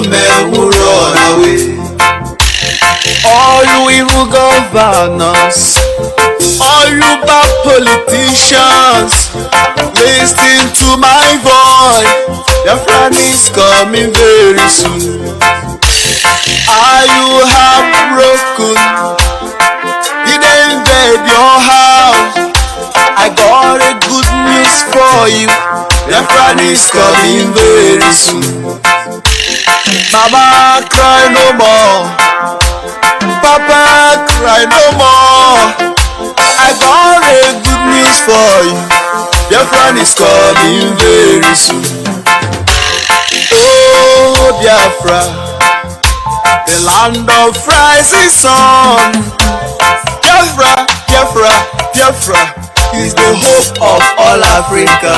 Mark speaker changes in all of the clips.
Speaker 1: men will run away. All you evil governors, all you bad politicians, listen to my voice. Your friend is coming very soon. You have broken, you didn't invade your house. I got a good news for you. Your friend is coming very soon. Mama, cry no more. Papa, cry no more. I got a good news for you. Your friend is coming very soon. Oh, Biafra, the land of rising sun. Biafra, Biafra, Biafra is the hope of all Africa.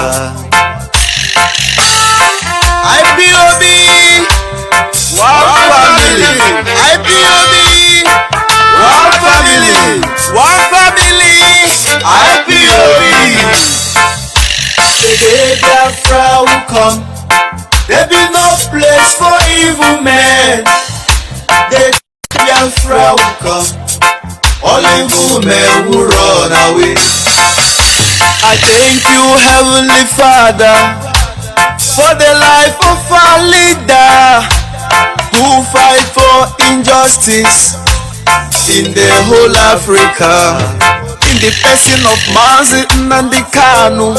Speaker 1: IPOB, one family. IPOB, one family. One family. IPOB. The day Biafra will come, there be no place for evil men. The day Biafra will come, all evil men will run away. I thank you, Heavenly Father, for the life of our leader who fight for injustice in the whole Africa. In the person of Mazi Nnamdi Kanu,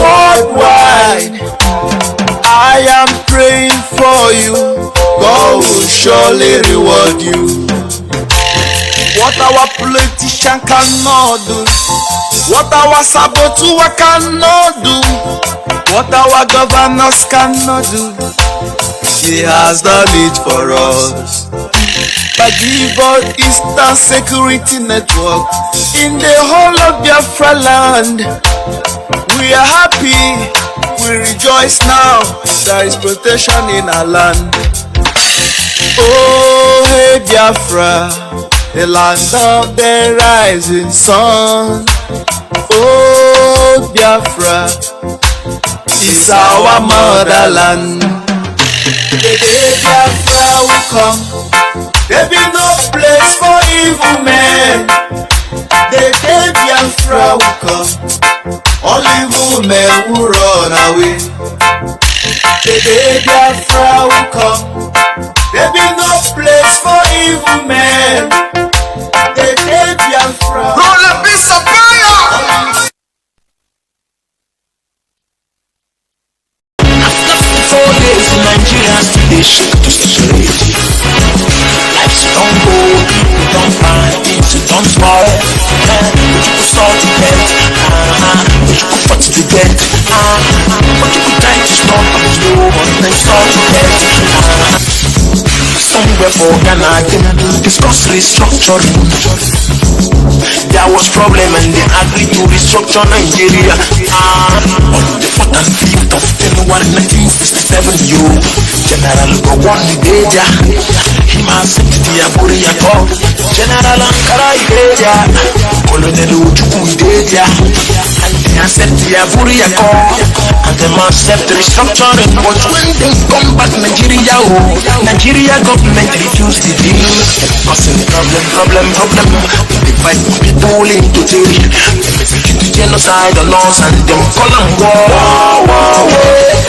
Speaker 1: worldwide, I am praying for you. God will surely reward you. What our politician cannot do, what our saboteur cannot do, what our governors cannot do, He has done it for us. By giving Eastern Security Network in the whole of Biafra land, we are happy, we rejoice now. There is protection in our land. Oh, hey Biafra, the land of the rising sun. Oh, Biafra is our motherland. The day Biafra will come, there be no place for evil men. The day Biafra will come, all evil men will run away. The day Biafra will come, there be no place for evil men. The day Biafra. Roll a piece of fire. After 4 days in Nigeria, they shook to society. Life's don't go, we don't find things, we don't spoil. We should start to get, we should fight to get. But you could try to stop and slow, but then start to get. Somewhere for Ghana, they discuss restructuring. There was problem and they agreed to restructure Nigeria. On the 4th and 5th of January 1967, General Gowon Ideja, him accepted the Aburi Yakob. General Ankara Ideja, Colonel Ujuku Ideja, and they accept the Aburi Yakob, and they accept the restructuring. But when they come back Nigeria, Nigeria government refused the deal, causing problem. They fight people into jail, they execute genocide on us and them call them war.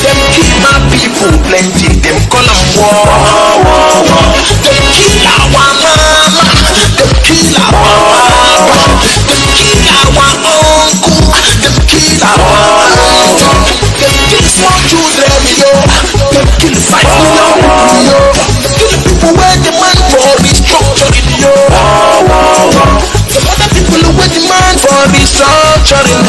Speaker 1: Them kill my people plenty, them call them war. Them kill our mama, them kill our papa, them kill our uncle, them kill our aunt, them kill small children, them kill 5 million people, kill people where demand for restructuring, some other people where demand for restructuring,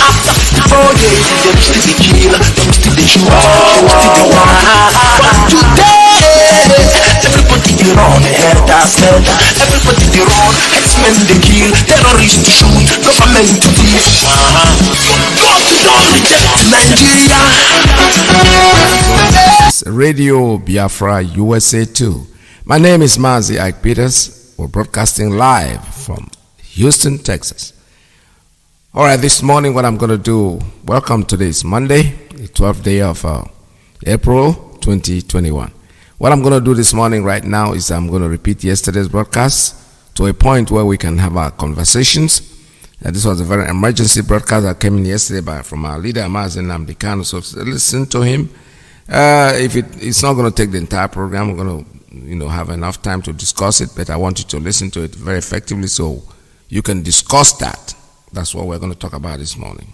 Speaker 1: after 4 days, them still the kill, them still the shoot, them still the war. But today, everybody they run, everybody they run, X-Men they kill, terrorists to shoot, government to thief. Don't reject Nigeria.
Speaker 2: Radio Biafra USA2. My name is Mazi Nnamdi. We're broadcasting live from Houston, Texas. All right, this morning what I'm going to do, welcome to this Monday, the 12th day of April 2021. What I'm going to do this morning right now is I'm going to repeat yesterday's broadcast to a point where we can have our conversations. This was a very emergency broadcast that came in yesterday from our leader, Mazi Nnamdi Kanu. So listen to him. If it's not going to take the entire program, we're going to have enough time to discuss it, but I want you to listen to it very effectively so you can discuss that. That's what we're going to talk about this morning.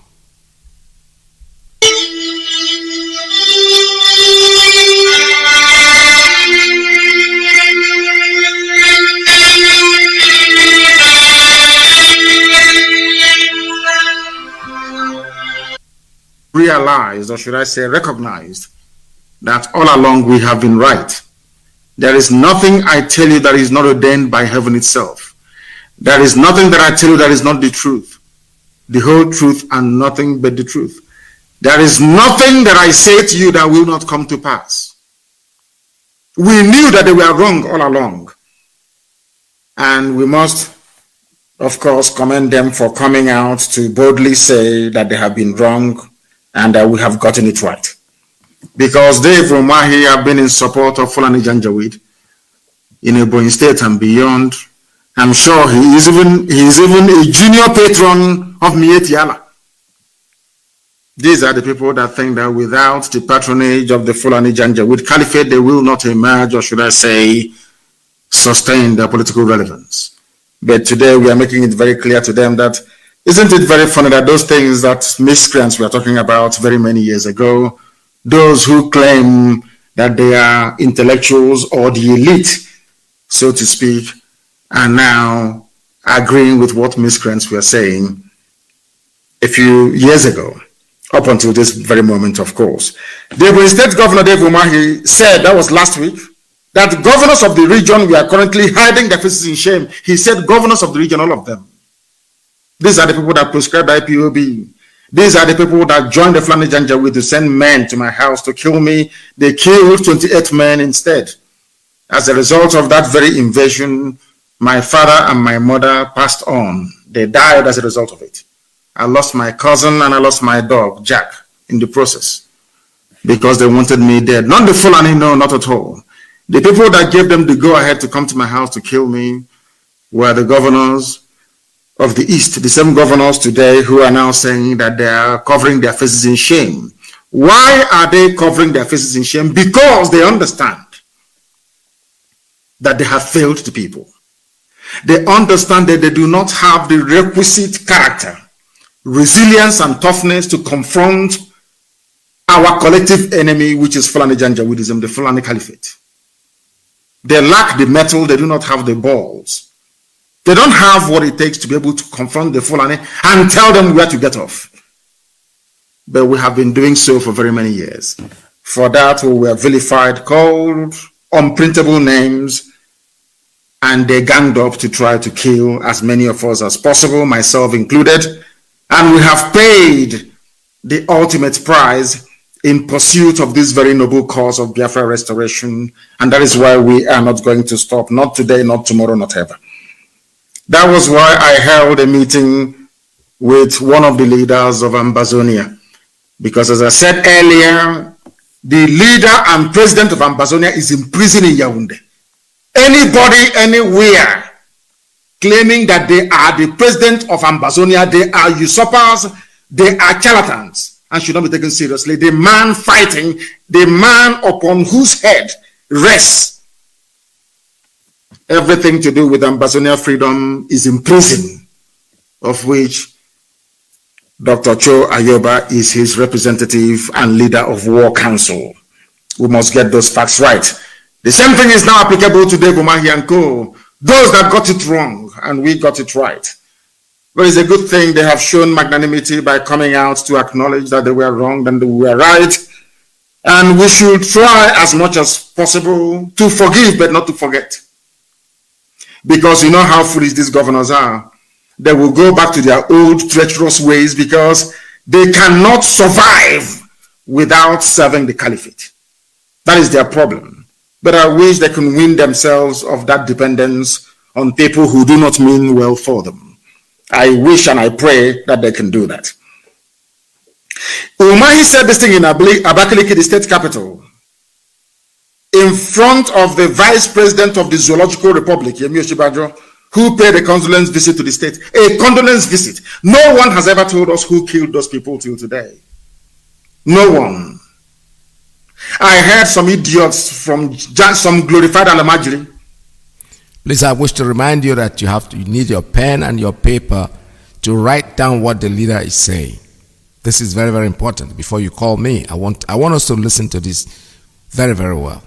Speaker 3: Realized, or should I say recognized, that all along we have been right. There is nothing I tell you that is not ordained by heaven itself. There is nothing that I tell you that is not the truth, the whole truth and nothing but the truth. There is nothing that I say to you that will not come to pass. We knew that they were wrong all along, and we must, of course, commend them for coming out to boldly say that they have been wrong and that we have gotten it right. Because Dave Umahi have been in support of Fulani Janjaweed in Ebonyi State and beyond. I'm sure he is even a junior patron of Mietiala. These are the people that think that without the patronage of the Fulani Janjaweed Caliphate, they will not emerge, or should I say, sustain their political relevance. But today we are making it very clear to them that, isn't it very funny that those things that miscreants we are talking about very many years ago, those who claim that they are intellectuals or the elite, so to speak, are now agreeing with what miscreants were saying a few years ago, up until this very moment, of course. The State Governor Dave Umahi said, that was last week, that governors of the region were currently hiding their faces in shame. He said governors of the region, all of them. These are the people that prescribed IPOB. These are the people that joined the Fulani Janjaweed to send men to my house to kill me. They killed 28 men instead. As a result of that very invasion, my father and my mother passed on. They died as a result of it. I lost my cousin and I lost my dog, Jack, in the process because they wanted me dead. Not the Fulani, no, not at all. The people that gave them the go-ahead to come to my house to kill me were the governors of the East, the same governors today who are now saying that they are covering their faces in shame. Why are they covering their faces in shame? Because they understand that they have failed the people. They understand that they do not have the requisite character, resilience, and toughness to confront our collective enemy, which is Fulani Janjaweedism, the Fulani Caliphate. They lack the mettle, they do not have the balls. They don't have what it takes to be able to confront the Fulani and tell them where to get off. But we have been doing so for very many years. For that, we were vilified, called unprintable names, and they ganged up to try to kill as many of us as possible, myself included. And we have paid the ultimate price in pursuit of this very noble cause of Biafra restoration. And that is why we are not going to stop, not today, not tomorrow, not ever. That was why I held a meeting with one of the leaders of Ambazonia. Because as I said earlier, the leader and president of Ambazonia is in prison in Yaoundé. Anybody, anywhere, claiming that they are the president of Ambazonia, they are usurpers, they are charlatans, and should not be taken seriously. The man fighting, the man upon whose head rests everything to do with Ambazonia freedom is in prison, of which Dr. Cho Ayoba is his representative and leader of War Council. We must get those facts right. The same thing is now applicable to Dave Umahi and Co. Those that got it wrong and we got it right. But it's a good thing they have shown magnanimity by coming out to acknowledge that they were wrong and they were right. And we should try as much as possible to forgive but not to forget. Because you know how foolish these governors are. They will go back to their old treacherous ways because they cannot survive without serving the caliphate. That is their problem. But I wish they can win themselves of that dependence on people who do not mean well for them. I wish and I pray that they can do that. Umahi said this thing in Abakaliki, the state capital, in front of the vice president of the Zoological Republic, Yemi Osinbajo, who paid a condolence visit to the state. A condolence visit. No one has ever told us who killed those people till today. No one. I heard some idiots from some glorified Alamajiri.
Speaker 2: Please, I wish to remind you that you need your pen and your paper to write down what the leader is saying. This is very, very important. Before you call me, I want us to listen to this very, very well.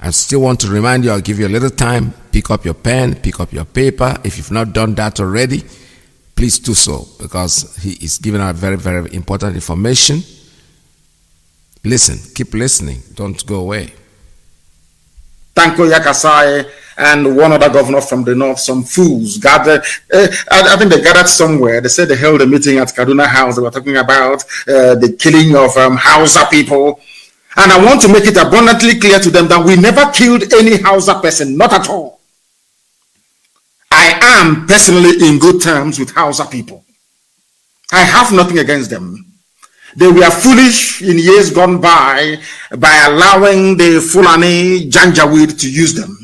Speaker 2: I still want to remind you, I'll give you a little time. Pick up your pen, pick up your paper. If you've not done that already, please do so, because he is giving out very, very important information. Listen, keep listening. Don't go away.
Speaker 3: Tanko Yakasai and one other governor from the north, some fools gathered. I think they gathered somewhere. They said they held a meeting at Kaduna House. They were talking about the killing of Hausa people. And I want to make it abundantly clear to them that we never killed any Hausa person, not at all. I am personally in good terms with Hausa people. I have nothing against them. They were foolish in years gone by allowing the Fulani Janjaweed to use them.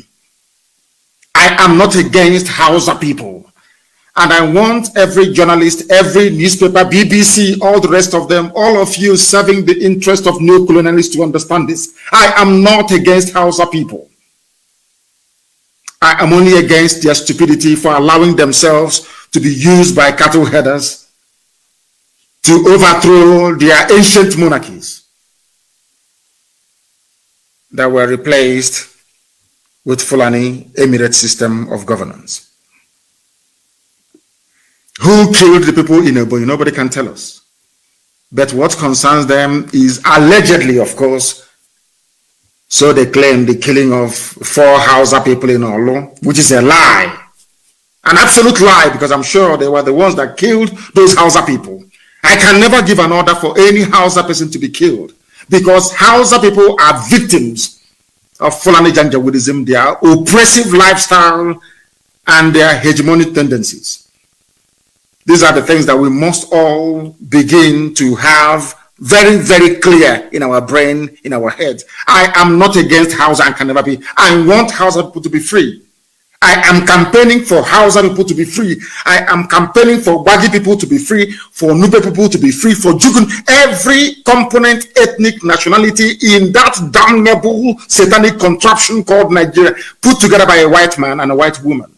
Speaker 3: I am not against Hausa people. And I want every journalist, every newspaper, BBC, all the rest of them, all of you serving the interest of neo-colonialists to understand this. I am not against Hausa people. I am only against their stupidity for allowing themselves to be used by cattle headers to overthrow their ancient monarchies that were replaced with Fulani Emirate system of governance. Who killed the people in Ebonyi? Nobody can tell us. But what concerns them is allegedly, of course, so they claim, the killing of 4 Hausa people in Olo, which is a lie. An absolute lie, because I'm sure they were the ones that killed those Hausa people. I can never give an order for any Hausa person to be killed, because Hausa people are victims of Fulani Janjaweedism, their oppressive lifestyle, and their hegemonic tendencies. These are the things that we must all begin to have very, very clear in our brain, in our heads. I am not against Hausa and can never be. I want Hausa people to be free. I am campaigning for Hausa people to be free. I am campaigning for Wagi people to be free, for Nupe people to be free, for Jugun, every component, ethnic, nationality in that damnable satanic contraption called Nigeria, put together by a white man and a white woman.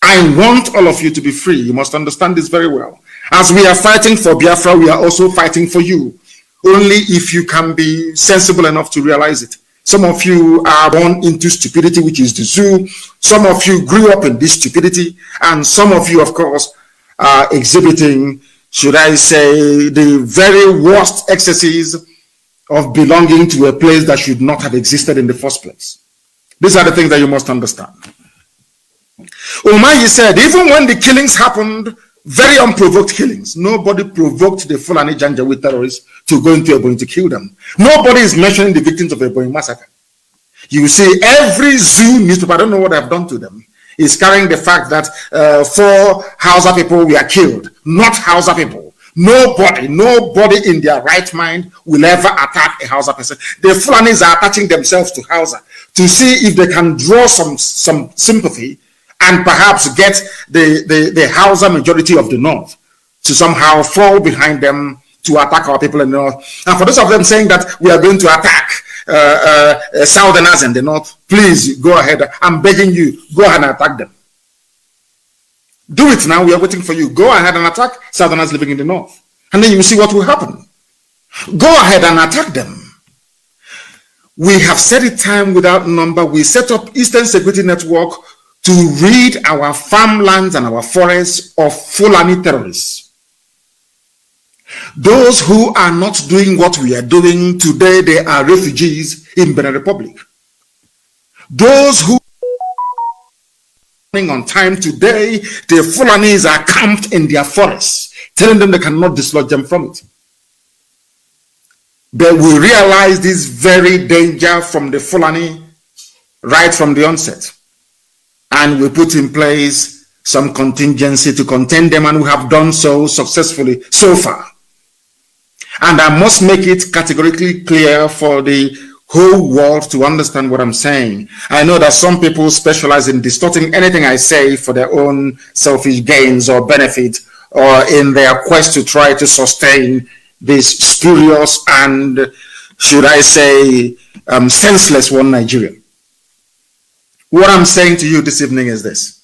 Speaker 3: I want all of you to be free. You must understand this very well. As we are fighting for Biafra, we are also fighting for you. Only if you can be sensible enough to realize it. Some of you are born into stupidity, which is the zoo. Some of you grew up in this stupidity. And some of you, of course, are exhibiting, should I say, the very worst excesses of belonging to a place that should not have existed in the first place. These are the things that you must understand. Umahi said, even when the killings happened, very unprovoked killings, nobody provoked the Fulani Janjaweed terrorists to go into Ebonyi to kill them. Nobody is mentioning the victims of the Ebonyi massacre. You see, every zoo newspaper, I don't know what I've done to them, is carrying the fact that 4 Hausa people were killed, not Hausa people. Nobody in their right mind will ever attack a Hausa person. The Fulanis are attaching themselves to Hausa to see if they can draw some sympathy and perhaps get the Hausa majority of the north to somehow fall behind them to attack our people in the north. And for those of them saying that we are going to attack Southerners in the north, please go ahead. I'm begging you, go ahead and attack them. Do it now. We are waiting for you. Go ahead and attack Southerners living in the north. And then you will see what will happen. Go ahead and attack them. We have said it time without number. We set up Eastern Security Network to rid our farmlands and our forests of Fulani terrorists. Those who are not doing what we are doing today, they are refugees in Benin Republic. Those who are on time today, the Fulanis are camped in their forests, telling them they cannot dislodge them from it. But we realize this very danger from the Fulani right from the onset. And we put in place some contingency to contain them, and we have done so successfully so far. And I must make it categorically clear for the whole world to understand what I'm saying. I know that some people specialize in distorting anything I say for their own selfish gains or benefit, or in their quest to try to sustain this spurious and, should I say, senseless one Nigeria. What I'm saying to you this evening is this.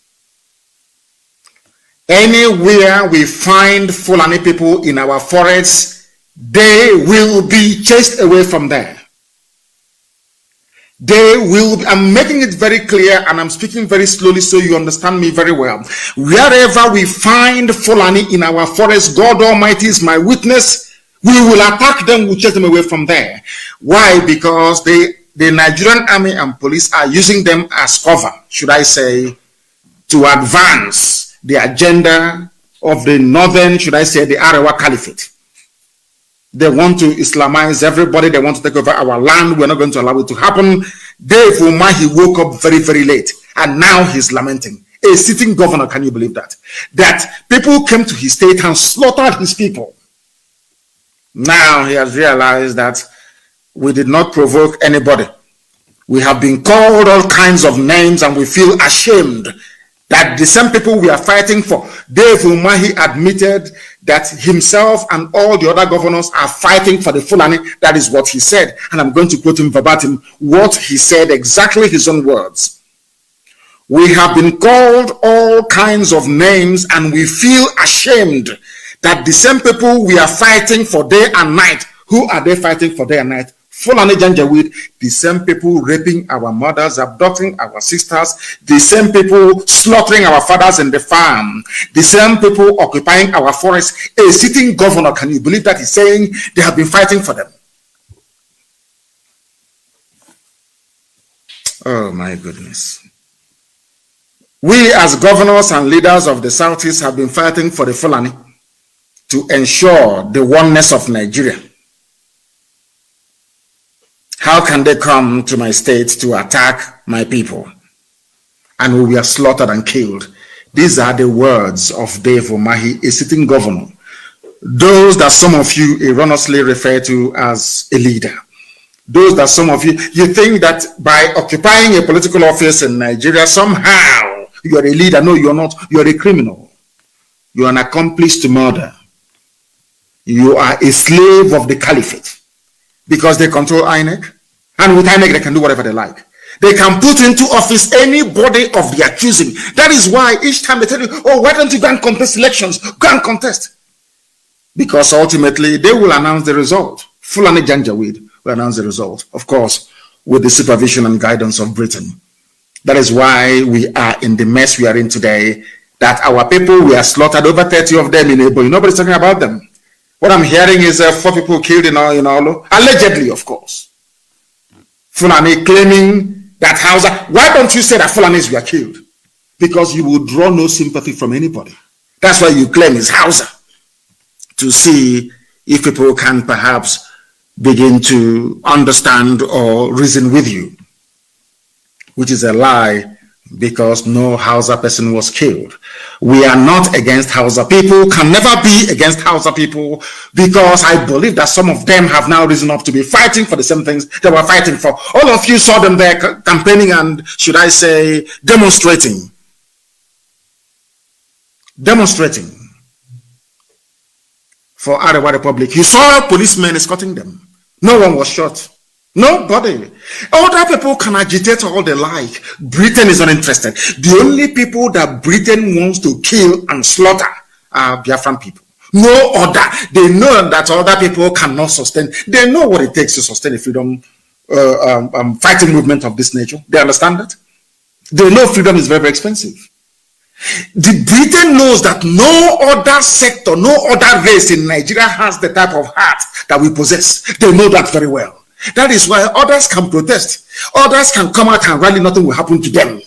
Speaker 3: Anywhere we find Fulani people in our forests, they will be chased away from there. They will, I'm making it very clear and I'm speaking very slowly so you understand me very well. Wherever we find Fulani in our forest, God Almighty is my witness, we will attack them, we'll chase them away from there. Why? Because the Nigerian army and police are using them as cover, should I say, to advance the agenda of the northern, should I say, the Arewa Caliphate. They want to Islamize everybody. They want to take over our land. We're not going to allow it to happen. Dave Umahi woke up very, very late. And now he's lamenting. A sitting governor, can you believe that? That people came to his state and slaughtered his people. Now he has realized that we did not provoke anybody. We have been called all kinds of names and we feel ashamed that the same people we are fighting for. Dave Umahi admitted that himself and all the other governors are fighting for the Fulani. That is what he said. And I'm going to quote him verbatim, what he said, exactly his own words. We have been called all kinds of names and we feel ashamed that the same people we are fighting for day and night. Who are they fighting for day and night? Fulani Janjaweed, the same people raping our mothers, abducting our sisters, the same people slaughtering our fathers in the farm, the same people occupying our forests. A sitting governor, can you believe that he's saying they have been fighting for them? Oh my goodness. We as governors and leaders of the Southeast have been fighting for the Fulani to ensure the oneness of Nigeria. How can they come to my state to attack my people? And we were slaughtered and killed. These are the words of Dave Umahi, a sitting governor. Those that some of you erroneously refer to as a leader. Those that some of you think that by occupying a political office in Nigeria, somehow you are a leader. No, you're not. You're a criminal. You're an accomplice to murder. You are a slave of the caliphate. Because they control INEC, and with INEC they can do whatever they like. They can put into office anybody of the accusing. That is why each time they tell you, oh, why don't you go and contest elections? Go and contest. Because ultimately they will announce the result. Fulani Janjaweed will announce the result, of course, with the supervision and guidance of Britain. That is why we are in the mess we are in today, that our people, we are slaughtered, over 30 of them in Ebo. Nobody's talking about them. What I'm hearing is 4 people killed in Olo, allegedly, of course. Fulani claiming that HAUSA. Why don't you say that Fulanis were killed? Because you will draw no sympathy from anybody. That's why you claim it's HAUSA. To see if people can perhaps begin to understand or reason with you. Which is a lie, because no HAUSA person was killed. We are not against HAUSA people, can never be against HAUSA people, because I believe that some of them have now risen up to be fighting for the same things they were fighting for. All of you saw them there campaigning and, should I say, demonstrating for Arewa Republic. You saw policemen escorting them. No one was shot. Nobody. Other people can agitate all they like. Britain is not interested. The only people that Britain wants to kill and slaughter are Biafran people. No other. They know that other people cannot sustain. They know what it takes to sustain a freedom fighting movement of this nature. They understand that. They know freedom is very, very expensive. The Britain knows that no other sector, no other race in Nigeria has the type of heart that we possess. They know that very well. That is why others can protest. Others can come out and rally, nothing will happen to them.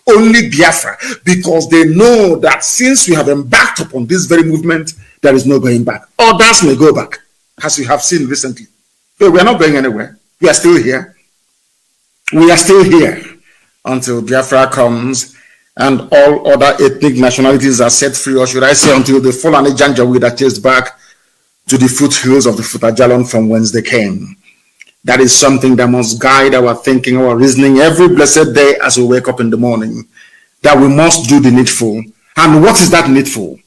Speaker 3: Only Biafra, because they know that since we have embarked upon this very movement, there is no going back. Others may go back, as you have seen recently. But we are not going anywhere. We are still here. We are still here until Biafra comes and all other ethnic nationalities are set free, or should I say until the Fulani Janjaweed are chased back to the foothills of the Futajalon from whence they came. That is something that must guide our thinking, our reasoning every blessed day as we wake up in the morning, that we must do the needful. And what is that needful?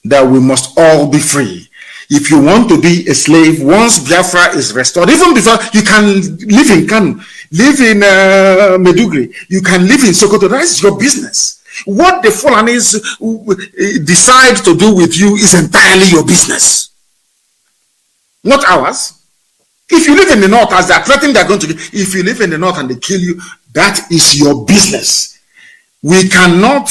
Speaker 3: That we must all be free. If you want to be a slave, once Biafra is restored, even before you can live in Kanu, live in Medugri, you can live in Sokoto, that is your business. What the Fulanis decide to do with you is entirely your business, not ours. If you live in the north, as they are threatening they're going to kill, if you live in the north and they kill you, that is your business. We cannot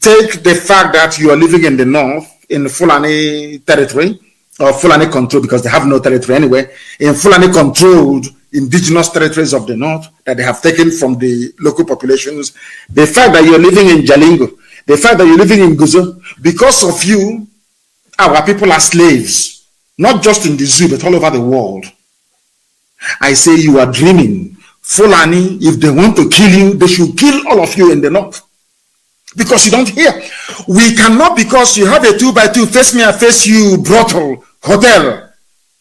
Speaker 3: take the fact that you are living in the north, in the Fulani territory, or Fulani control, because they have no territory anyway, in Fulani controlled indigenous territories of the north that they have taken from the local populations. The fact that you're living in Jalingo, the fact that you're living in Guzo, because of you, our people are slaves. Not just in the zoo, but all over the world. I say you are dreaming. Fulani, if they want to kill you, they should kill all of you in the north. Because you don't hear. We cannot, because you have a 2x2, face me, I face you, brothel, hotel,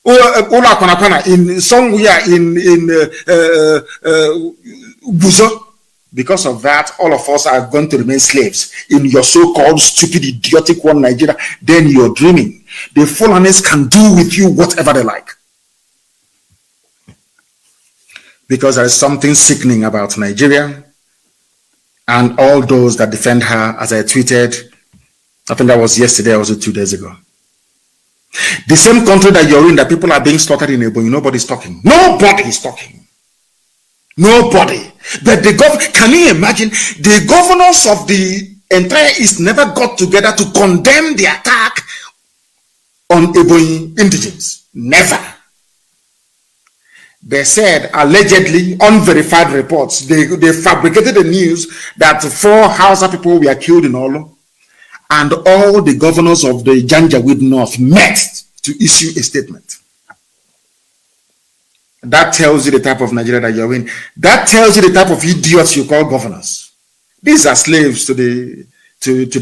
Speaker 3: in somewhere in Buzo. Because of that, all of us are going to remain slaves in your so-called stupid, idiotic one Nigeria. Then you're dreaming. The Fulanis can do with you whatever they like. Because there is something sickening about Nigeria and all those that defend her, as I tweeted, I think that was yesterday or 2 days ago. The same country that you're in, that people are being slaughtered in Ebonyi, nobody's talking. Nobody is talking. Nobody. But can you imagine, the governors of the entire East never got together to condemn the attack on Ebonyi indigents. Never. They said, allegedly, unverified reports, they fabricated the news that 4 Hausa people were killed in Olo, and all the governors of the Janjaweed North met to issue a statement. That tells you the type of Nigeria that you're in. That tells you the type of idiots you call governors. These are slaves to the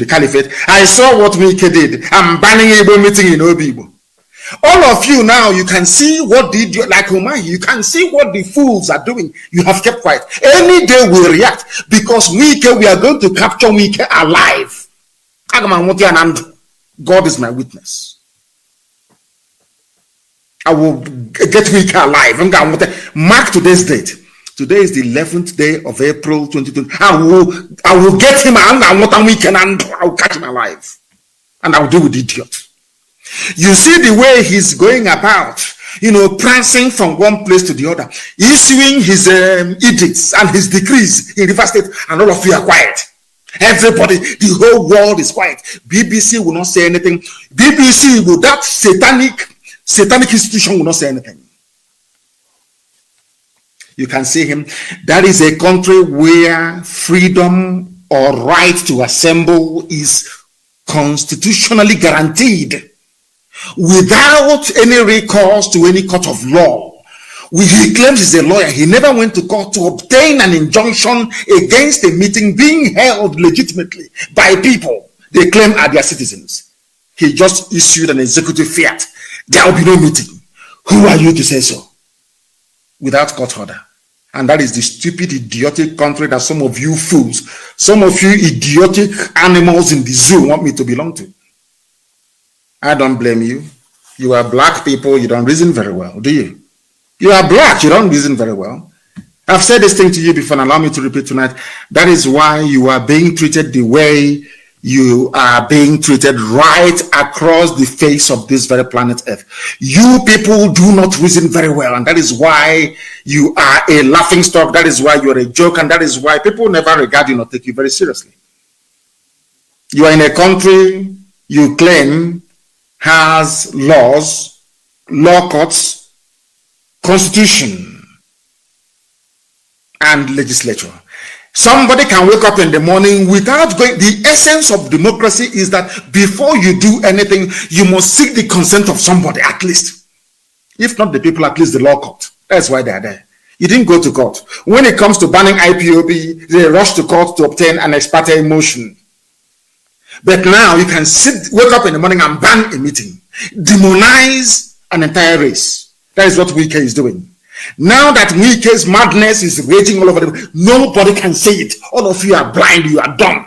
Speaker 3: caliphate. I saw what Iyke did. I'm banning Igbo meeting in Obibo. All of you now, you can see what the idiot, like Umahi, you can see what the fools are doing. You have kept quiet. Any day we react, because Iyke, we are going to capture Iyke alive. God is my witness. I will get Iyke alive. Mark today's date. Today is the 11th day of April 2020. I will get him. I will catch him alive. And I will deal with the idiot. You see the way he's going about, prancing from one place to the other, issuing his edicts and his decrees in River State, and all of you are quiet. Everybody, the whole world is quiet. BBC will not say anything. BBC, will that satanic institution will not say anything. You can see him. That is a country where freedom or right to assemble is constitutionally guaranteed without any recourse to any court of law. He claims he's a lawyer. He never went to court to obtain an injunction against a meeting being held legitimately by people they claim are their citizens. He just issued an executive fiat. There will be no meeting. Who are you to say so? Without court order. And that is the stupid, idiotic country that some of you fools, some of you idiotic animals in the zoo want me to belong to. I don't blame you. You are black people, you don't reason very well, do you? You are black, you don't reason very well. I've said this thing to you before, and allow me to repeat tonight. That is why you are being treated the way you are being treated right across the face of this very planet Earth. You people do not reason very well, and that is why you are a laughing stock. That is why you are a joke, and that is why people never regard you or take you very seriously. You are in a country you claim has laws, law courts, constitution, and legislature. Somebody can wake up in the morning without going. The essence of democracy is that before you do anything, you must seek the consent of somebody, at least. If not the people, at least the law court. That's why they are there. You didn't go to court. When it comes to banning IPOB, they rush to court to obtain an ex parte motion. But now you can wake up in the morning and ban a meeting, demonize an entire race. That is what Iyke is doing. Now that Ike's madness is raging all over the, nobody can say it. All of you are blind, you are dumb.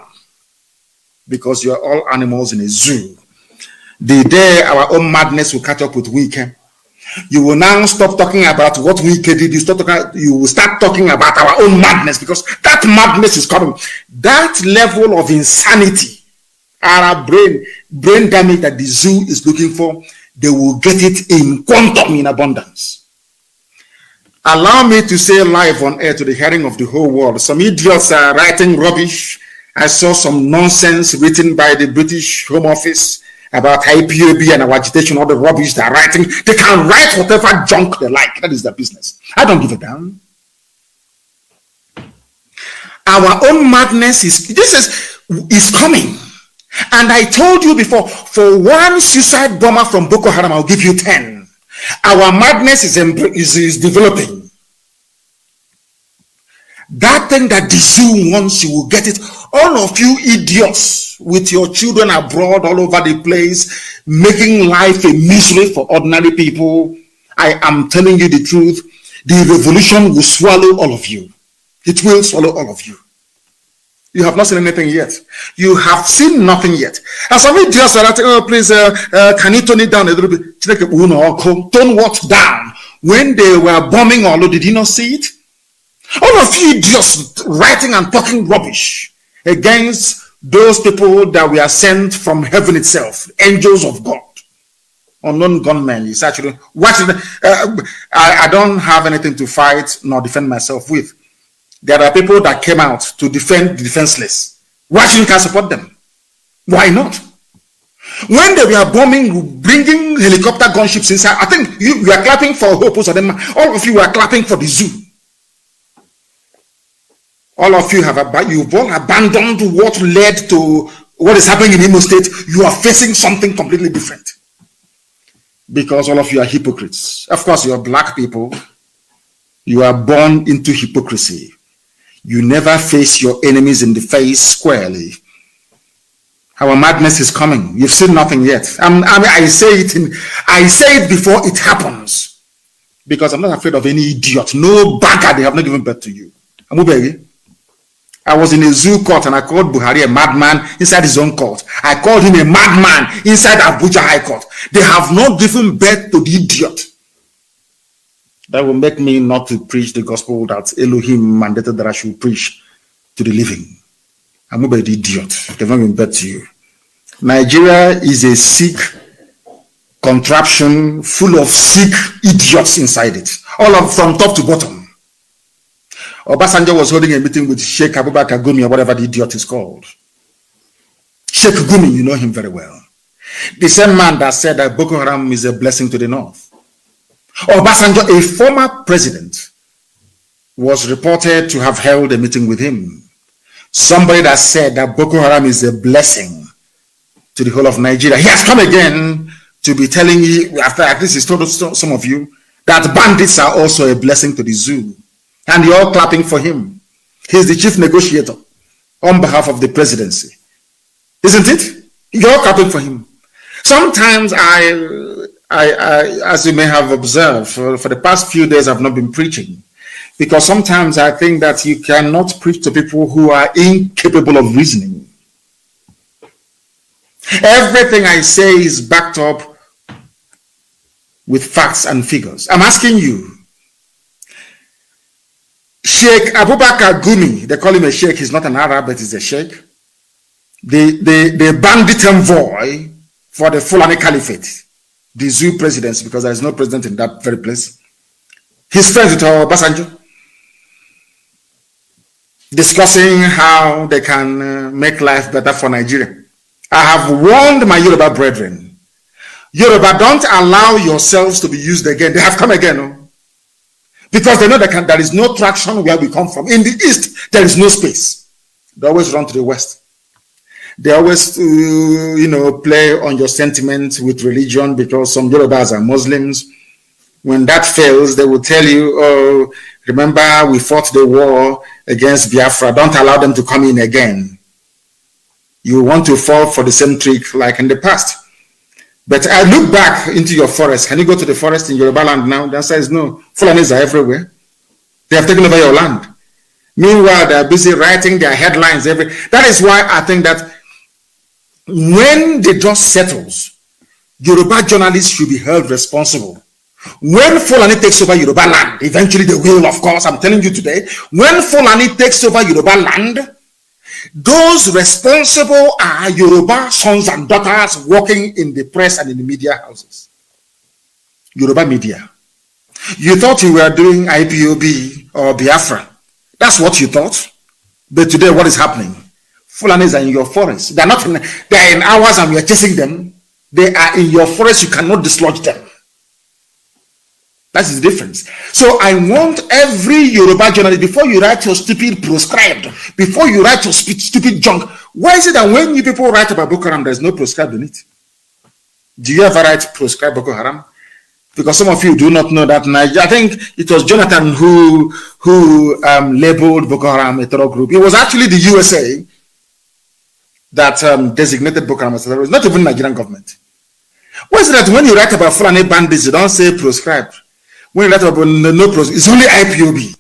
Speaker 3: Because you are all animals in a zoo. The day our own madness will catch up with Iyke, you will now stop talking about what Iyke did. You will start talking about our own madness, because that madness is coming. That level of insanity, our brain damage that the zoo is looking for, they will get it in quantum, in abundance. Allow me to say live on air to the hearing of the whole world, some idiots are writing rubbish. I saw some nonsense written by the British Home Office about IPOB and our agitation, all the rubbish they're writing. They can write whatever junk they like. That is their business. I don't give a damn. Our own madness is coming. And I told you before, for one suicide bomber from Boko Haram, I'll give you 10. Our madness is developing. That thing that the zoo wants, you will get it. All of you idiots with your children abroad all over the place, making life a misery for ordinary people. I am telling you the truth. The revolution will swallow all of you. It will swallow all of you. You have not seen anything yet. You have seen nothing yet. And some idiots are like, oh, please, can you tone it down a little bit? Tone what down? When they were bombing Olo, did you not see it? All of you idiots writing and talking rubbish against those people that were sent from heaven itself, angels of God, unknown gunmen. It's actually, I don't have anything to fight nor defend myself with. There are people that came out to defend the defenseless. Why shouldn't I support them? Why not? When they were bombing, bringing helicopter gunships inside, I think you are clapping for Hope. All of you were clapping for the zoo. All of you you've all abandoned what led to what is happening in Imo State. You are facing something completely different. Because all of you are hypocrites. Of course, you are black people. You are born into hypocrisy. You never face your enemies in the face squarely. Our madness is coming. You've seen nothing yet. I say it before it happens. Because I'm not afraid of any idiot. No bagger, they have not given birth to you. I was in a zoo court and I called Buhari a madman inside his own court. I called him a madman inside Abuja High Court. They have not given birth to the idiot. That will make me not to preach the gospel that Elohim mandated that I should preach to the living. I'm not the idiot. They've not given birth to you. Nigeria is a sick contraption full of sick idiots inside it. All of from top to bottom. Obasanjo was holding a meeting with Sheikh Abubakar Gumi, or whatever the idiot is called. Sheikh Gumi, you know him very well. The same man that said that Boko Haram is a blessing to the north. Obasanjo, a former president, was reported to have held a meeting with him. Somebody that said that Boko Haram is a blessing to the whole of Nigeria. He has come again to be telling you, after at least he's told some of you, that bandits are also a blessing to the zoo. And you're all clapping for him. He's the chief negotiator on behalf of the presidency. Isn't it? You're all clapping for him. Sometimes I as you may have observed, for the past few days I've not been preaching. Because sometimes I think that you cannot preach to people who are incapable of reasoning. Everything I say is backed up with facts and figures. I'm asking you, Sheikh Abubakar Gumi, they call him a sheikh, he's not an Arab, but he's a sheikh. The bandit envoy for the Fulani Caliphate, the zoo presidency, because there is no president in that very place. He's friends with Obasanjo, discussing how they can make life better for Nigeria. I have warned my Yoruba brethren, Yoruba, don't allow yourselves to be used again. They have come again. No? Because they know there is no traction where we come from. In the East, there is no space. They always run to the West. They always, play on your sentiment with religion, because some Yorubas are Muslims. When that fails, they will tell you, oh, remember we fought the war against Biafra. Don't allow them to come in again. you want to fall for the same trick like in the past. But I look back into your forest. Can you go to the forest in Yoruba land now? The answer is no. Fulanis are everywhere. They have taken over your land. Meanwhile, they are busy writing their headlines. That is why I think that when the dust settles, Yoruba journalists should be held responsible. When Fulani takes over Yoruba land, eventually they will, of course, I'm telling you today, when Fulani takes over Yoruba land, those responsible are Yoruba sons and daughters working in the press and in the media houses. Yoruba media. You thought you were doing IPOB or Biafra. That's what you thought. But today, what is happening? Fulanis are in your forest. They are in ours and we are chasing them. They are in your forest. You cannot dislodge them. That's the difference. So I want every Yoruba journalist, before you write your stupid proscribed, before you write your stupid junk, why is it that when you people write about Boko Haram, there's no proscribed in it? Do you ever write proscribed Boko Haram? Because some of you do not know that. I think it was Jonathan who labeled Boko Haram a terror group. It was actually the USA that designated Boko Haram as a terrorist, not even the Nigerian government. Why is it that when you write about Fulani bandits, you don't say proscribed? When you write about no proscribed, it's only IPOB.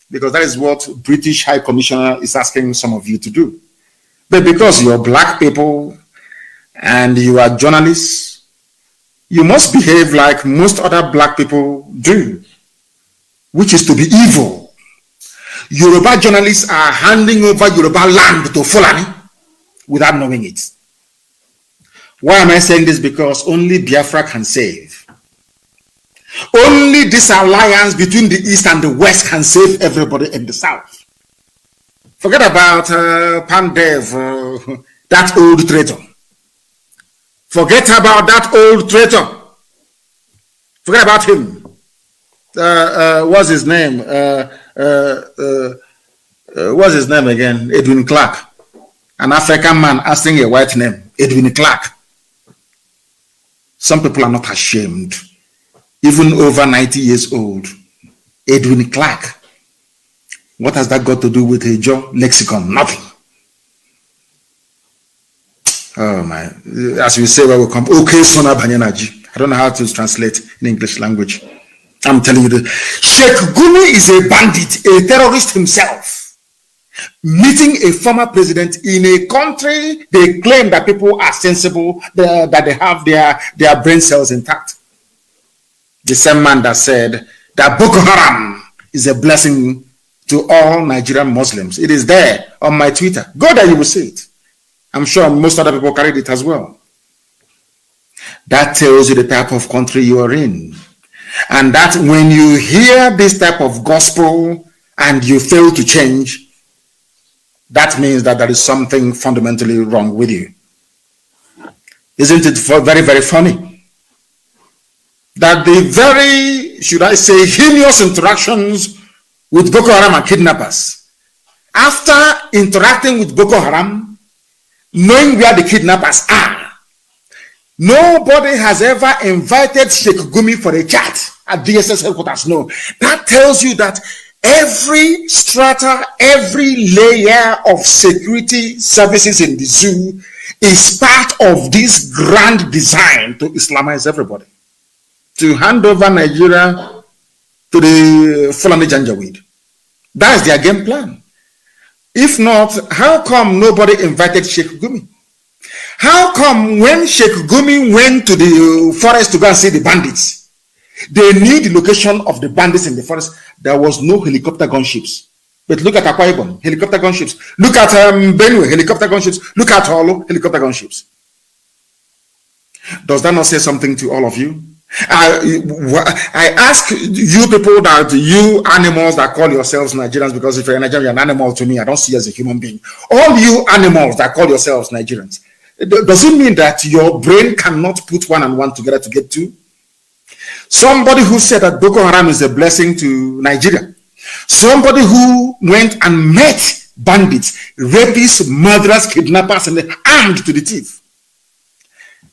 Speaker 3: Because that is what British High Commissioner is asking some of you to do. But because you're black people and you are journalists, you must behave like most other black people do, which is to be evil. Yoruba journalists are handing over Yoruba land to Fulani without knowing it. Why am I saying this? Because only Biafra can save. Only this alliance between the East and the West can save everybody in the South. Forget about Pandev, that old traitor. Forget about that old traitor. Forget about him. What's his name? What's his name again? Edwin Clark. An African man asking a white name. Edwin Clark. Some people are not ashamed. Even over 90 years old. Edwin Clark. What has that got to do with a Joe lexicon? Nothing. Oh my. As we say where we come. Okay, Sona Banyanaji. I don't know how to translate in English language. I'm telling you this. Sheikh Gumi is a bandit, a terrorist himself. Meeting a former president in a country they claim that people are sensible, that they have their brain cells intact. The same man that said that Boko Haram is a blessing to all Nigerian Muslims. It is there on my Twitter. Go there, you will see it. I'm sure most other people carried it as well. That tells you the type of country you are in. And that when you hear this type of gospel and you fail to change, that means that there is something fundamentally wrong with you. Isn't it very, very funny? That the very, should I say, heinous interactions with Boko Haram and kidnappers, after interacting with Boko Haram, knowing where the kidnappers are, nobody has ever invited Sheikh Gumi for a chat at DSS headquarters. No. That tells you that every strata, every layer of security services in the zoo is part of this grand design to Islamize everybody. To hand over Nigeria to the Fulani Janjaweed. That's their game plan. If not, how come nobody invited Sheikh Gumi? How come when Sheikh Gumi went to the forest to go and see the bandits, they knew the location of the bandits in the forest? There was no helicopter gunships. But look at Akwa Ibom, helicopter gunships. Look at Benue, helicopter gunships. Look at Holo, helicopter gunships. Does that not say something to all of you? I ask you people, that you animals that call yourselves Nigerians, because if you're a Nigerian, you're an animal to me. I don't see you as a human being. All you animals that call yourselves Nigerians, does it mean that your brain cannot put one and one together to get two? Somebody who said that Boko Haram is a blessing to Nigeria. Somebody who went and met bandits, rapists, murderers, kidnappers, and armed to the teeth.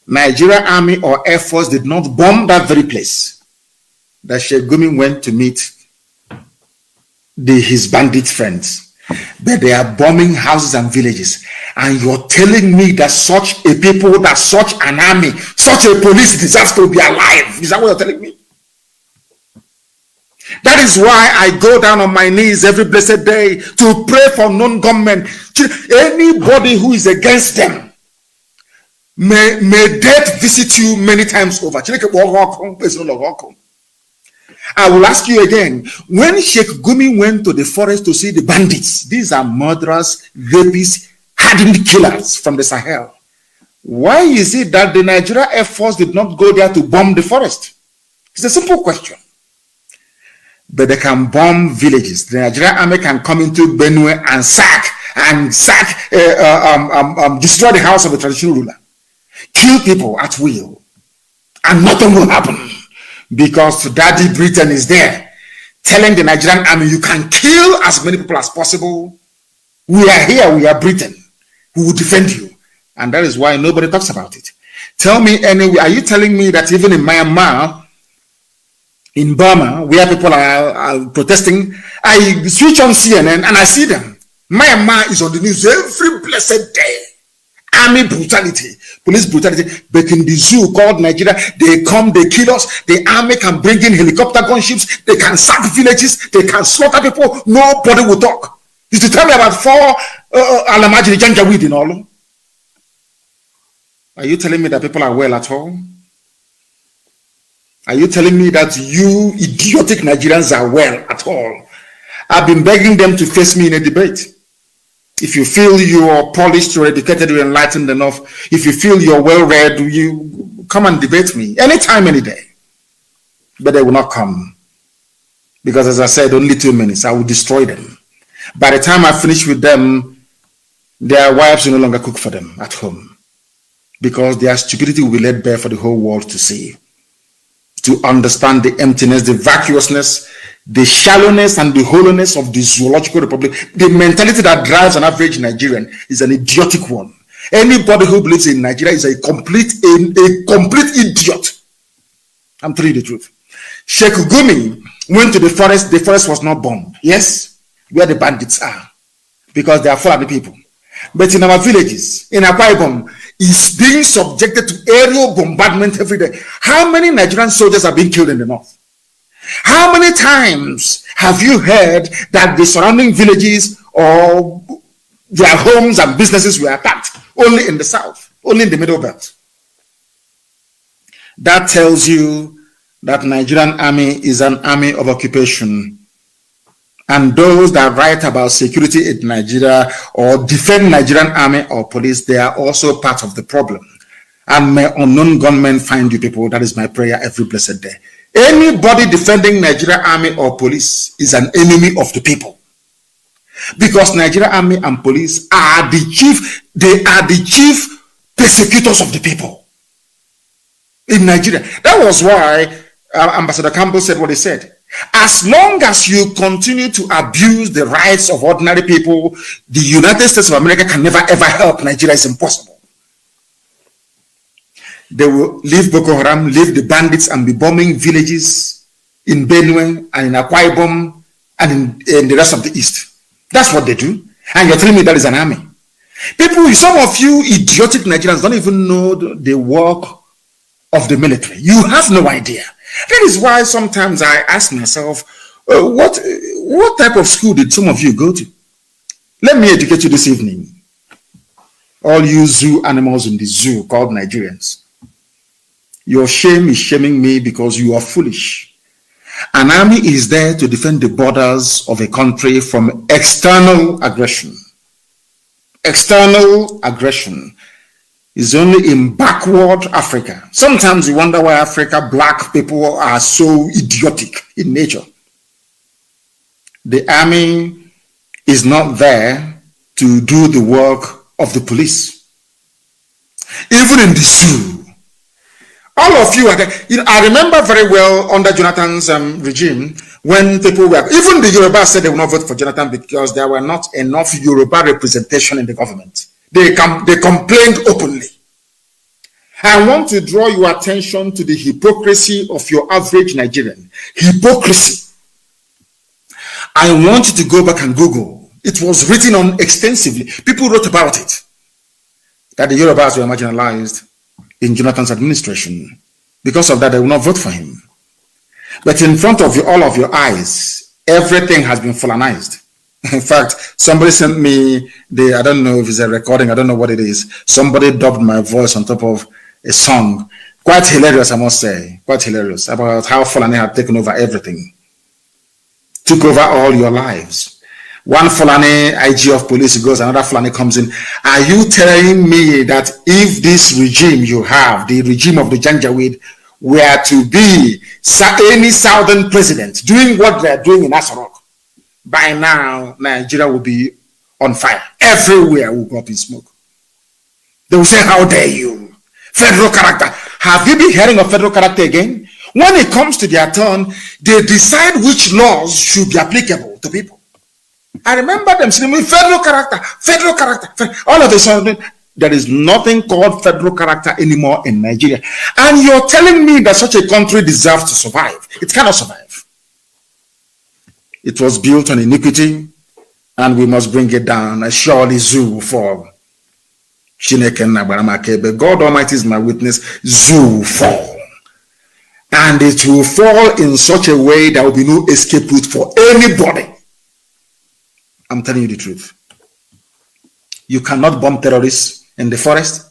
Speaker 3: Nigeria Army or Air Force did not bomb that very place that Sheikh Gumi went to meet his bandit friends. but they are bombing houses and villages. And you're telling me that such a people, that such an army, such a police deserves to be alive. Is that what you're telling me? That is why I go down on my knees every blessed day to pray for non-government. Anybody who is against them, may death visit you many times over. I will ask you again, when Sheikh Gumi went to the forest to see the bandits, these are murderers, rapists, hardened killers from the Sahel. Why is it that the Nigeria Air Force did not go there to bomb the forest? It's a simple question. But they can bomb villages. The Nigerian army can come into Benue and destroy the house of the traditional ruler, kill people at will, and nothing will happen because Daddy Britain is there telling the Nigerian army, you can kill as many people as possible. We are here, we are Britain, we will defend you. And that is why nobody talks about it. Tell me anyway, are you telling me that even in Myanmar, in Burma, where people are protesting, I switch on CNN and I see them. Myanmar is on the news every blessed day. Army brutality, police brutality. But in the zoo called Nigeria, they come, they kill us. The army can bring in helicopter gunships. They can sack villages. They can slaughter people. Nobody will talk. You should tell me about 4 Alamajiri Janjaweed in all. Are you telling me that people are well at all? Are you telling me that you idiotic Nigerians are well at all? I've been begging them to face me in a debate. If you feel you are polished, you're educated, you're enlightened enough, if you feel you're well-read, you come and debate me anytime, any day. But they will not come. Because as I said, only 2 minutes, I will destroy them. By the time I finish with them, their wives will no longer cook for them at home. Because their stupidity will be laid bare for the whole world to see. To understand the emptiness, the vacuousness, the shallowness and the hollowness of the zoological republic. The mentality that drives an average Nigerian is an idiotic one. Anybody who believes in Nigeria is a complete idiot. I'm telling you the truth. Sheikh Gumi went to the forest was not bombed. Yes, where the bandits are. Because they are Fulani people. But in our villages, in Akwa Ibom, is being subjected to aerial bombardment every day. How many Nigerian soldiers are being killed in the north? How many times have you heard that the surrounding villages or their homes and businesses were attacked? Only in the south, only in the middle belt. That tells you that Nigerian army is an army of occupation. And those that write about security in Nigeria or defend Nigerian army or police, they are also part of the problem. And may unknown gunmen find you people. That is my prayer every blessed day. Anybody defending Nigerian army or police is an enemy of the people. Because Nigerian army and police are the chief persecutors of the people in Nigeria. That was why Ambassador Campbell said what he said. As long as you continue to abuse the rights of ordinary people, the United States of America can never ever help Nigeria. It's impossible. They will leave Boko Haram, leave the bandits and be bombing villages in Benue and in Akwa Ibom and in the rest of the East. That's what they do. And you're telling me that is an army. People, some of you idiotic Nigerians don't even know the work of the military. You have no idea. That is why sometimes I ask myself, what type of school did some of you go to? Let me educate you this evening. All you zoo animals in the zoo called Nigerians. Your shame is shaming me because you are foolish. An army is there to defend the borders of a country from external aggression. External aggression is only in backward Africa. Sometimes you wonder why black people are so idiotic in nature. The army is not there to do the work of the police. Even in the zoo, all of you are there. I remember very well under Jonathan's regime, when people were, even the Yoruba said they will not vote for Jonathan because there were not enough Yoruba representation in the government. They complained openly. I want to draw your attention to the hypocrisy of your average Nigerian. Hypocrisy. I want you to go back and Google It was written on extensively. People wrote about it, that the Yorubas were marginalized in Jonathan's administration. Because of that, they will not vote for him. But in front of you, all of your eyes, everything has been Fulanized. In fact, somebody sent me I don't know if it's a recording, I don't know what it is. Somebody dubbed my voice on top of a song. Quite hilarious, I must say. Quite hilarious about how Fulani had taken over everything. Took over all your lives. One Fulani IG of police goes, another Fulani comes in. Are you telling me that if this regime you have, the regime of the Janjaweed, were to be any southern president doing what they're doing in Asarok, by now Nigeria will be on fire? Everywhere will go up in smoke. They will say, how dare you? Federal character. Have you been hearing of federal character again? When it comes to their turn, they decide which laws should be applicable to people. I remember them saying, federal character, federal character. All of a sudden, there is nothing called federal character anymore in Nigeria. And you're telling me that such a country deserves to survive. It cannot survive. It was built on iniquity, and we must bring it down. Surely zoo will fall. But God Almighty is my witness, zoo will fall. And it will fall in such a way there will be no escape route for anybody. I'm telling you the truth. You cannot bomb terrorists in the forest.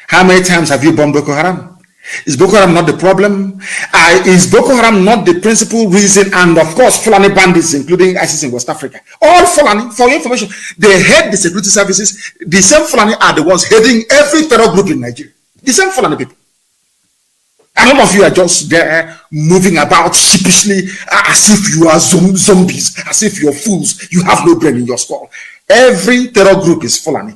Speaker 3: How many times have you bombed Boko Haram? Is Boko Haram not the problem? Is Boko Haram not the principal reason? And of course, Fulani bandits, including ISIS in West Africa. All Fulani, for your information, they head the security services. The same Fulani are the ones heading every terror group in Nigeria. The same Fulani people. And all of you are just there moving about sheepishly as if you are zombies, as if you're fools. You have no brain in your skull. Every terror group is Fulani.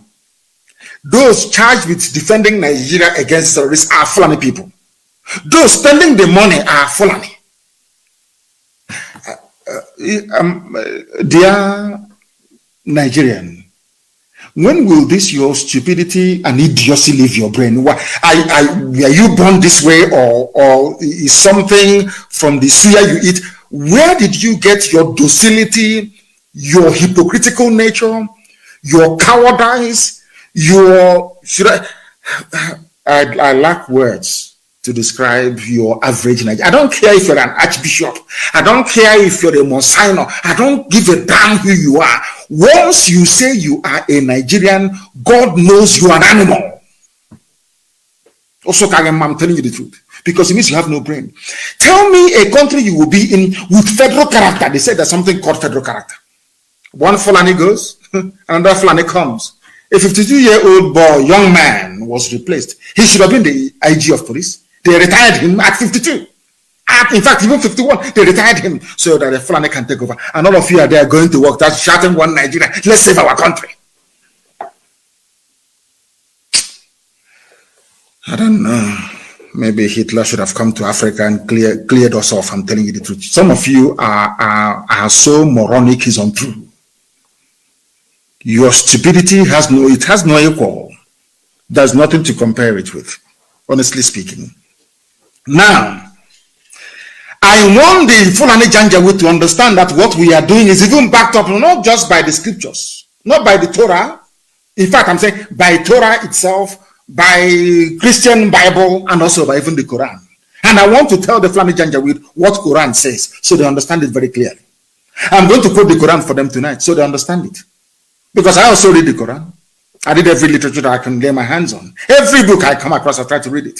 Speaker 3: Those charged with defending Nigeria against terrorists are Fulani people. Those spending the money are Fulani. Dear Nigerian, when will this your stupidity and idiocy leave your brain? Were you born this way, or is something from the suya you eat? Where did you get your docility, your hypocritical nature, your cowardice, I lack words to describe your average Nigerian. I don't care if you're an archbishop. I don't care if you're a Monsignor. I don't give a damn who you are. Once you say you are a Nigerian, God knows you are an animal. Also, I'm telling you the truth, because it means you have no brain. Tell me a country you will be in with federal character. They said there's something called federal character. One Fulani goes, another Fulani comes. A 52-year-old boy, young man, was replaced. He should have been the IG of police. They retired him at 52. In fact, even 51, they retired him so that the Fulani can take over. And all of you are there going to work, that's shouting one Nigeria. Let's save our country. I don't know. Maybe Hitler should have come to Africa and cleared us off. I'm telling you the truth. Some of you are so moronic, it's untrue. Your stupidity has no equal. There's nothing to compare it with, honestly speaking. Now, I want the Fulani Janjaweed to understand that what we are doing is even backed up not just by the scriptures, not by the Torah. In fact, I'm saying by Torah itself, by Christian Bible, and also by even the Quran. And I want to tell the Fulani Janjaweed what Quran says, so they understand it very clearly. I'm going to quote the Quran for them tonight, so they understand it. Because I also read the Quran. I read every literature that I can lay my hands on. Every book I come across, I try to read it.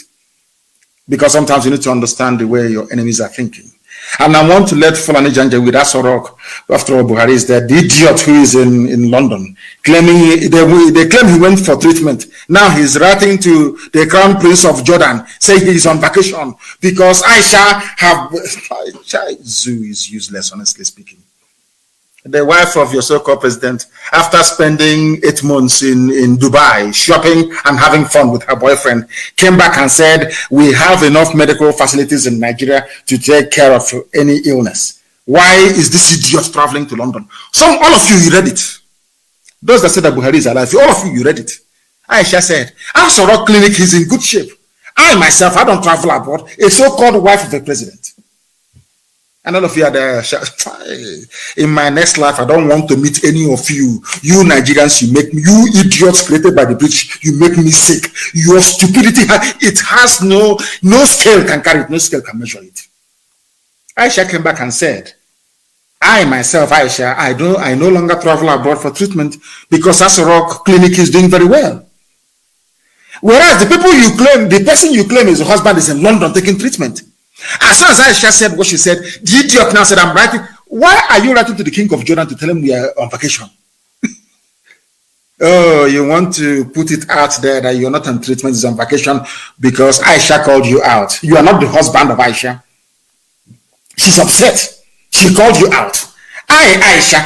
Speaker 3: Because sometimes you need to understand the way your enemies are thinking. And I want to let Fulani Janjaweed Asorok, after all, Buhari is there, the idiot who is in London, claiming they claim he went for treatment. Now he's writing to the Crown Prince of Jordan, saying he's on vacation because Aisha Zoo is useless, honestly speaking. The wife of your so-called president, after spending 8 months in Dubai, shopping and having fun with her boyfriend, came back and said, we have enough medical facilities in Nigeria to take care of any illness. Why is this idiot traveling to London? All of you read it. Those that said that Buhari is alive, all of you read it. Aisha said, Asorok Clinic is in good shape. I myself, I don't travel abroad, a so-called wife of the president. And all of you are there. In my next life, I don't want to meet any of you. You Nigerians, you idiots created by the British, you make me sick. Your stupidity, it has no scale can carry it, no scale can measure it. Aisha came back and said, I myself, Aisha, I no longer travel abroad for treatment because Asarok Clinic is doing very well. Whereas the person you claim is your husband is in London taking treatment. As soon as Aisha said what she said, the idiot now said, I'm writing. Why are you writing to the king of Jordan to tell him we are on vacation? Oh, you want to put it out there that you're not on treatment, is on vacation because Aisha called you out. You are not the husband of Aisha. She's upset. She called you out. Aisha,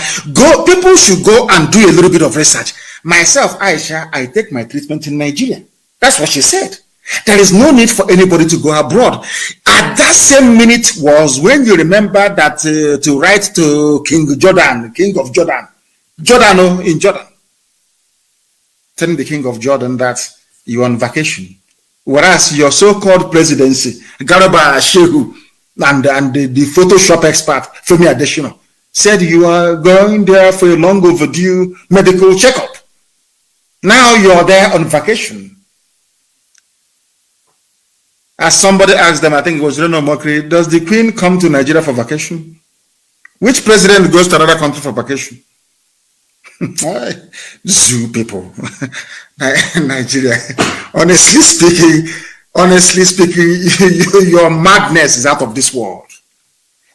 Speaker 3: people should go and do a little bit of research. Myself, Aisha, I take my treatment in Nigeria. That's what she said. There is no need for anybody to go abroad. At that same minute was when you remember that to write to King of Jordan, in Jordan, telling the King of Jordan that you're on vacation. Whereas your so-called presidency, Garaba Shehu, and the Photoshop expert, Femi Adesina, said you are going there for a long overdue medical checkup. Now you're there on vacation. As somebody asked them, I think it was Reno Mokri, does the Queen come to Nigeria for vacation? Which president goes to another country for vacation? Zoo people. Nigeria. Honestly speaking, your madness is out of this world.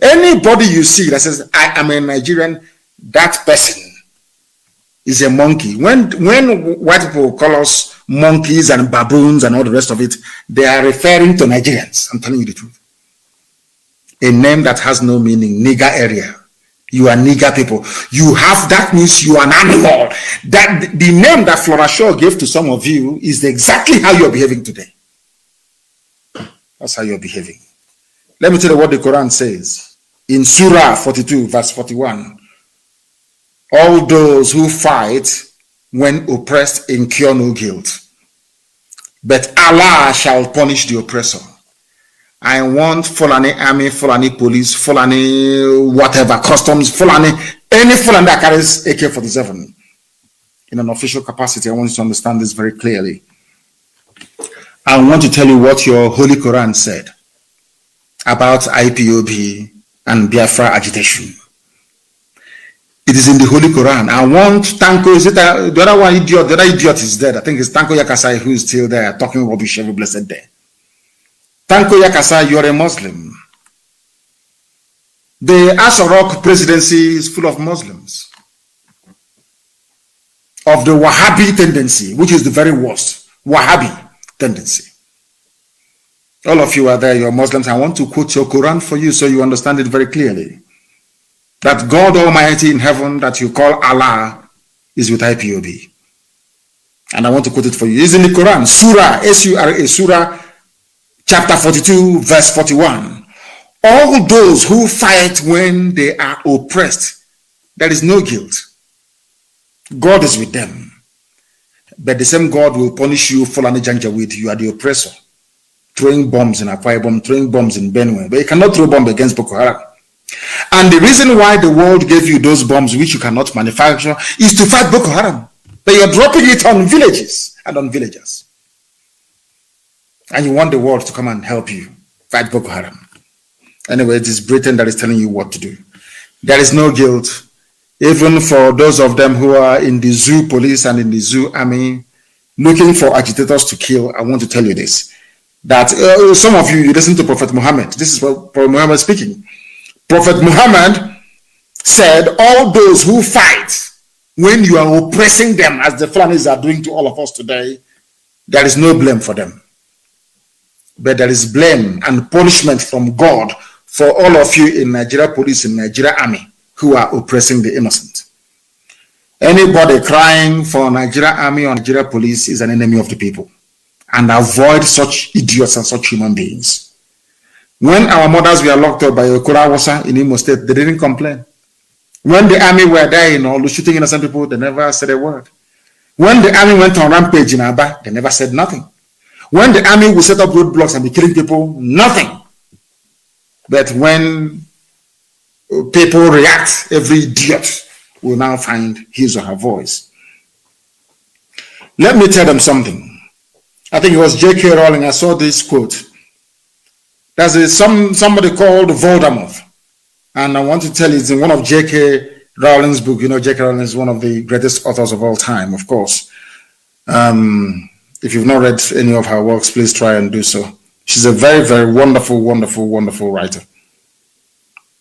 Speaker 3: Anybody you see that says, I am a Nigerian, that person is a monkey. When white people call us monkeys and baboons and all the rest of it, they are referring to Nigerians. I'm telling you the truth. A name that has no meaning, nigger area. You are nigger people. That means you are an animal. That the name that Flora Shaw gave to some of you is exactly how you're behaving today. That's how you're behaving. Let me tell you what the Quran says. In Surah 42, verse 41. All those who fight when oppressed incur no guilt, but Allah shall punish the oppressor. I want Fulani army, Fulani police, Fulani whatever, customs, Fulani, any Fulani that carries AK-47 in an official capacity. I want you to understand this very clearly. I want to tell you what your Holy Quran said about IPOB and Biafra agitation. It is in the Holy Quran. I want Tanko, is it the other one idiot? The other idiot is dead. I think it's Tanko Yakasai who is still there talking rubbish every blessed day. Tanko Yakasai, you're a Muslim. The Asarok presidency is full of Muslims. Of the Wahhabi tendency, which is the very worst. Wahhabi tendency. All of you are there, you're Muslims. I want to quote your Quran for you so you understand it very clearly. That God Almighty in heaven that you call Allah is with IPOB. And I want to quote it for you. It's in the Quran, Surah, S-U-R-A, Surah, chapter 42, verse 41. All those who fight when they are oppressed, there is no guilt. God is with them. But the same God will punish you, Fulani Janjaweed. You are the oppressor. Throwing bombs in Akwa Ibom, throwing bombs in Benue. But you cannot throw bombs against Boko Haram. And the reason why the world gave you those bombs which you cannot manufacture is to fight Boko Haram. But you're dropping it on villages and on villagers. And you want the world to come and help you fight Boko Haram. Anyway, it is Britain that is telling you what to do. There is no guilt, even for those of them who are in the zoo police and in the zoo army looking for agitators to kill. I want to tell you this, that some of you listen to Prophet Muhammad. This is Prophet Muhammad speaking. Prophet Muhammad said, all those who fight when you are oppressing them, as the Fulanis are doing to all of us today, there is no blame for them. But there is blame and punishment from God for all of you in Nigeria police, in Nigeria army, who are oppressing the innocent. Anybody crying for Nigeria army or Nigeria police is an enemy of the people. And avoid such idiots and such human beings. When our mothers were locked up by Okura Wasa in Imo State, they didn't complain. When the army were dying or shooting innocent people, they never said a word. When the army went on rampage in Aba, they never said nothing. When the army would set up roadblocks and be killing people, nothing. But when people react, every idiot will now find his or her voice. Let me tell them something. I think it was J.K. Rowling. I saw this quote. There's somebody called Voldemort. And I want to tell you, it's in one of J.K. Rowling's book. You know, J.K. Rowling is one of the greatest authors of all time, of course. If you've not read any of her works, please try and do so. She's a very, very wonderful, wonderful, wonderful writer.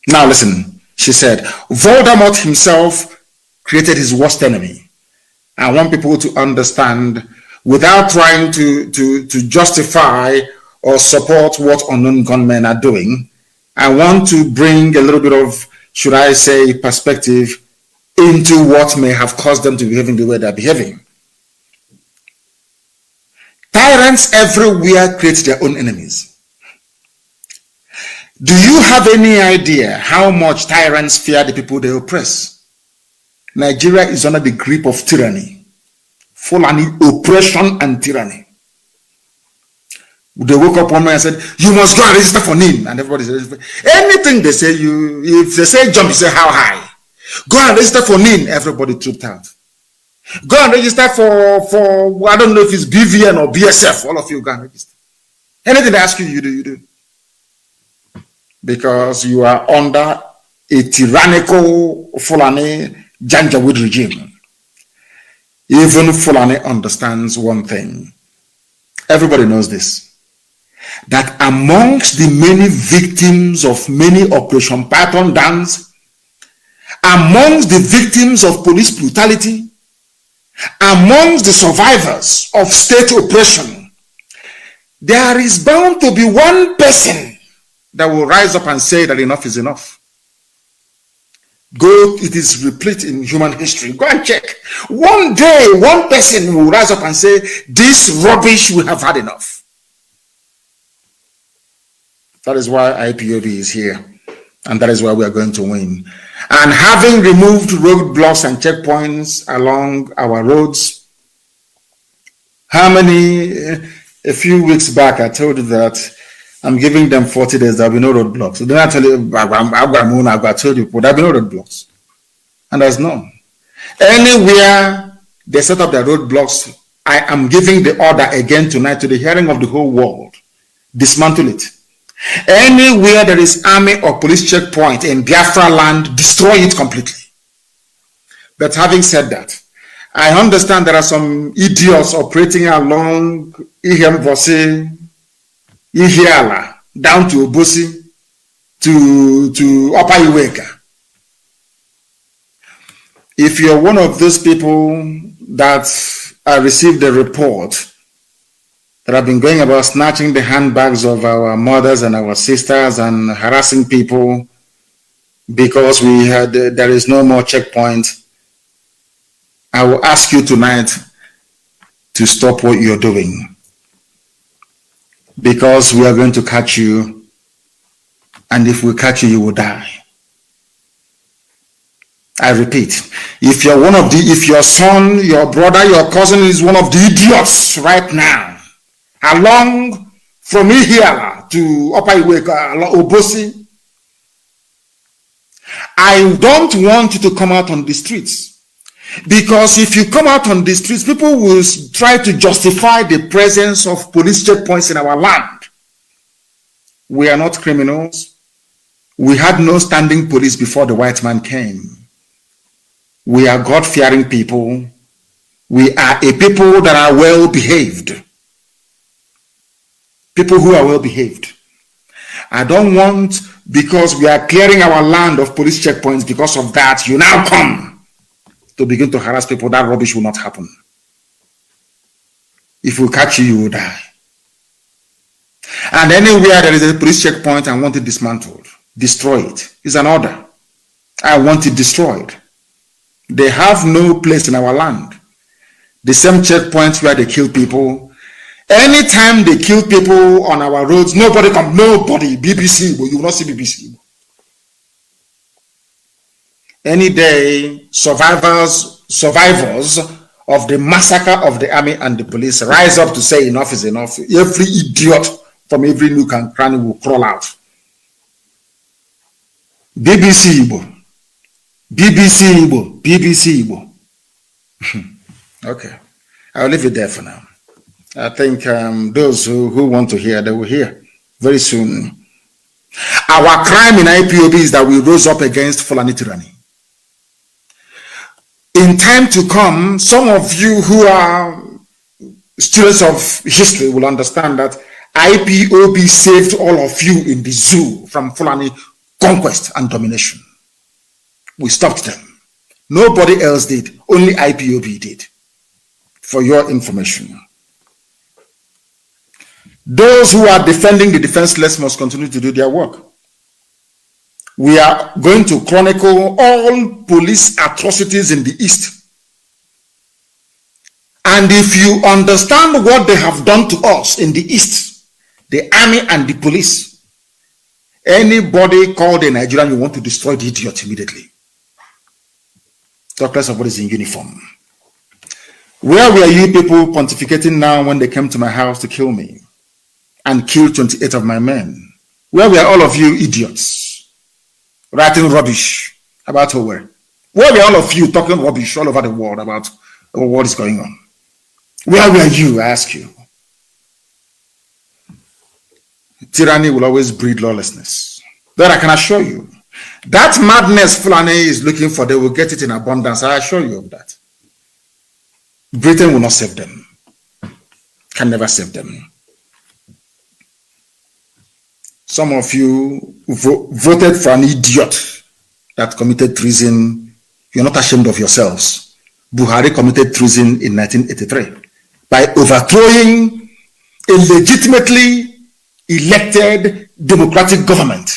Speaker 3: Now listen, she said, Voldemort himself created his worst enemy. I want people to understand, without trying to justify or support what unknown gunmen are doing, I want to bring a little bit of, should I say, perspective into what may have caused them to be behaving the way they're behaving. Tyrants everywhere create their own enemies. Do you have any idea how much tyrants fear the people they oppress? Nigeria is under the grip of tyranny, Fulani oppression and tyranny. They woke up one morning and said, you must go and register for NIN. And everybody says, anything they say, if they say jump, you say how high. Go and register for NIN. Everybody trooped out. Go and register for I don't know if it's BVN or BSF. All of you go and register. Anything they ask you, you do. Because you are under a tyrannical Fulani Janjaweed regime. Even Fulani understands one thing. Everybody knows this. That amongst the many victims of many Operation Python dance, amongst the victims of police brutality, amongst the survivors of state oppression, there is bound to be one person that will rise up and say that enough is enough. Go, it is replete in human history. Go and check. One day, one person will rise up and say, this rubbish, we have had enough. That is why IPOB is here. And that is why we are going to win. And having removed roadblocks and checkpoints along our roads, a few weeks back, I told you that I'm giving them 40 days, there'll be no roadblocks. So then I tell you, I told you, there'll be no roadblocks. And there's none. Anywhere they set up their roadblocks, I am giving the order again tonight to the hearing of the whole world. Dismantle it. Anywhere there is army or police checkpoint in Biafra land, destroy it completely. But having said that, I understand there are some idiots operating along Ihemvosi, Ihiala, down to Obosi, to Upper Iyke. If you're one of those people that received a report that have been going about snatching the handbags of our mothers and our sisters and harassing people because there is no more checkpoint, I will ask you tonight to stop what you're doing, because we are going to catch you, and if we catch you, you will die. I repeat, if your son, your brother, your cousin is one of the idiots right now, along from here to Upper Iyke, Obosi, I don't want you to come out on the streets. Because if you come out on the streets, people will try to justify the presence of police checkpoints in our land. We are not criminals. We had no standing police before the white man came. We are God-fearing people. We are a people that are well-behaved. People who are well-behaved. I don't want, because we are clearing our land of police checkpoints, because of that, you now come to begin to harass people. That rubbish will not happen. If we catch you, you will die. And anywhere there is a police checkpoint, I want it dismantled. Destroy it. It's an order. I want it destroyed. They have no place in our land. The same checkpoints where they kill people. Anytime they kill people on our roads, nobody, BBC, but you will not see BBC. Any day, survivors of the massacre of the army and the police rise up to say enough is enough. Every idiot from every nook and cranny will crawl out. BBC Igbo. BBC Igbo. BBC Igbo. Okay. I'll leave it there for now. I think those who want to hear, they will hear very soon. Our crime in IPOB is that we rose up against Fulani tyranny. In time to come, some of you who are students of history will understand that IPOB saved all of you in the zoo from Fulani conquest and domination. We stopped them. Nobody else did. Only IPOB did. For your information. Those who are defending the defenseless must continue to do their work. We are going to chronicle all police atrocities in the East. And if you understand what they have done to us in the East, the army and the police, anybody called a Nigerian, you want to destroy the idiot immediately. Talk less of what is in uniform. Where were you people pontificating now when they came to my house to kill me and kill 28 of my men? Where were all of you idiots writing rubbish about Owerri? Where were all of you talking rubbish all over the world about what is going on? Where were you, I ask you? Tyranny will always breed lawlessness. That I can assure you. That madness Fulani is looking for, they will get it in abundance. I assure you of that. Britain will not save them. Can never save them. Some of you voted for an idiot that committed treason. You're not ashamed of yourselves. Buhari committed treason in 1983 by overthrowing a legitimately elected democratic government.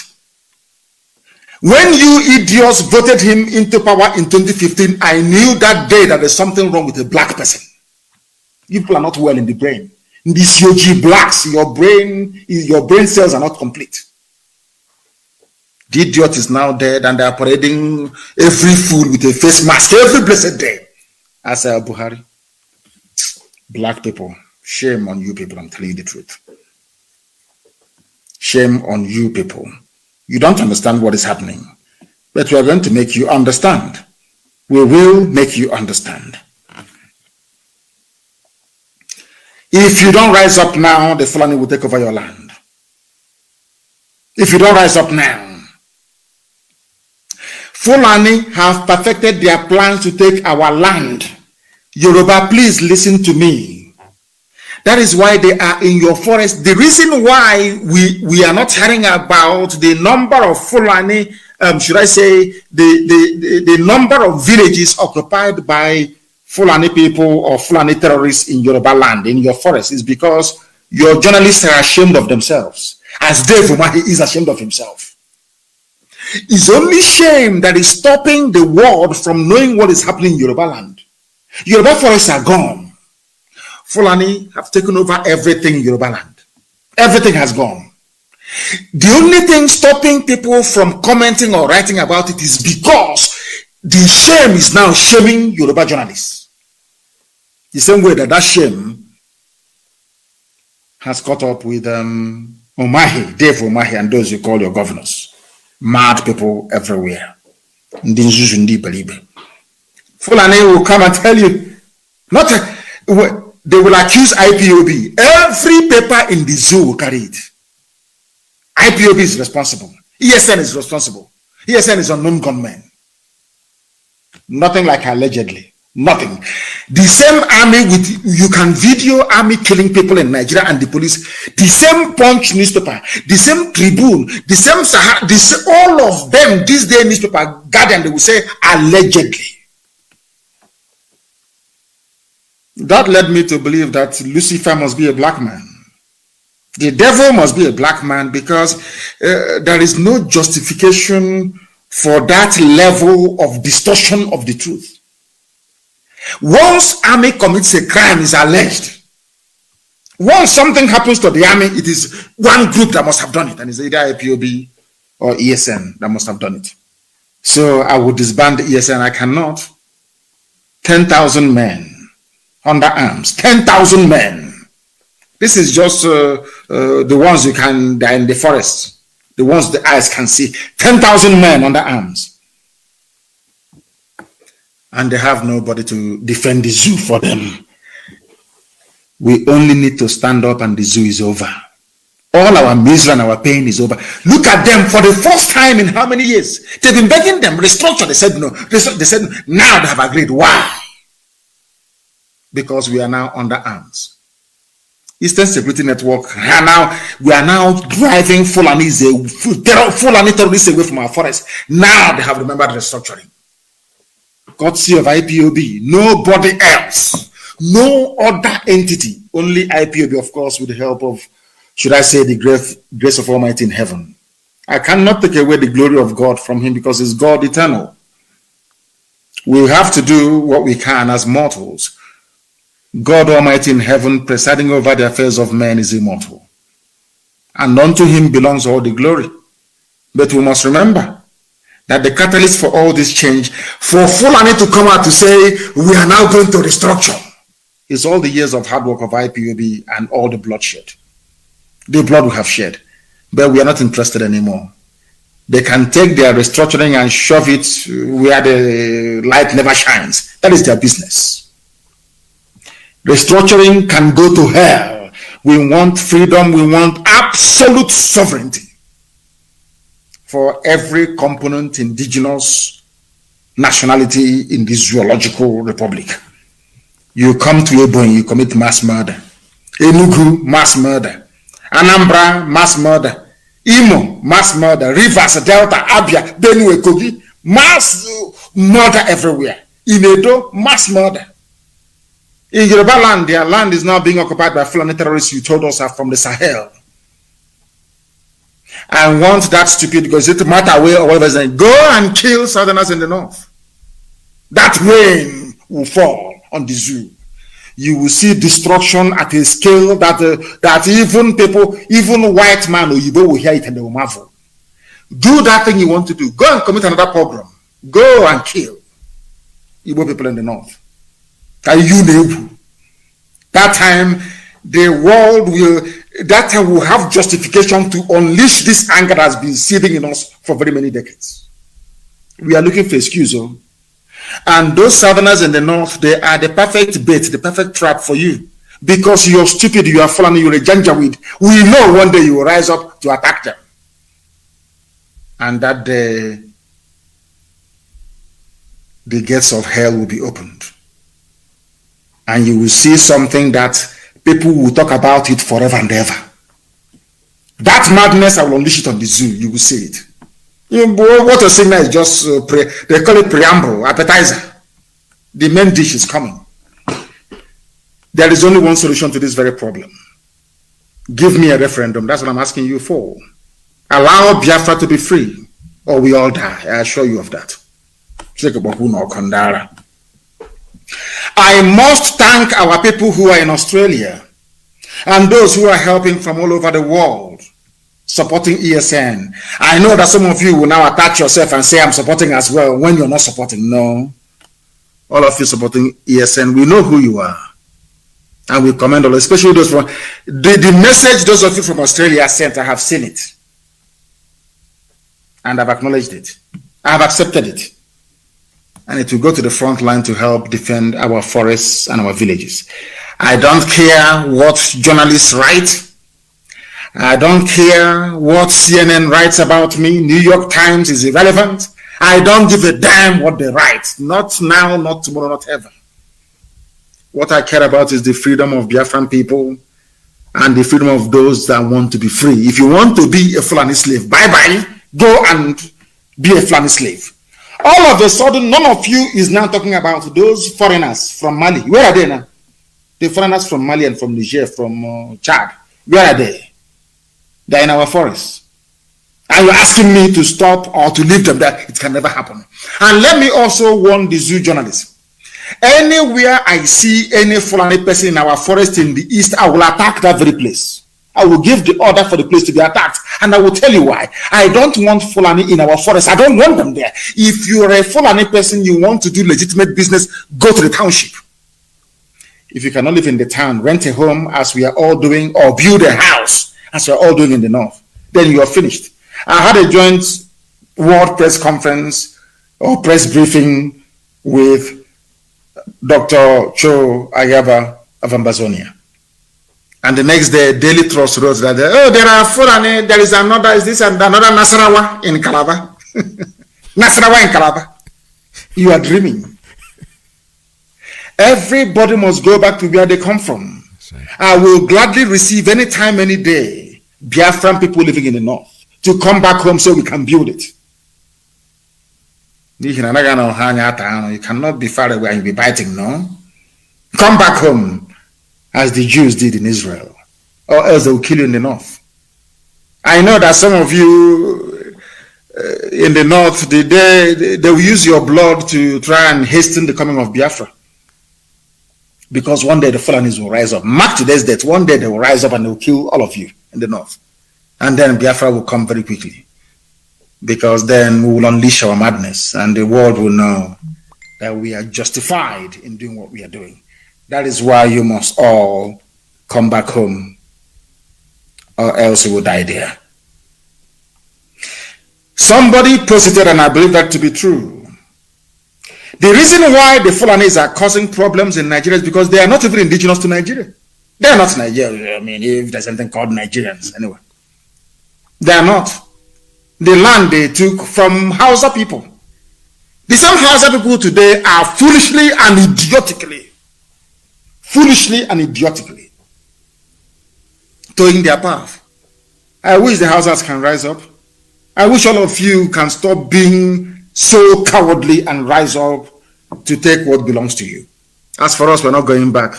Speaker 3: When you idiots voted him into power in 2015, I knew that day that there's something wrong with a black person. You people are not well in the brain. In these COG blacks, your brain cells are not complete. The idiot is now dead and they are parading every fool with a face mask every blessed day. As Buhari. Black people, shame on you people, I'm telling you the truth. Shame on you people. You don't understand what is happening, but we are going to make you understand. We will make you understand. If you don't rise up now, the Fulani will take over your land. If you don't rise up now, Fulani have perfected their plans to take our land. Yoruba, please listen to me. That is why they are in your forest. The reason why we are not hearing about the number of Fulani, should I say, the number of villages occupied by Fulani people or Fulani terrorists in Yoruba land, in your forest, is because your journalists are ashamed of themselves, as Dave Umahi is ashamed of himself. It's only shame that is stopping the world from knowing what is happening in Yoruba land. Yoruba forests are gone. Fulani have taken over everything in Yoruba land. Everything has gone. The only thing stopping people from commenting or writing about it is because the shame is now shaming Yoruba journalists. The same way that shame has caught up with Umahi, Dave Umahi, and those you call your governors. Mad people everywhere. Fulani will come and tell you, they will accuse IPOB. Every paper in the zoo will carry it. IPOB is responsible. ESN is responsible. ESN is unknown gunmen. Nothing like allegedly. Nothing. The same army you can video army killing people in Nigeria and the police. The same Punch newspaper, the same Tribune, the same Sahara, all of them, this day newspaper, Guardian, they will say allegedly. That led me to believe that Lucifer must be a black man. The devil must be a black man because there is no justification for that level of distortion of the truth. Once army commits a crime, is alleged. Once something happens to the army, it is one group that must have done it, and it's either IPOB or ESN that must have done it. So I would disband the ESN. I cannot. 10,000 men. Under arms, 10,000 men. This is just the ones they're in the forest. the ones the eyes can see, 10,000 men under arms. And they have nobody to defend the zoo for them. We only need to stand up and the zoo is over. All our misery and our pain is over. Look at them for the first time in how many years? They've been begging them, restructure. They said no. They said no. Now they have agreed. Why? Because we are now under arms. Eastern Security Network, we are now driving Fulani terrorists away from our forest. Now they have remembered restructuring. Courtesy of IPOB, nobody else, no other entity, only IPOB, of course, with the help of, should I say, the grace of Almighty in heaven. I cannot take away the glory of God from him because he's God eternal. We have to do what we can as mortals. God Almighty in heaven, presiding over the affairs of men, is immortal. And unto him belongs all the glory. But we must remember that the catalyst for all this change, for Fulani to come out to say, we are now going to restructure, is all the years of hard work of IPOB and all the bloodshed. The blood we have shed. But we are not interested anymore. They can take their restructuring and shove it where the light never shines. That is their business. Restructuring can go to hell. We want freedom. We want absolute sovereignty for every component indigenous nationality in this zoological republic. You come to Ebonyi, you commit mass murder. Enugu, mass murder. Anambra, mass murder. Imo, mass murder. Rivers, Delta, Abia, Benue, Kogi, mass murder everywhere. In Edo, mass murder. In Yoruba land, their land is now being occupied by Fulani terrorists you told us are from the Sahel. And once that stupid goes, it matter away or whatever, go and kill Southerners in the north. That rain will fall on the zoo. You will see destruction at a scale that even people, even white man or Igbo will hear it and they will marvel. Do that thing you want to do. Go and commit another pogrom. Go and kill Igbo people in the north. That time, the world will have justification to unleash this anger that has been seething in us for very many decades. We are looking for excuse. And those Southerners in the north, they are the perfect bait, the perfect trap for you. Because you're stupid, you are fallen, you're a janjaweed. We know one day you will rise up to attack them. And that day, the gates of hell will be opened. And you will see something that people will talk about it forever and ever. That madness, I will unleash it on the zoo. You will see it. What you're seeing now is just, they call it preamble, appetizer. The main dish is coming. There is only one solution to this very problem. Give me a referendum. That's what I'm asking you for. Allow Biafra to be free, or we all die. I assure you of that. I must thank our people who are in Australia and those who are helping from all over the world, supporting ESN. I know that some of you will now attach yourself and say, I'm supporting as well, when you're not supporting. No. All of you supporting ESN, we know who you are. And we commend all, especially those from, the message those of you from Australia sent, I have seen it. And I've acknowledged it. I have accepted it. And it will go to the front line to help defend our forests and our villages. I don't care what journalists write. I don't care what CNN writes about me. New York Times is irrelevant. I don't give a damn what they write. Not now, not tomorrow, not ever. What I care about is the freedom of Biafran people and the freedom of those that want to be free. If you want to be a Fulani slave, bye-bye. Go and be a Fulani slave. All of a sudden, none of you is now talking about those foreigners from Mali. Where are they now? The foreigners from Mali and from Niger, from Chad. Where are they? They're in our forests. And you're asking me to stop or to leave them there. It can never happen. And let me also warn the zoo journalists. Anywhere I see any Fulani person in our forest in the east, I will attack that very place. I will give the order for the place to be attacked. And I will tell you why. I don't want Fulani in our forest. I don't want them there. If you're a Fulani person, you want to do legitimate business, go to the township. If you cannot live in the town, rent a home as we are all doing, or build a house as we are all doing in the north, then you are finished. I had a joint World Press Conference or press briefing with Dr. Cho Ayaba of Ambazonia. And the next day, Daily Trust wrote that, there are Fulani, there is another, is this and another Nasarawa in Calabar? Nasarawa in Calabar. You are dreaming. Everybody must go back to where they come from. Right. I will gladly receive any time, any day, Biafran people living in the north to come back home so we can build it. You cannot be far away and you'll be biting, no? Come back home as the Jews did in Israel, or else they will kill you in the north. I know that some of you in the north, they will use your blood to try and hasten the coming of Biafra. Because one day the Fulanis will rise up. Mark today's date. One day they will rise up and they will kill all of you in the north. And then Biafra will come very quickly. Because then we will unleash our madness and the world will know that we are justified in doing what we are doing. That is why you must all come back home, or else you will die there. Somebody posted, and I believe that to be true. The reason why the Fulanis are causing problems in Nigeria is because they are not even indigenous to Nigeria. They are not Nigeria. I mean, if there's something called Nigerians, anyway. They are not. The land they took from Hausa people. The same Hausa people today are foolishly and idiotically towing their path. I wish the Hausas can rise up. I wish all of you can stop being so cowardly and rise up to take what belongs to you. As for us, we're not going back.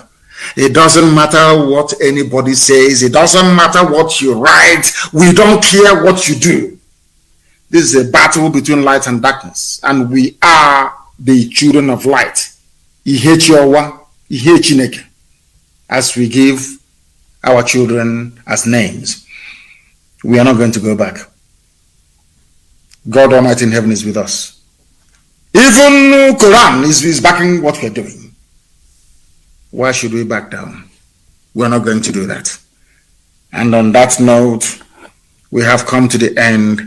Speaker 3: It doesn't matter what anybody says. It doesn't matter what you write. We don't care what you do. This is a battle between light and darkness, and we are the children of light. As we give our children as names, we are not going to go back. God Almighty in heaven is with us. Even Quran is backing what we're doing. Why should we back down? We're not going to do that. And on that note, we have come to the end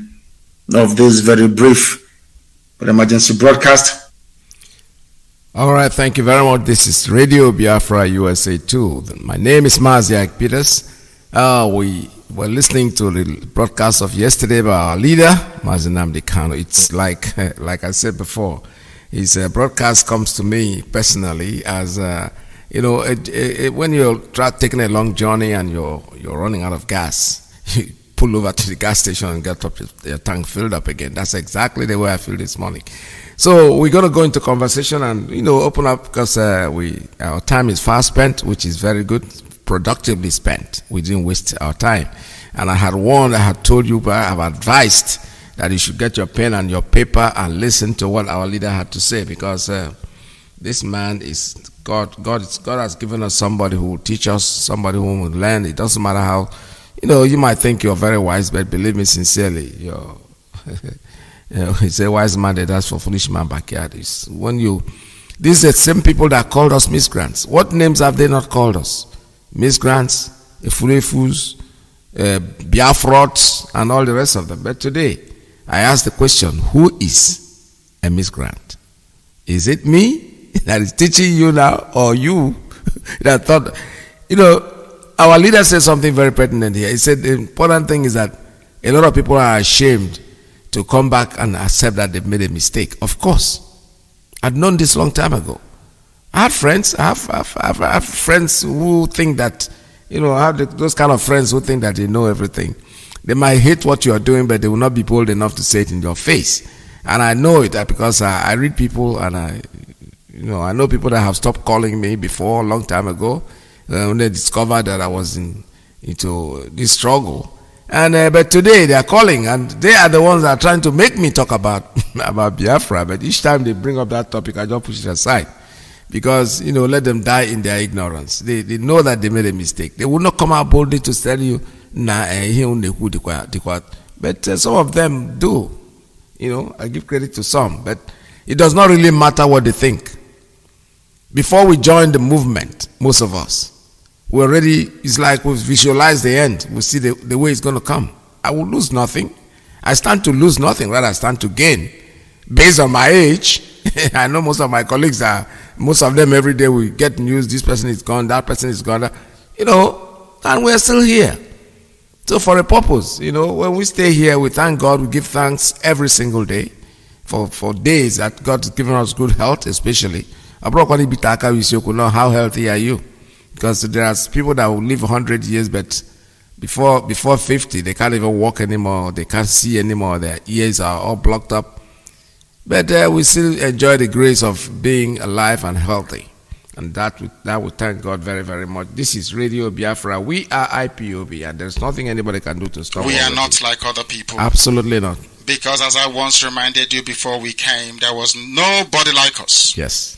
Speaker 3: of this very brief but emergency broadcast.
Speaker 2: All right, thank you very much. This is Radio Biafra USA2. My name is Mazi Nnamdi. We were listening to the broadcast of yesterday by our leader, Mazi Nnamdi Kanu. It's like I said before, his broadcast comes to me personally as, when you're taking a long journey and you're running out of gas, you pull over to the gas station and get your tank filled up again. That's exactly the way I feel this morning. So we're going to go into conversation and, open up because our time is fast spent, which is very good. Productively spent. We didn't waste our time. And I had told you, but I have advised that you should get your pen and your paper and listen to what our leader had to say, because this man is God. God has given us somebody who will teach us, somebody who will learn. It doesn't matter how, you might think you're very wise, but believe me sincerely, it's a wise man that does for foolish man backyard. These are the same people that called us miscreants. What names have they not called us? Miscreants, Efurefus, Biafrots, and all the rest of them. But today, I ask the question, who is a miscreant? Is it me that is teaching you now, or you that thought, our leader said something very pertinent here. He said the important thing is that a lot of people are ashamed to come back and accept that they've made a mistake. Of course. I'd known this long time ago. I had friends. I have friends who think that, I have those kind of friends who think that they know everything. They might hate what you are doing, but they will not be bold enough to say it in your face. And I know it because I read people, and I know people that have stopped calling me before a long time ago when they discovered that I was into this struggle. And but today they are calling, and they are the ones that are trying to make me talk about Biafra. But each time they bring up that topic, I just push it aside. Because, let them die in their ignorance. They know that they made a mistake. They will not come out boldly to tell you, but some of them do. I give credit to some. But it does not really matter what they think. Before we join the movement, most of us, it's like we visualize the end. We see the way it's going to come. I will lose nothing. I stand to lose nothing, rather I stand to gain. Based on my age, I know most of my colleagues most of them every day we get news, this person is gone, that person is gone, and we're still here. So for a purpose, when we stay here, we thank God, we give thanks every single day for days that God has given us good health, especially. How healthy are you? Because there are people that will live 100 years, but before 50, they can't even walk anymore, they can't see anymore, their ears are all blocked up. But we still enjoy the grace of being alive and healthy. And that we thank God very, very much. This is Radio Biafra. We are IPOB, and there's nothing anybody can do to stop us.
Speaker 4: We are not like other people.
Speaker 2: Absolutely not.
Speaker 4: Because as I once reminded you before we came, there was nobody like us.
Speaker 2: Yes.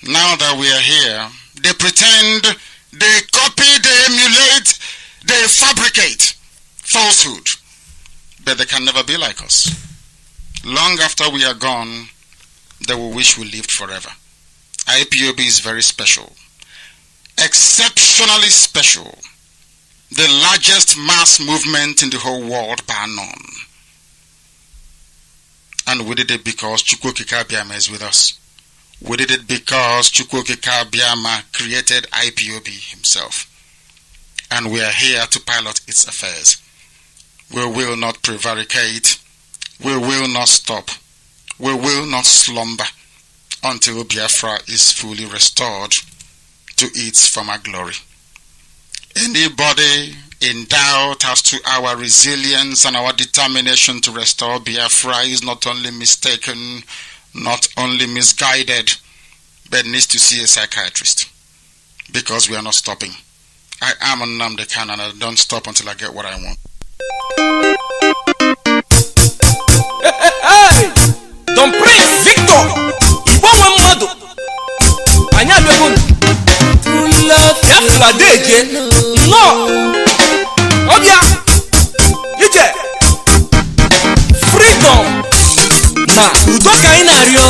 Speaker 4: Now that we are here, they pretend, they copy, they emulate, they fabricate falsehood. But they can never be like us. Long after we are gone, they will wish we lived forever. IPOB is very special, exceptionally special, the largest mass movement in the whole world bar none. And we did it because Chukwokika Abiyama is with us. We did it because Chukwokika Abiyama created IPOB himself. And we are here to pilot its affairs. We will not prevaricate. We will not stop. We will not slumber until Biafra is fully restored to its former glory. Anybody in doubt as to our resilience and our determination to restore Biafra is not only mistaken, not only misguided, but needs to see a psychiatrist. Because we are not stopping. I am Nnamdi Kanu and I don't stop until I get what I want.
Speaker 5: Hey! Don Prince Victor! Ibo mmadụ anyị alụgo Biafra deje nnọọ ọbịa ije freedom na udo ka anyị na-arịọ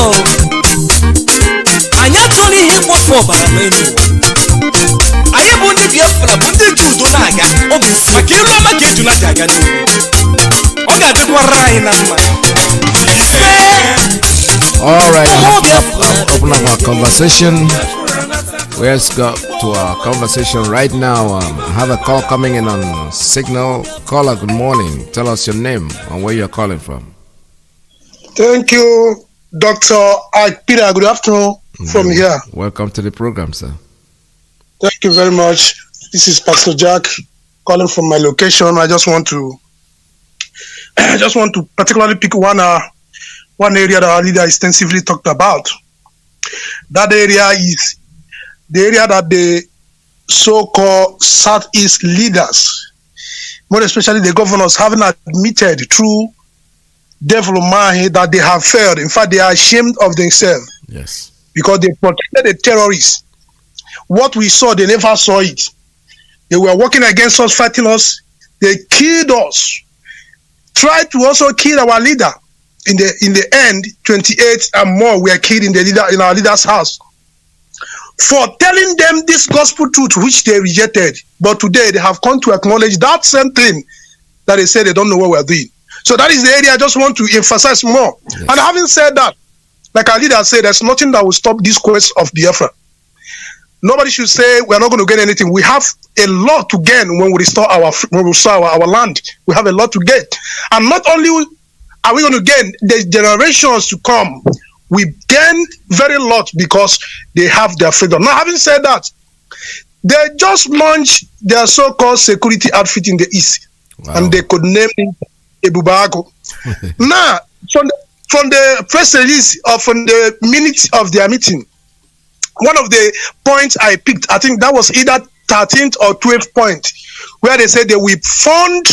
Speaker 5: anyị achọrọ ihe mkpofu ọbara n'elu anyị bụ ndị Biafra bụ ndị ji udo na-aga maka iru ọma ka ejuna ji aga n'ihu ọ ga-adịkwara anyị na mma.
Speaker 2: All right, open up our conversation. Let's go to our conversation right now. I have a call coming in on Signal. Caller, good morning. Tell us your name and where you're calling from.
Speaker 6: Thank you, Dr. Peter. Good afternoon from here.
Speaker 2: Welcome to the program, sir.
Speaker 6: Thank you very much. This is Pastor Jack calling from my location. I just want to particularly pick one area that our leader extensively talked about. That area is the area that the so-called Southeast leaders, more especially the governors, haven't admitted through devil mind that they have failed. In fact, they are ashamed of themselves.
Speaker 2: Yes.
Speaker 6: Because they protected the terrorists. What we saw, they never saw it. They were working against us, fighting us. They killed us. Tried to also kill our leader. In the end, 28 and more were killed in our leader's house for telling them this gospel truth which they rejected. But today they have come to acknowledge that same thing that they say they don't know what we're doing. So that is the area I just want to emphasize more. Yes. And having said that, like our leader said, there's nothing that will stop this quest of Biafra. Nobody should say we're not going to get anything. We have a lot to gain when we restore our land. We have a lot to get. And not only are we going to gain, the generations to come, we gain very lot because they have their freedom. Now, having said that, they just launched their so-called security outfit in the East. Wow. And they could name it Ebubago. Now, from the press release or from the minutes of their meeting, one of the points I picked, I think that was either 13th or 12th point, where they said they will fund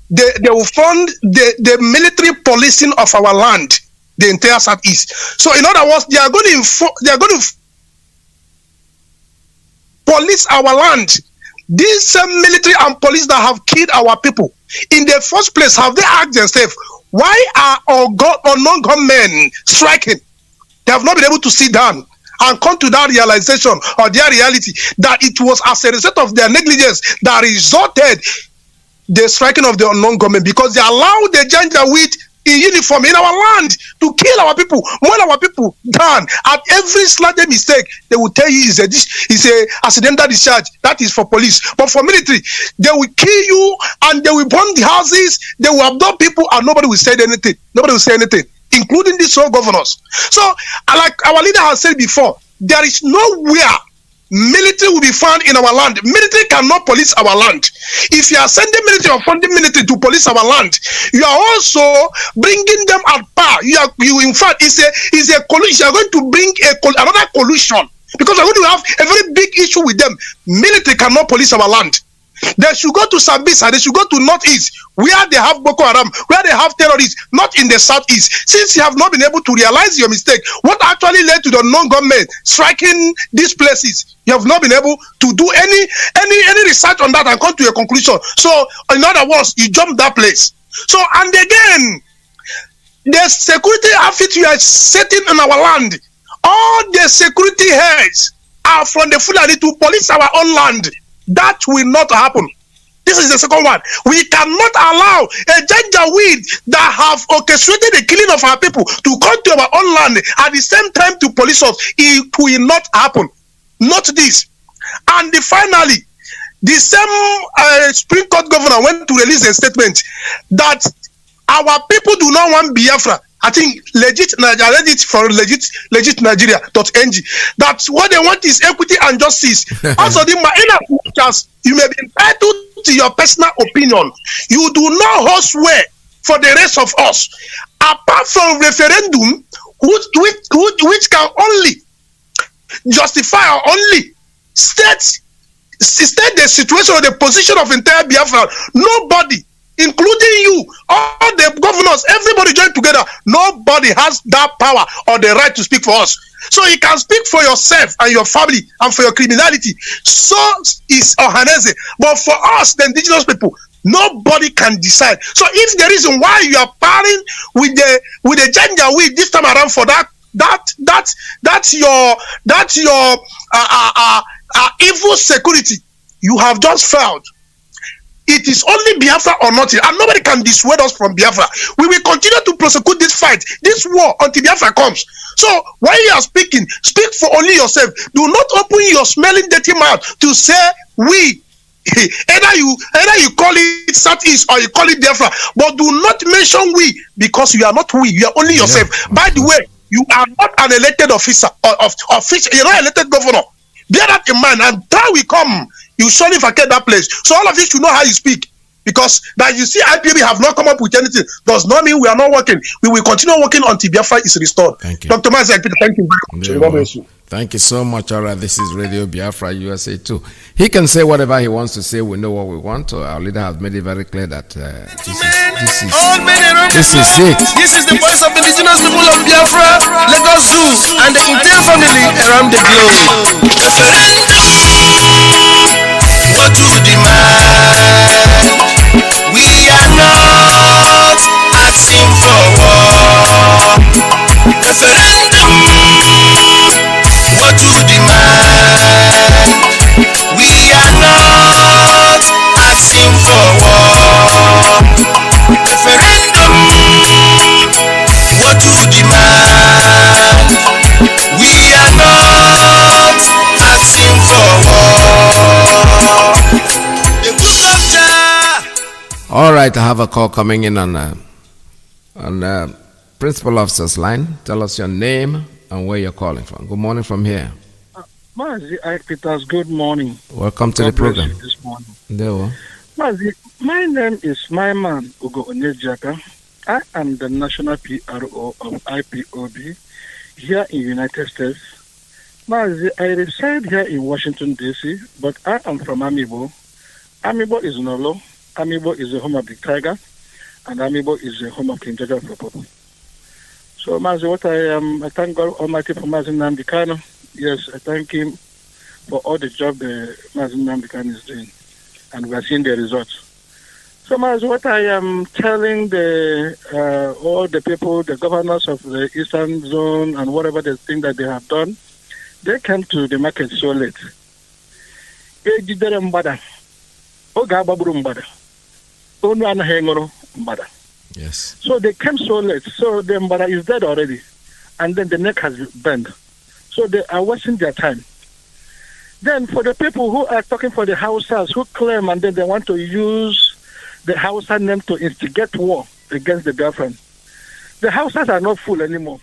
Speaker 6: the military policing of our land, the entire Southeast. So, in other words, they are going to police our land. These same military and police that have killed our people, in the first place, have they asked themselves, why are unknown gunmen striking? They have not been able to sit down and come to that realization or their reality that it was as a result of their negligence that resulted the striking of the unknown government because they allow the Janjaweed in uniform in our land to kill our people, mow our people down. At every slight mistake, they will tell you is a accidental discharge. That is for police. But for military, they will kill you and they will burn the houses, they will abduct people, and nobody will say anything. Nobody will say anything, including these sole governors. So, like our leader has said before, there is nowhere military will be found in our land. Military cannot police our land. If you are sending military or funding military to police our land, you are also bringing them at par. You in fact, it's a collusion. You are going to bring another collusion because we are going to have a very big issue with them. Military cannot police our land. They should go to Sambisa, they should go to Northeast, where they have Boko Haram, where they have terrorists, not in the Southeast. Since you have not been able to realize your mistake, what actually led to the non-government striking these places, you have not been able to do any research on that and come to a conclusion. So, in other words, you jumped that place. So, and again, the security outfit you are setting in our land, all the security heads are from the Fulani to police our own land. That will not happen. This is the second one. We cannot allow a Janjaweed that have orchestrated the killing of our people to come to our own land at the same time to police us. It will not happen. Not this. And finally, the same Supreme Court governor went to release a statement that our people do not want Biafra. I think legit from legit Nigeria.ng. That's what they want is equity and justice. Also, you may be entitled to your personal opinion. You do not hold sway for the rest of us. Apart from referendum, which can only justify or only state the situation or the position of entire Biafra. Nobody, including you, all the governors, everybody joined together. Nobody has that power or the right to speak for us. So you can speak for yourself and your family and for your criminality. So is Ohanese. But for us, the indigenous people, nobody can decide. So if the reason why you are partying with the Janjaweed this time around for that's your evil security, you have just failed. It is only Biafra or nothing, and nobody can dissuade us from Biafra. We will continue to prosecute this fight, this war, until Biafra comes. So, while you are speaking, speak for only yourself. Do not open your smelling dirty mouth to say we. Either you call it Southeast or you call it Biafra, but do not mention we, because you are not we. You are only yourself. Yeah. By the way, you are not an elected officer or official. You're not an elected governor. Bear that in mind, and time will come. You surely forget that place. So all of you should know how you speak. Because that you see IPOB have not come up with anything does not mean we are not working. We will continue working until Biafra is restored.
Speaker 2: Thank you.
Speaker 6: Dr. Mazi, thank you very much.
Speaker 2: Thank you so much. All right, this is Radio Biafra USA2. He can say whatever he wants to say. We know what we want. Our leader has made it very clear that this is it.
Speaker 5: This is the voice of indigenous people of Biafra, Lagos Zoo, and the entire family around the globe.
Speaker 1: What to demand? We are not asking for war. Referendum. What to demand? We are not asking for war. Referendum. What to demand? We are not asking for war.
Speaker 2: All right, I have a call coming in on principal officer's line. Tell us your name and where you're calling from. Good morning from here.
Speaker 7: Mazi Iyke, good morning.
Speaker 2: Welcome to the program.
Speaker 7: This morning.
Speaker 2: Mazi,
Speaker 7: my name is my man Ugo Onyejaka. I am the national PRO of IPOB here in United States. Mazi, I reside here in Washington, D.C., but I am from Amibo. Amibo is Nolo. Amibo is the home of the tiger, and Amibo is the home of King George of Popo. So, Mazi, I thank God Almighty for Mazi Nnamdi Kanu. Yes, I thank him for all the job Mazi Nnamdi Kanu is doing, and we are seeing the results. So, Mazi, what I am telling all the people, the governors of the Eastern Zone, and whatever the thing that they have done, they came to the market so late.
Speaker 2: Yes.
Speaker 7: So they came so late. So the Mbada is dead already. And then the neck has bent. So they are wasting their time. Then for the people who are talking for the Hausas, who claim and then they want to use the Hausa name to instigate war against the Biafran, the Hausas are not fool anymore.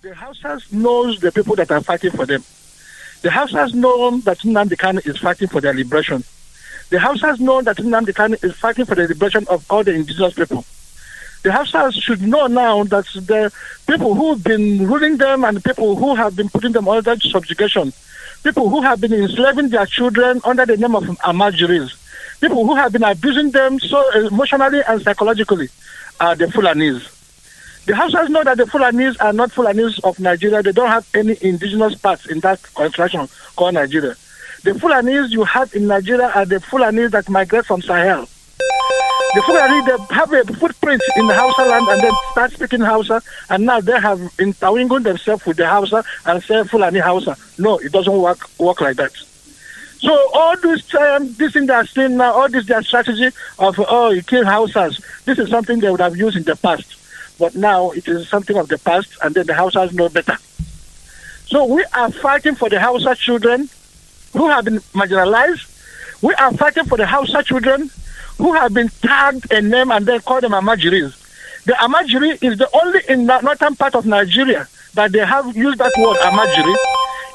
Speaker 7: The Hausas knows the people that are fighting for them. The Hausas know that Nnamdi Kanu is fighting for their liberation. The Hausas know that Nnamdi Kanu is fighting for the liberation of all the indigenous people. The Hausas should know now that the people who've been ruling them and the people who have been putting them under subjugation, people who have been enslaving their children under the name of Amajiris, people who have been abusing them so emotionally and psychologically are the Fulanis. The Hausas know that the Fulanis are not Fulanis of Nigeria. They don't have any indigenous parts in that construction called Nigeria. The Fulanis you have in Nigeria are the Fulanis that migrate from Sahel. The Fulani, they have a footprint in the Hausa land and then start speaking Hausa, and now they have intermingled themselves with the Hausa and say Fulani Hausa. No, it doesn't work like that. So all this thing they are seeing now, all this their strategy of, you kill Hausas, this is something they would have used in the past. But now it is something of the past, and then the Hausas know better. So we are fighting for the Hausa children who have been marginalized. We are fighting for the Hausa children who have been tagged a name and then called them Amajiris. The Amajiri is the only in the northern part of Nigeria that they have used that word Amajiri.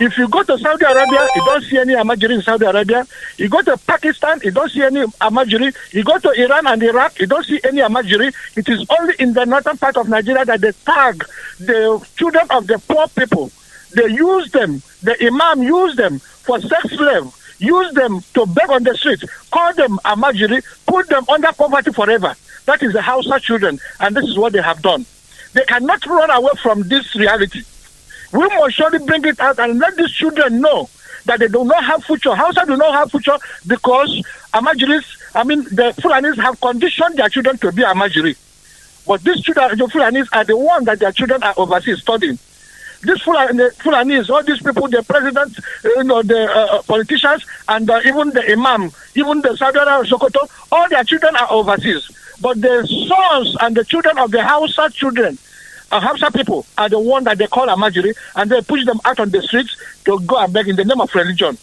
Speaker 7: If you go to Saudi Arabia, you don't see any Amajiri in Saudi Arabia. You go to Pakistan, you don't see any Amajiri. You go to Iran and Iraq, you don't see any Amajiri. It is only in the northern part of Nigeria that they tag the children of the poor people. They use them, the Imam used them for sex slave, use them to beg on the streets, call them Amajiri, put them under poverty forever. That is the Hausa children, and this is what they have done. They cannot run away from this reality. We must surely bring it out and let these children know that they do not have future. Hausa do not have future because the Fulanis have conditioned their children to be Amajiri. But these children, the Fulanis, are the ones that their children are overseas studying. These Fulanis, all these people, the president, the politicians, and even the Imam, even the Saudi Arabia, Sokoto, all their children are overseas. But the sons and the children of the Hausa children, Hausa people, are the ones that they call Amajiri, and they push them out on the streets to go and beg in the name of religion.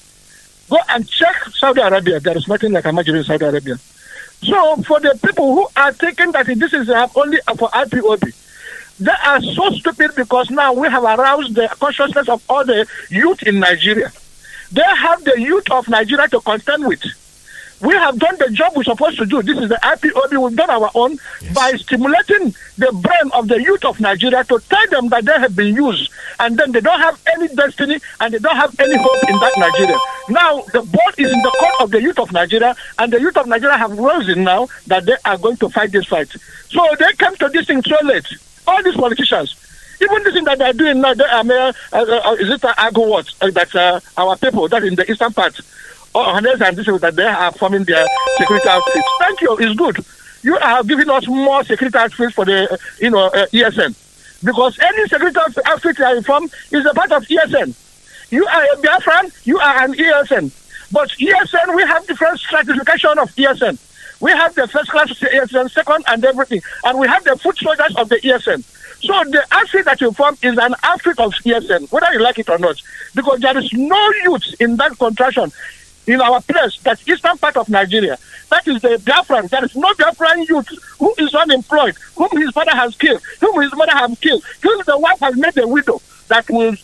Speaker 7: Go and check Saudi Arabia. There is nothing like Amajiri in Saudi Arabia. So for the people who are thinking that this is only for IPOB, they are so stupid because now we have aroused the consciousness of all the youth in Nigeria. They have the youth of Nigeria to contend with. We have done the job we're supposed to do. This is the IPOB. We've done our own by stimulating the brain of the youth of Nigeria to tell them that they have been used and then they don't have any destiny and they don't have any hope in that Nigeria. Now, the ball is in the court of the youth of Nigeria, and the youth of Nigeria have risen now that they are going to fight this fight. So they came to this thing so late. All these politicians, even this thing that they're doing now, they are, is it Ago what? That's our people, that in the eastern part. And this is that they are forming their security outfits. Thank you, it's good. You are giving us more security outfits for the ESN. Because any security outfit that you form is a part of ESN. You are a Biafran, you are an ESN. But ESN, we have different stratification of ESN. We have the first class ESN, second and everything. And we have the foot soldiers of the ESN. So the outfit that you form is an outfit of ESN, whether you like it or not. Because there is no youth in that contraction in our place, that's eastern part of Nigeria. That is the Biafran. There is no Biafran youth who is unemployed, whom his father has killed, whom his mother has killed, whom the wife has made a widow that will,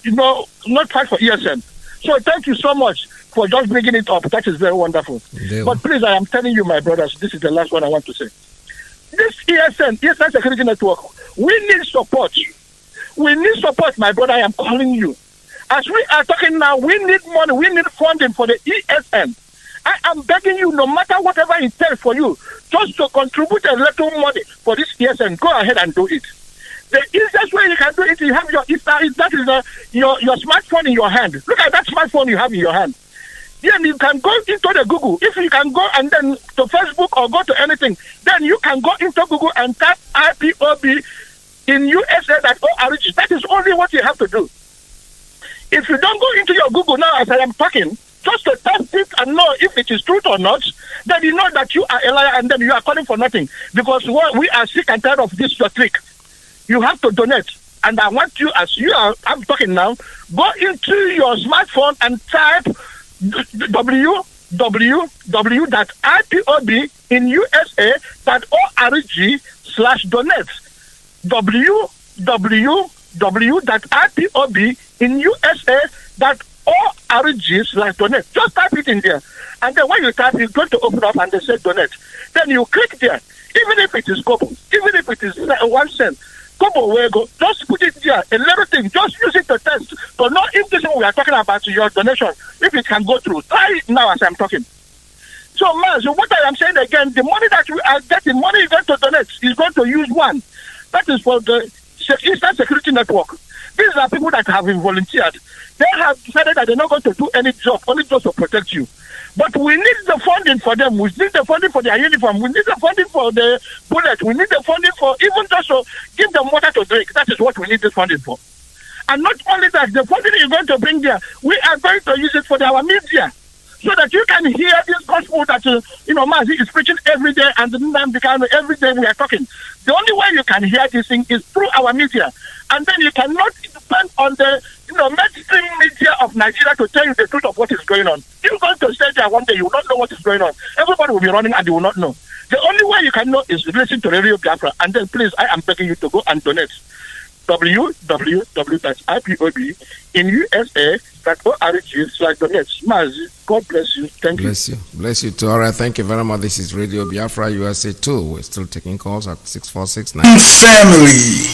Speaker 7: not fight for ESN. So thank you so much for just bringing it up. That is very wonderful. Yeah. But please, I am telling you, my brothers, this is the last one I want to say. This ESN Security Network, we need support. We need support, my brother. I am calling you. As we are talking now, we need money, we need funding for the ESN. I am begging you, no matter whatever it takes for you, just to contribute a little money for this ESN. Go ahead and do it. The easiest way you can do it, you have your smartphone in your hand. Look at that smartphone you have in your hand. Then you can go into the Google. If you can go and then to Facebook or go to anything, then you can go into Google and type IPOB in USA.org. That is only what you have to do. If you don't go into your Google now as I am talking, just to test it and know if it is truth or not, then you know that you are a liar and then you are calling for nothing. Because we are sick and tired of this your trick. You have to donate. And I want you, as you are, I'm talking now, go into your smartphone and type www.ipob in USA.org/donate. www.ipob in USA.org/donate. Just type it in there. And then when you type, it's going to open up and they say donate. Then you click there. Even if it is kobo, even if it is 1 cent, kobo will go. Just put it there, a little thing. Just use it to test. To know if this one we are talking about your donation, if it can go through. Try it now as I'm talking. So, man, so what I am saying again, the money that we are getting, money is going to donate, is going to use one. That is for the Eastern Security Network. These are people that have been volunteered. They have decided that they're not going to do any job, only just to protect you. But we need the funding for them. We need the funding for their uniform. We need the funding for the bullet. We need the funding for even just to give them water to drink. That is what we need this funding for. And not only that, the funding is going to bring there. We are going to use it for our media, so that you can hear this gospel that Mazi is preaching every day, and Nnamdi Kanu every day we are talking. The only way you can hear this thing is through our media, and then you cannot depend on the mainstream media of Nigeria to tell you the truth of what is going on. You're going to stay there one day, you will not know what is going on. Everybody will be running and they will not know. The only way you can know is listen to Radio Biafra, and then please, I am begging you to go and donate. www.ipob in USA.org/donate. Mazi, God bless you. Thank you.
Speaker 2: Bless you too. All right, thank you very much. This is Radio Biafra USA2. We're still taking calls at 646-9.
Speaker 8: Family,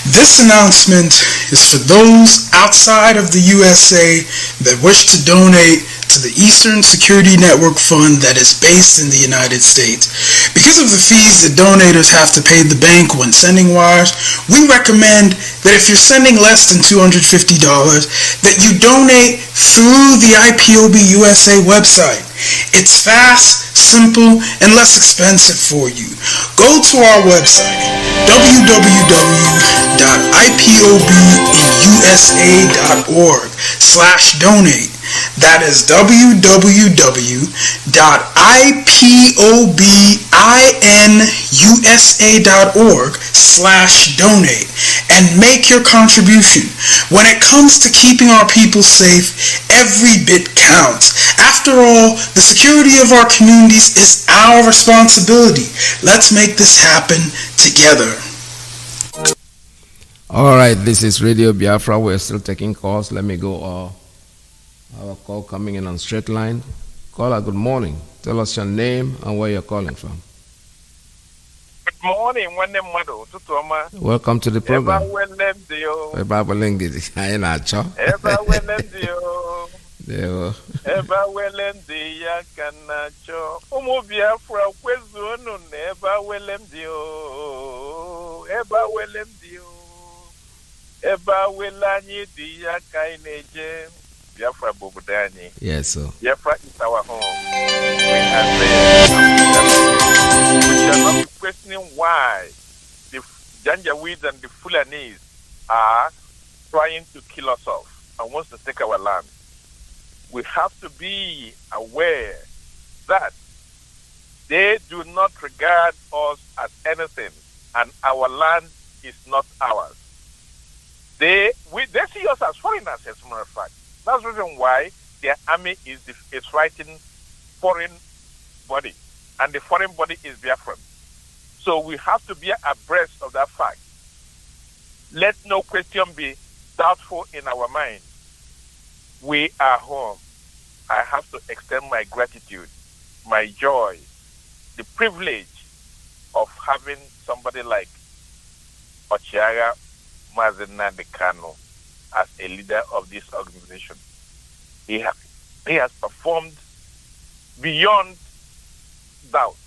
Speaker 8: this announcement is for those outside of the USA that wish to donate to the Eastern Security Network Fund that is based in the United States. Because of the fees that donators have to pay the bank when sending wires, we recommend that if you're sending less than $250, that you donate through the IPOB USA website. It's fast, simple, and less expensive for you. Go to our website, www.ipobinUSA.org/donate. That is www.ipobinUSA.org/donate and make your contribution. When it comes to keeping our people safe, every bit counts. After all, the security of our communities is our responsibility. Let's make this happen together.
Speaker 2: All right, this is Radio Biafra. We're still taking calls. Let me go. Our call coming in on straight line. Caller, good morning. Tell us your name and where you're calling from.
Speaker 9: Good morning,
Speaker 2: welcome to the program.
Speaker 9: Biafra Bobodani.
Speaker 2: Yes, sir.
Speaker 9: Biafra is our home. We shall not be questioning why the Janjaweeds and the Fulanis are trying to kill us off and wants to take our land. We have to be aware that they do not regard us as anything, and our land is not ours. They see us as foreigners, as a matter of fact. That's the reason why their army is fighting foreign body, and the foreign body is Biafran. So we have to be abreast of that fact. Let no question be doubtful in our mind. We are home. I have to extend my gratitude, my joy, the privilege of having somebody like Ochiaga Mazi Nnamdi Kanu as a leader of this organization. He has performed beyond doubt.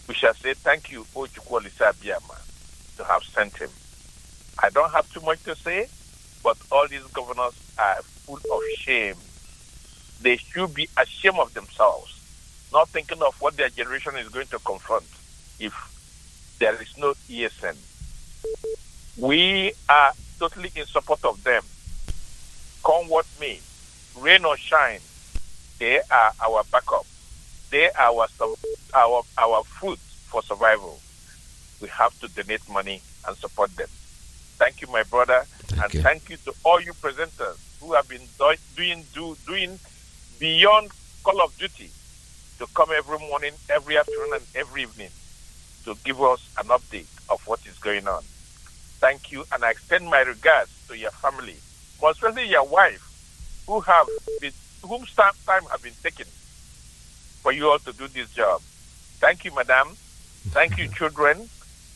Speaker 9: We shall say thank you, Ochukwuolisa Biama, to have sent him. I don't have too much to say, but all these governors are full of shame. They should be ashamed of themselves, not thinking of what their generation is going to confront if there is no ESN. We are totally in support of them. Come what may, rain or shine, they are our backup. They are our food for survival. We have to donate money and support them. Thank you, my brother, thank you to all you presenters who have been doing beyond call of duty to come every morning, every afternoon, and every evening to give us an update of what is going on. Thank you, and I extend my regards to your family, but especially your wife, whose time have been taken for you all to do this job. Thank you, madam. Thank you, children,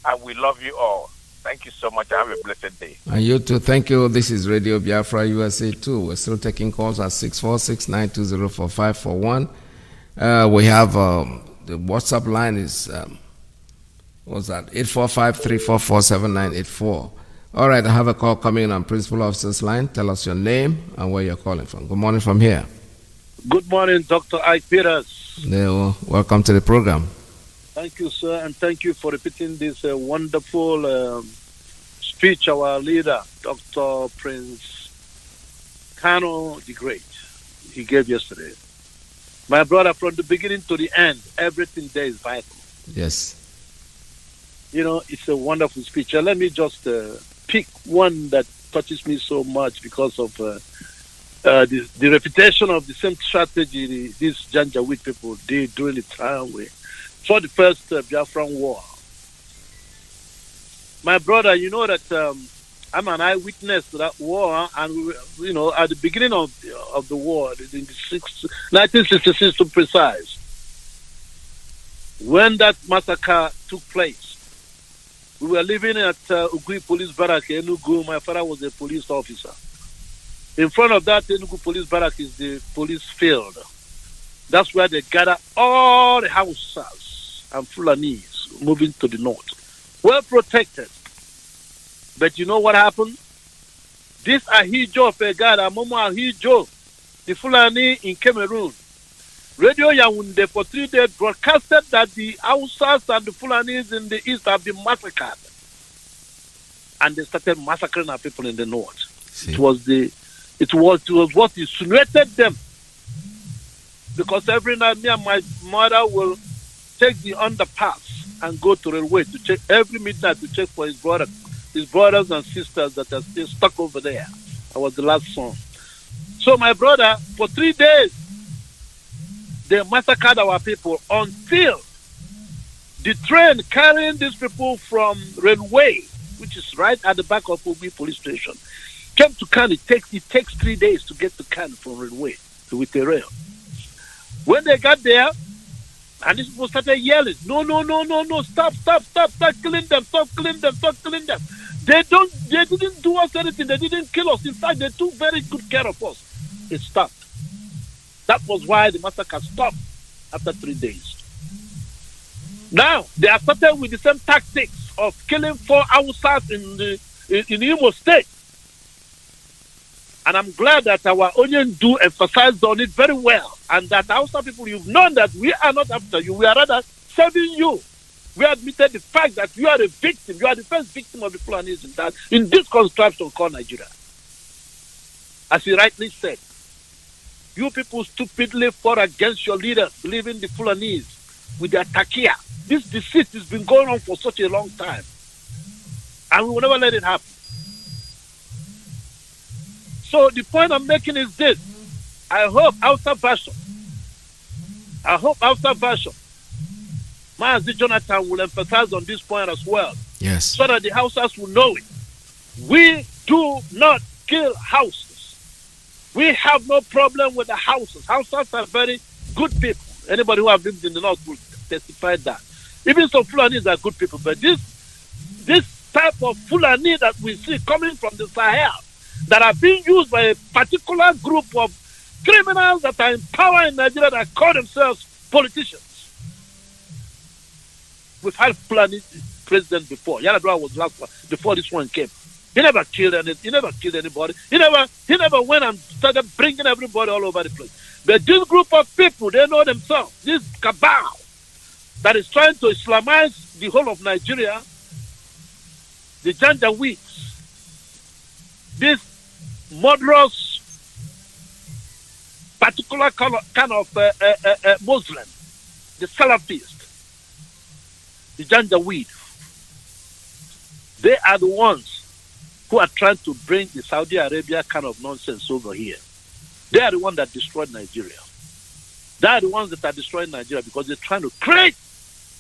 Speaker 9: and we love you all. Thank you so much. Have a blessed day.
Speaker 2: And you too. Thank you. This is Radio Biafra USA2. We're still taking calls at 646-920-4541. We have the WhatsApp line is what's that? 845-344-7984. All right, I have a call coming in on Principal Officer's line. Tell us your name and where you're calling from. Good morning from here.
Speaker 10: Good morning, Dr. Iyke Peters.
Speaker 2: Welcome to the program.
Speaker 10: Thank you, sir, and thank you for repeating this wonderful speech our leader, Dr. Prince Kanu the Great, he gave yesterday. My brother, from the beginning to the end, everything there is vital.
Speaker 2: Yes.
Speaker 10: You know, it's a wonderful speech. And let me just pick one that touches me so much because of the reputation of the same strategy these Janjaweed people did during the time for the first Biafran war. My brother, you know that I'm an eyewitness to that war, and we were, at the beginning of the war, in 1966 to be precise, when that massacre took place, we were living at Ugui Police Barrack, Enugu. My father was a police officer. In front of that Enugu Police Barrack is the police field. That's where they gather all the Hausas and Fulanis moving to the north. Well protected. But you know what happened? This Ahijo Pegada, Momo Ahijo, the Fulani in Cameroon, Radio Yaounde for 3 days broadcasted that the Hausas and the Fulanis in the east have been massacred. And they started massacring our people in the north. See. It was what insinuated them. Because every night me and my mother will take the underpass and go to railway to check every midnight to check for his brothers and sisters that are still stuck over there. I was the last son. So my brother, for 3 days, they massacred our people until the train carrying these people from railway, which is right at the back of Ugui police station, came to Kanu. It takes 3 days to get to Kanu from railway with the rail. When they got there, and these people started yelling, no, stop killing them, stop killing them. They didn't do us anything, they didn't kill us. In fact, they took very good care of us. It stopped. That was why the massacre stopped after 3 days. Now, they are started with the same tactics of killing 4 Hausas in Imo State. And I'm glad that our Onion do emphasize on it very well. And that Hausa people, you've known that we are not after you. We are rather serving you. We admitted the fact that you are a victim. You are the first victim of the Fulanis in this construction called Nigeria. As he rightly said, you people stupidly fought against your leaders, believing the Fulanis with their takia. This deceit has been going on for such a long time. And we will never let it happen. So the point I'm making is this. I hope HAUSA-SERVICE, Mazi Jonathan will emphasize on this point as well.
Speaker 2: Yes.
Speaker 10: So that the Hausas will know it. We do not kill houses. We have no problem with the houses. Hausas are very good people. Anybody who has lived in the north will testify that. Even some Fulanis are good people, but this type of Fulani that we see coming from the Sahel, that are being used by a particular group of criminals that are in power in Nigeria that call themselves politicians. We've had Fulani president before. Yaradua was last one before this one came. He never killed anybody. He never went and started bringing everybody all over the place. But this group of people, they know themselves. This cabal that is trying to Islamize the whole of Nigeria, the Janjaweeds, this murderous particular kind of Muslim, the Salafist, the Janjaweed. They are the ones who are trying to bring the Saudi Arabia kind of nonsense over here. They are the ones that destroyed Nigeria. They are the ones that are destroying Nigeria because they're trying to create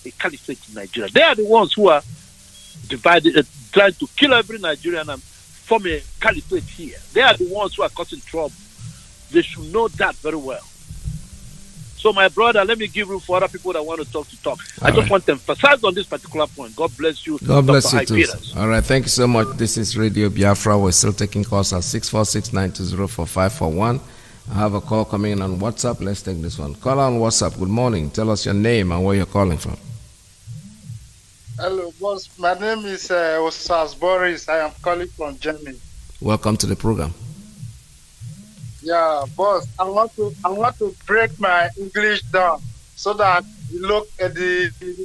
Speaker 10: a caliphate in Nigeria. They are the ones who are divided, trying to kill every Nigerian and form a caliphate here. They are the ones who are causing trouble. They should know that very well. So, my brother, let me give room for other people that want to talk. I just want to emphasize on this particular point. God bless you.
Speaker 2: God bless
Speaker 10: Dr.
Speaker 2: you too. All right, thank you so much. This is Radio Biafra. We're still taking calls at 646-920-4541. I have a call coming in on WhatsApp. Let's take this one. Call on WhatsApp. Good morning. Tell us your name and where you're calling from.
Speaker 11: Hello, boss. My name is Osas Boris. I am calling from Germany.
Speaker 2: Welcome to the program.
Speaker 11: Yeah, boss. I want to break my English down so that the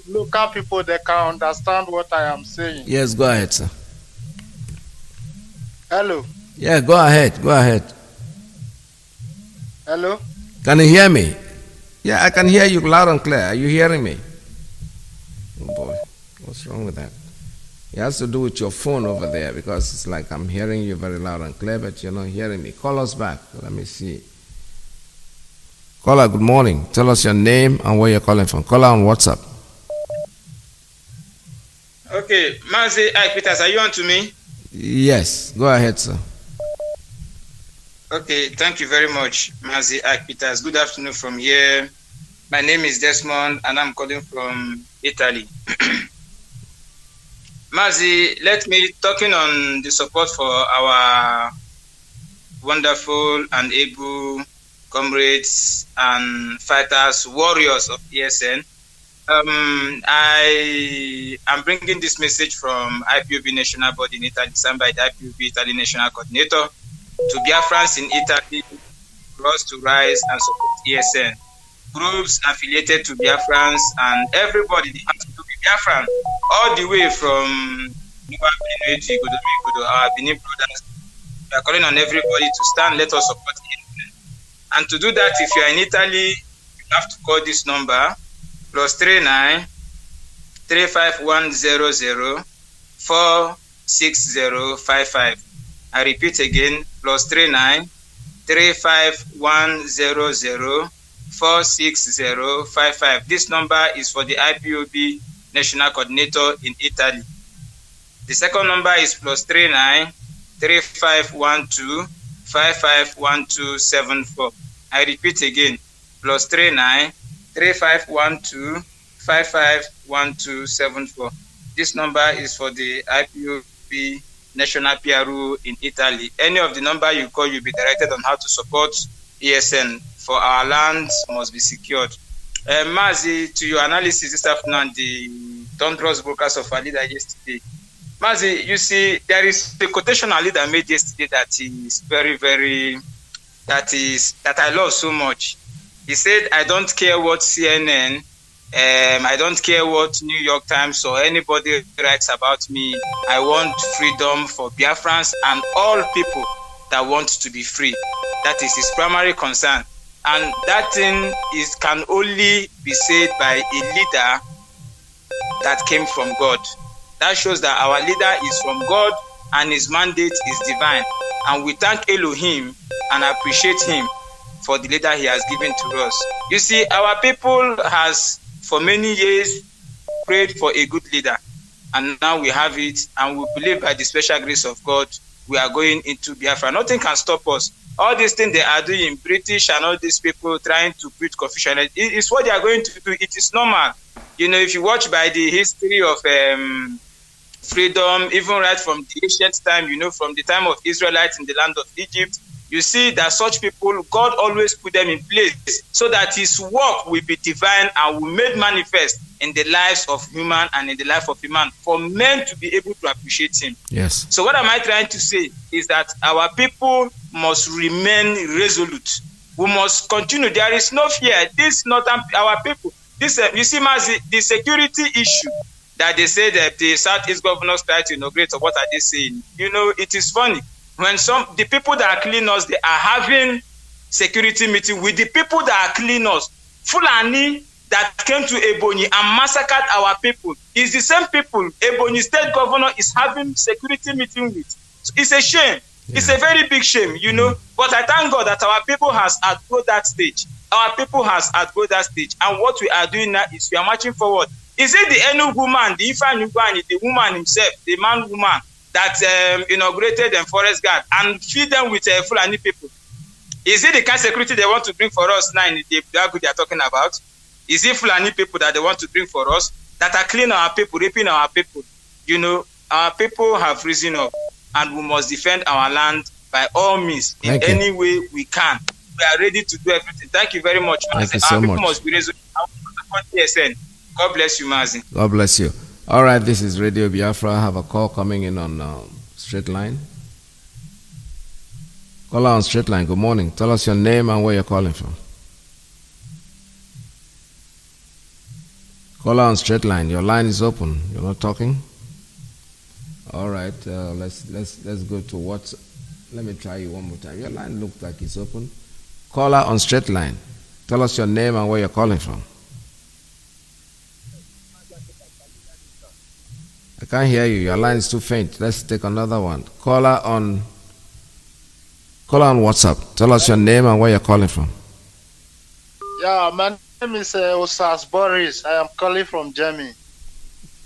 Speaker 11: local people they can understand what I am saying.
Speaker 2: Yes, go ahead, sir.
Speaker 11: Hello.
Speaker 2: Yeah, go ahead. Go ahead.
Speaker 11: Hello.
Speaker 2: Can you hear me? Yeah, I can hear you loud and clear. Are you hearing me? Oh boy, what's wrong with that? It has to do with your phone over there because it's like I'm hearing you very loud and clear, but you're not hearing me. Call us back. Let me see. Caller, good morning. Tell us your name and where you're calling from. Caller on WhatsApp.
Speaker 12: Okay, Mazi Nnamdi, are you on to me?
Speaker 2: Yes, go ahead, sir.
Speaker 12: Okay, thank you very much, Mazi Nnamdi. Good afternoon from here. My name is Desmond and I'm calling from Italy. Mazi, let me talking on the support for our wonderful and able comrades and fighters, warriors of ESN. I am bringing this message from IPOB National Body in Italy, signed by the IPOB Italy National Coordinator, to Biafrans in Italy for us to rise and support ESN. Groups affiliated to Biafrans and everybody has to be Biafran, all the way from Benin to our Benin brothers. We are calling on everybody to stand, let us support ESN. And to do that, if you are in Italy, you have to call this number, +39 35100 46055. I repeat again, +39 35100 46055. This number is for the IPOB National Coordinator in Italy. The second number is +39 3512 551274. I repeat again, +39 3512 551274. This number is for the IPOB National PRO in Italy. Any of the number you call, you'll be directed on how to support ESN, for our lands must be secured. Mazi, to your analysis this afternoon, the thunderous brokers of our leader yesterday. Mazi, you see, there is a quotation our leader made yesterday that is that I love so much. He said, I don't care what CNN, I don't care what New York Times or anybody writes about me. I want freedom for Biafrans and all people that want to be free. That is his primary concern. And that thing can only be said by a leader that came from God. That shows that our leader is from God and his mandate is divine. And we thank Elohim and appreciate him for the leader he has given to us. You see, our people has for many years prayed for a good leader. And now we have it, and we believe by the special grace of God, we are going into Biafra. Nothing can stop us. All these things they are doing, British and all these people trying to preach confusion, it's what they are going to do. It is normal. You know, if you watch by the history of freedom, even right from the ancient time, you know, from the time of Israelites in the land of Egypt, you see that such people, God always put them in place so that his work will be divine and will made manifest in the lives of human and in the life of human for men to be able to appreciate him.
Speaker 2: Yes.
Speaker 12: So what am I trying to say is that our people must remain resolute. We must continue. There is no fear. This is not our people. This, you see, Mazi, the security issue that they say that the Southeast governors try to inaugurate, or what are they saying? You know, it is funny. When the people that are killing us, they are having security meeting with the people that are killing us. Fulani that came to Ebonyi and massacred our people is the same people Ebonyi state governor is having security meeting with. So it's a shame. Yeah. It's a very big shame, you know. But I thank God that our people has outgrown that stage. Our people has outgrown that stage. And what we are doing now is we are marching forward. Is it the Enu woman, the Ifan Ugani, the woman himself, the woman that inaugurated the forest guard and feed them with Fulani people? Is it the kind of security they want to bring for us now in the Black they are talking about? Is it Fulani people that they want to bring for us that are killing our people, raping our people? You know, our people have risen up and we must defend our land by all means in any way we can. We are ready to do everything. Thank you very much.
Speaker 2: Thank you
Speaker 12: our
Speaker 2: so
Speaker 12: people
Speaker 2: much.
Speaker 12: Must be resolute. God bless you, Mazi.
Speaker 2: God bless you. All right, this is Radio Biafra. I have a call coming in on straight line. Caller on straight line. Good morning. Tell us your name and where you're calling from. Caller on straight line. Your line is open. You're not talking. All right. Let's go to what. Let me try you one more time. Your line looks like it's open. Caller on straight line. Tell us your name and where you're calling from. I can't hear you. Your line is too faint. Let's take another one. Caller on WhatsApp. Tell us your name and where you're calling from.
Speaker 11: Yeah, my name is Osas Boris. I am calling from Germany.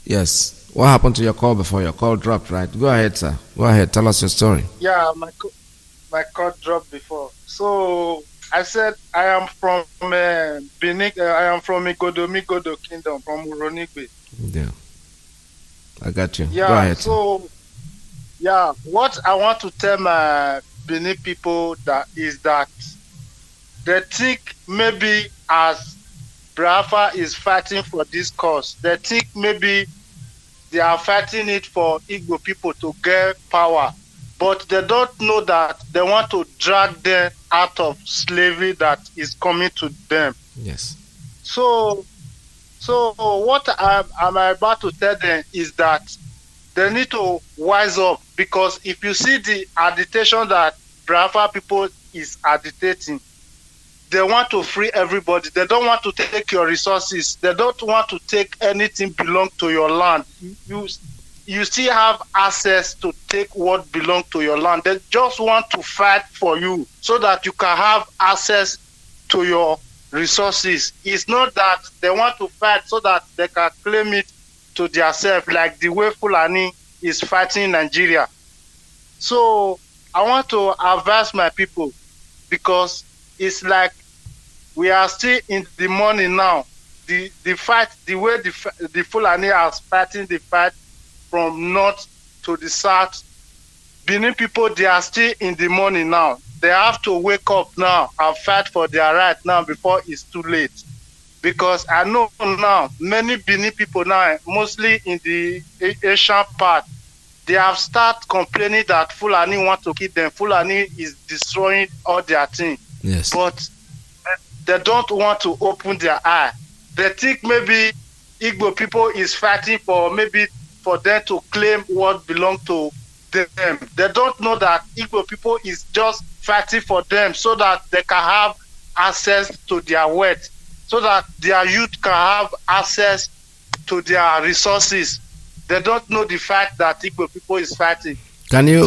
Speaker 2: Yes. What happened to your call before? Your call dropped, right? Go ahead, sir. Go ahead. Tell us your story.
Speaker 11: Yeah, my call dropped before. So I said I am from Benin. I am from Migodo Kingdom, from Uronigwe.
Speaker 2: Yeah. I got you.
Speaker 11: Yeah,
Speaker 2: go ahead.
Speaker 11: So, yeah, what I want to tell my Benin people that they think maybe as Biafra is fighting for this cause, they think maybe they are fighting it for Igbo people to get power, but they don't know that they want to drag them out of slavery that is coming to them.
Speaker 2: Yes.
Speaker 11: So what I'm about to tell them is that they need to wise up, because if you see the agitation that Biafra people is agitating, they want to free everybody. They don't want to take your resources. They don't want to take anything belong to your land. You still have access to take what belong to your land. They just want to fight for you so that you can have access to your resources. It's not that they want to fight so that they can claim it to themselves, like the way Fulani is fighting Nigeria. So I want to advise my people, because it's like we are still in the morning now. The fight, the way the Fulani are fighting the fight from north to the south, Benin people, they are still in the morning now. They have to wake up now and fight for their right now before it's too late. Because I know now, many Benin people now, mostly in the Asian part, they have started complaining that Fulani want to kill them. Fulani is destroying all their things.
Speaker 2: Yes.
Speaker 11: But they don't want to open their eye. They think maybe Igbo people is fighting for them to claim what belongs to them. They don't know that Igbo people is just fighting for them so that they can have access to their wealth, so that their youth can have access to their resources. They don't know the fact that Igbo people is fighting.
Speaker 2: Can you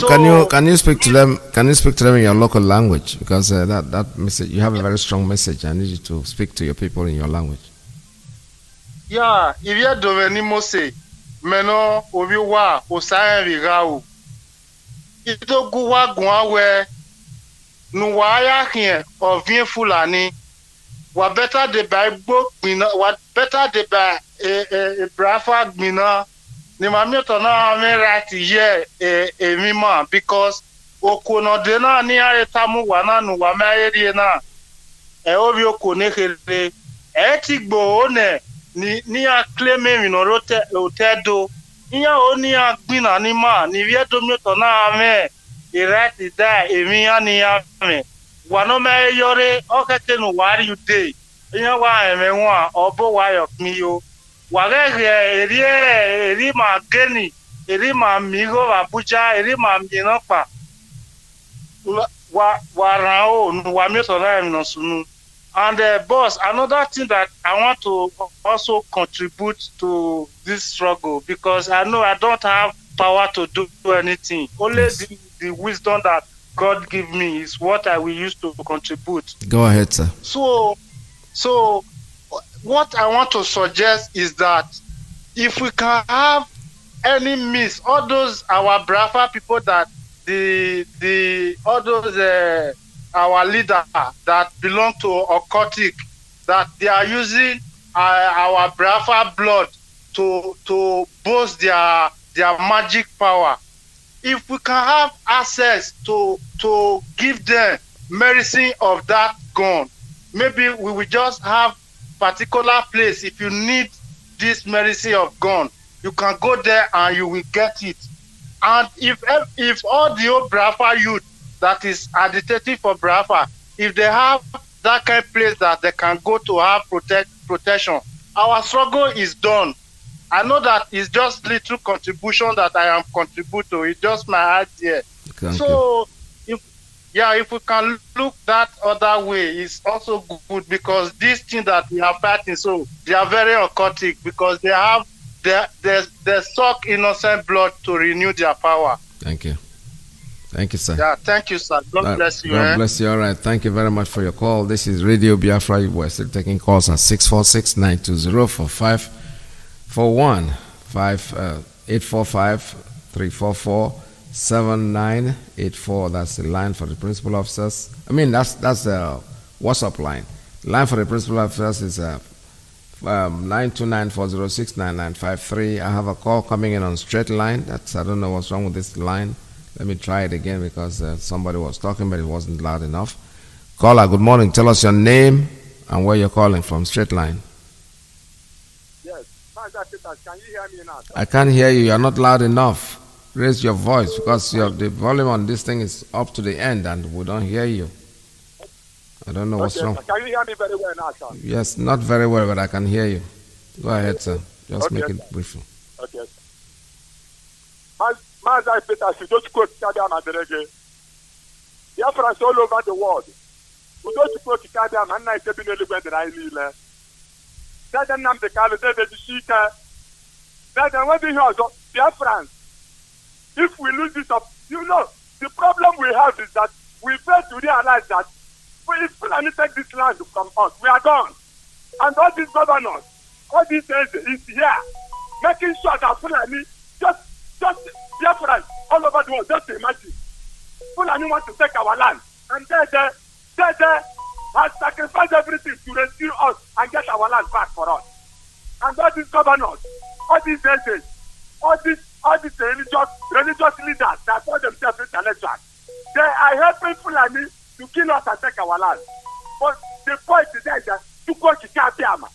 Speaker 2: speak to them? Can you speak to them in your local language? Because that message, you have a very strong message. I need you to speak to your people in your language.
Speaker 11: Yeah, if you don't know say, meno obiwa osaye vigao. Ito guwa guawe nuwaya here of vien Fulani. Wa better de by book mina. Wa better de by a Biafra mina. Ni mami to na ame right here mima, because okono de na ni aretamu wana nu wa mayeri na obi okone hele etigbo one ni a claim mi no rote otedo iya oni agbina ni ma ni vie do mi to na ame right there emi ani ame wano me yore okete no wari you dey iya wa eme wa obo wa yo mi yo wagege eri ma geni eri ma migo Abuja eri ma minokpa And boss, another thing that I want to also contribute to this struggle, because I know I don't have power to do anything. Only the wisdom that God give me is what I will use to contribute.
Speaker 2: Go ahead, sir.
Speaker 11: So what I want to suggest is that if we can have any means, all those our Biafra people that our leader that belong to occultic, that they are using our Biafra blood to boast their magic power. If we can have access to give them medicine of that gun, maybe we will just have particular place. If you need this medicine of gun, you can go there and you will get it. And if all the old Biafra youth that is agitating for Biafra, if they have that kind of place that they can go to have protection, our struggle is done. I know that it's just little contribution that I am contributing. It's just my idea. So if we can look that other way, it's also good, because this thing that we are fighting, so they are very occultic, because they suck innocent blood to renew their power.
Speaker 2: Thank you. Thank you, sir.
Speaker 11: Yeah, thank you, sir. God bless you.
Speaker 2: God bless you. All right. Thank you very much for your call. This is Radio Biafra. We're still taking calls at 646-920-4541, 845-344-7984. That's the line for the principal officers. I mean, that's the WhatsApp line. The line for the principal officers is 929-406-9953. I have a call coming in on straight line. I don't know what's wrong with this line. Let me try it again, because somebody was talking, but it wasn't loud enough. Caller, good morning. Tell us your name and where you're calling from. Straight line.
Speaker 13: Yes. Can you hear me now?
Speaker 2: I can't hear you. You're not loud enough. Raise your voice, because the volume on this thing is up to the end and we don't hear you. I don't know what's wrong.
Speaker 13: Can you hear me very well now, sir?
Speaker 2: Yes, not very well, but I can hear you. Go ahead, sir. Just make it brief.
Speaker 13: Okay. Mazi Peter, you just quote Kadiam and Derege. Biafrans all over the world. You just quote Kadiam and I said, "Bineli when I kneel." Mazi Nnamdi Kanu, David Iyke. Then when we hear Biafrans, if we lose this up, the problem we have is that we fail to realize that if Fulani take this land from us, we are gone. And all these governors, all these things is here, making sure that Fulani just Biafrans all over the world. Just imagine, Fulani want to take our land, and they has sacrificed everything to rescue us and get our land back for us. And all these governors, all these agents, all these religious leaders that call themselves intellectuals, they are helping Fulani to kill us and take our land. But the point is that Chukwuka Biama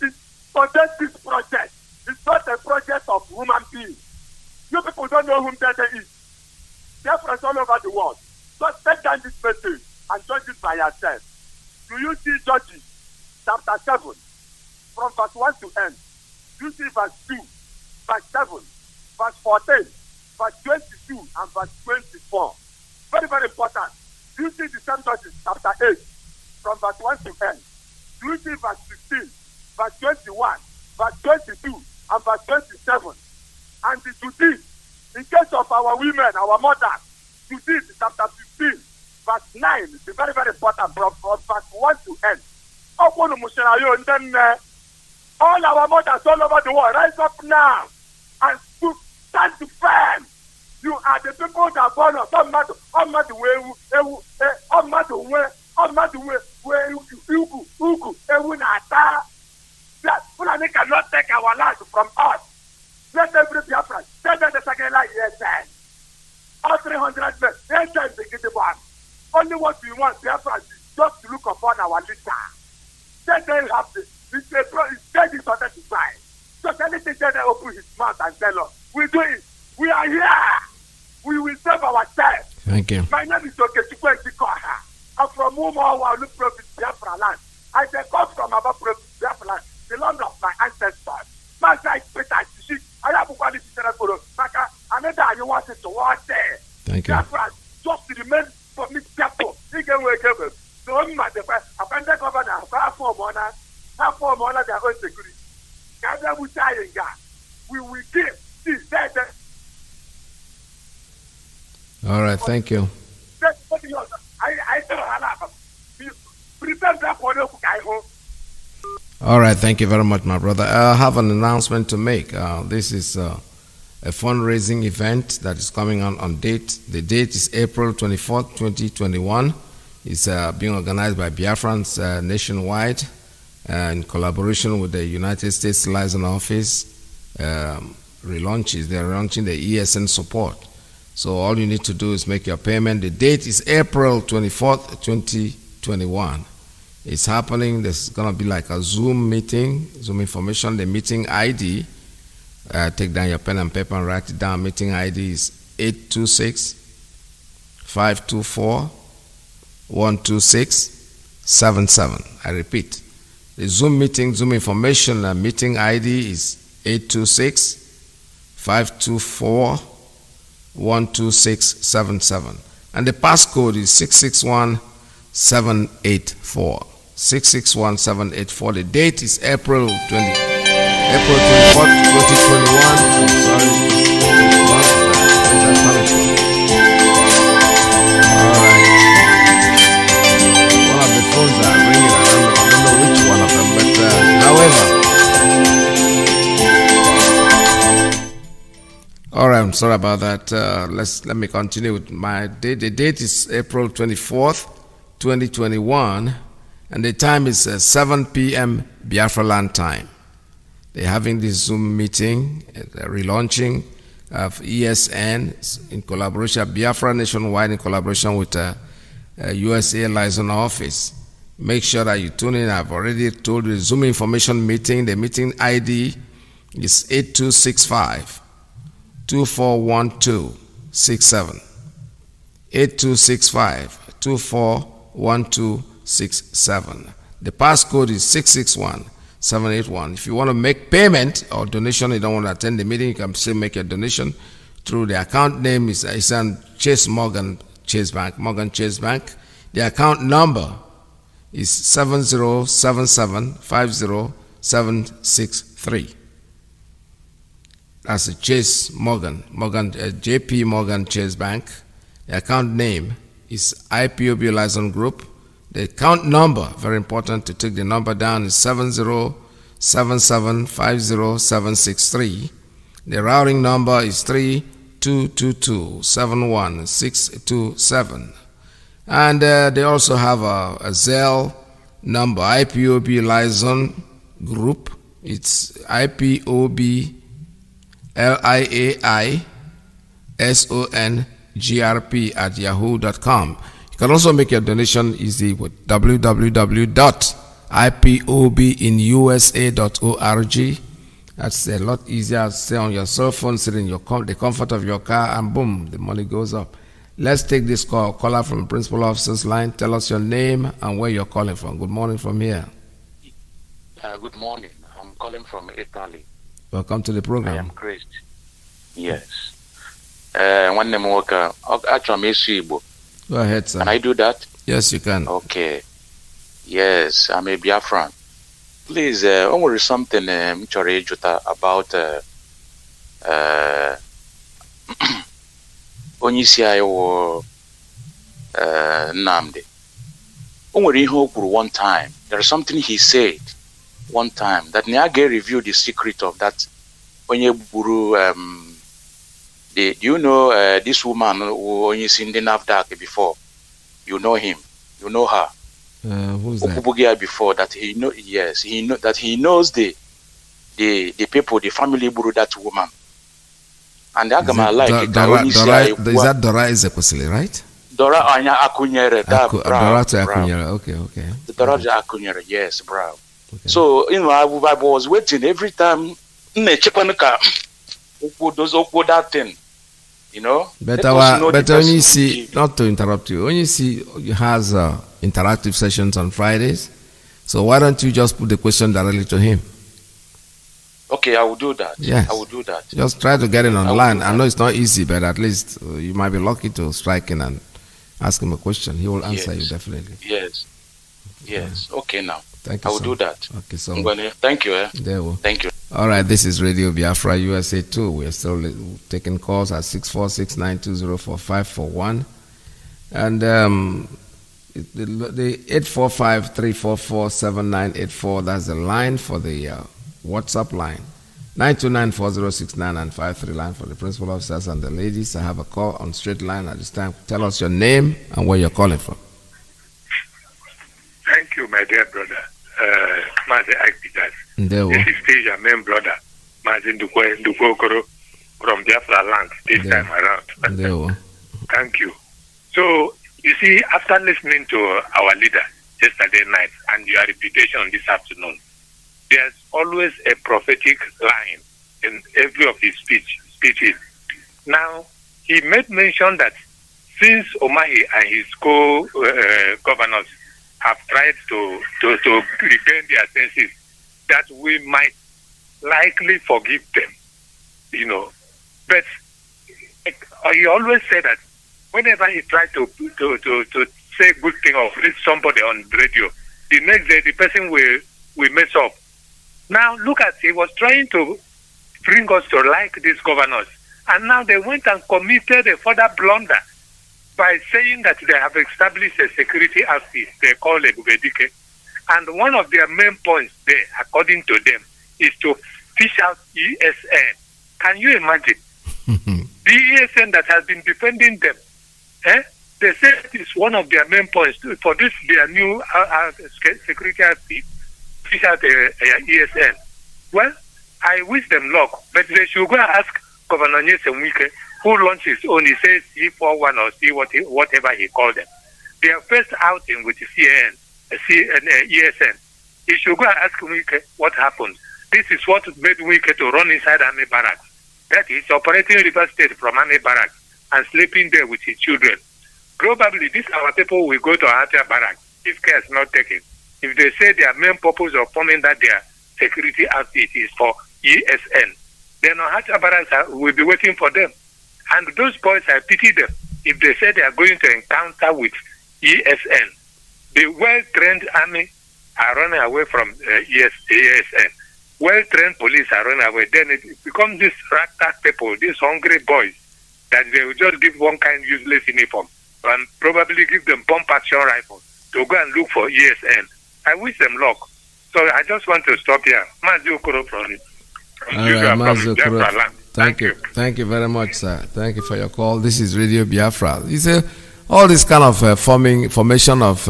Speaker 13: is conduct this project. It's not a project of human beings. You people don't know whom that is. Therefore, all over the world. Just take down this message and judge it by yourself. Do you see Judges chapter 7 from verse 1 to end? Do you see verse 2, verse 7, verse 14, verse 22, and verse 24? Very, very important. Do you see the same Judges chapter 8 from verse 1 to end? Do you see verse 16, verse 21, verse 22, and verse 27? And to this, in case of our women, our mothers, to this, chapter 15, verse 9, is very, very important, from verse 1 to end. And then all our mothers all over the world, rise up now and stand to firm. You are the people that born us. Fulani cannot take our land from us. Let every Biafran tell them the second line, yes, all 300 men, yes, they get the one. Only what we want, Biafran, is just to look upon our leader. Then they have this. It's dead is identified. Just anything that they open his mouth and tell us, we do it. We are here. We will save ourselves.
Speaker 2: Thank you.
Speaker 13: My name is Okechukwu Ntikoha. I'm from Umuawa, Olu Province, Biafra land. I come from above Province, Biafra land, the land of my ancestors. Mazi Peter, I have quality for Maka, another you want to watch there.
Speaker 2: Thank you.
Speaker 13: Biafra, just remain for me, Biafra. So the governor, form on their own security. We will give this.
Speaker 2: All right, thank you. All right, thank you very much, my brother. I have an announcement to make. This is a fundraising event that is coming on date. The date is April 24th, 2021. It's being organized by Biafrans nationwide in collaboration with the United States Liaison Office. They're relaunching the ESN support. So all you need to do is make your payment. The date is April 24th, 2021. It's happening. There's going to be like a Zoom meeting, Zoom information, the meeting ID. Take down your pen and paper and write it down. Meeting ID is 826-524-12677. I repeat. The Zoom meeting, Zoom information, meeting ID is 826-524-12677. And the passcode is 661784. 661784. The date is April 24th, 2021. I'm sorry. All right. One of the phones are ringing. I don't know which one of them, but however. All right, I'm sorry about that. Let me continue with my date. The date is April 24th, 2021. And the time is 7 p.m. Biafra land time. They're having this Zoom meeting, relaunching of ESN in collaboration, Biafra nationwide in collaboration with USA Liaison Office. Make sure that you tune in. I've already told you the Zoom information meeting. The meeting ID is 8265-241267. 8265-241267. The passcode is 661781. If you want to make payment or donation, you don't want to attend the meeting, you can still make your donation through the account name is Chase Morgan Chase Bank. The account number is 7077507763. That's a Chase Morgan, JP Morgan Chase Bank. The account name is IPOB Liaison Group. The account number, very important to take the number down, is 7077507763. The routing number is 3222-71627. And they also have a Zelle number, IPOB Liaison Group. It's IPOB LIAISONGRP@yahoo.com. You can also make your donation easy with www.ipobinusa.org. That's a lot easier. Stay on your cell phone, sit in the comfort of your car, and boom, the money goes up. Let's take this call. Caller from Principal Officer's line. Tell us your name and where you're calling from. Good morning from here.
Speaker 14: Good morning. I'm calling from Italy.
Speaker 2: Welcome to the program.
Speaker 14: I am Chris. Yes. One name worker. Go
Speaker 2: ahead, sir.
Speaker 14: Can I do that?
Speaker 2: Yes, you can.
Speaker 14: Okay. Yes, I'm a Biafran. Please, only something about Onyisi Ayo Nnamdi. Only one time. There is something he said one time that Niage revealed the secret of that. Onyeburu, do you know this woman who only seen the NAFDAC before? You know him. You know her.
Speaker 2: Who's that?
Speaker 14: Before that he know. Yes, he knows the people, the family buru that woman. And that is
Speaker 2: that Dora Ezekwesili, right?
Speaker 14: Dora Anya Akunyere.
Speaker 2: Dora Akunyere. Okay.
Speaker 14: Dora Akunyere. Yes, bro. Okay. So I was waiting every time. That thing, you know.
Speaker 2: But only see, not to interrupt you, only see has interactive sessions on Fridays. So why don't you just put the question directly to him?
Speaker 14: Okay, I will do that.
Speaker 2: Yes.
Speaker 14: I will do that.
Speaker 2: Just try to get it online. I know it's not easy, but at least you might be lucky to strike in and Ask him a question. He will answer you definitely.
Speaker 14: Yes. Yes. Okay, now.
Speaker 2: Thank you.
Speaker 14: I will do that.
Speaker 2: Okay, so
Speaker 14: thank you.
Speaker 2: There will.
Speaker 14: Thank you.
Speaker 2: All right, this is Radio Biafra USA2. We are still taking calls at 646-920-4541. And the 845-344-7984, that's the line for the WhatsApp line. 929-4069 and 53 line for the principal officers and the ladies. I have a call on straight line at this time. Tell us your name and where you're calling from.
Speaker 15: Thank you, my dear brother, Mazi Nnamdi Kanu. This is still your main brother, Mazi Nnamdi Kanu from Biafra land this time around. Thank you. So, you see, after listening to our leader yesterday night and your reputation this afternoon, there's always a prophetic line in every of his speeches. Now, he made mention that since Omahi and his co-governors have tried to regain their senses, that we might likely forgive them, But he always said that whenever he tried to say good thing or reach somebody on radio, the next day the person will mess up. Now look at, he was trying to bring us to like these governors, and now they went and committed a further blunder by saying that they have established a security outfit they call a Bubedike. And one of their main points there, according to them, is to fish out ESN. Can you imagine? The ESN that has been defending them, they say it's one of their main points for this, their new security outfit, fish out ESN. Well, I wish them luck, but they should go and ask Governor Iyke, who launched his own, he says C41 or C whatever he called them. Their first outing with ESN. He should go and ask Iyke what happened. This is what made Iyke to run inside army barracks. That is operating River State from army barracks and sleeping there with his children. Probably these our people will go to Hatia barracks if care is not taken. If they say their main purpose of forming that their security outfit is for ESN, then Hatia barracks will be waiting for them. And those boys, I pity them if they say they are going to encounter with ESN. The well-trained army are running away from ESN. Well-trained police are running away. Then it becomes these ragtag people, these hungry boys, that they will just give one kind of useless uniform and probably give them pump action rifles to go and look for ESN. I wish them luck. So I just want to stop here. Mazi Okoro from
Speaker 2: Biafra. Thank you. Thank you very much, sir. Thank you for your call. This is Radio Biafra. You say all this kind of formation of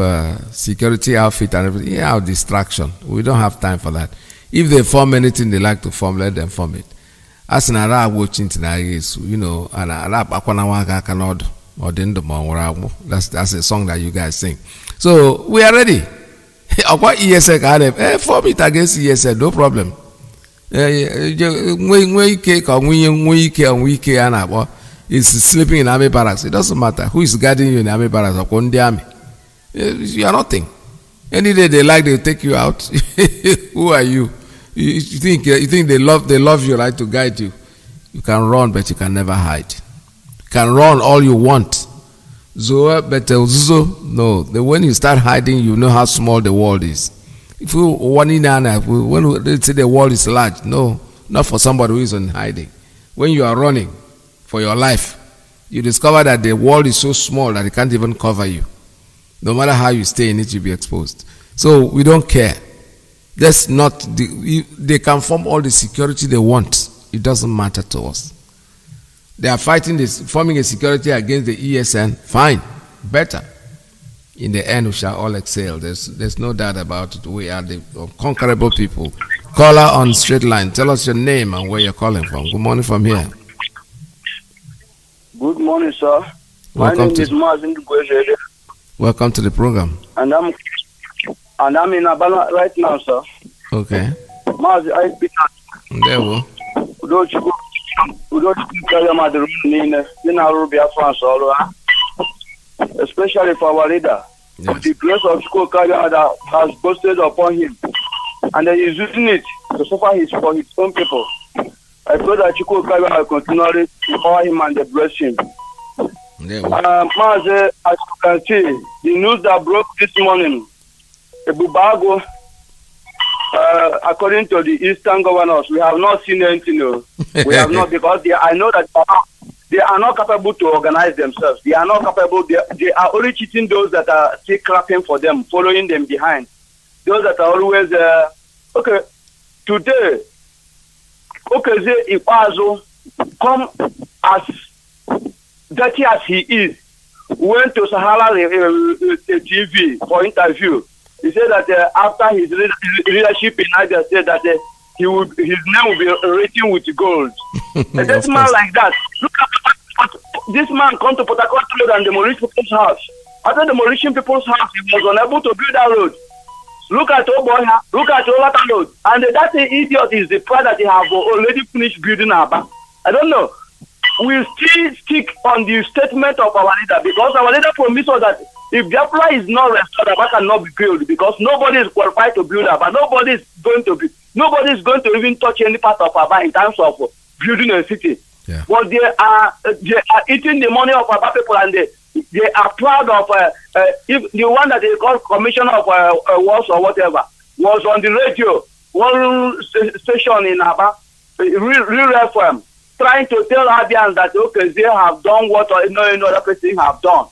Speaker 2: security outfit and everything, distraction. We don't have time for that. If they form anything they like to form, let them form it. As an Arab watching tonight, an Arab that's a song that you guys sing. So we are ready. Form it against ESN, no problem. Is sleeping in army barracks. It doesn't matter who is guarding you in army barracks or on the army. You are nothing. Any day they like, they'll take you out. Who are you? You think they love you, right, to guide you? You can run, but you can never hide. You can run all you want. No. When you start hiding, you know how small the world is. If you when they say the world is large, no, not for somebody who is in hiding. When you are running for your life, you discover that the world is so small that it can't even cover you. No matter how you stay in it, you'll be exposed. So we don't care. That's not they can form all the security they want. It doesn't matter to us. They are forming a security against the ESN. Fine, better. In the end, we shall all excel. There's no doubt about it. We are the unconquerable people. Caller on straight line. Tell us your name and where you're calling from. Good morning from here.
Speaker 16: Good morning, sir. My name is Mazi Nnamdi Kanu.
Speaker 2: Welcome to the program.
Speaker 16: And I'm in Abala right now, sir.
Speaker 2: Okay.
Speaker 16: Mazi, I speak.
Speaker 2: There we
Speaker 16: especially for our leader. Yes. The grace of school that has boasted upon him. And then he's using it to suffer for his own people. I pray that Chukwu will continually empower him and bless him. Mazi, as you can see, the news that broke this morning, Ebubago, according to the Eastern governors, we have not seen anything. We have not, because I know that they are not capable to organize themselves. They are not capable. They are only cheating those that are still clapping for them, following them behind. Those that are always, okay, today, Okeze Ikwazo, come as dirty as he is, went to Sahara TV for interview. He said that after his leadership in Niger State, that his name will be written with gold. This man like that, look at this man come to Port Harcourt Road and demolish people's house. After demolishing people's house, he was unable to build that road. Look at Oboya, look at Olata Road. And that idiot is the part that he have already finished building Aba. I don't know. We still stick on the statement of our leader, because our leader promised us that if Biafra is not restored, Aba cannot be built, because nobody is qualified to build Aba. Nobody is going to even touch any part of Aba in terms of building a city. Yeah. But they are eating the money of Aba people, and they are proud of if the one that they call commissioner of works or whatever was on the radio, one station in Aba, Real FM, trying to tell Abians that okay, they have done what no other person have done,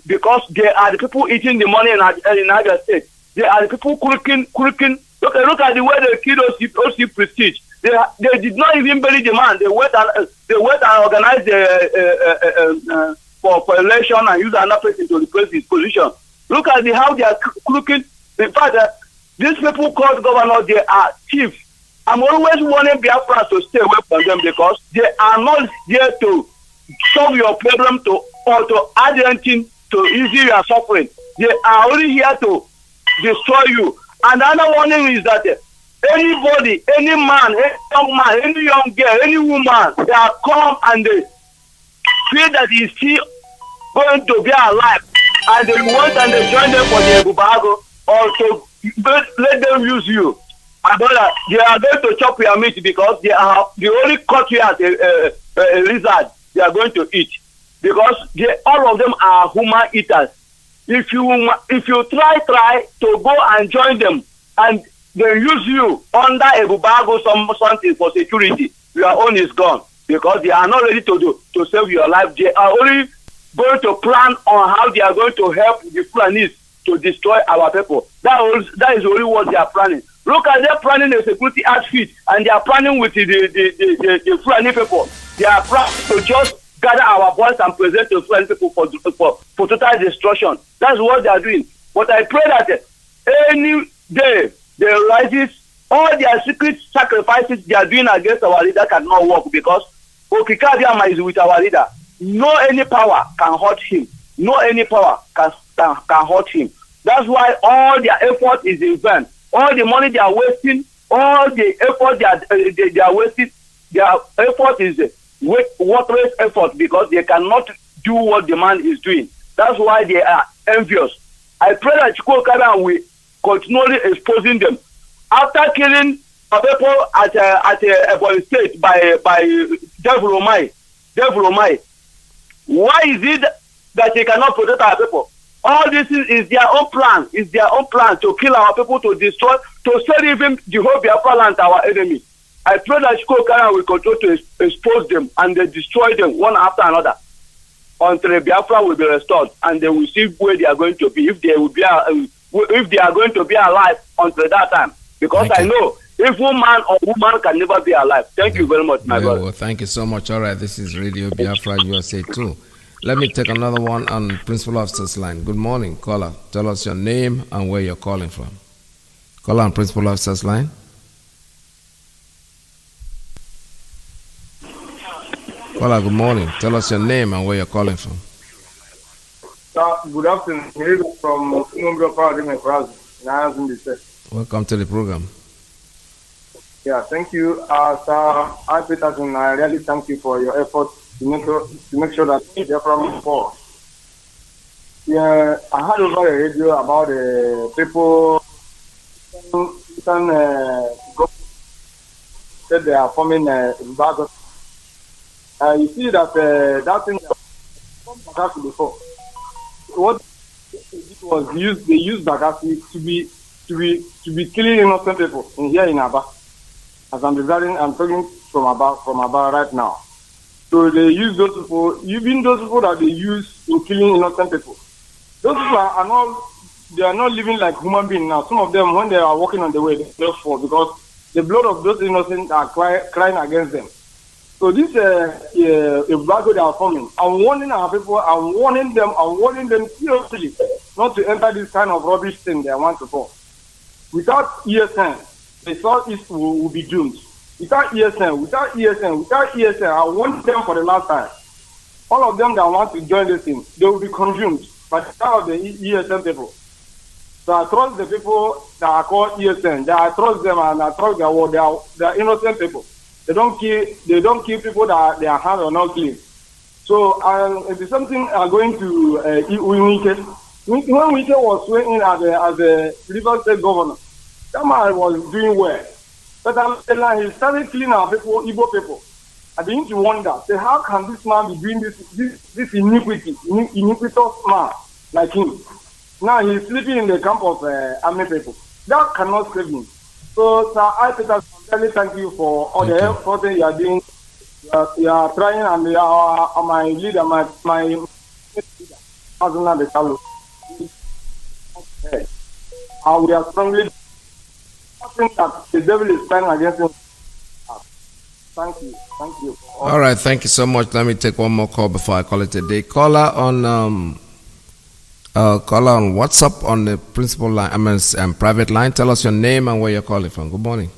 Speaker 16: because they are the people eating the money in Niger State. They are the people cooking. Look at the way they killed OC Prestige. They did not even bury the man. They went and organized for election and use another person to replace his position. Look at how they are cooking. In fact, these people called governor, they are thieves. I'm always warning Biafra to stay away from them, because they are not there to solve your problem or to add anything to ease your suffering. They are only here to destroy you. And another warning is that anybody, any man, any young man, any young girl, any woman, they are come and they feel that he's still going to be alive, and they want and they join them for the Ebubago, or to let them use you. And they are going to chop your meat, because they only cut you as a lizard. They are going to eat, because all of them are human eaters. If you try to go and join them, and they use you under Ebubago something for security, your own is gone, because they are not ready to save your life. They are only going to plan on how they are going to help the Fulanis to destroy our people. That is only what they are planning. Look at them planning a security outfit, and they are planning with the Fulani people. They are planning to just gather our voice and present to Fulani people for total destruction. That's what they are doing. But I pray that any day they rises, all their secret sacrifices they are doing against our leader cannot work, because Okikabiama is with our leader. No any power can hurt him. No any power can hurt him. That's why all their effort is in vain. All the money they are wasting, all the effort they are wasting, their effort is worthless effort, because they cannot do what the man is doing. That's why they are envious. I pray that Chukwuka will continually exposing them. After killing people at Ebonyi State by Devil Omai, why is it that they cannot protect our people? All this is their own plan. It's their own plan to kill our people, to destroy, to sell even the whole Biafra land to our enemy. I pray that Chukwuka will continue to expose them and they destroy them one after another until Biafra will be restored, and they will see where they are going to be, if they are going to be alive until that time. Because I know if man or woman can never be alive. Thank you very much, my brother.
Speaker 2: Well, thank you so much. All right, this is Radio Biafra USA2. Let me take another one on Principal Officer's line. Good morning, caller. Tell us your name and where you're calling from. Caller on Principal Officer's line. Caller, good morning. Tell us your name and where you're calling from.
Speaker 17: Good afternoon. Here from
Speaker 2: Welcome to the program.
Speaker 17: Yeah, thank you. Sir Peterson, I really thank you for your efforts to make sure that they're from poor. Yeah, I heard over the radio about the people said they are forming Ebubago. You see that that thing Bakassi before. What it was used, they used Bakassi to be killing innocent people here in Aba. As I'm talking from Aba right now. So they use those people, even those people that they use in killing innocent people. Those people are not living like human beings now. Some of them, when they are walking on the way, they just fall because the blood of those innocents are crying against them. So this embargo they are forming, I'm warning our people, I'm warning them seriously not to enter this kind of rubbish thing they want to fall. Without ESN, the Southeast will be doomed. Without ESN, I warn them for the last time. All of them that want to join this thing, they will be consumed by the power of the ESN people. So I trust the people that are called ESN. I trust them and I trust their word. They are innocent people. They don't kill people that their hands are not clean. So it is something I'm going to Iyke. When Iyke was sworn in as a River State governor, that man was doing well. But I'm telling you, he started killing our people, Igbo people. I begin to wonder, say, how can this man be doing this iniquitous man like him? Now he's sleeping in the camp of army people. That cannot save him. So, Sir Iyke, I really thank you for all the effort you are doing. You are trying, and you are my leader, my leader, Mazi Nnamdi Kanu. We are strongly that the devil is planning against him. Thank you.
Speaker 2: All right, thank you so much. Let me take one more call before I call it a day. Caller on WhatsApp on the principal line, private line. Tell us your name and where you're calling from. Good morning.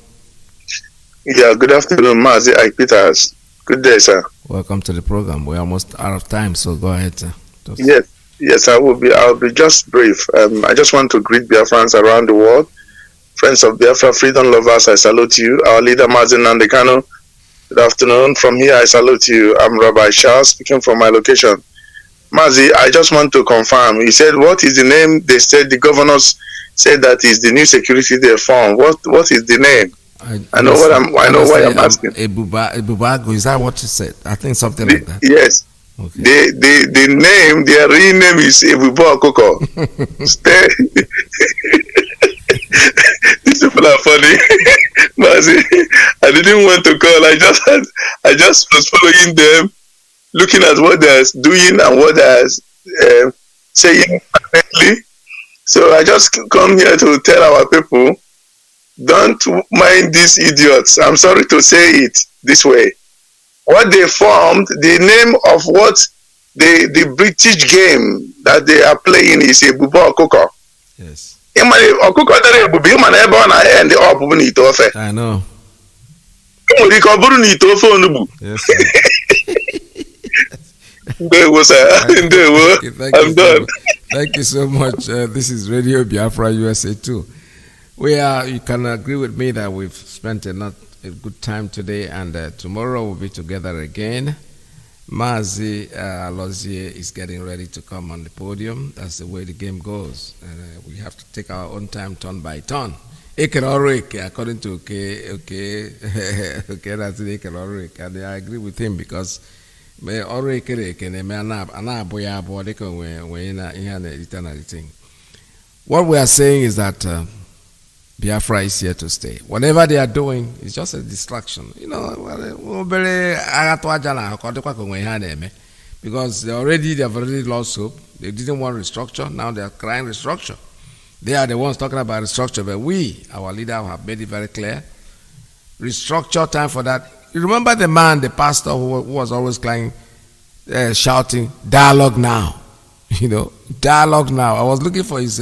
Speaker 18: Yeah, good afternoon, Mazi Nnamdi. Good day, sir.
Speaker 2: Welcome to the program. We're almost out of time, so go ahead, sir.
Speaker 18: Yes, I'll be just brief. I just want to greet Biafrans around the world. Friends of Biafra, freedom lovers, I salute you. Our leader, Mazi Nnamdi Kanu. Good afternoon. From here, I salute you. I'm Rabbi Shah, speaking from my location. Mazi, I just want to confirm. He said, what is the name? They said the governors said that is the new security they formed. What is the name? I know why I'm asking.
Speaker 2: Ebubago, is that what you said? I think something like that.
Speaker 18: Yes. Okay. The name, their real name is Ebubago. These people are funny. Mazi, I didn't want to call. I just was following them, looking at what they're doing and what they're saying. So I just come here to tell our people, don't mind these idiots. I'm sorry to say it this way. What they formed, the name of what the British game that they are playing is a Buba Okoko.
Speaker 2: Yes.
Speaker 18: I
Speaker 2: know.
Speaker 18: Yes, I'm done.
Speaker 2: Thank you so much. This is Radio Biafra USA2. You can agree with me that we've spent a good time today, and tomorrow we'll be together again. Mazi Lozier is getting ready to come on the podium. That's the way the game goes. We have to take our own time, turn by turn. Iyke, according to okay, that's Iyke, and I agree with him because what we are saying is that Biafra is here to stay. Whatever they are doing is just a distraction. Because they've already lost hope. They didn't want restructure. Now they are crying restructure. They are the ones talking about restructure, but we, our leader, have made it very clear. Restructure, time for that. You remember the man, the pastor who was always crying, shouting, dialogue now. Dialogue now. I was looking for his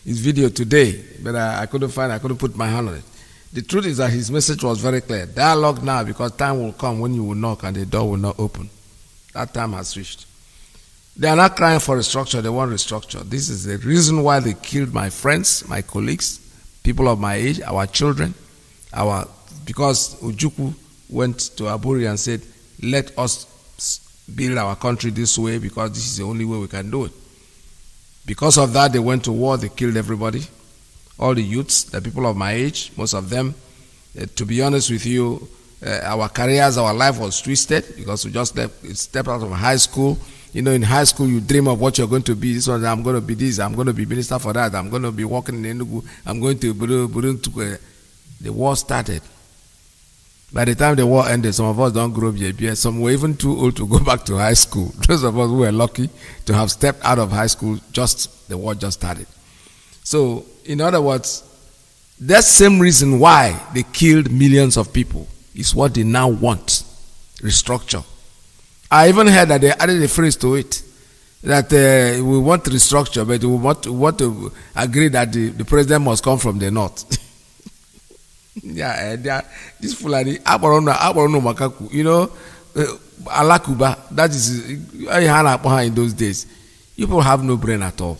Speaker 2: video today, but I couldn't put my hand on it. The truth is that his message was very clear. Dialogue now, because time will come when you will knock and the door will not open. That time has reached. They are not crying for restructure, they want restructure. This is the reason why they killed my friends, my colleagues, people of my age, our children, because Ojukwu went to Aburi and said, let us build our country this way because this is the only way we can do it. Because of that, they went to war, they killed everybody. All the youths, the people of my age, most of them. To be honest with you, our careers, our life was twisted because we just stepped out of high school. in high school, you dream of what you're going to be. This one, I'm going to be this. I'm going to be minister for that. I'm going to be working in Enugu. I'm going to Burundi. The war started. By the time the war ended, some of us don't grow up. Some were even too old to go back to high school. Those of us who were lucky to have stepped out of high school, the war just started. So, in other words, that same reason why they killed millions of people is what they now want. Restructure. I even heard that they added a phrase to it, that we want restructure, but we want to agree that the president must come from the north. This Fulani, Abarono Makaku, Alakuba, that is in those days. People have no brain at all.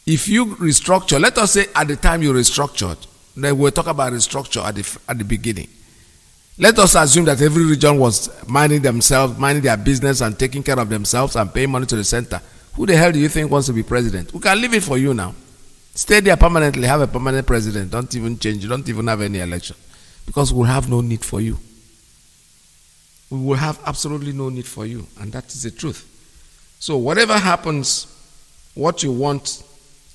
Speaker 2: If you restructure, let us say at the time you restructured, then we'll talk about restructure at the beginning. Let us assume that every region was minding their business and taking care of themselves and paying money to the center. Who the hell do you think wants to be president? We can leave it for you now. Stay there permanently, have a permanent president. Don't even change. You don't even have any election. Because we'll have no need for you. We will have absolutely no need for you. And that is the truth. So whatever happens, what you want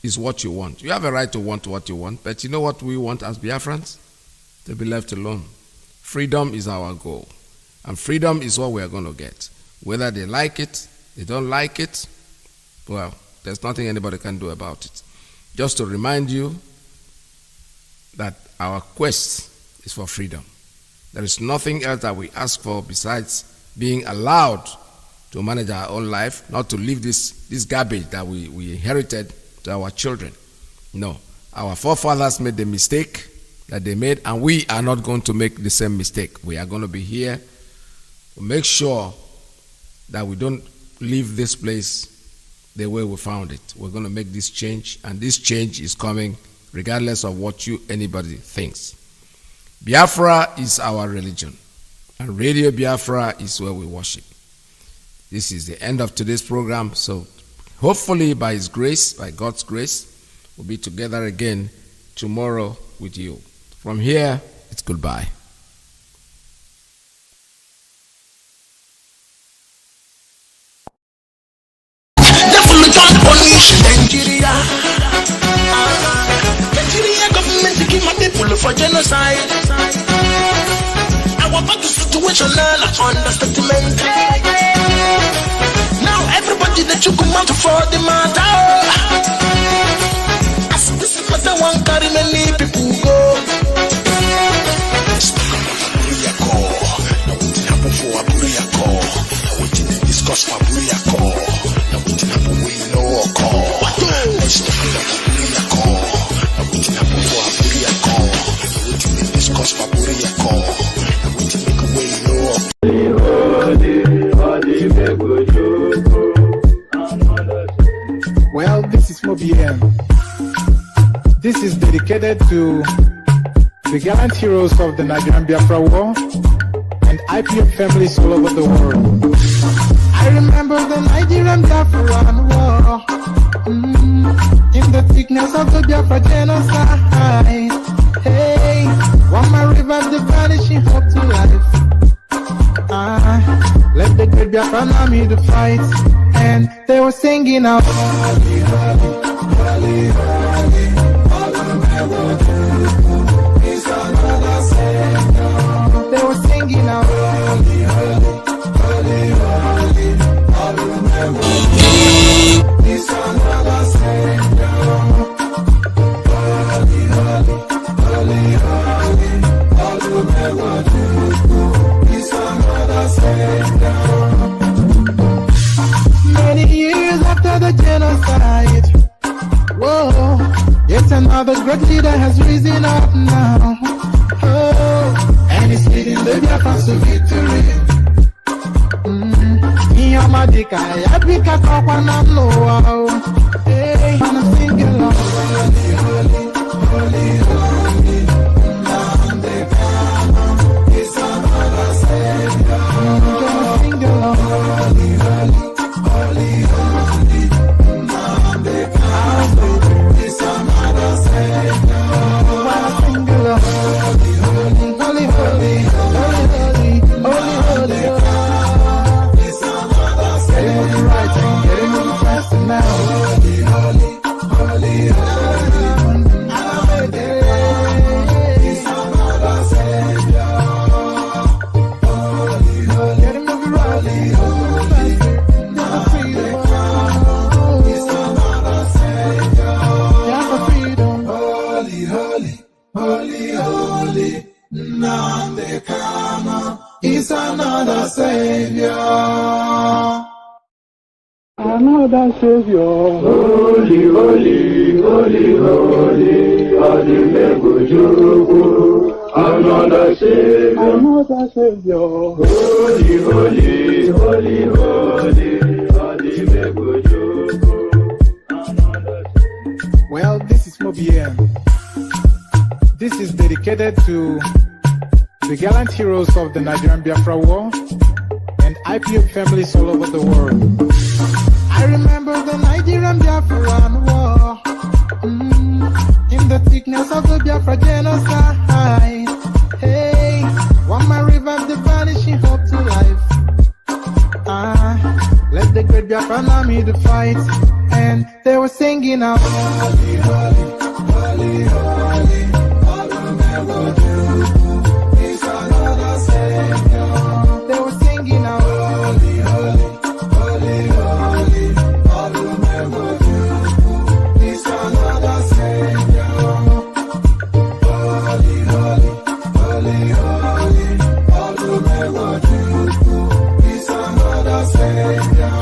Speaker 2: is what you want. You have a right to want what you want. But you know what we want as Biafrans? To be left alone. Freedom is our goal. And freedom is what we are going to get. Whether they like it, they don't like it, well, there's nothing anybody can do about it. Just to remind you that our quest is for freedom. There is nothing else that we ask for besides being allowed to manage our own life, not to leave this garbage that we inherited to our children. No. Our forefathers made the mistake that they made, and we are not going to make the same mistake. We are going to be here to make sure that we don't leave this place the way we found it. We're going to make this change, and this change is coming regardless of what anybody thinks. Biafra is our religion, and Radio Biafra is where we worship. This is the end of today's program, so hopefully by His grace, by God's grace, we'll be together again tomorrow with you. From here, it's goodbye. Nigeria government give my people for genocide. Our back is situational understatement. Now everybody that you come out for the matter. As this matter one carry many people go. Now we happen for a Buriako. Now we discuss for Buriako. Now we happen we know a call. Let's talk about Buriako. Now we happen for a Buriako. Now we discuss for Buriako. Now we make a way know a
Speaker 19: Well, this is Mobiel. This is dedicated to the gallant heroes of the Nigerian Biafra War and IPO families all over the world. I remember the Nigerian Biafra War, in the thickness of the Biafra genocide. Hey, one my river, the vanishing hope to life. Let the great Biafra army to fight, and they were singing out. Holy, holy, holy, holy, all will never do. It's another Savior. They were singing out. Holy, holy, holy, holy, all will never do. It's another Savior. Holy, holy, holy, holy, all will never do. It's another Savior. Many years after the genocide, whoa, yet another great leader has risen up now. Oh, and he's leading the Biafrans to victory. Yamadika, Yabika, Kapanam, hey, I'm singing along. Holy, holy, holy, holy, Nnamdi Kanu, it's another Savior. Don't sing along. Holy, holy, holy, holy, Nnamdi Kanu, it's another Savior. Wanna sing along. Holy, holy, holy, holy, holy, holy, holy, holy, it's another Savior.
Speaker 1: Nnamdi Kanu is another savior.
Speaker 19: Another savior.
Speaker 1: Holy, holy, holy, holy, Adimebujuku. Another savior.
Speaker 19: Another savior.
Speaker 1: Holy, holy, holy, holy, Adimebujuku.
Speaker 19: Well, this is Mobien. This is dedicated to the gallant heroes of the Nigerian Biafra War and IPO families all over the world. I remember the Nigerian Biafran War, in the thickness of the Biafra genocide. Hey, one man revived the vanishing hope to life. Let the great Biafran army to fight, and they were singing out, holy, holy, holy, holy.
Speaker 1: He's another savior.
Speaker 19: They were singing out,
Speaker 1: holy, holy, holy, holy, He's another savior. Holy, holy, holy, holy, He's another savior.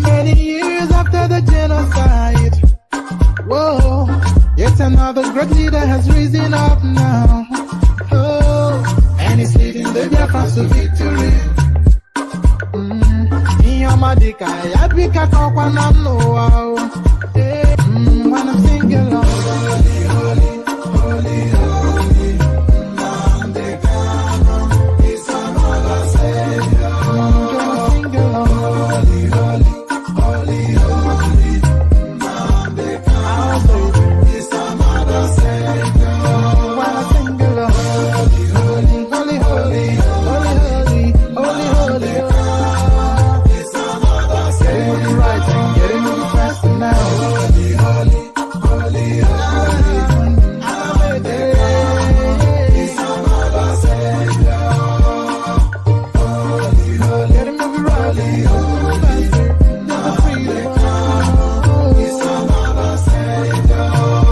Speaker 19: Many years after the genocide, whoa, yet another great leader has risen up now. Oh, and he's leading the Biafrans to victory. Iyamadika, Yabika, Kokwana, Noah. When I'm singing along,
Speaker 1: holy, holy, holy, holy, Nnamdi Kanu is another savior.
Speaker 19: Sing along,
Speaker 1: holy, holy, holy, holy, Nnamdi Kanu is another savior.
Speaker 19: when I sing along,
Speaker 1: Holy, holy,
Speaker 19: holy, holy, holy, holy, holy, holy.
Speaker 1: is another
Speaker 19: Getting
Speaker 1: savior.
Speaker 19: it right and getting it faster now.
Speaker 1: Holy, holy, holy, holy, Nnamdi Kanu is another savior. Holy, holy,
Speaker 19: Getting it right and getting it faster. Never freedom.
Speaker 1: is another savior.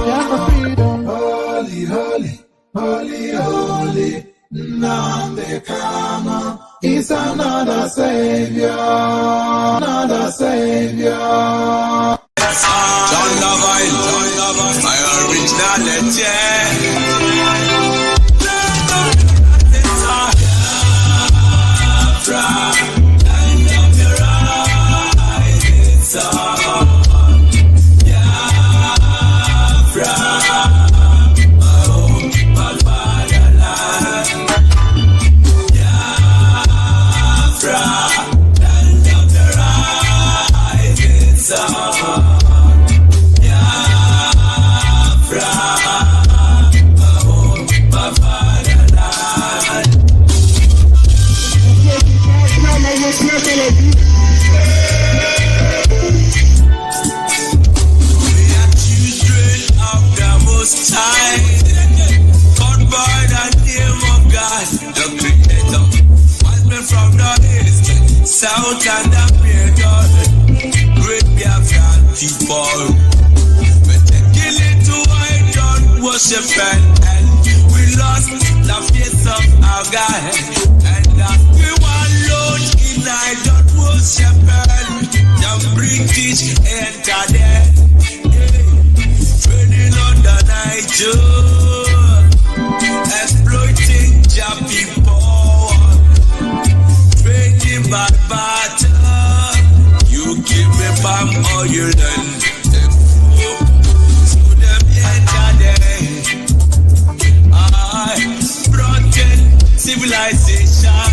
Speaker 19: Yeah, for freedom.
Speaker 1: Holy, holy, holy, holy, Nnamdi Kanu is another savior. Another savior.
Speaker 20: John Lavine, my originality. South and Africa, great Biafran people. We're taking it to white dog worship and we lost the face of our God. And that we want Lord in I don't worship and the British enter there. Trading on the Niger, exploiting Jah people. Bad butter, you give me palm oil and to them enter there. I brought in civilization,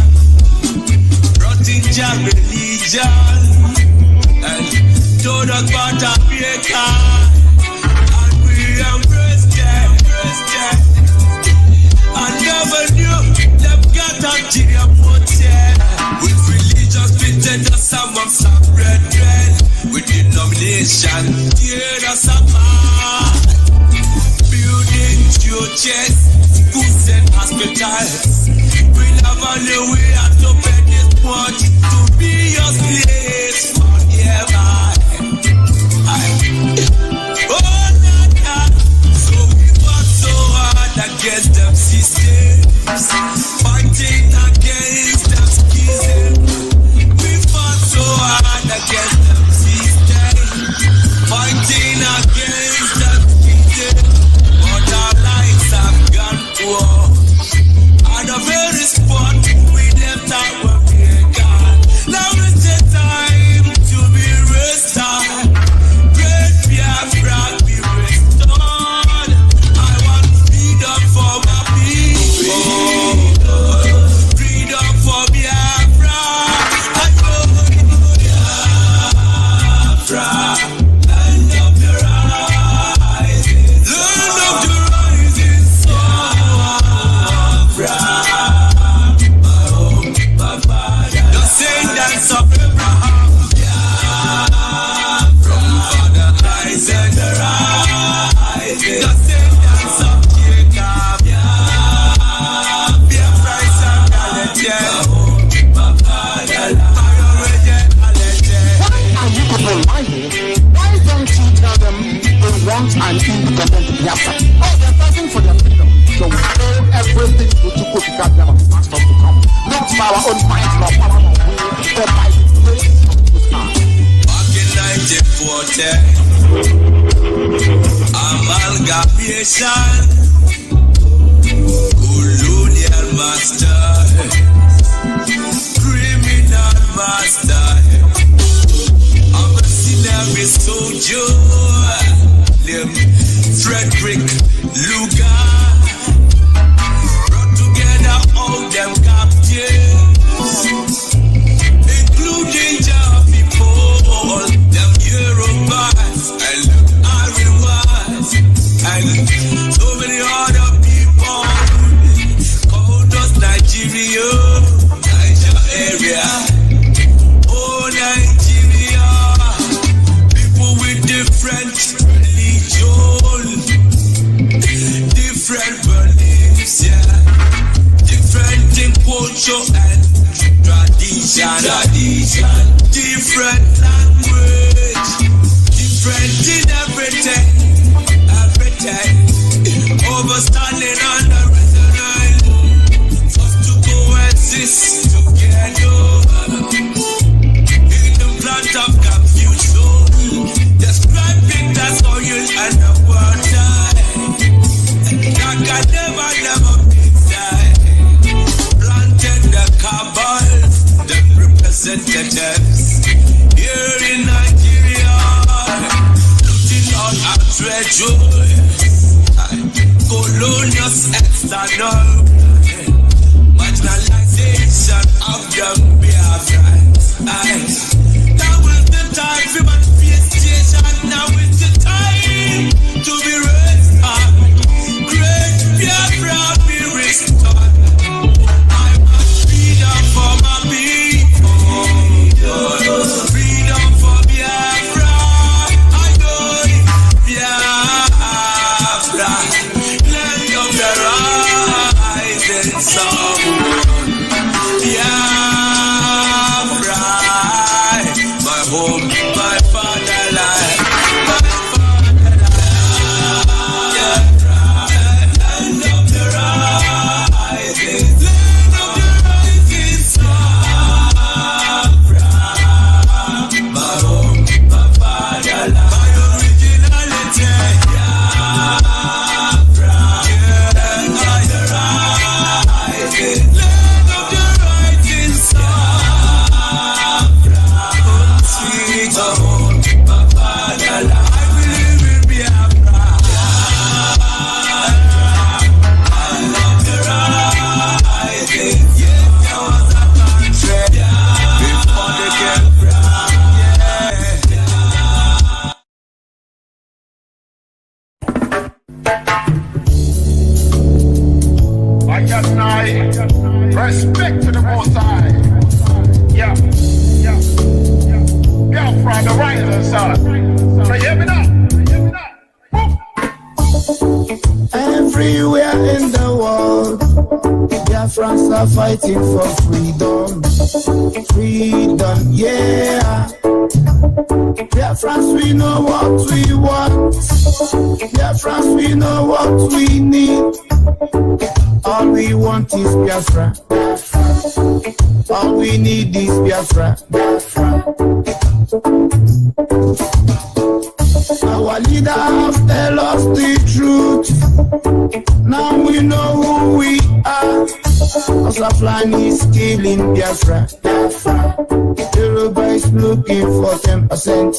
Speaker 20: brought in Jah religion, and told us about America, and we embraced them, and never knew they've got a Nigeria with religious pretenders, some of some brethren, with denomination. nation, tear us apart. Building churches, schools and hospitals. We never knew we had to pay this much to be your slaves forever. Oh, nah. So we fought so hard against them systems, fighting against them schisms. We fought so hard against them systems, fighting against them schisms. But our lives have gone poor. At the very spot we left our maker. Now is the time to be restored. Great Biafra be restored. I want freedom for my people. Freedom for Biafra. I know Biafra. Land of the rising sun. Land of the rising sun. My home, my father. The descendants of Abraham. From Father Isaac, the rising. The descendants of Jacob. Biafra is a legend. My father, my origin, a legend.
Speaker 21: Why are you people lying? Why don't you tell them they want an independent Biafra? Oh, they're fighting for their freedom. So we owe everything to Chukwuka Biafra for us to come. Not by our own might, nor power, nor will, but by the grace of the sky.
Speaker 20: Back in 1940, amalgamation, colonial master, criminal master. I'm a sinner, soldier, named Frederick Lugar. Brought together all them captives, including Jah people, them Yorubas and Ariwas, and so many other people called us Nigeria, Niger area. Oh, Nigeria, people with different religion, different beliefs, yeah, different in culture and tradition, different language, different in everything, overstanding on the reason just to coexist together in the plant of confusion, describing the soil and the water that can never be there. Planted the cabals, the representatives here in Nigeria, looting on our treasure, colonial external marginalization of the Biafrans. Now is the time for manifestation. Now is the time to be restored. Great Biafra be restored. I want freedom for my people. Freedom for Biafra. I know Biafra. Land of the rising sun. Biafra, my home, my fatherland, my fatherland.
Speaker 21: Everywhere in the world, Biafrans are fighting for freedom. Freedom, yeah. Biafrans, we know what we want. Biafrans, we know what we need. All we want is Biafra. All we need is Biafra. Our leader have tell us the truth. Now we know who we are. HAUSA is killing Biafra. Yoruba is looking for 10%.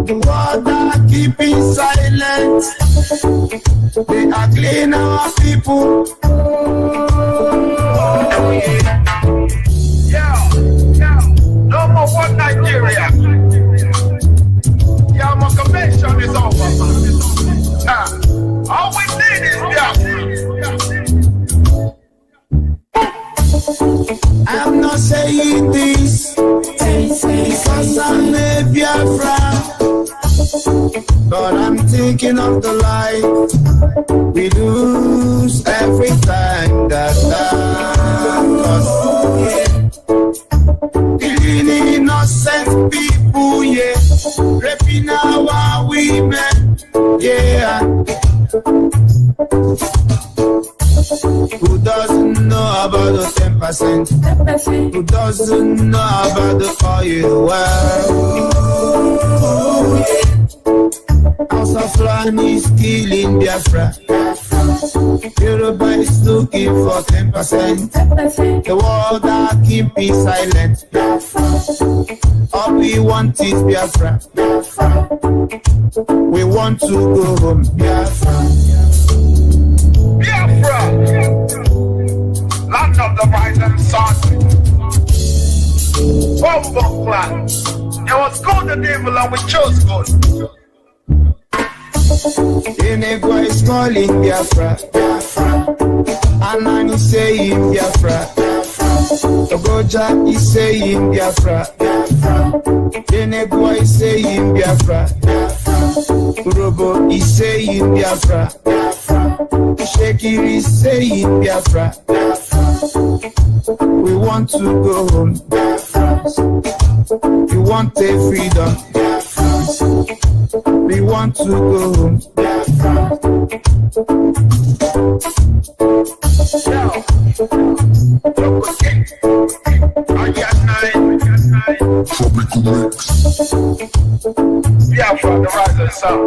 Speaker 21: The world are keeping silent. They are cleaning our people.
Speaker 3: No more one Nigeria. The amalgamation is over. All we need is
Speaker 21: I'm not saying this because I'm a Biafra, but I'm thinking of the life we lose every time that killing innocent people, yeah, raping our women, yeah. Who doesn't know about the 10%? Who doesn't know about the oil well? HAUSA is killing Biafra. Yoruba is looking for 10%. The world are keeping silent. All we want is Biafra. We want to go home. Biafra.
Speaker 3: Biafra, land of the rising sun. Bombo clan. It was good the devil and we chose good.
Speaker 21: Enegwa is calling Biafra. Anani is saying Biafra. Ogoja is saying Biafra. Enegwa is saying Biafra. Urobo is saying Biafra. Shekiri is saying Biafra. We want to go home. We want a freedom. We want to go home.
Speaker 3: Tropical mix. Biafra, the rising sun.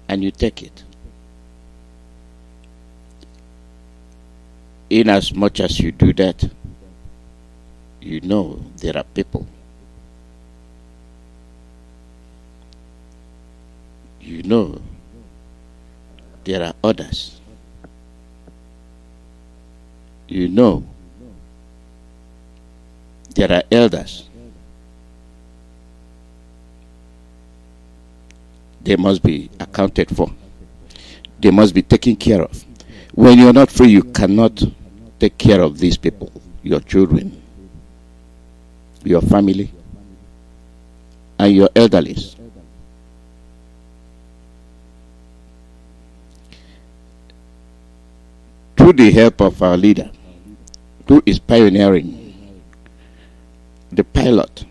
Speaker 22: And you take it. In as much as you do that, you know there are people. You know there are others. You know there are elders. They must be accounted for. They must be taken care of. When you're not free, you cannot take care of these people, your children, your family, and your elderlies. Through the help of our leader, who is pioneering, the pilot,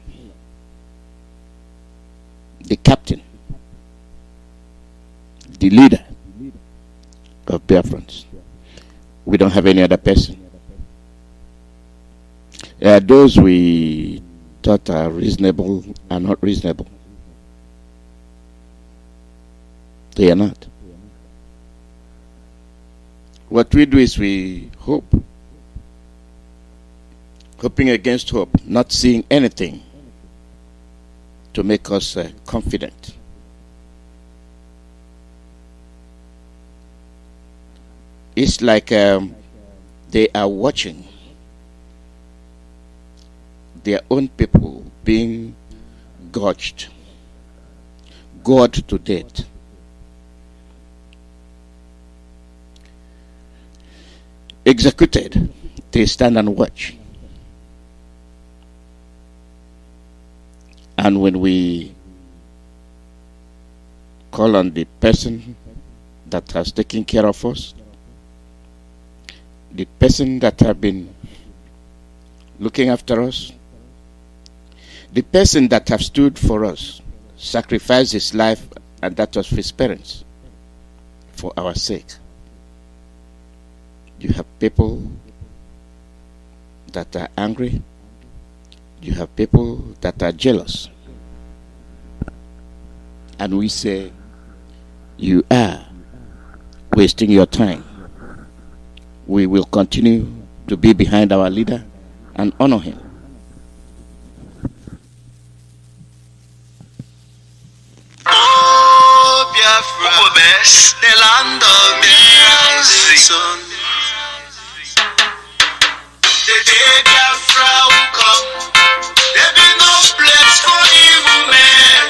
Speaker 22: the captain, the leader of Biafrans. We don't have any other person. Those we thought are reasonable are not reasonable. They are not. What we do is we hope. Hoping against hope, not seeing anything to make us confident. It's like they are watching their own people being gouged to death. Executed, they stand and watch. And when we call on the person that has taken care of us, the person that have been looking after us, the person that have stood for us, sacrificed his life and that of his parents for our sake. You have people that are angry. You have people that are jealous. And we say, you are wasting your time. We will continue to be behind our leader and honor him.
Speaker 1: Oh, Biafra, the land of the rising sun. The day Biafra will come, there be no place for evil men.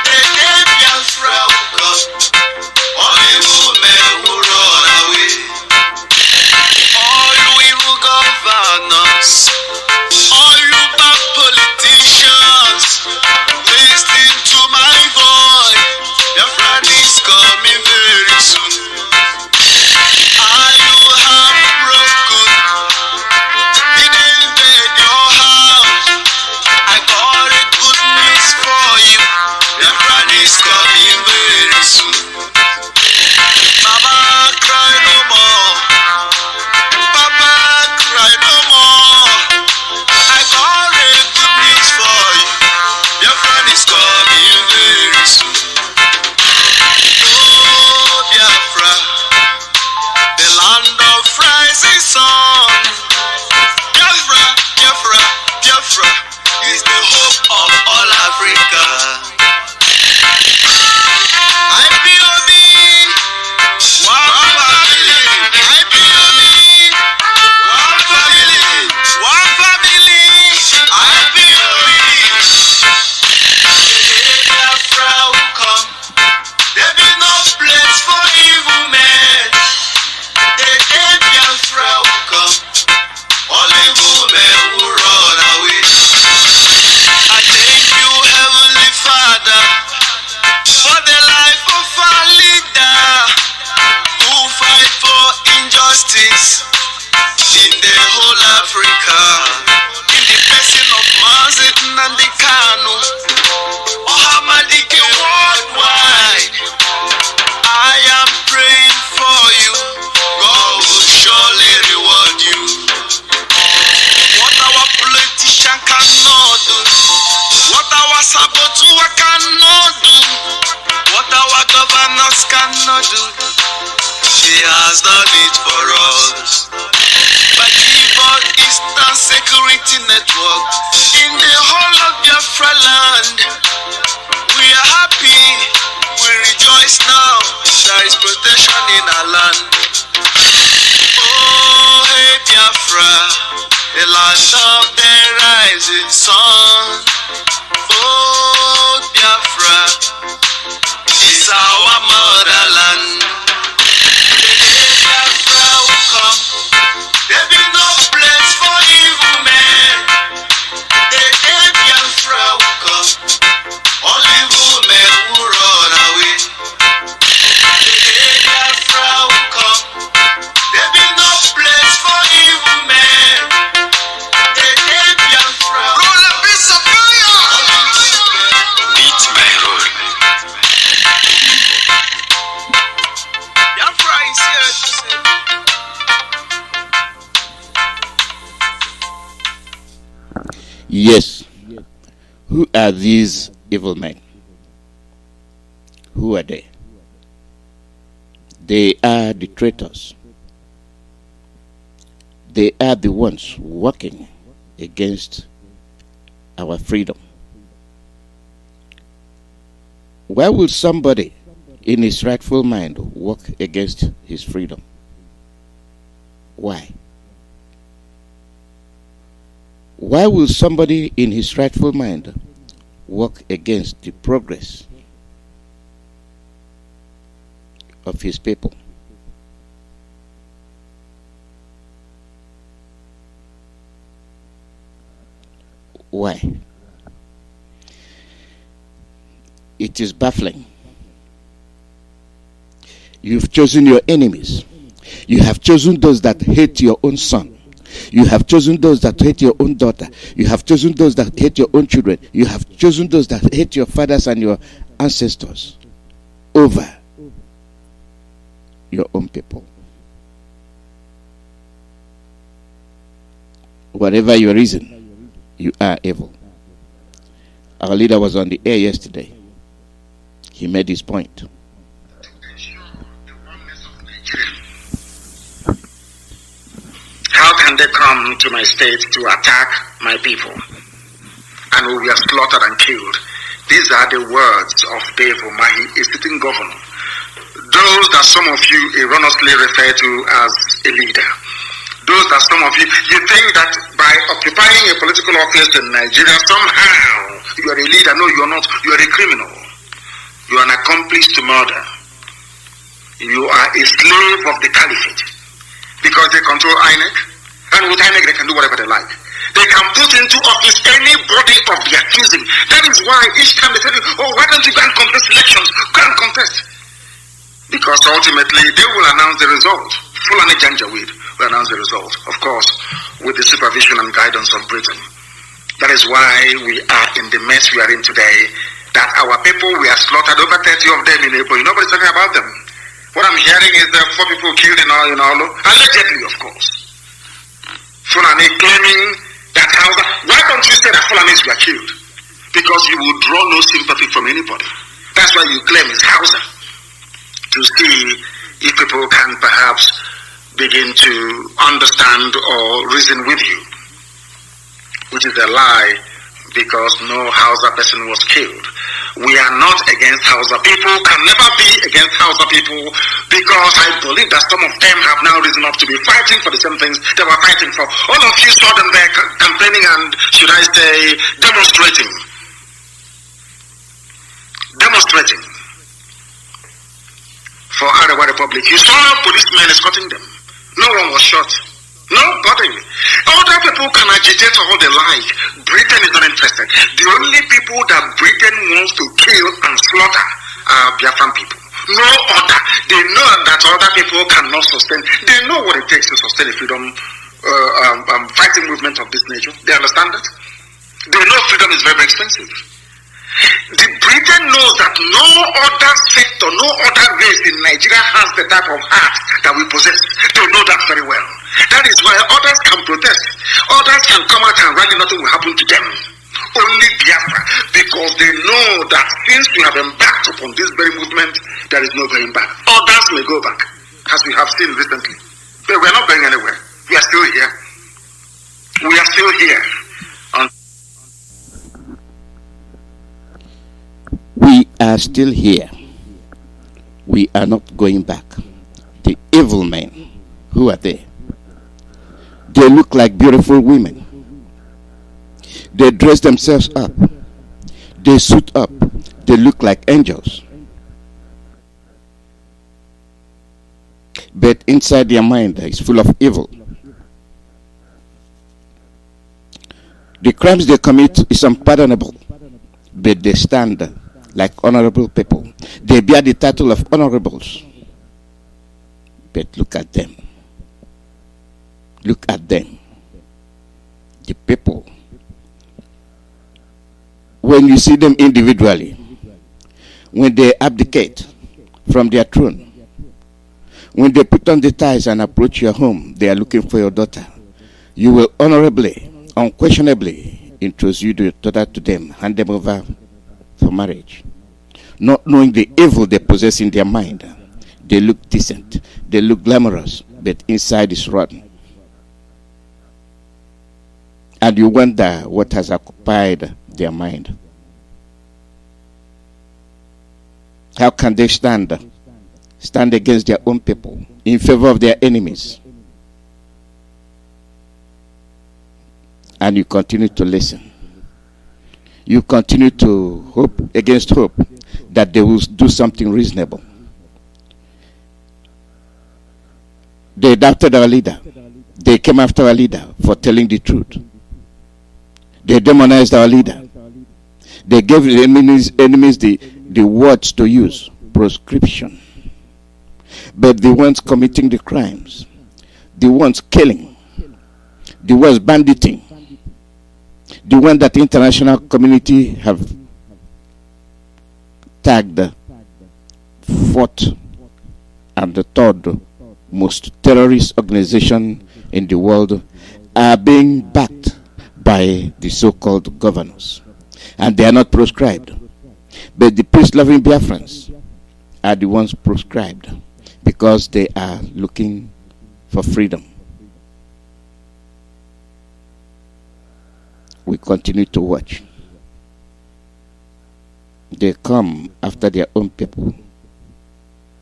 Speaker 1: The day Biafra will come, all evil men will run away. All you evil governors, all you bad politicians, listen to my voice. Biafra is coming very soon. Are you heartbroken? Did they invade your house? I got a good news for you. Biafra is coming very soon. Mama, cry no more. Papa, cry no more. I got a good news for you. Biafra is coming very soon. Oh, Biafra, the land of rising sun. Biafra, Biafra, Biafra is the hope of all Africa. IPOB, one family. IPOB, one family. One family. IPOB. The day Biafra will come, there be no place for evil men. The day Biafra will come, all evil men will run away. I thank you, Heavenly Father, for the life of our leader who fight for injustice in the whole Africa. In the person of Mazi Nnamdi Kanu, Ohamadike worldwide, I am praying for you. God will surely reward you. What our politician cannot do, what our saboteur cannot do, what our governors cannot do, He has done it for us. By giving Eastern Security Network in the whole of Biafra land, we are happy, we rejoice now. There is protection in our land. Oh, hey Biafra, the land of the rising sun. Oh, Biafra is our motherland. The day Biafra will come, there be no place for evil men. The day Biafra will come, all evil men will run away. The day Biafra will come, there be no place for evil men. The day Biafra roll a piece of fire. Beat my roll.
Speaker 22: Yes. Who are these evil men? Who are they? They are the traitors. They are the ones working against our freedom. Why will somebody in his rightful mind work against his freedom? Why? Why will somebody in his rightful mind work against the progress of his people? Why? It is baffling. You've chosen your enemies. You have chosen those that hate your own son. You have chosen those that hate your own daughter. You have chosen those that hate your own children. You have chosen those that hate your fathers and your ancestors over your own people. Whatever your reason, you are evil. Our leader was on the air yesterday. He made his point.
Speaker 4: How can they come to my state to attack my people? And we were slaughtered and killed. These are the words of Dave Umahi, a sitting governor. Those that some of you erroneously refer to as a leader. Those that some of you think that by occupying a political office in Nigeria, somehow you are a leader. No, you are not. You are a criminal. You are an accomplice to murder. You are a slave of the caliphate. Because they control INEC, and with INEC they can do whatever they like. They can put into office anybody of their choosing. That is why each time they tell you, oh, why don't you go and contest elections? Go and contest. Because ultimately they will announce the result. Fulani Janjaweed will announce the result, of course, with the supervision and guidance of Britain. That is why we are in the mess we are in today, that our people, we are slaughtered, over 30 of them in April. Nobody's talking about them. What I'm hearing is there are 4 people killed in Olo, allegedly, of course. Fulani claiming that Hausa. Why don't you say that Fulanis were killed? Because you will draw no sympathy from anybody. That's why you claim it's Hausa. To see if people can perhaps begin to understand or reason with you, which is a lie, because no Hausa person was killed. We are not against Hausa people, can never be against Hausa people, because I believe that some of them have now risen up to be fighting for the same things they were fighting for. All of you saw them there campaigning and, should I say, demonstrating for Arewa Republic. You saw policemen escorting them. No one was shot. Nobody. Other people can agitate all they like. Britain is not interested. The only people that Britain wants to kill and slaughter are Biafran people. No other. They know that other people cannot sustain. They know what it takes to sustain a freedom fighting movement of this nature. They understand that. They know freedom is very, very expensive. The Britain knows that no other sector, no other race in Nigeria has the type of heart that we possess. They know that very well. That is why others can protest. Others can come out and rally, nothing will happen to them. Only Biafra, because they know that since we have embarked upon this very movement, there is no going back. Others may go back, as we have seen recently. But we are not going anywhere. We are still here. We are still here.
Speaker 22: We are still here. We are not going back. The evil men, who are they? They look like beautiful women. They dress themselves up. They suit up. They look like angels. But inside their mind is full of evil. The crimes they commit is unpardonable, but they stand like honorable people. They bear the title of honorables. But look at them. Look at them. The people. When you see them individually, when they abdicate from their throne, when they put on the ties and approach your home, they are looking for your daughter. You will honorably, unquestionably introduce your daughter to them, hand them over for marriage, not knowing the evil they possess in their mind. They look decent, they look glamorous, but inside is rotten. And you wonder what has occupied their mind. How can they stand against their own people in favor of their enemies? And you continue to listen. You continue to hope against hope that they will do something reasonable. They doubted our leader. They came after our leader for telling the truth. They demonized our leader. They gave the enemies the words to use, proscription. But the ones committing the crimes, the ones killing, the ones banditing, the one that the international community have tagged fourth and the third most terrorist organization in the world, are being backed by the so-called governors. And they are not proscribed. But the peace-loving Biafrans are the ones proscribed because they are looking for freedom. We continue to watch. They come after their own people.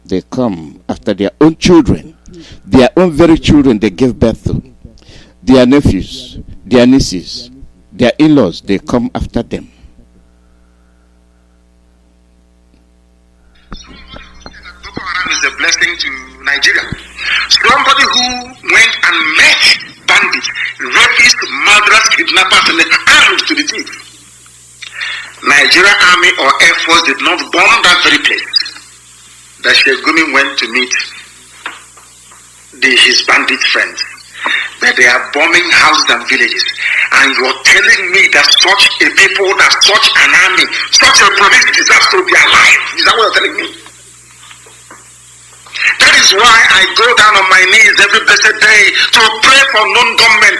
Speaker 22: They come after their own children. Their own very children they gave birth to. Their nephews, their nieces, their in-laws, they come after them.
Speaker 4: Boko Haram is a blessing to Nigeria. Somebody who went and met bandits, rapists, murderers, kidnappers, and armed to the teeth. Nigeria Army or Air Force did not bomb that very place that Shegumi went to meet his bandit friends. But they are bombing houses and villages. And you're telling me that such a people, that such an army, such a police deserves to be alive. Is that what you're telling me? That is why I go down on my knees every blessed day to pray for non-government.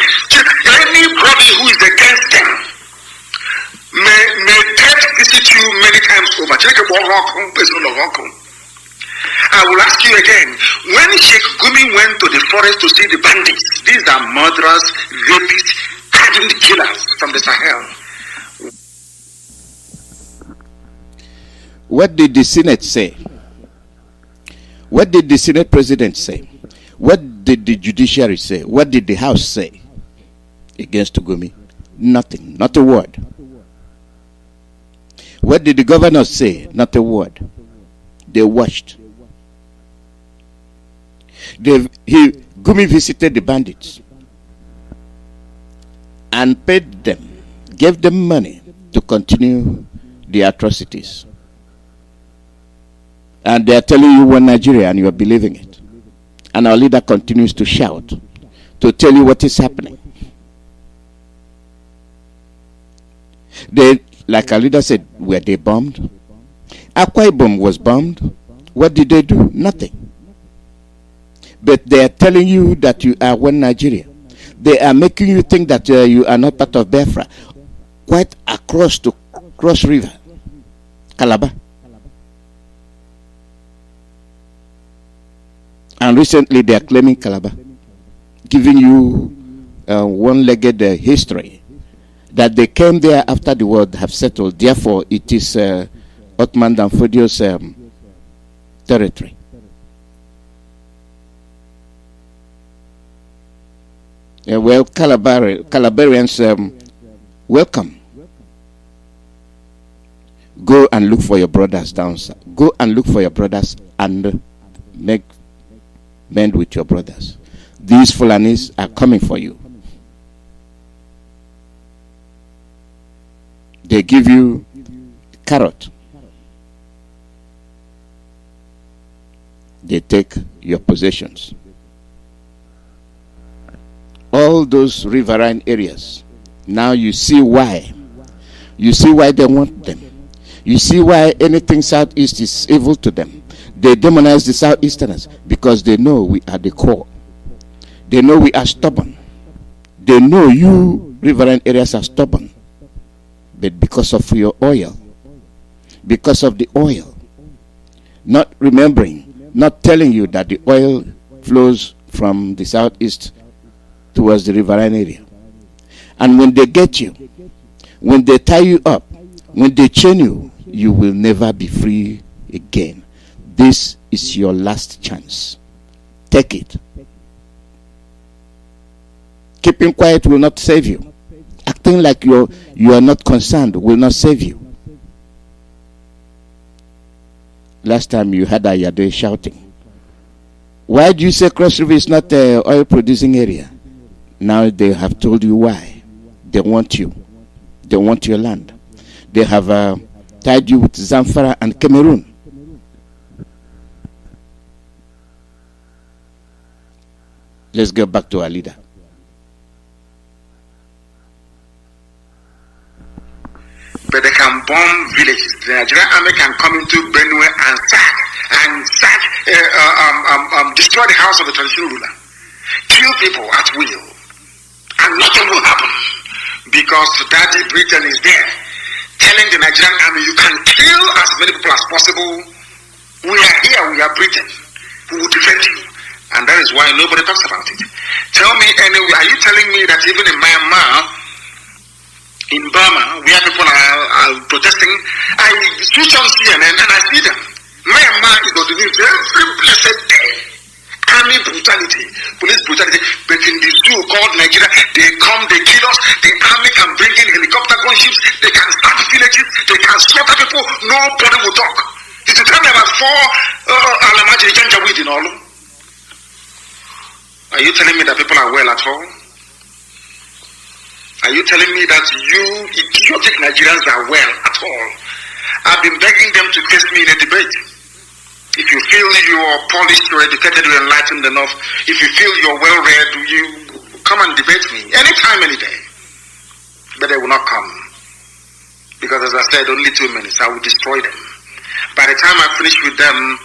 Speaker 4: Anybody who is against them, may death visit you many times over. I will ask you again, when Sheikh Gumi went to the forest to see the bandits, these are murderers, rapists, hardened killers from the Sahel.
Speaker 22: What did the Senate say? What did the Senate President say? What did the judiciary say? What did the House say against Gumi? Nothing, not a word. What did the governor say? Not a word. They watched. Gumi visited the bandits and paid them, gave them money to continue the atrocities. And they are telling you one Nigeria and you are believing it. And our leader continues to shout, to tell you what is happening. They, like our leader said, were they bombed? Akwa Ibom was bombed. What did they do? Nothing. But they are telling you that you are one Nigeria. They are making you think that you are not part of Biafra. Quite across to Cross River, Calabar. And recently they are claiming Calabar, giving you one-legged history that they came there after the world have settled. Therefore, it is Ottoman Dan Fodio's territory. Well, Calabarians, welcome. Go and look for your brothers down south. Go and look for your brothers and make mend with your brothers. These Fulanis are coming for you. They give you carrot. They take your possessions. All those riverine areas. Now you see why. You see why they want them. You see why anything southeast is evil to them. They demonize the southeasterners because they know we are the core. They know we are stubborn. They know you riverine areas are stubborn. but because of your oil, because of the oil, not remembering, not telling you that the oil flows from the southeast towards the riverine area. And when they get you, when they tie you up, when they chain you, you will never be free again. This is your last chance. Take it. Keeping quiet will not save you. Acting like you are not concerned will not save you. Last time you had Ayade shouting, why do you say Cross River is not an oil producing area? Now they have told you why. They want you. They want your land. They have tied you with Zamfara and Cameroon. Let's go back to our leader.
Speaker 4: But they can bomb villages. The Nigerian army can come into Benue and destroy the house of the traditional ruler, kill people at will, and nothing will happen because Daddy Britain is there telling the Nigerian army, you can kill as many people as possible. We are here, we are Britain, who will defend you. And that is why nobody talks about it. Tell me anyway, are you telling me that even in Myanmar, in Burma, where people are protesting, I switch on CNN and I see them. Myanmar is on the news every blessed day. Army brutality, police brutality. But in the zoo called Nigeria, they come, they kill us. The army can bring in helicopter gunships. They can start villages. They can slaughter people. Nobody will talk. Did you tell me about 4 Alamaji Janjaweed in all? Are you telling me that people are well at all? Are you telling me that you idiotic Nigerians are well at all? I've been begging them to face me in a debate. If you feel you're polished, you're educated, you're enlightened enough, if you feel you're well read, you come and debate me anytime, any day. But they will not come. Because as I said, only 2 minutes, I will destroy them. By the time I finish with them,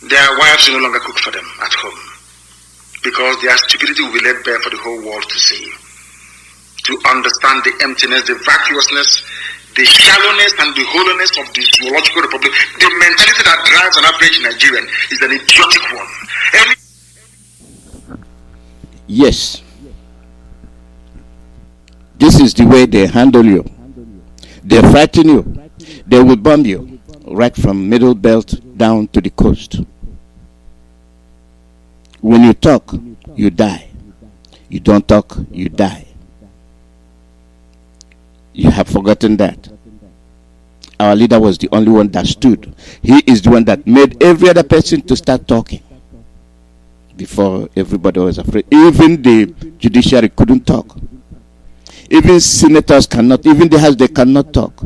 Speaker 4: their wives will no longer cook for them at home. Because their stupidity will be laid bare for the whole world to see. To understand the emptiness, the vacuousness, the shallowness and the hollowness of the zoological republic. The mentality that drives an average Nigerian is an idiotic one.
Speaker 22: Yes. This is the way they handle you. They frighten you. They will bomb you right from middle belt down to the coast. When you talk, you die. You don't talk, you die. You have forgotten that. Our leader was the only one that stood. He is the one that made every other person to start talking. Before everybody was afraid. Even the judiciary couldn't talk. Even senators cannot, even the House, they cannot talk.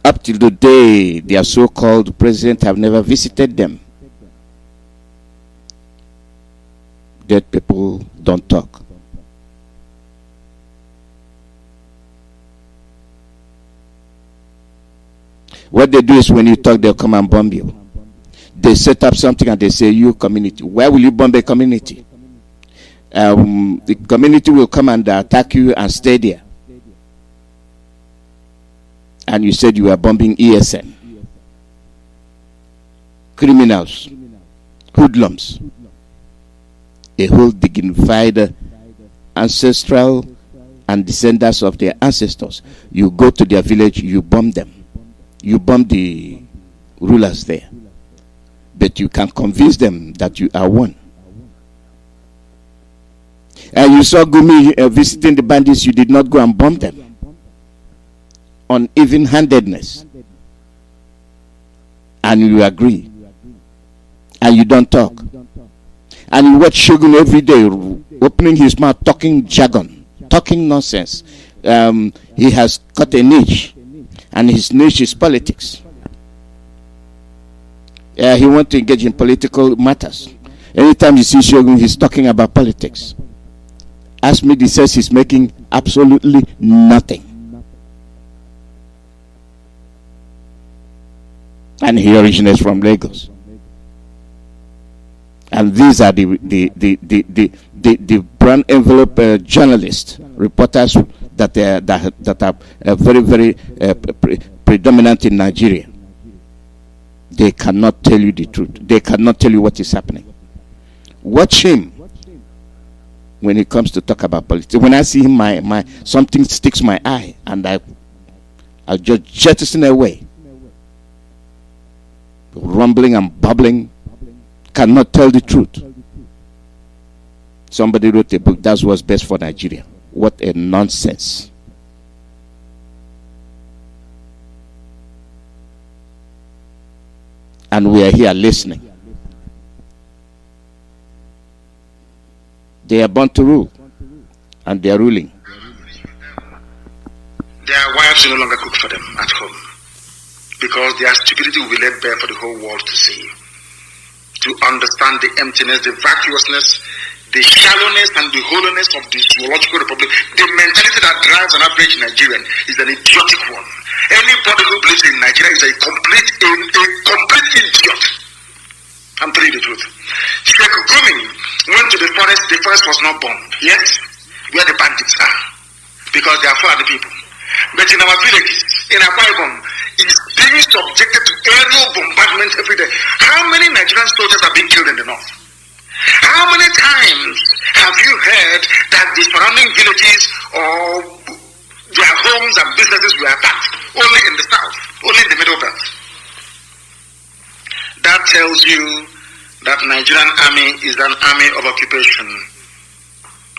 Speaker 22: Up till the day their so-called president have never visited them. Dead people don't talk. What they do is when you talk, they'll come and bomb you. They set up something and they say, you community, why will you bomb a community? The community will come and attack you and stay there. And you said you were bombing ESN. Criminals, hoodlums, a whole dignified ancestral and descendants of their ancestors. You go to their village, you bomb them. You bomb the rulers there. But you can convince them that you are one. And you saw Gumi visiting the bandits, you did not go and bomb them. On even-handedness. And you agree. And you don't talk. And you watch Shogun every day opening his mouth, talking jargon, talking nonsense. He has got a niche. And his niche is politics. He wants to engage in political matters. Anytime you see Shogun, he's talking about politics. Asmidi says he's making absolutely nothing. And he originates from Lagos. And these are the brown envelope journalists, reporters that are very, very predominant in Nigeria. They cannot tell you the truth. They cannot tell you what is happening. Watch him when it comes to talk about politics. When I see him, my something sticks my eye, and I'll just jettison away. Rumbling and bubbling, cannot tell the truth. Somebody wrote a book, that's what's best for Nigeria. What a nonsense. And we are here listening. They are born to rule, and they are ruling.
Speaker 4: Their wives will no longer cook for them at home, because their stupidity will be laid bare for the whole world to see, to understand the emptiness, the vacuousness, the shallowness and the hollowness of the zoological republic. The mentality that drives an average Nigerian is an idiotic one. Anybody who believes in Nigeria is a complete idiot. I'm telling you the truth. Sheikh Gumi went to the forest was not bombed, yet where the bandits are, because they are for the people. But in our villages, in Akwa Ibom, is being subjected to aerial bombardment every day. How many Nigerian soldiers are being killed in the north? How many times have you heard that the surrounding villages or their homes and businesses were attacked? Only in the south, only in the middle belt. That tells you that Nigerian army is an army of occupation.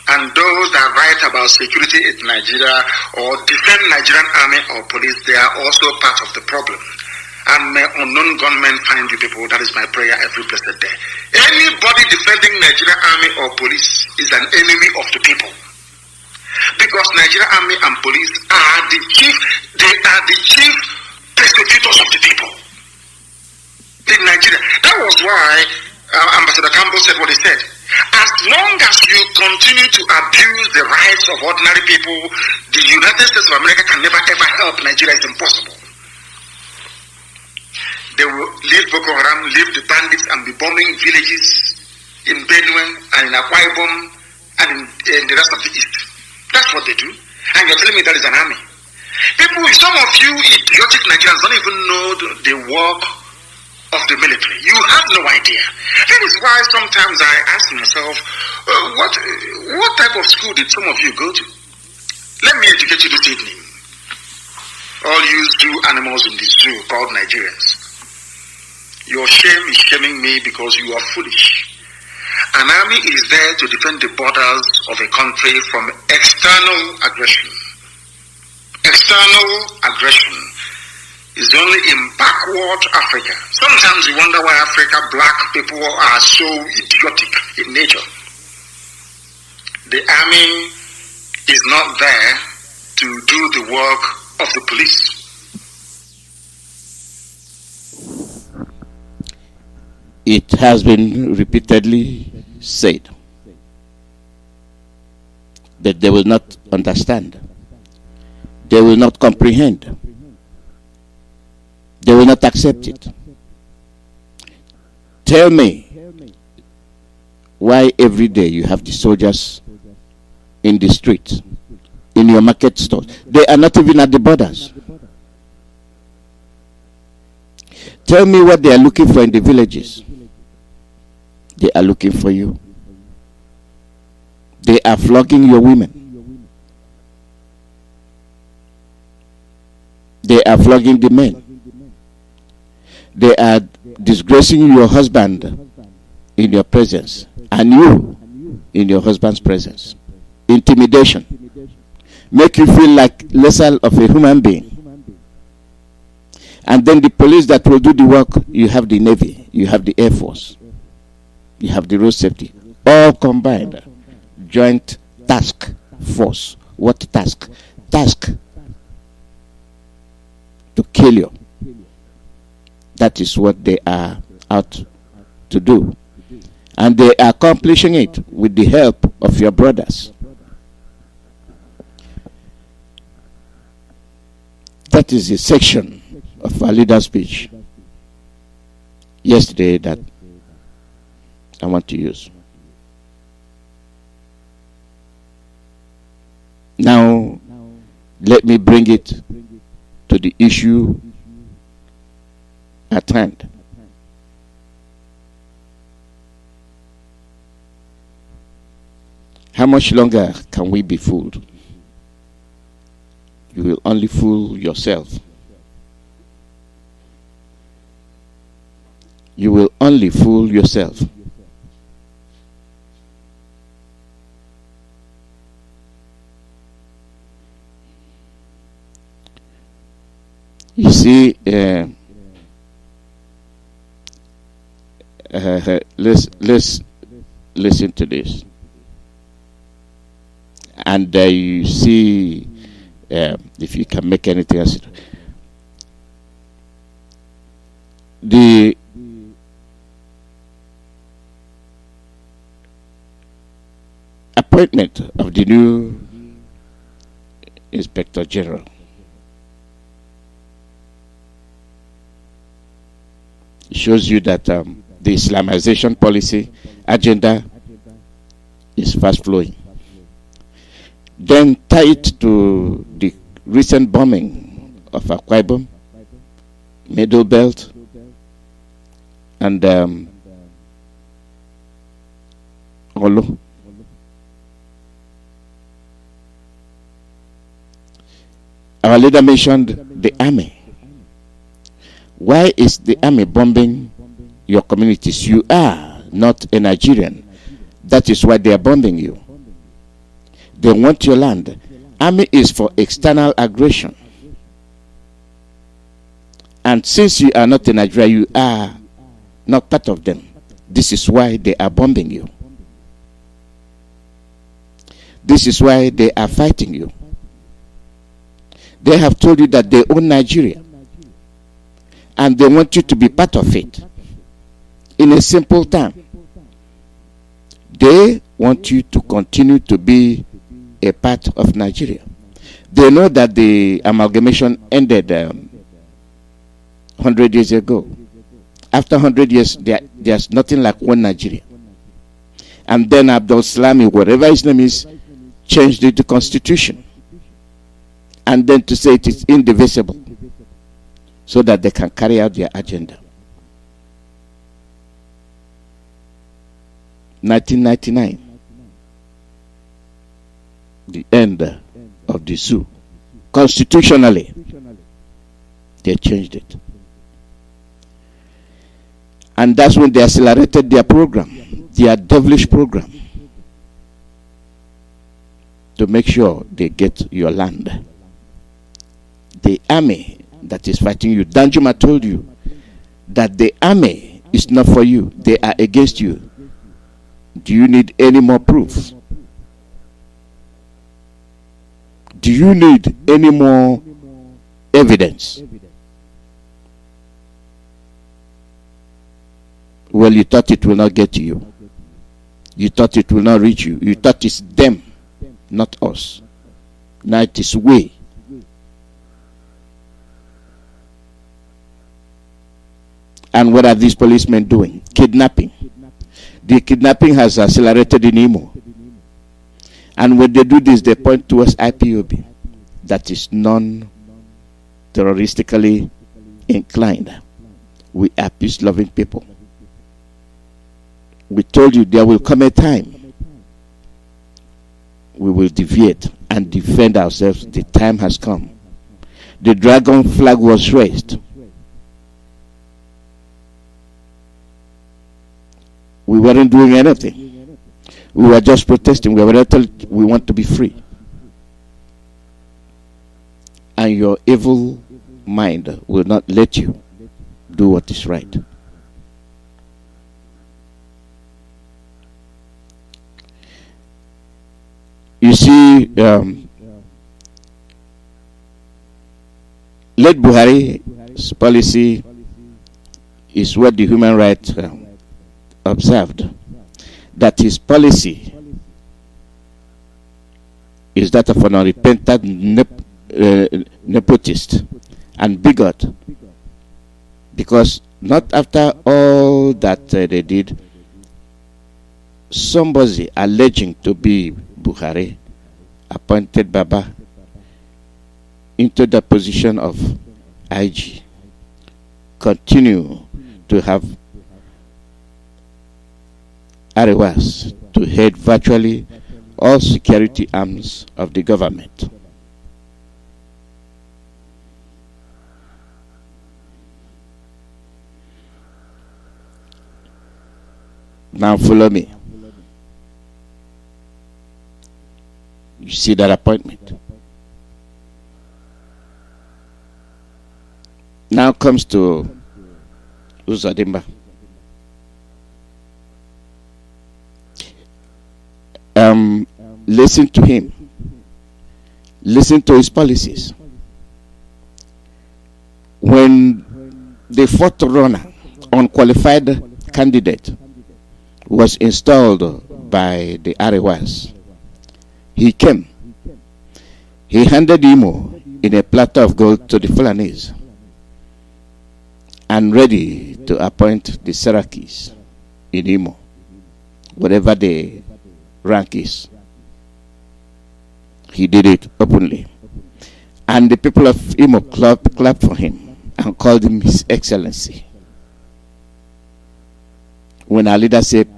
Speaker 4: And those that write about security in Nigeria or defend Nigerian army or police, they are also part of the problem. And may unknown gunmen find you people. That is my prayer every blessed day. Anybody defending Nigerian army or police is an enemy of the people. Because Nigerian army and police are the chief persecutors of the people in Nigeria. That was why Ambassador Campbell said what he said. As long as you continue to abuse the rights of ordinary people, the United States of America can never ever help Nigeria. It's impossible. They will leave Boko Haram, leave the bandits, and be bombing villages in Benue and in Akwa Ibom and in the rest of the East. That's what they do. And you're telling me that is an army. People, some of you idiotic Nigerians don't even know the work of the military. You have no idea. That is why sometimes I ask myself, what type of school did some of you go to? Let me educate you this evening. All you zoo animals in the zoo called Nigerians. Your shame is shaming me because you are foolish. An army is there to defend the borders of a country from external aggression. External aggression is only in backward Africa. Sometimes you wonder why black people are so idiotic in nature. The army is not there to do the work of the police.
Speaker 22: It has been repeatedly said that they will not understand. They will not comprehend. They will not accept it. Tell me why every day you have the soldiers in the streets, in your market stores. They are not even at the borders. Tell me what they are looking for in the villages. They are looking for you. They are flogging your women. They are flogging the men. They are disgracing your husband in your presence, and you in your husband's presence. Intimidation. Make you feel like lesser of a human being. And then the police that will do the work, you have the Navy, you have the Air Force, you have the road safety, all combined. Joint task force. What task? Task to kill you. That is what they are out to do. And they are accomplishing it with the help of your brothers. That is a section of our leader's speech yesterday that I want to use. Now, Let me bring it to the issue at hand. How much longer can we be fooled? You will only fool yourself. You will only fool yourself. You see, let's listen to this, and you see if you can make anything else. The appointment of the new Inspector General shows you that the Islamization policy agenda is fast flowing. Then tie it to the recent bombing of Akwa Ibom, Middle Belt, and Olo. Our leader mentioned the army. Why is the army bombing your communities? You are not a Nigerian. That is why they are bombing you. They want your land. Army is for external aggression. And since you are not in Nigeria, you are not part of them. This is why they are bombing you. This is why they are fighting you. They have told you that they own Nigeria, and they want you to be part of it. In a simple term, they want you to continue to be a part of Nigeria. They know that the amalgamation ended 100 years ago. After 100 years, there's nothing like one Nigeria. And then Abdul Salami, whatever his name is, changed the constitution. And then to say it is indivisible, so that they can carry out their agenda. 1999, the end of the zoo. Constitutionally, they changed it. And that's when they accelerated their program, their devilish program, to make sure they get your land. The army that is fighting you, Danjuma told you that the army is not for you, they are against you. Do you need any more proof? Do you need any more evidence? Well, you thought it will not get to you. You thought it will not reach you. You thought it's them, not us. Now it is we. And what are these policemen doing? Kidnapping. The kidnapping has accelerated in Imo. And when they do this, they point towards IPOB. That is non-terroristically inclined. We are peace-loving people. We told you there will come a time we will deviate and defend ourselves. The time has come. The dragon flag was raised. We weren't doing anything. We were just protesting. We want to be free. And your evil mind will not let you do what is right. You see, late Buhari's policy is what the human rights observed, that his policy is that of an unrepentant nepotist and bigot, because not after all that they did, somebody alleging to be Buhari appointed Baba into the position of IG, continue to have Arewas to head virtually all security arms of the government. Now follow me. You see that appointment. Now comes to Uzodimba. Listen to him. Listen to his policies. When the fourth runner, unqualified candidate, was installed by the Arewas, he came. He handed Imo in a platter of gold to the Fulanese and ready to appoint the Sarakis in Imo, whatever the rank is. He did it openly. And the people of Imo clapped for him and called him His Excellency. When our leader said,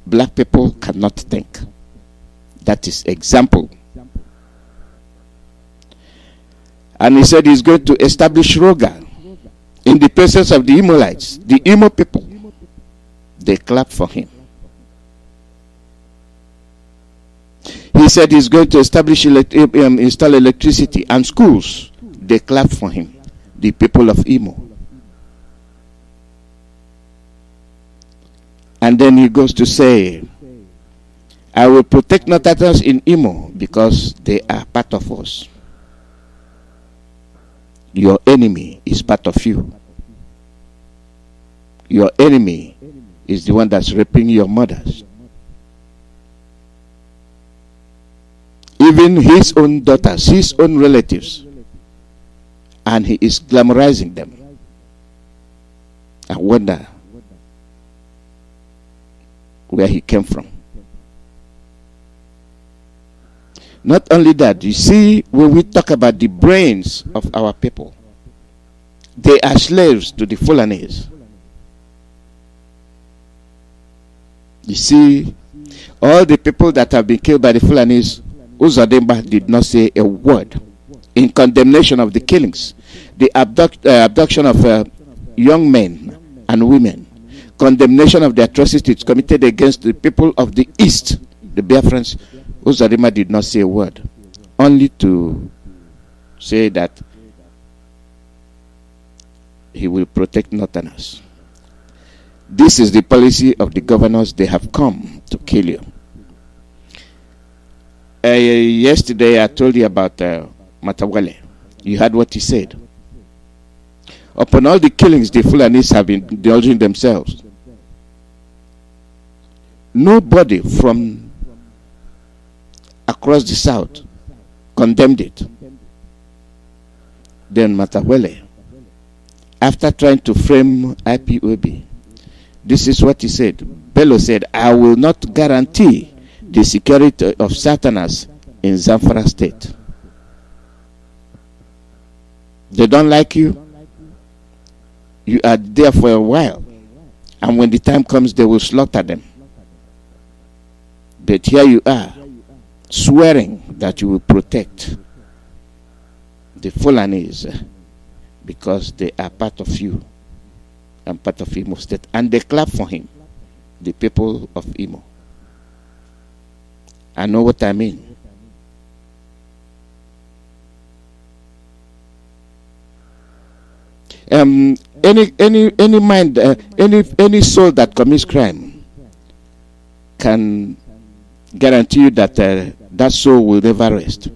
Speaker 22: black people cannot think. That is example. And he said he's going to establish Roga in the presence of the Imolites, the Imo people. They clapped for him. He said he's going to establish install electricity and schools. They clapped for him, the people of Imo. And then he goes to say, I will protect Northerners in Imo because they are part of us. Your enemy is part of you. Your enemy is the one that's raping your mothers. Even his own daughters, his own relatives. And he is glamorizing them. I wonder where he came from. Not only that, you see, when we talk about the brains of our people, they are slaves to the Fulanese. You see, all the people that have been killed by the Fulanese, Uzodimba did not say a word in condemnation of the killings, the abduction of young men and women, condemnation of the atrocities committed against the people of the East, the Biafrans. Uzodimba did not say a word, only to say that he will protect Northerners. This is the policy of the governors. They have come to kill you. Yesterday I told you about Matawale. You heard what he said. Upon all the killings the Fulanis have been indulging themselves, nobody from across the south condemned it. Then Matawale, after trying to frame IPOB, this is what he said. Bello said, I will not guarantee the security of Southerners in Zamfara state. They don't like you. You are there for a while. And when the time comes, they will slaughter them. But here you are, swearing that you will protect the Fulanese because they are part of you and part of Imo State. And they clap for him, the people of Imo. I know what I mean. Any mind, any soul that commits crime can guarantee you that that soul will never rest.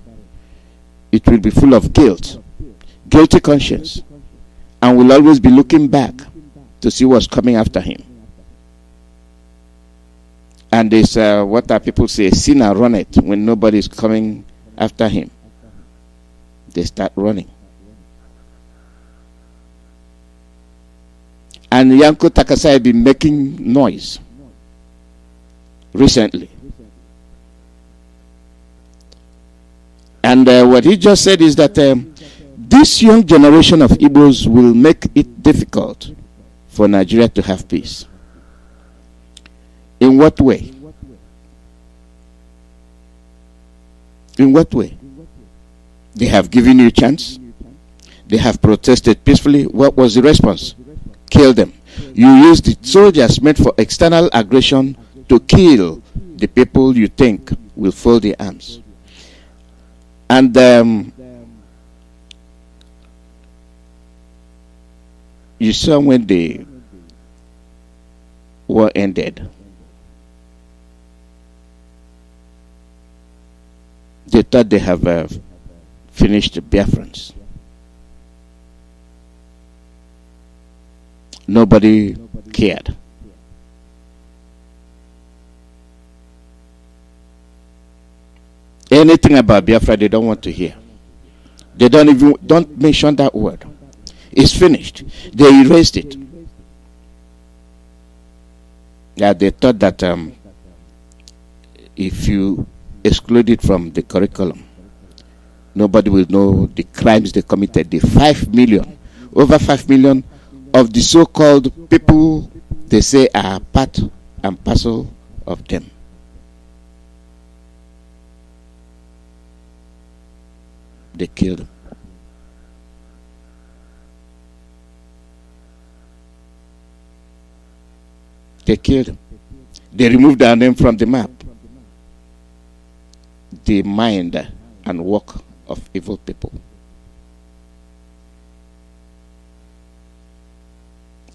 Speaker 22: It will be full of guilt, guilty conscience, and will always be looking back to see what's coming after him. And there's what our people say, sinner run it when nobody's coming after him. They start running. And Yanko Takasai have been making noise recently. And what he just said is that this young generation of Igbos will make it difficult for Nigeria to have peace. In what way? In what way? They have given you a chance. They have protested peacefully. What was the response? Kill them. You used the soldiers meant for external aggression to kill the people you think will fold their arms. And you saw when the war ended, they thought they have finished the Biafrans. Nobody cared. Anything about Biafra they don't want to hear. They don't mention that word. It's finished. They erased it. Yeah, they thought that if you exclude it from the curriculum, nobody will know the crimes they committed. The 5 million, over 5 million of the so-called people they say are part and parcel of them. They killed them. They killed them. They removed their name from the map. The mind and work of evil people.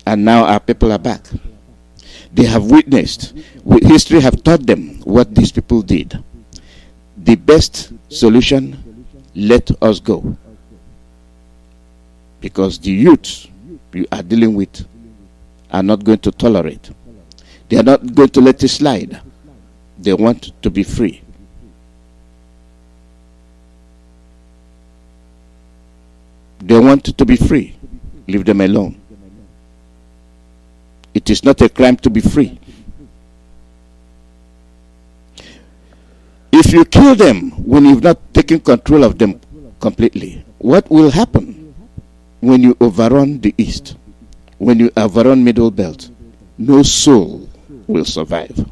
Speaker 22: And now our people are back. They have witnessed. History have taught them what these people did. The best solution, let us go. Because the youths you are dealing with are not going to tolerate. They are not going to let it slide. They want to be free. They want to be free. Leave them alone. It is not a crime to be free. If you kill them when you've not taken control of them completely, what will happen when you overrun the East? When you overrun Middle Belt? No soul will survive.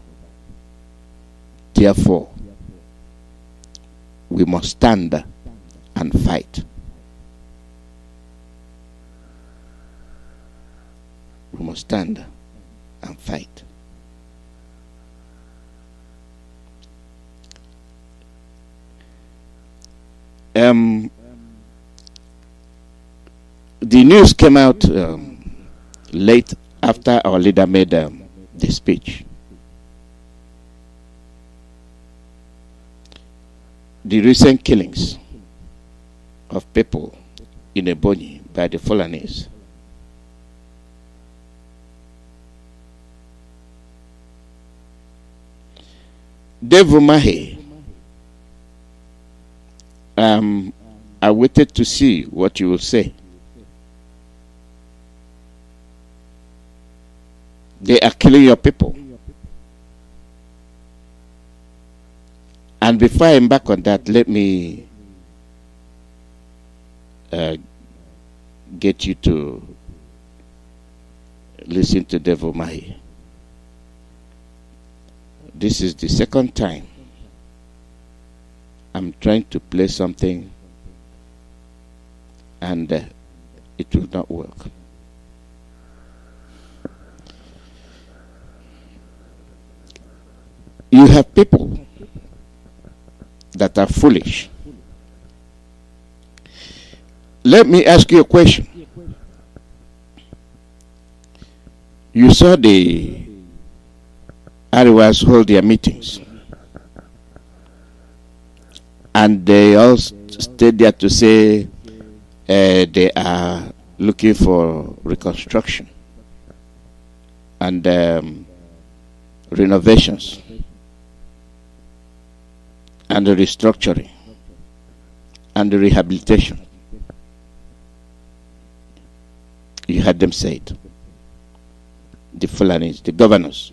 Speaker 22: Therefore, we must stand and fight. We must stand and fight. The news came out late after our leader made the speech. The recent killings of people in Ebonyi by the Fulanis. Devo Mahi, I waited to see what you will say. They are killing your people. And before I embark on that, let me get you to listen to Devo Mahi. This is the second time I'm trying to play something and it will not work. You have people that are foolish. Let me ask you a question. You saw the Ariwas hold their meetings, and they all stayed there to say they are looking for reconstruction and renovations and the restructuring and the rehabilitation. You had them say it. The Fulanis, the governors,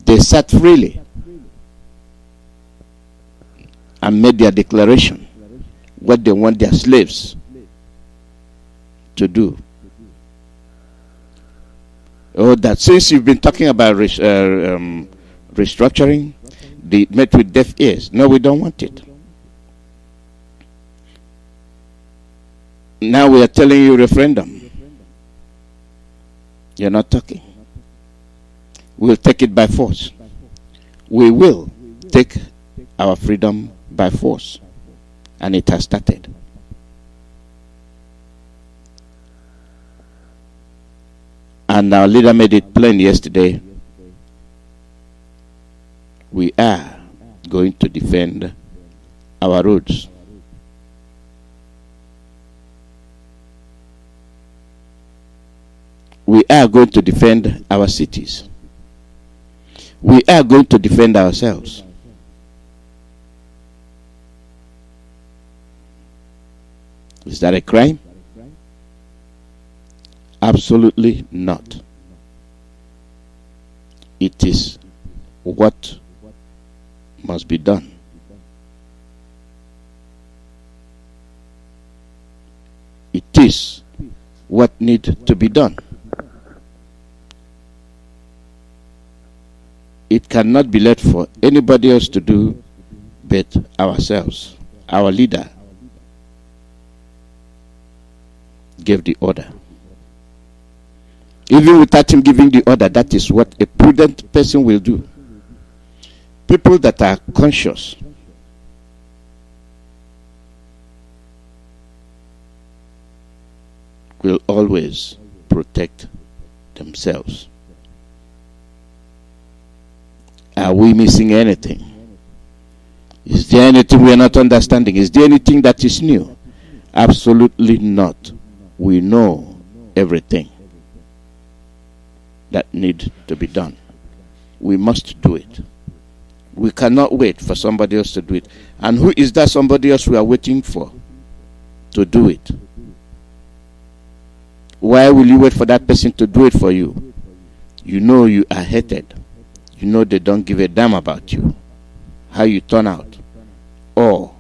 Speaker 22: they sat freely and made their declaration, what they want their slaves to do. Oh, that since you've been talking about restructuring, they met with deaf ears. No, we don't want it. Now we are telling you referendum. You're not talking. We'll take it by force. We will take our freedom by force. And it has started. And our leader made it plain yesterday. We are going to defend our roads. We are going to defend our cities. We are going to defend ourselves. Is that a crime? Absolutely not. It is what must be done. It is what needs to be done. It cannot be left for anybody else to do but ourselves. Our leader gave the order. Even without him giving the order, that is what a prudent person will do. People that are conscious will always protect themselves. Are we missing anything? Is there anything we are not understanding? Is there anything that is new? Absolutely not. We know everything that needs to be done. We must do it. We cannot wait for somebody else to do it. And who is that somebody else we are waiting for to do it? Why will you wait for that person to do it for you? You know you are hated. You know they don't give a damn about you, how you turn out, or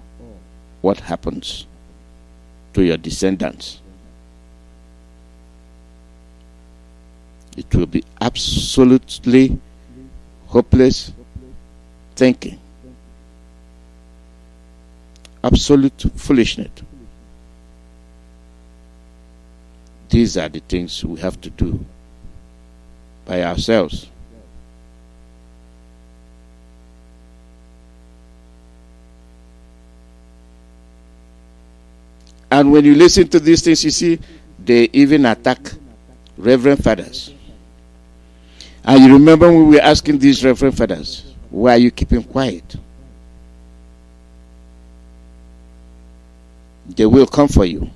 Speaker 22: what happens to your descendants. It will be absolutely hopeless thinking, absolute foolishness. These are the things we have to do by ourselves. And when you listen to these things, you see, they even attack Reverend Fathers. And you remember when we were asking these Reverend Fathers, why are you keeping quiet? They will come for you.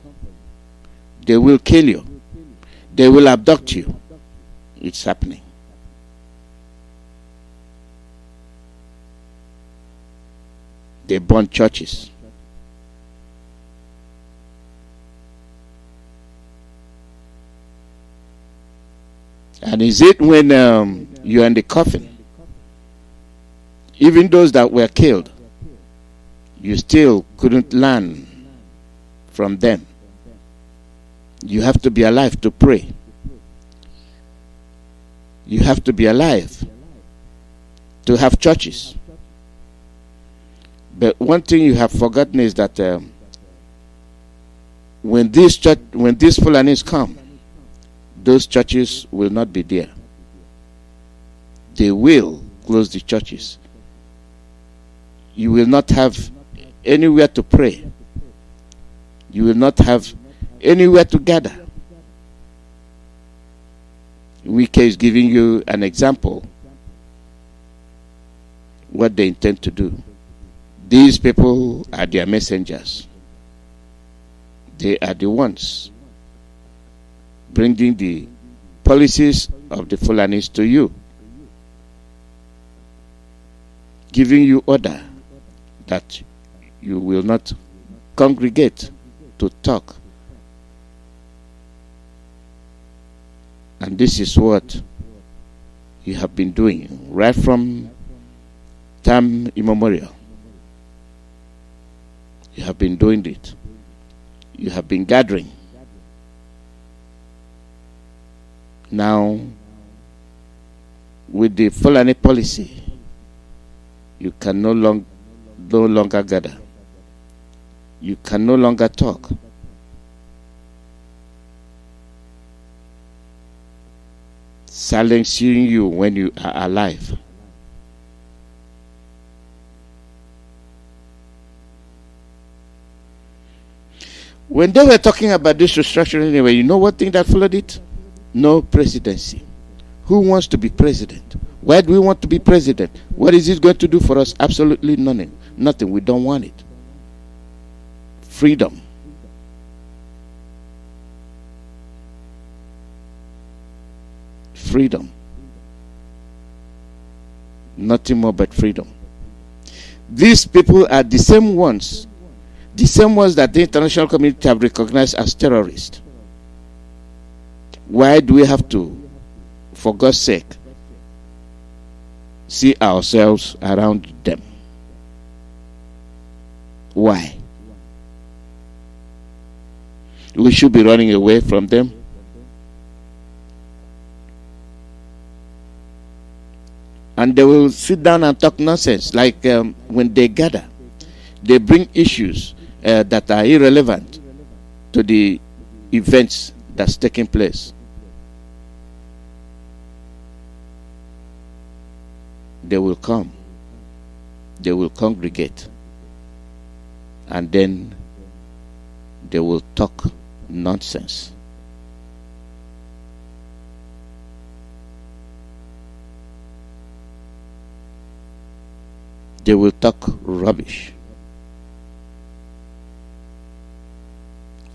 Speaker 22: They will kill you. They will abduct you. It's happening. They burn churches. And is it when you're in the coffin, even those that were killed, you still couldn't learn from them? You have to be alive to pray. You have to be alive to have churches. But one thing you have forgotten is that when these Fulanis come, those churches will not be there. They will close the churches. You will not have anywhere to pray. You will not have anywhere to gather. Iyke is giving you an example what they intend to do. These people are their messengers. They are the ones bringing the policies of the Fulanis to you, giving you order that you will not congregate to talk. And this is what you have been doing right from time immemorial. You have been doing it. You have been gathering. Now, with the Fulani policy, you can no longer gather. You can no longer talk. Silencing you when you are alive. When they were talking about this restructuring anyway, you know what thing that followed it? No presidency. Who wants to be president? Why do we want to be president? What is it going to do for us? Absolutely nothing. Nothing. We don't want it. Freedom. Freedom. Nothing more but freedom. These people are the same ones that the international community have recognized as terrorists. Why do we have to, for God's sake, see ourselves around them? Why? We should be running away from them. And they will sit down and talk nonsense. Like when they gather, they bring issues that are irrelevant to the events that's taking place. They will come. They will congregate. And then they will talk nonsense. They will talk rubbish.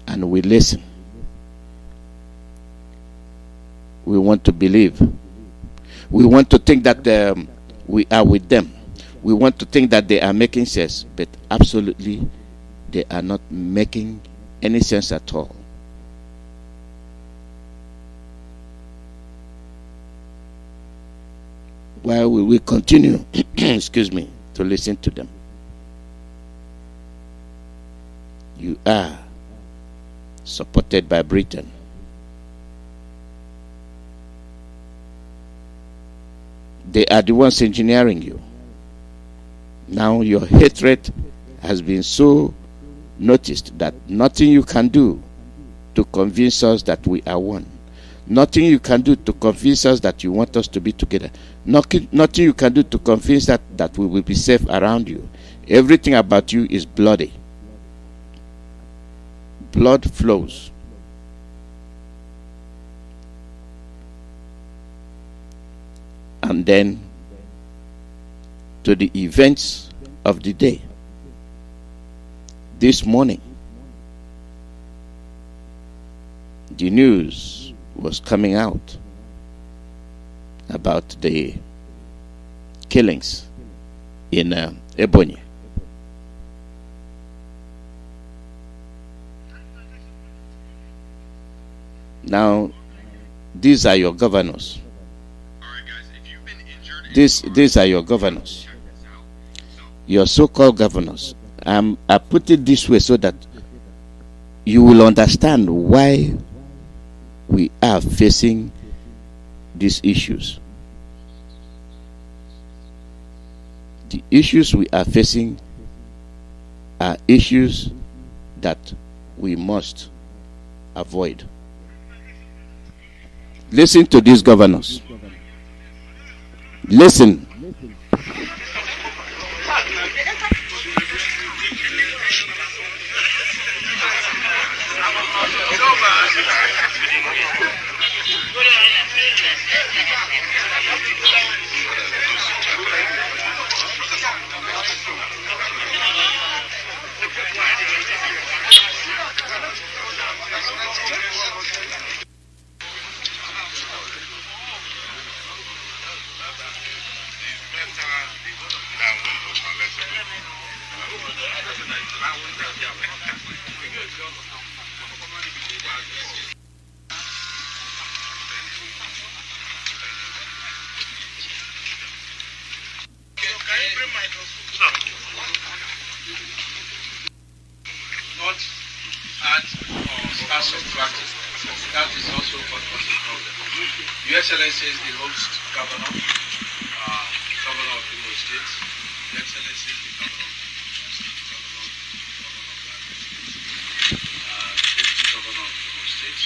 Speaker 22: And we listen. We want to believe. We want to think that we are with them. We want to think that they are making sense, but absolutely they are not making any sense at all. Why will we continue, excuse me, to listen to them? You are supported by Britain. They are the ones engineering you. Now your hatred has been so noticed that nothing you can do to convince us that we are one. Nothing you can do to convince us that you want us to be together. Nothing you can do to convince that we will be safe around you. Everything about you is bloody. Blood flows. And then to the events of the day. This morning, the news was coming out about the killings in Ebonyi. Now, these are your governors. These are your governors. Your so-called governors. I put it this way so that you will understand why we are facing these issues. The issues we are facing are issues that we must avoid. Listen to these governors. Listen.
Speaker 2: Your Excellencies, the host governor, governor of Imo State, Your Excellencies, the governor of Imo State, deputy governor of Imo State,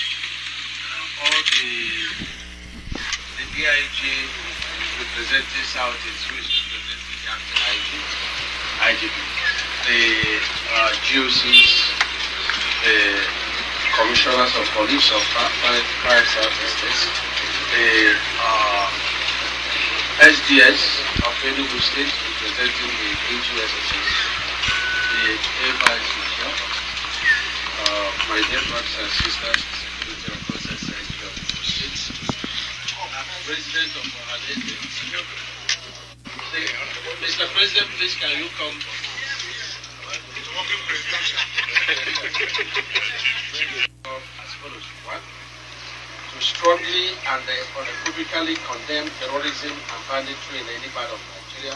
Speaker 2: all the DIG representing Southeast, who is representing the acting IGP, the GOCs, the commissioners of police of 5 Southeast states, the SDS of Enugu State representing the AGSSS, the AVIS Media, my dear brothers and sisters, Security of Process Secretary of Enugu State, President of Ohanaeze. Mr. President, please can you come? As follows. One, to strongly and unequivocally condemn terrorism and banditry in any part of Nigeria,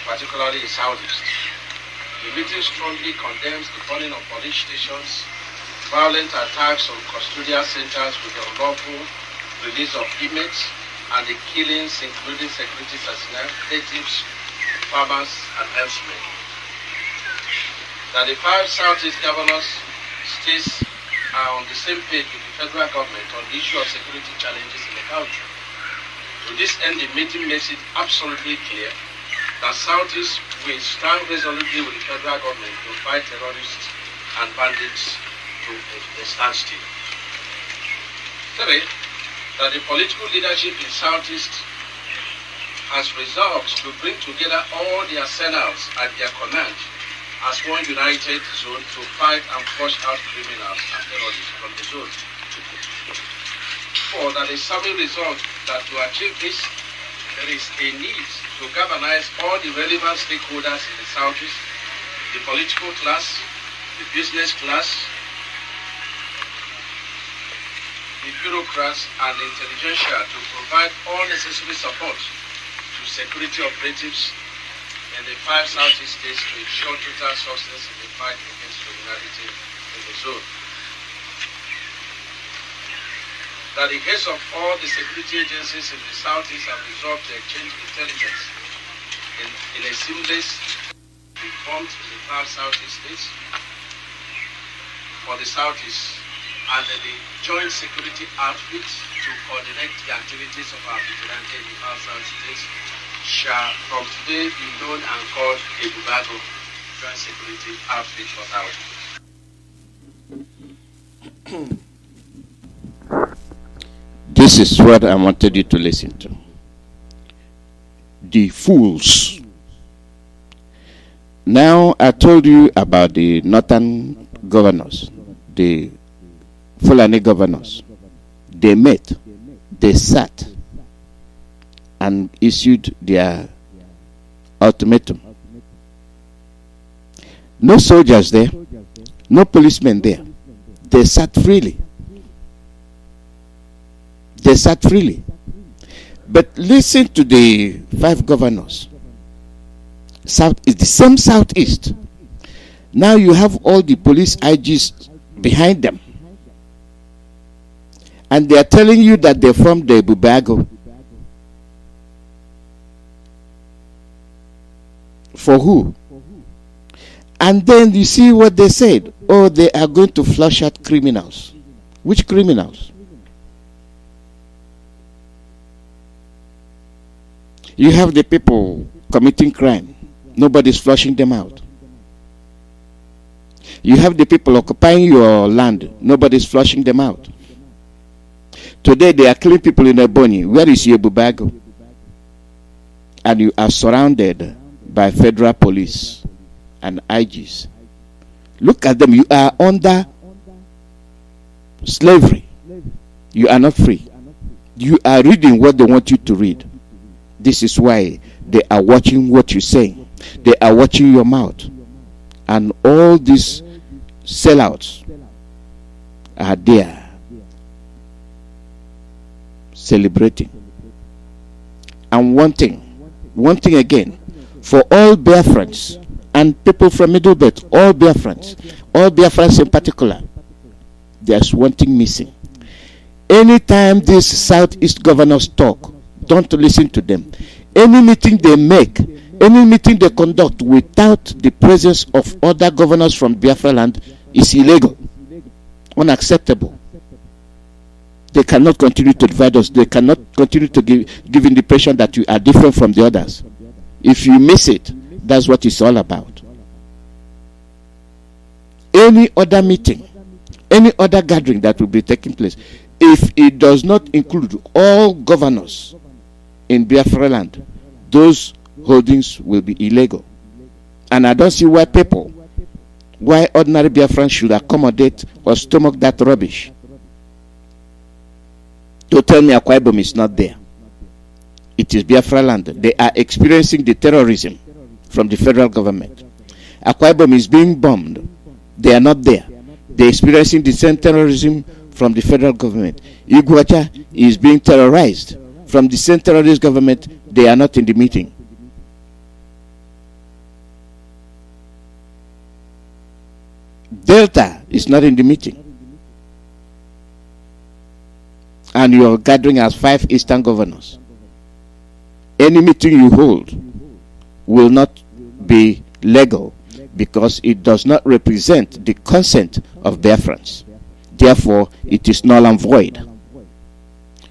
Speaker 2: particularly in Southeast. The meeting strongly condemns the burning of police stations, violent attacks on custodial centers with the unlawful release of inmates, and the killings including security personnel, natives, farmers, and herdsmen. That the 5 Southeast governors states are on the same page with the federal government on the issue of security challenges in the country. To this end, the meeting makes it absolutely clear that Southeast will stand resolutely with the federal government to fight terrorists and bandits to a standstill. 3, that the political leadership in Southeast has resolved to bring together all the arsenals at their command as one united zone to fight and flush out criminals and terrorists from the zone. 4, that the survey result that to achieve this, there is a need to galvanize all the relevant stakeholders in the Southeast, the political class, the business class, the bureaucrats, and the intelligentsia to provide all necessary support to security operatives in the 5 Southeast states to ensure total success in the fight against criminality in the zone. That the heads of all the security agencies in the Southeast have resolved to exchange intelligence in a seamless reformed in the 5 Southeast states for the Southeast, and the joint security outfit to coordinate the activities of our vigilante in the 5 South states shall from today be known and called a Bubago Joint Security Outfit for South.
Speaker 22: This is what I wanted you to listen to. The fools. Now I told you about the northern governors, the Fulani governors. They met, they sat, and issued their ultimatum. No soldiers there, no policemen there. They sat freely. They sat freely. But listen to the 5 governors. South is the same Southeast. Now you have all the police IGs behind them. And they are telling you that they're from the Bubago. For who? And then you see what they said. Oh, they are going to flush out criminals. Which criminals? You have the people committing crime. Nobody's flushing them out. You have the people occupying your land. Nobody's flushing them out. Today they are killing people in Ebonyi. Where is your Bubago? And you are surrounded by federal police and IGs. Look at them. You are under slavery. You are not free. You are reading what they want you to read. This is why they are watching what you say. They are watching your mouth. And all these sellouts are there celebrating. And one thing again, for all Biafrans and people from Middle Belt, all Biafrans in particular, there's one thing missing. Anytime these Southeast governors talk, don't listen to them. Any meeting they make, any meeting they conduct without the presence of other governors from Biafra land is illegal, unacceptable. They cannot continue to divide us. They cannot continue to give the impression that you are different from the others. If you miss it, that's what it's all about. Any other meeting, any other gathering that will be taking place, if it does not include all governors in Biafra land, those holdings will be illegal. And I don't see why ordinary Biafrans should accommodate or stomach that rubbish. To tell me Akwa Ibom is not there. It is Biafra land. They are experiencing the terrorism from the federal government. Akwa Ibom is being bombed. They are not there. They are experiencing the same terrorism from the federal government. Iguacha is being terrorized from the same terrorist government. They are not in the meeting. Delta is not in the meeting. And you are gathering as 5 Eastern governors. Any meeting you hold will not be legal because it does not represent the consent of Biafrans. Therefore, it is null and void.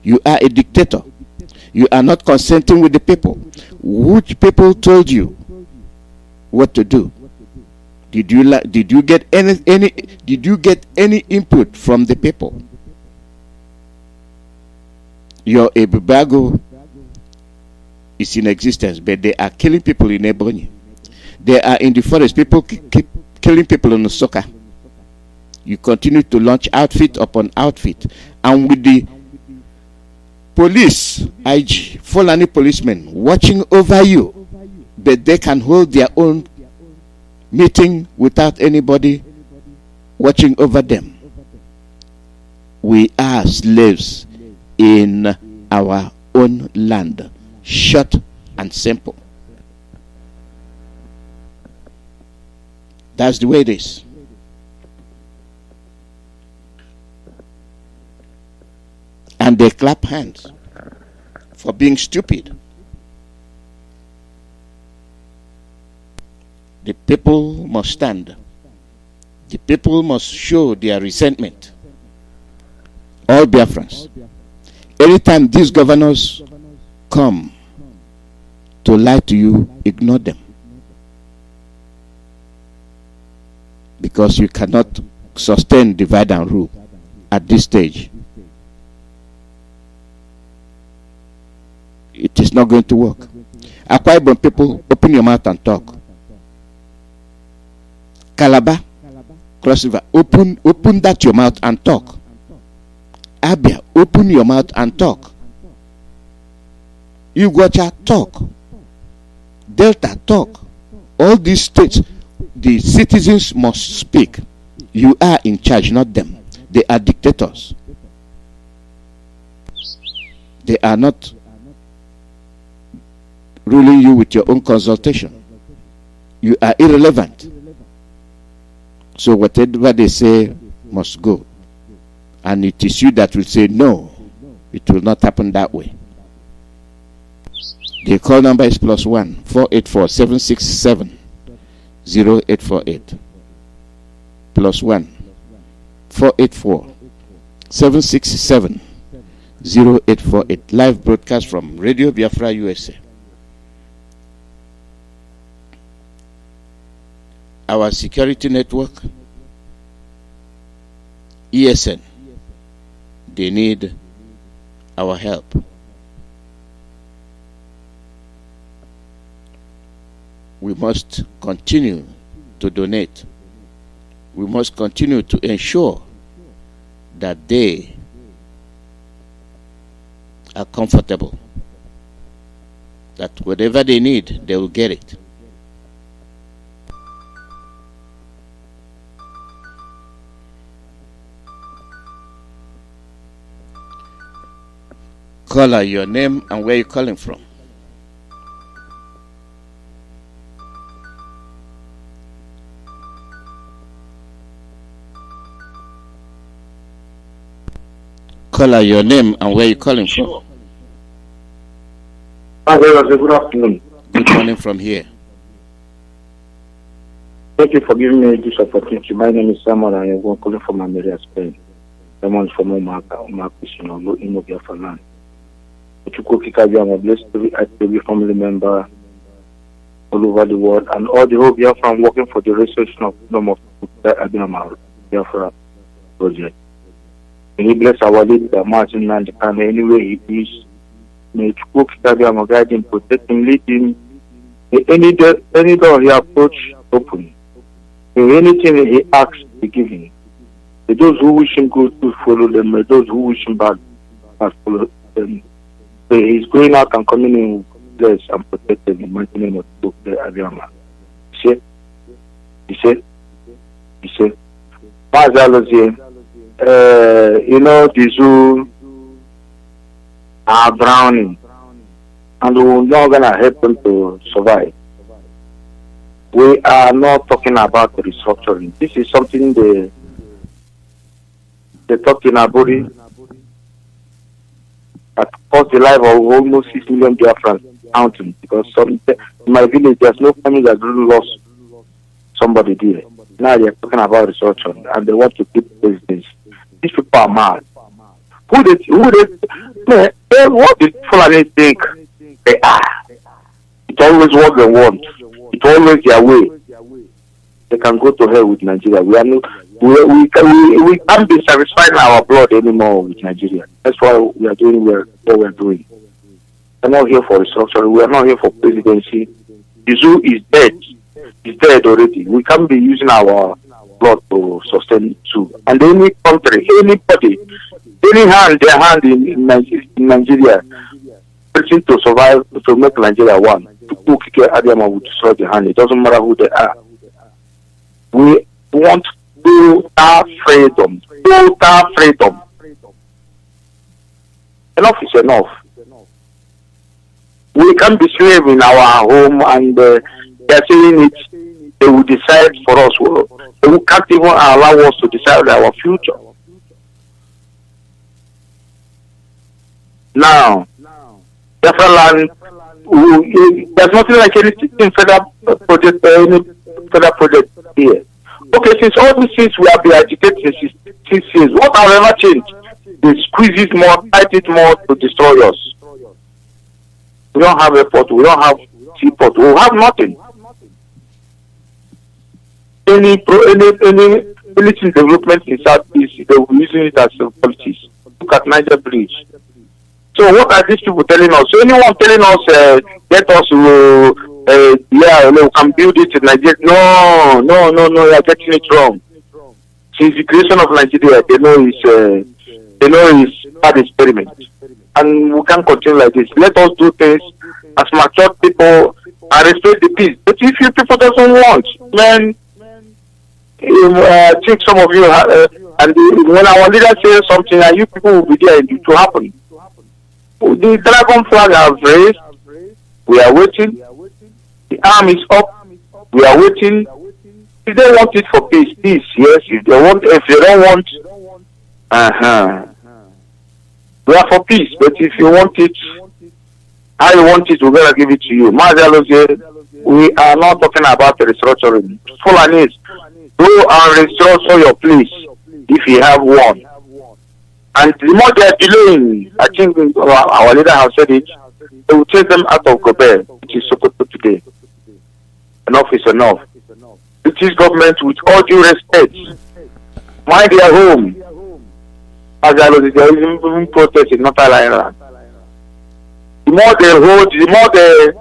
Speaker 22: You are a dictator. You are not consenting with the people. Which people told you what to do? Did you get any input from the people? Your Ebubago is in existence, but they are killing people in Ebonyi. They are in the forest. People keep killing people in Osoka. You continue to launch outfit upon outfit, and with the police, IG, Fulani policemen watching over you, but they can hold their own meeting without anybody watching over them. We are slaves in our own land. Short and simple. That's the way it is. And they clap hands for being stupid. The people must stand. The people must show their resentment. All Biafrans. Anytime these governors come to lie to you, ignore them. Because you cannot sustain divide and rule at this stage. It is not going to work. Akwa Ibom people, open your mouth and talk. Calabar, Cross River, open that your mouth and talk. Abia, open your mouth and talk. Iguacha, talk. Delta, talk. All these states, the citizens must speak. You are in charge, not them. They are dictators. They are not ruling you with your own consultation. You are irrelevant. So whatever they say must go. And it is you that will say no. It will not happen that way. The call number is +1 484 767 0848. +1 484 767 0848. Live broadcast from Radio Biafra, USA. Our security network, ESN, they need our help. We must continue to donate. We must continue to ensure that they are comfortable, that whatever they need, they will get it. Caller, your name and where you're calling from. Caller, your name and where you calling from?
Speaker 5: Good afternoon.
Speaker 22: Good morning from here.
Speaker 5: Thank you for giving me this opportunity. My name is Simon and I'm calling from America, Spain. Simon from Omaka, in Biafra land. I'm a blessed to be family member all over the world and all the whole Biafra working for the restoration of freedom of Biafra project. May He bless our leader, Mazi Nnamdi Kanu, anywhere he is. May Chukwu guide him, protect him, lead him. May any door he approach, open. May anything he asks be given. May those who wish him good follow them. May those who wish him bad follow them. May he's going out and coming in bless and protect them in the mighty name of Abiyama. He said, Mazi the zoo are drowning and we're not going to help them to survive. We are not talking about the restructuring. This is something they talked in our body that cost the life of almost 6 million Biafrans counting, because in my village there's no family that really lost somebody there. Now they're talking about restructuring and they want to keep presidency. These people are mad. What did Fulani think they are? It's always what they want. It's always their way. They can go to hell with Nigeria. We can't be satisfying our blood anymore with Nigeria. That's why we are doing what we're doing. We're not here for restructuring. We are not here for presidency. The zoo is dead. It's dead already. We can't be using our blood to sustain it too. And any country, anybody, their hand in Nigeria, preaching to survive, to make Nigeria one. People will destroy the hand. It doesn't matter who they are. We want total freedom. Total freedom. Enough is enough. We can't be slaves in our home and they're saying it. They will decide for us. They can't even allow us to decide our future. Now, Biafra land, there's nothing like anything federal project here. Okay, since all these things we have been agitated since years, what have ever changed? They squeeze it more, fight it more to destroy us. We don't have airport, we don't have seaport, we have nothing. Anything development in Southeast, they will be using it as politics. Look at Niger Bridge. So what are these people telling us? So anyone telling us, let us, we can build it in Nigeria. No, you are getting it wrong. Since the creation of Nigeria, they know it's bad experiment. And we can't continue like this. Let us do things as mature people and respect the peace. But if you people doesn't want, then I think some of you, and when our leader says something, and you people will be there, it will happen. The dragon flag has raised. We are waiting. The arm is up. We are waiting. If they want it for peace, yes. If they don't want, we are for peace. But if you want it, how you want it, we're gonna give it to you. We are not talking about the restructuring. Fulanis, go and restructure your place if you have one. And the more they are delaying, I think our leader has said it, they will take them out of Gobe, which is Sokoto today. Enough is enough. British government, with all due respect, mind their home. As there is even protest in North Ireland. The more they hold, the more they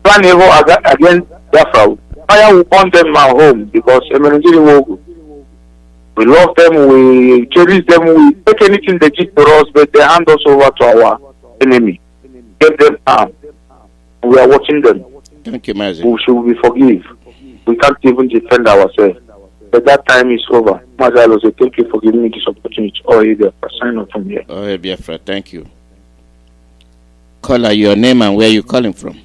Speaker 5: plan evil against Biafra, fire will burn them at home because we love them, we cherish them, we take anything they give for us, but they hand us over to our enemy. Get them armed. We are watching them.
Speaker 22: Thank you, Mazi.
Speaker 5: We should forgive. We can't even defend ourselves. But that time is over. Mazi, thank you for giving me this opportunity. Biafra, sign up from here.
Speaker 22: Biafra, thank you. Caller, your name and where you calling from?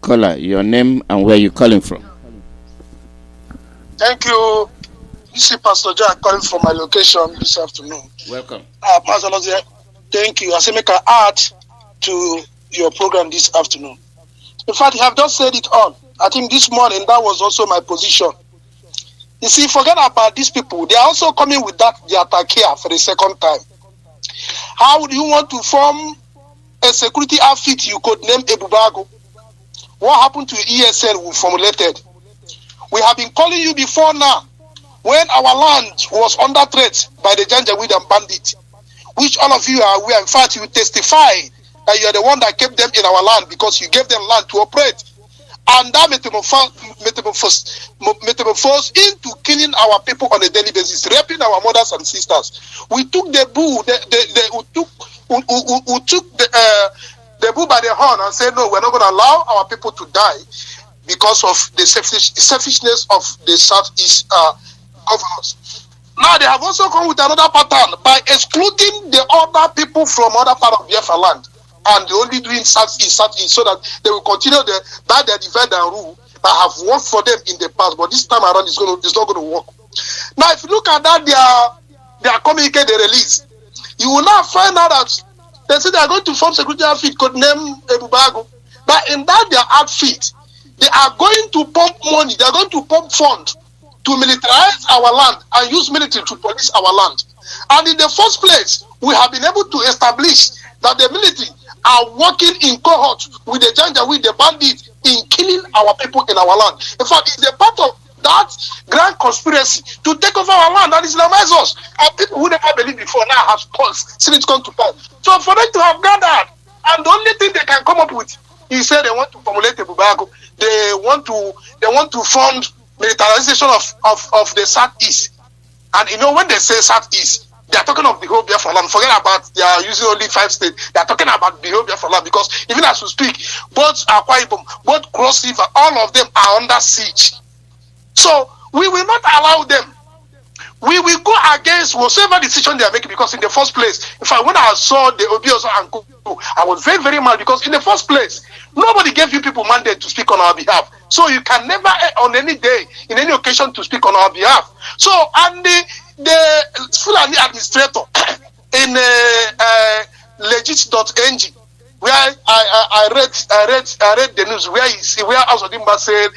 Speaker 22: Caller, your name and where you calling from?
Speaker 6: Thank you This is Pastor Jack calling from my location this afternoon.
Speaker 22: Welcome.
Speaker 6: Pastor Lozzie, thank you. I say make an add to your program this afternoon. In fact, you have just said it all. I think this morning that was also my position. You see, forget about these people. They are also coming with that the attack here for the second time. How would you want to form a security outfit you could name Ebubago? What happened to ESL we formulated? We have been calling you before now when our land was under threat by the Janjaweed and bandits, which all of you are aware. In fact, you testify that you are the one that kept them in our land because you gave them land to operate. And that metamorphose into killing our people on a daily basis, raping our mothers and sisters. We took the bull, we took the bull by the horn and said, no, we're not going to allow our people to die because of the selfishness of the Southeast governors. Now they have also come with another pattern by excluding the other people from other part of Biafra land. And they only doing Southeast, so that they will continue their divide and rule that have worked for them in the past. But this time around, it's not going to work. Now, if you look at that, their communique they release, you will now find out that they say they are going to form security outfit called name Ebubago. But in that their outfit, they are going to pump money, they are going to pump funds to militarize our land and use military to police our land. And in the first place, we have been able to establish that the military are working in cohort with the Janjaweed, the bandits, in killing our people in our land. In fact, it's a part of that grand conspiracy to take over our land that Islamize us. And people who never believed before now have seen it come to pass. So for them to have gathered, and the only thing they can come up with, he said they want to formulate a Bubago. They want to fund militarization of the Southeast. And you know, when they say Southeast, they are talking of the whole Biafra land. Forget about they are using only 5 states. They are talking about the whole Biafra land because even as we speak, both Akwa Ibom, both Cross River, all of them are under siege. So we will not allow them. We will go against whatever decision they are making because in the first place, in fact, when I saw the Obioso and Kuku, I was very, very mad because in the first place, nobody gave you people mandate to speak on our behalf. So you can never on any day, in any occasion to speak on our behalf. So, and the Fulani administrator in legit.ng, where I read the news where Azodimba said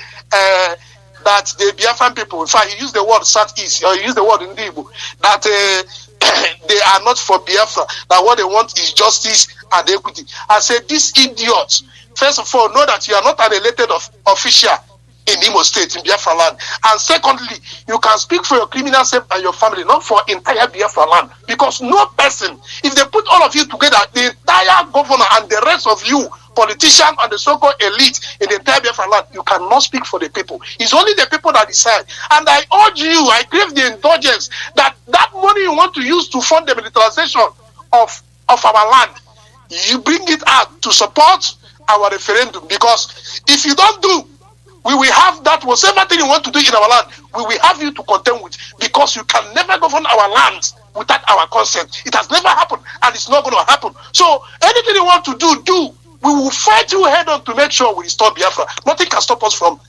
Speaker 6: that the Biafran people, in fact, he used the word Southeast, or he used the word Ndibu, that they are not for Biafra, that what they want is justice and equity. I said, these idiots, first of all, know that you are not an elected official in Imo State, in Biafra land. And secondly, you can speak for your criminal self and your family, not for entire Biafra land. Because no person, if they put all of you together, the entire governor and the rest of you, politicians and the so-called elite in the entire Biafra land, you cannot speak for the people. It's only the people that decide. And I urge you, I crave the indulgence that that money you want to use to fund the militarization of our land, you bring it out to support our referendum. Because if you don't do, we will have that whatever thing you want to do in our land, we will have you to contend with, because you can never govern our lands without our consent. It has never happened, and it's not going to happen. So anything you want to do. We will fight you head on to make sure we restore Biafra. Nothing can stop us from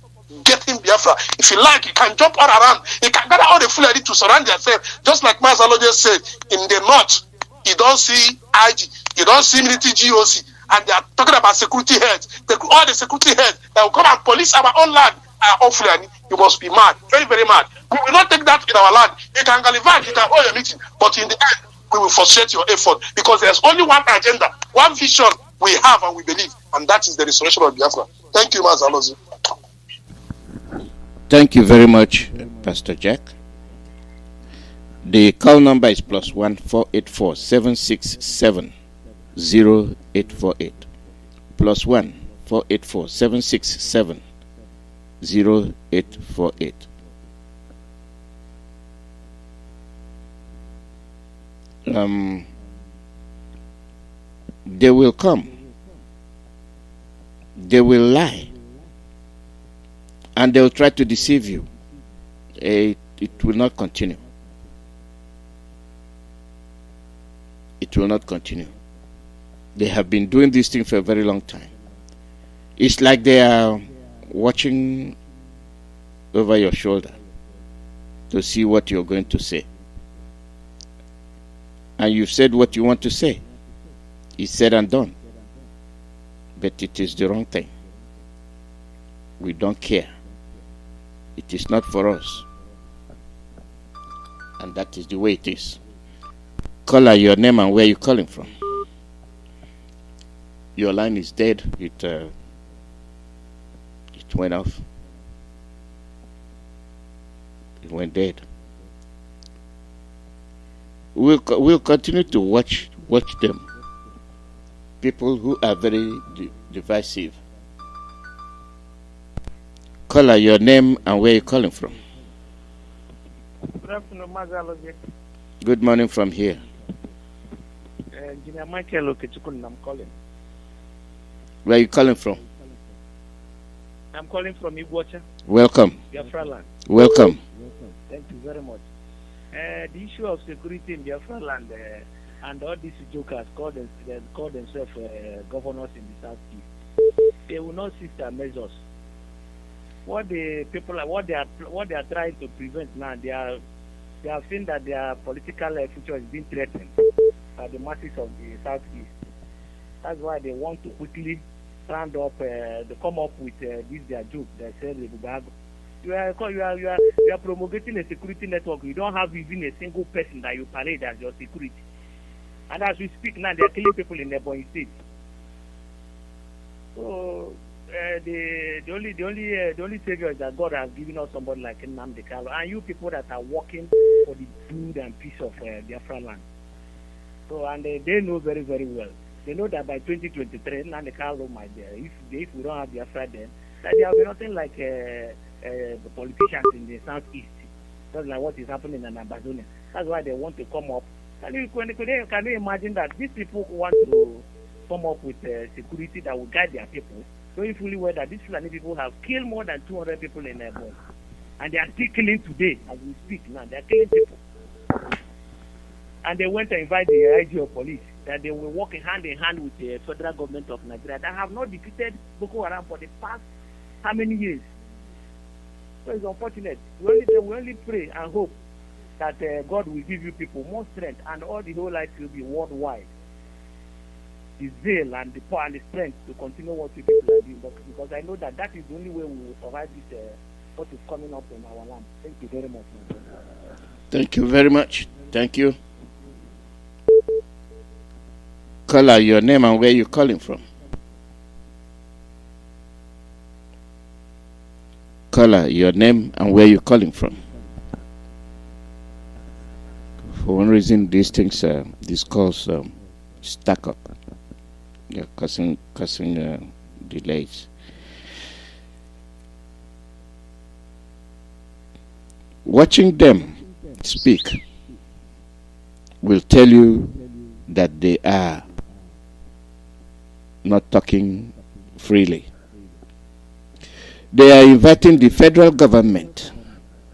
Speaker 6: getting Biafra. If you like, you can jump all around. You can gather all the Fulani to surround yourself. Just like Mazi just said, in the north, you don't see IG, you don't see military GOC, and they are talking about security heads. All the security heads that will come and police our own land are all Fulani. You must be mad, very, very mad. We will not take that in our land. You can gallivant, you can hold a meeting, but in the end, we will frustrate your effort, because there's only one agenda, one vision we have and we believe, and that is the restoration of Biafra. Thank you, Mazi.
Speaker 22: Thank you very much, Pastor Jack. The call number is +1 484 767 0848. +1 484 767 0848. They will come, they will lie, and they will try to deceive you. It will not continue. It will not continue. They have been doing this thing for a very long time. It's like they are watching over your shoulder. to see what you're going to say. And you've said what you want to say. It's said and done. But it is the wrong thing. We don't care. It is not for us. And that is the way it is. Call out your name and where you're calling from. Your line is dead. It went off. It went dead. We'll continue to watch them. People who are very divisive. Call out your name and where you're calling from.
Speaker 7: Good afternoon, Mazi.
Speaker 22: Good morning from here.
Speaker 7: Engineer Michael Okechukun, I'm calling.
Speaker 22: Where are you calling from?
Speaker 7: I'm calling from Iguacha.
Speaker 22: Welcome.
Speaker 7: Biafra land.
Speaker 22: Welcome.
Speaker 7: Thank you very much. The issue of security in Biafra land and all these jokers call themselves governors in the southeast. They will not cease their measures. What they are trying to prevent now, they have seen that their political future is being threatened by the masses of the southeast. That's why they want to quickly stand up, they come up with this their joke. They say you are promulgating a security network. You don't have even a single person that you parade as your security. And as we speak now, they are killing people in Ebonyi State. So the only savior is that God has given us somebody like Nnamdi Kanu, and you people that are working for the good and peace of Biafra land. So and they know very, very well. They know that by 2023, Nnamdi Kanu might be. If we don't have Biafra then, that there will be nothing like the politicians in the southeast. That's like what is happening in Amazonia. That's why they want to come up. Can you imagine that these people want to come up with security that will guide their people, knowing fully well that these Fulani people have killed more than 200 people in Ebonyi, and they are still killing today as we speak now. They are killing people, and they went to invite the IG of police that they will work hand in hand with the federal government of Nigeria that have not defeated Boko Haram for the past how many years. So it's unfortunate. We only pray and hope that God will give you people more strength, and all the whole life will be worldwide. The zeal and the power and the strength to continue what you people are doing, because I know that is the only way we will survive this what is coming up in our land. Thank you very much, my friend.
Speaker 22: Thank you very much. Thank you. Call out your name and where you're calling from. Call out your name and where you're calling from. For one reason, these things, these calls stack up. Yeah, causing delays. Watching them speak will tell you that they are not talking freely. They are inviting the federal government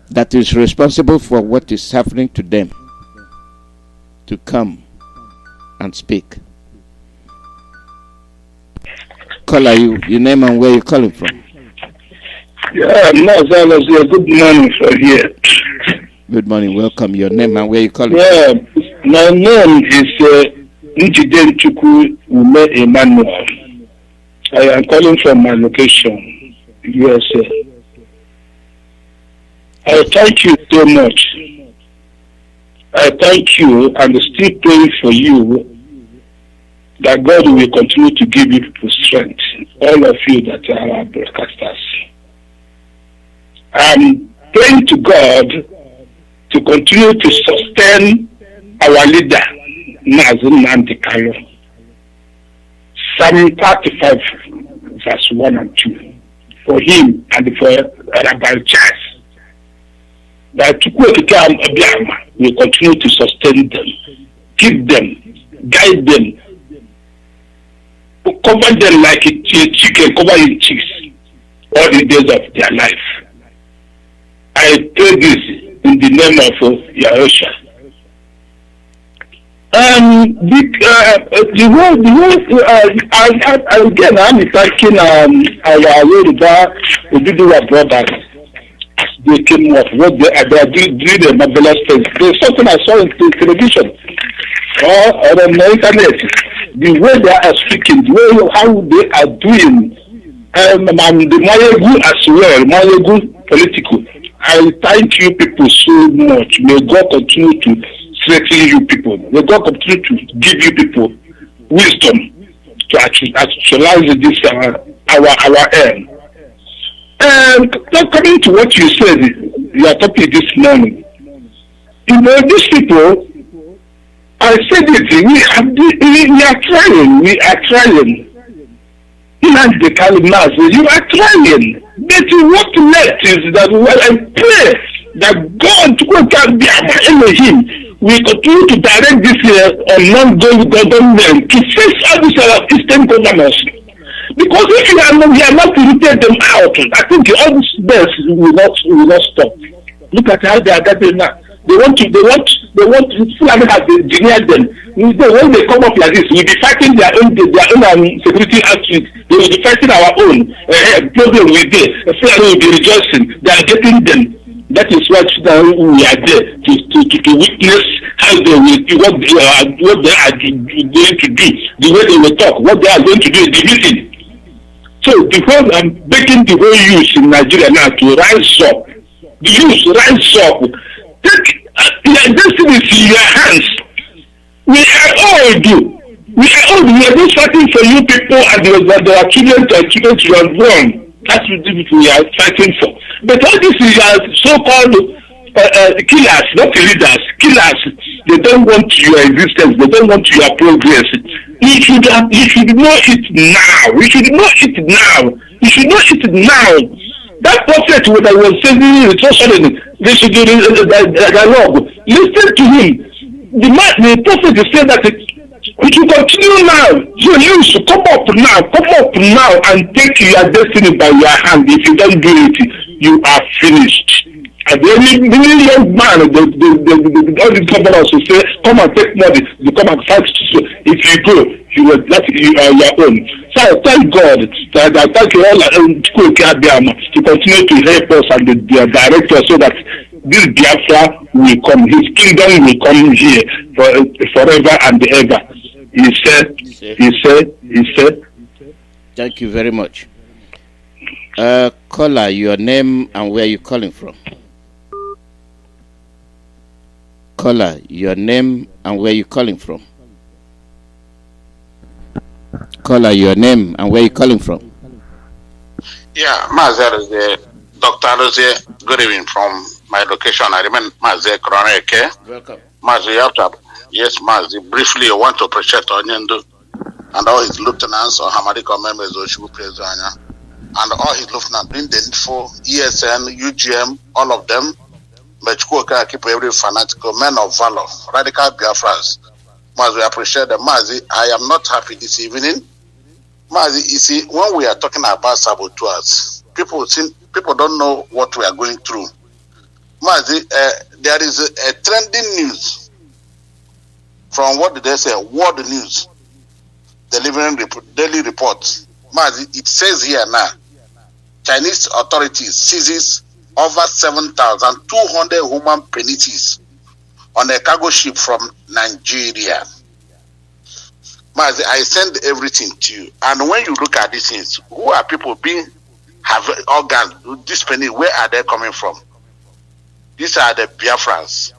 Speaker 22: that is responsible for what is happening to them to come and speak. Caller, your name and where you're calling from.
Speaker 8: Yeah, good morning from here.
Speaker 22: Good morning, welcome. Your name and where you're calling
Speaker 8: from. My name is Njiden Chukwu Ume Emmanuel. I am calling from my location, USA. I thank you so much. I thank you and still praying for you that God will continue to give you people strength, all of you that are our broadcasters. I'm praying to God to continue to sustain our leader, Mazi Nnamdi Kanu. Psalm 35, verse 1 and 2, for him and for Rabbi Charles. That will continue to sustain them, keep them, guide them, cover them like a chicken cover its chicks all the days of their life. I pray this in the name of Yahusha. Again, I'm thanking our Yoruba Oduduwa brothers as they came off. What they are doing a marvelous thing. There's something I saw in television or on the internet. The way they are speaking, the way how they are doing, and the Mayegu as well, Mayegu political. I thank you people so much. May God continue to strengthen you people. May God continue to give you people wisdom to actualize this our aim. And coming to what you said, your topic this morning, you know, these people, I said it, we are trying. Nnamdi Kanu, you are trying. But what left is that I pray that God can be Elohim. We continue to direct this non-going government to face all these Eastern governors. Because if we are not to rotate them out, I think all these deaths will not stop. Look at how they are getting now. They want to Fulani have engineered them. When they come up like this, we'll be fighting their own security outfit. They will be fighting our own problem with them. Fulani will be rejoicing. They are getting them. That is why we are there to witness how they will do, what they are going to do, the way they will talk, what they are going to do in the meeting. So because I'm begging the whole youth in Nigeria now to rise up. The youth rise up. Take your destiny in your hands. We are old. We are just fighting for you people and there are children you are born. That's what we are fighting for. But all these are so-called killers, not leaders, killers. They don't want your existence. They don't want your progress. You should know it now. You should know it now. You should know it now. That prophet what I was saying, they should do the dialogue. Listen to him. The prophet is saying that we should continue now. You should come up now and take your destiny by your hand. If you don't do it, you are finished. And many young man, all the governors will say, come and take money, you come and fight. If you go, you are your own. So I thank God, I thank you all to continue to help us and the director so that this Biafra will come, his kingdom will come here forever and ever. He said.
Speaker 22: Thank you very much. Caller, your name and where you calling from? Caller, your name and where you calling from? Caller, your name and where you calling from?
Speaker 4: Yeah, Mazi, Dr. Alozie, good evening from my location. I remain Mazi Nnamdi.
Speaker 22: Welcome.
Speaker 4: Mazi, yes, Mazi, briefly, I want to appreciate Onyendu and all his lieutenants or Hamadiko members of Oshu Prezanya and all his lieutenants doing the needful ESN, UGM, all of them. But keep every fanatical men of valor, radical Biafrans. Mazi, we appreciate them. Mazi, I am not happy this evening. Mazi, you see, when we are talking about saboteurs, people don't know what we are going through. Mazi, there is a trending news from what did they say? World News, delivering daily reports. Mazi, it says here now, Chinese authorities seizes over 7,200 human penises on a cargo ship from Nigeria. Mazi, I send everything to you. And when you look at these things, who are people have organs? This penny, where are they coming from? These are the Biafrans.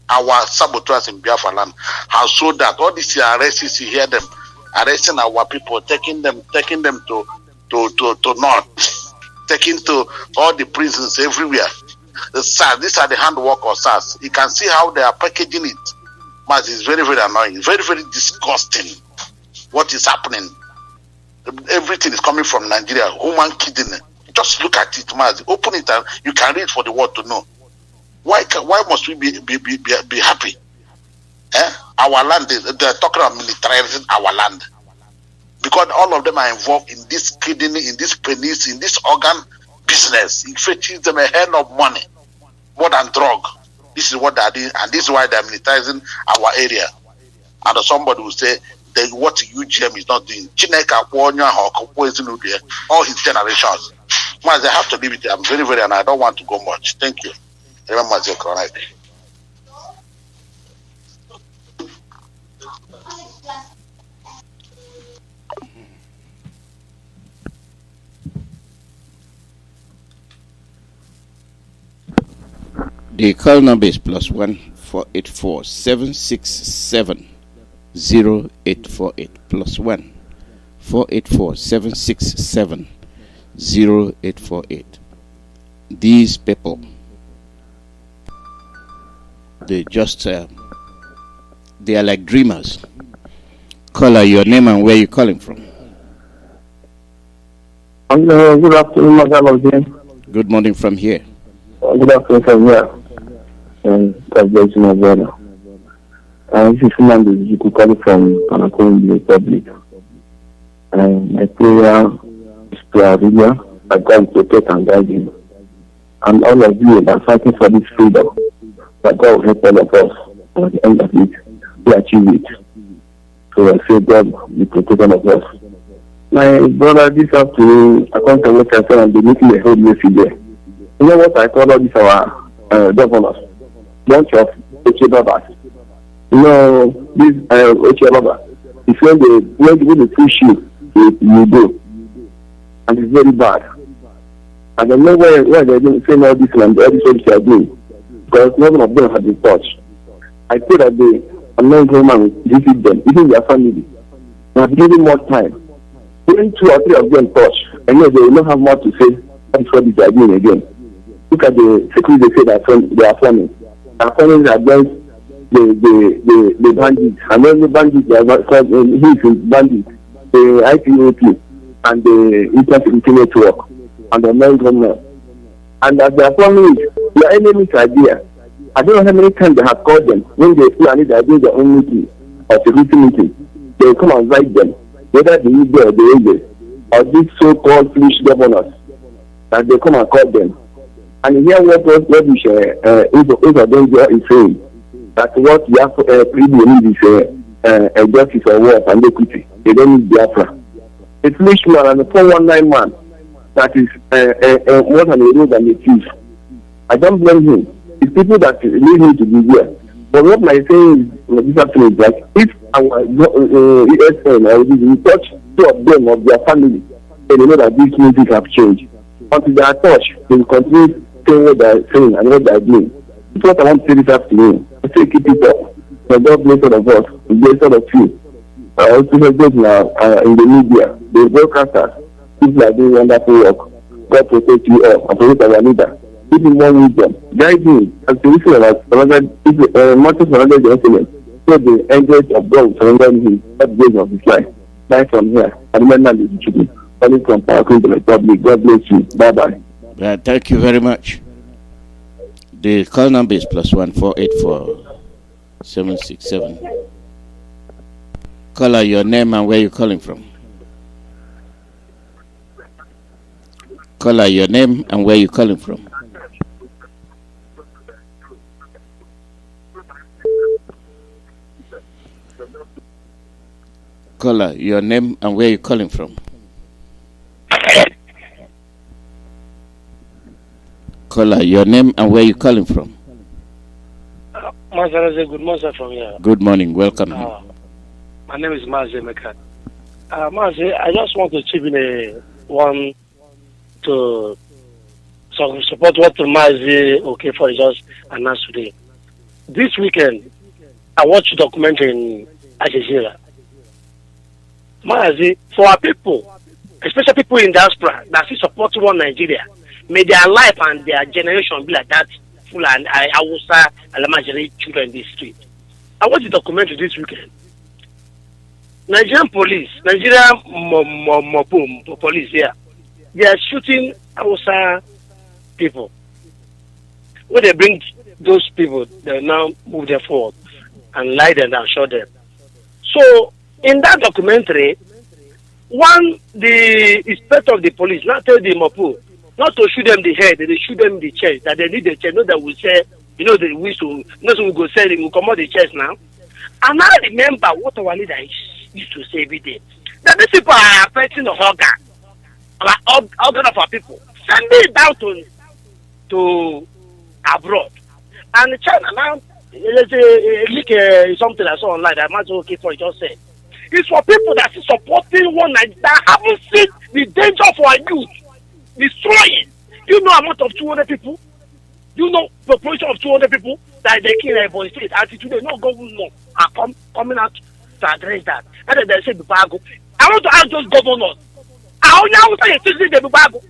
Speaker 4: Our saboteurs in Biafra land have sold that. All these arrests, you hear them arresting our people, taking them to north. Taken to all the prisons everywhere. These are the handwork of SARS. You can see how they are packaging it. But it's very, very annoying. Very, very disgusting. What is happening? Everything is coming from Nigeria. Human kidney. Just look at it, Mazi. Open it and you can read for the world to know. Why must we be happy? Our land, they're talking about militarizing our land. Because all of them are involved in this kidney, in this penis, in this organ business. It fetches them a hell of money, more than drug. This is what they are doing, and this is why they are militarizing our area. And somebody will say that what UGM is not doing. Chineka, all his generations. Mazi, I have to leave it there. I'm very, very, and I don't want to go much. Thank you. Remember, Mazi, correct.
Speaker 22: The call number is +1 484 767 0848 +1 484 767 0848. These people, they just they are like dreamers. Caller, your name and where you calling from?
Speaker 5: Hello, good afternoon, Madam.
Speaker 22: Good morning from here.
Speaker 5: Good afternoon from here. God bless you, my brother. This is Nnamdi Kanu from Panakon Republic. My prayer is to Arabia, that God will protect and guide him. And all of you that are fighting for this freedom, that God will help all of us at the end of it to achieve it. So I say God will protect all of us. My brother, this afternoon, I come to work and they're making a whole yesterday. You know what I call all these our governors? Bunch of HAUSA. You know, this HAUSA, it's when they push you, you go. And it's very bad. I don't know where they're doing saying all this and all this what they are doing. Because none of them have been touched. I pray that the unknown man will visit them, even their family. They have given more time. When 2 or 3 of them touch, I know they will not have more to say. That's what they are doing again. Look at the security they say they are forming. They are forming against the bandits. And then the bandits, they are bandits, the IPOP, and the Intersecurity Network, and the non-government. And as they are forming it, their enemies are there. I don't know how many times they have called them when they feel they are doing their own meeting or security meeting. They come and invite them, whether the Iyke or the Iyke, or these so-called foolish governors, that they come and call them. And here what is saying, that what you have need is justice or work and equity. They don't need Biafra. A foolish man and a 419 man that is more than a road and a thief. I don't blame him. It's people that need him to be there. But what my saying is this afternoon is that if our ESN or we touch 2 of them of their family, then they know that these music have changed. Until they are touched, they will continue saying what they are saying and what they are doing. It's what I want to say this afternoon. I say keep it up. So God bless all of us. Bless all of you. I also have those in the media, the broadcasters. People are doing wonderful work. God protect you all and protect our leader. Give him more wisdom. Guide him as the reason of another matters for another gentleman. So the angels of God surrender him at the days of his life. Bye from here. And remember this to be coming from Parkway to the Republic. God bless you. Bye bye.
Speaker 22: Thank you very much. The call number is +1 484 767. Caller, your name and where you calling from? Caller, your name and where you calling from? Caller, your name and where you calling from? Caller, your name and where you calling from?
Speaker 9: Mazi, good morning from here.
Speaker 22: Good morning, welcome.
Speaker 9: My name is Mazi Nnamdi. Mazi, I just want to chip in one to support what Mazi Okafor just announced today. This weekend, I watched a documentary in Al Jazeera. Mazi, for our people, especially people in diaspora that still support one Nigeria, may their life and their generation be like that full and Hausa and Lamajiri children in the street. I watched the documentary this weekend. Nigerian police, Nigerian police here, they are shooting Hausa people. When they bring those people, they now move them forward and lie them down, show them. So, in that documentary, the inspector of the police now tell the Mopu not to shoot them the head, they shoot them the chest, that they need the chest, not that we say, they wish to, not so we go say, we come out the chest now. And now remember what our leader used to say every day, that these people are affecting the organ of our people, sending it down to abroad. And China now, there's a leak, something I saw online that Mazi okay for just said. It's for people that is supporting one that haven't seen the danger for our youth destroying. You know amount of 200 people? You know population of 200 people that they kill in the street. And today, no government are coming out to address that. And then they say, Bubago. I want to ask those governors. How now say the Bubago?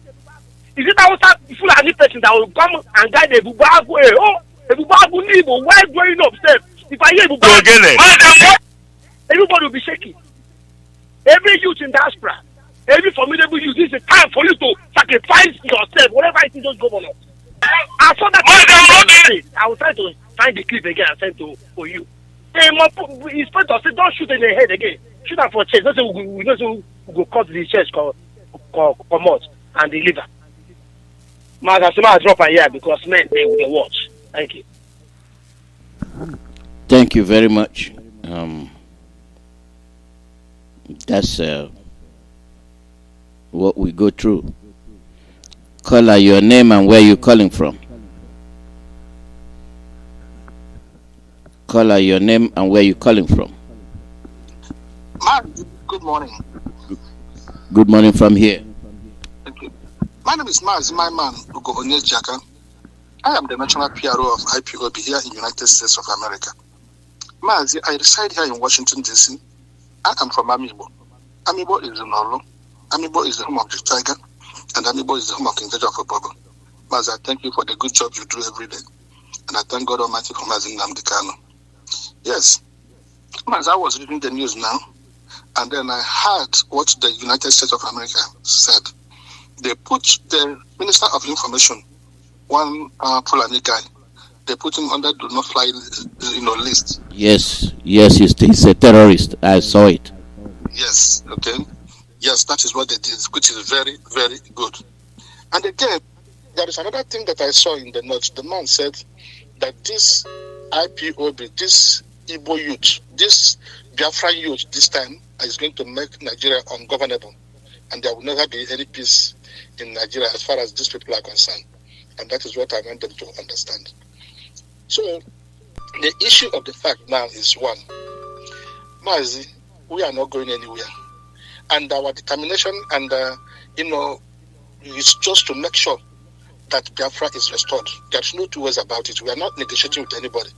Speaker 9: Is it our Fulani person that will come and guide the Bubago? Oh, the Bubago need why growing upstairs? If I hear Bubago, everybody will be shaking. Every youth in diaspora, every formidable youth, this is a time for you to sacrifice yourself, whatever it is, those governors. I saw that. I will try to find the clip again and send for you. Inspector said, don't shoot in the head again. Shoot them for chest. That's we go cut the chest, come out and the liver. I drop a year because men they will watch. Thank you.
Speaker 22: Thank you very much. That's what we go through. Caller, your name and where you're calling from. Caller, your name and where you're calling from.
Speaker 6: Good morning.
Speaker 22: Good morning from here.
Speaker 6: Thank you. My name is Mazi Nnamdi. I am the national PRO of IPOB here in the United States of America. Mazi, I reside here in Washington, D.C. I am from Amibo. Amibo is in Olo. Amibo is the home of the tiger, and Amibo is the home of King George of Obobo. Mazi, I thank you for the good job you do every day, and I thank God Almighty for Mazi Nnamdi Kanu. Yes, Mazi, I was reading the news now, and then I heard what the United States of America said. They put the Minister of Information, one Fulani guy, they put him under do not fly list.
Speaker 22: Yes, he's a terrorist. I saw it.
Speaker 6: Yes, okay. Yes, that is what they did, which is very, very good. And again, there is another thing that I saw in the notes. The man said that this IPOB, this Igbo youth, this Biafra youth this time is going to make Nigeria ungovernable. And there will never be any peace in Nigeria as far as these people are concerned. And that is what I want them to understand. So, the issue of the fact now is one. Mazi, we are not going anywhere. And our determination and, is just to make sure that Biafra is restored. There's no two ways about it. We are not negotiating with anybody.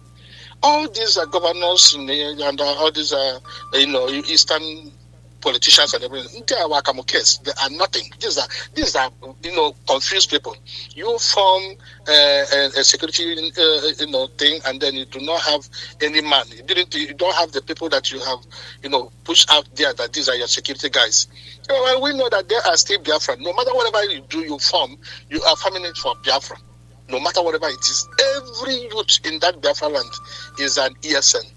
Speaker 6: All these governors and all these, Eastern politicians and everything, they are wakamu-case. They are nothing. These are confused people. You form a security thing, and then you do not have any man. You don't have the people that you have pushed out there that these are your security guys. Well, we know that they are still Biafra. No matter whatever you do, you are forming it for Biafra. No matter whatever it is, every youth in that Biafra land is an ESN.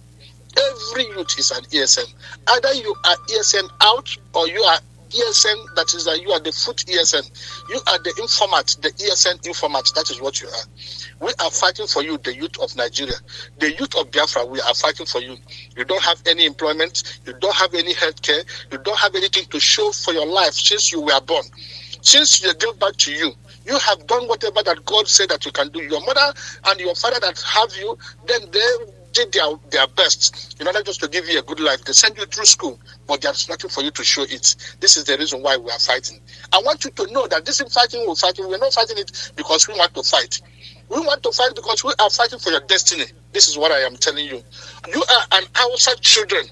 Speaker 6: Every youth is an ESN. Either you are ESN out or you are ESN, that is that you are the foot ESN. You are the informant, the ESN informant. That is what you are. We are fighting for you, the youth of Nigeria. The youth of Biafra, we are fighting for you. You don't have any employment. You don't have any health care. You don't have anything to show for your life since you were born. Since they gave back to you, you have done whatever that God said that you can do. Your mother and your father that have you, then they did their best in order just to give you a good life. They send you through school, but there's nothing for you to show it. This is the reason why we are fighting. I want you to know that this is fighting, we're not fighting it because we want to fight. We want to fight because we are fighting for your destiny. This is what I am telling you. You are an outside children.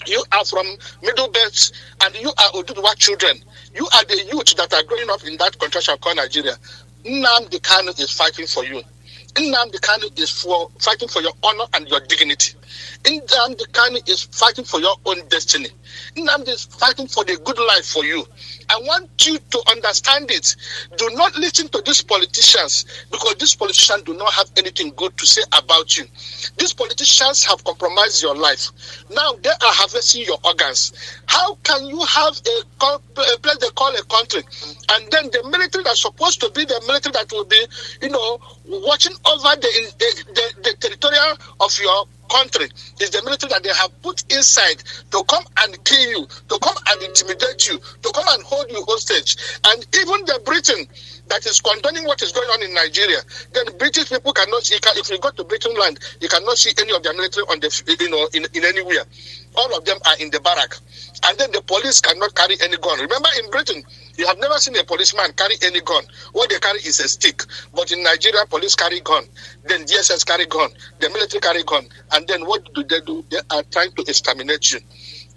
Speaker 6: You are from Middle Belt, and you are Oduduwa children. You are the youth that are growing up in that contraction called Nigeria. Nnamdi Kanu is fighting for you. Nnamdi Kanu is fighting for your honor and your dignity. Nnamdi Kanu is fighting for your own destiny. Nnamdi is fighting for the good life for you. I want you to understand it. Do not listen to these politicians, because these politicians do not have anything good to say about you. These politicians have compromised your life. Now they are harvesting your organs. How can you have a place they call a country, and then the military that's supposed to be the military that will be, watching over the territorial of your country is the military that they have put inside to come and kill you, to come and intimidate you, to come and hold you hostage. And even the Britain that is condoning what is going on in Nigeria, then British people cannot see. If you go to Britain land, you cannot see any of their military on the in anywhere. All of them are in the barrack, and then the police cannot carry any gun. Remember, in Britain, you have never seen a policeman carry any gun. What they carry is a stick. But in Nigeria, police carry gun, then DSS carry gun, the military carry gun, and then what do? They are trying to exterminate you.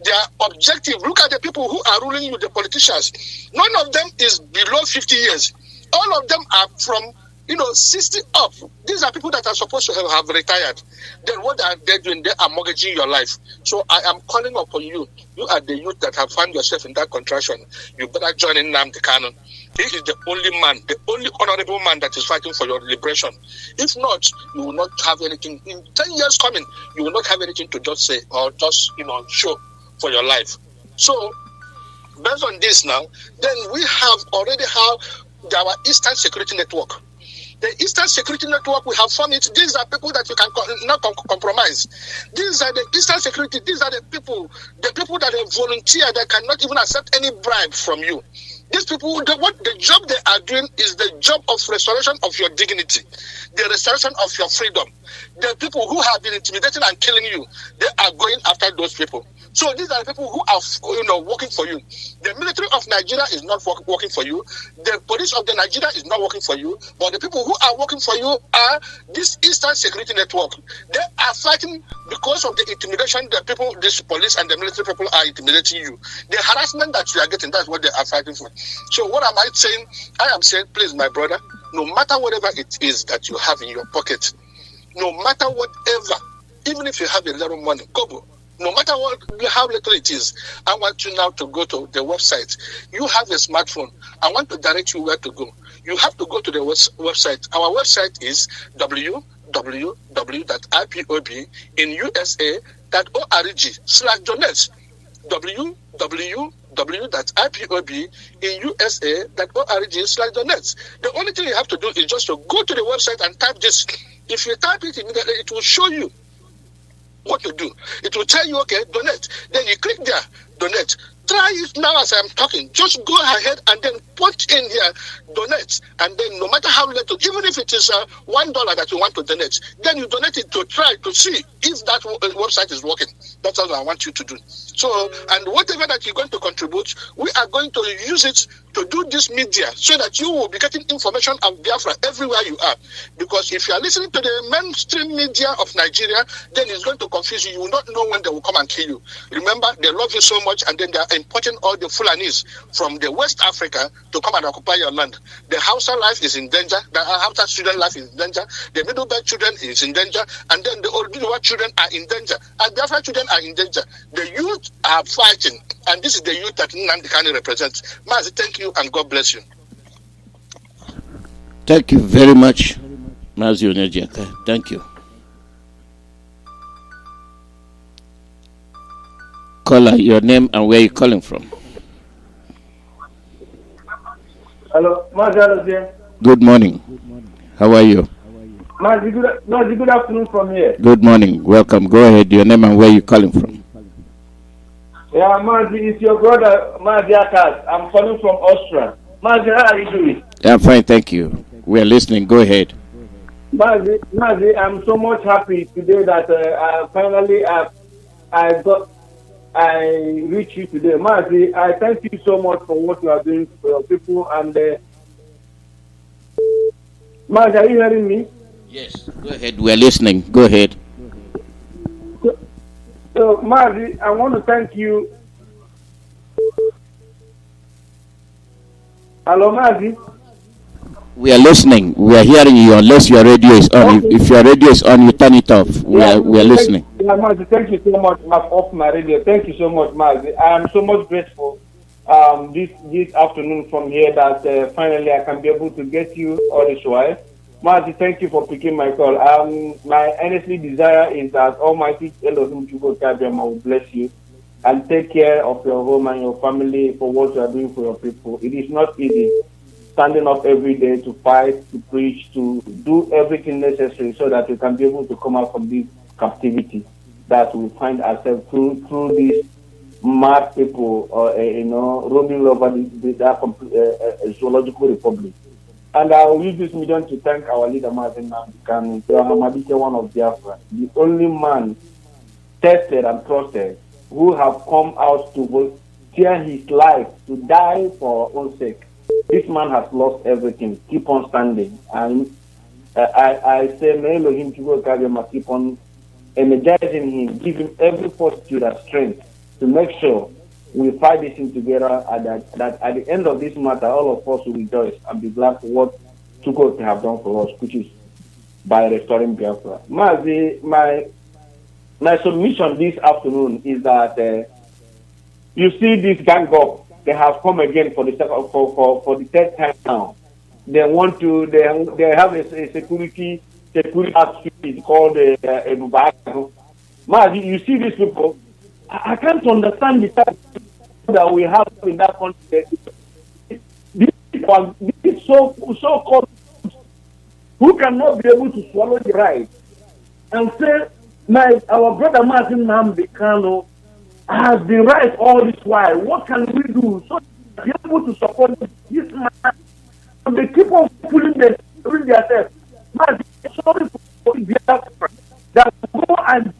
Speaker 6: Their objective. Look at the people who are ruling you, the politicians. None of them is below 50 years. All of them are from 60 up. These are people that are supposed to have retired. Then what are they doing? They are mortgaging your life. So I am calling upon you. You are the youth that have found yourself in that contraction. You better join in Nnamdi Kanu. He is the only man, the only honorable man that is fighting for your liberation. If not, you will not have anything. In 10 years coming, you will not have anything to just say or just show for your life. So based on this now, then we have already our Eastern Security Network. The Eastern Security Network, we have formed it. These are people that you can not compromise. These are the Eastern Security. These are the people that have volunteered, that cannot even accept any bribe from you. These people, the job they are doing is the job of restoration of your dignity, the restoration of your freedom. The people who have been intimidating and killing you, they are going after those people. So these are the people who are working for you. The military of Nigeria is not working for you. The police of the Nigeria is not working for you. But the people who are working for you are this Eastern Security Network. They are fighting because of the intimidation the people, this police and the military people are intimidating you. The harassment that you are getting, that's what they are fighting for. So what am I saying? I am saying, please, my brother, no matter whatever it is that you have in your pocket, no matter whatever, even if you have a little money, Kobo, no matter how little it is, I want you now to go to the website. You have a smartphone. I want to direct you where to go. You have to go to the website. Our website is www.ipobinUSA.org/donate. www.ipobinUSA.org/donate. The only thing you have to do is just to go to the website and type this. If you type it immediately, it will show you what to do. It will tell you, okay, donate. Then you click there, donate. Try it now as I'm talking. Just go ahead and then put in here, donate. And then no matter how little, even if it is $1 that you want to donate, then you donate it to try to see if that website is working. That's all I want you to do. So, and whatever that you're going to contribute, we are going to use it to do this media so that you will be getting information of Biafra everywhere you are. Because if you are listening to the mainstream media of Nigeria, then it's going to confuse you. You will not know when they will come and kill you. Remember, they love you so much, and then they are importing all the Fulanis from the West Africa to come and occupy your land. The Hausa life is in danger. The Hausa children life is in danger. The Middle Belt children is in danger. And then the Oduduwa children are in danger. And Biafra children are in danger. The youth are fighting. And this is the youth that Nnamdi Kanu represents. Mazi, thank you and God bless you.
Speaker 22: Thank you very much, Mazi Nnamdi Kanu. Thank you. Caller, your name and where you calling from?
Speaker 10: Hello, Mazi here.
Speaker 22: Good morning. How are you?
Speaker 10: Mazi, good afternoon from here.
Speaker 22: Good morning. Welcome. Go ahead. Your name and where you calling from?
Speaker 10: Yeah, Mazi, it's your brother, Mazi Akas. I'm calling from Austria. Mazi, how are you doing?
Speaker 22: I'm fine, thank you. We are listening. Go ahead.
Speaker 10: Mazi, I'm so much happy today that I reached you today. Mazi, I thank you so much for what you are doing for your people. And Mazi, are you hearing me?
Speaker 22: Yes, go ahead. We are listening. Go ahead.
Speaker 10: So, Mazi, I want to thank you. Hello, Mazi?
Speaker 22: We are listening. We are hearing you unless your radio is on.
Speaker 10: Okay.
Speaker 22: If your radio is on, you turn it off. We are listening.
Speaker 10: Yeah, Mazi, thank you so much. I'm off my radio. Thank you so much, Mazi. I am so much grateful this afternoon from here that finally I can be able to get you on this way. Mazi, thank you for picking my call. My earnestly desire is that Almighty Elohim will bless you and take care of your home and your family for what you are doing for your people. It is not easy standing up every day to fight, to preach, to do everything necessary so that you can be able to come out from this captivity that we find ourselves through these mad people, roaming over the zoological republic. And I will use this medium to thank our leader, Mazi Nnamdi Kanu, one of Biafra, the only man tested and trusted who have come out to volunteer his life to die for our own sake. This man has lost everything. Keep on standing. And I say, may Elohim keep on energizing him, give him every fortitude and strength to make sure we fight this thing together, and that at the end of this matter, all of us will rejoice and be glad for what Chukwu have done for us, which is by restoring Biafra. Mazi, my submission this afternoon is that you see this gang up, they have come again for the third time now. They want to, they have a security outfit called Mazi, you see these people. I can't understand the type that we have in that country. This is so called who cannot be able to swallow the right and say, our brother Mazi Nnamdi Kanu has been right all this while. What can we do so to be able to support this man? And they keep on pulling themselves. Mazi, sorry for Biafra that go and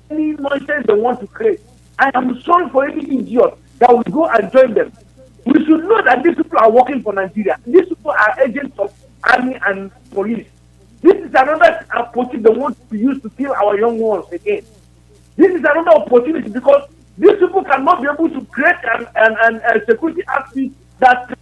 Speaker 10: any nonsense they want to create. I am sorry for any idiot that will go and join them. We should know that these people are working for Nigeria. These people are agents of army and police. This is another opportunity they want to use to kill our young ones again. This is another opportunity because these people cannot be able to create a security outfit that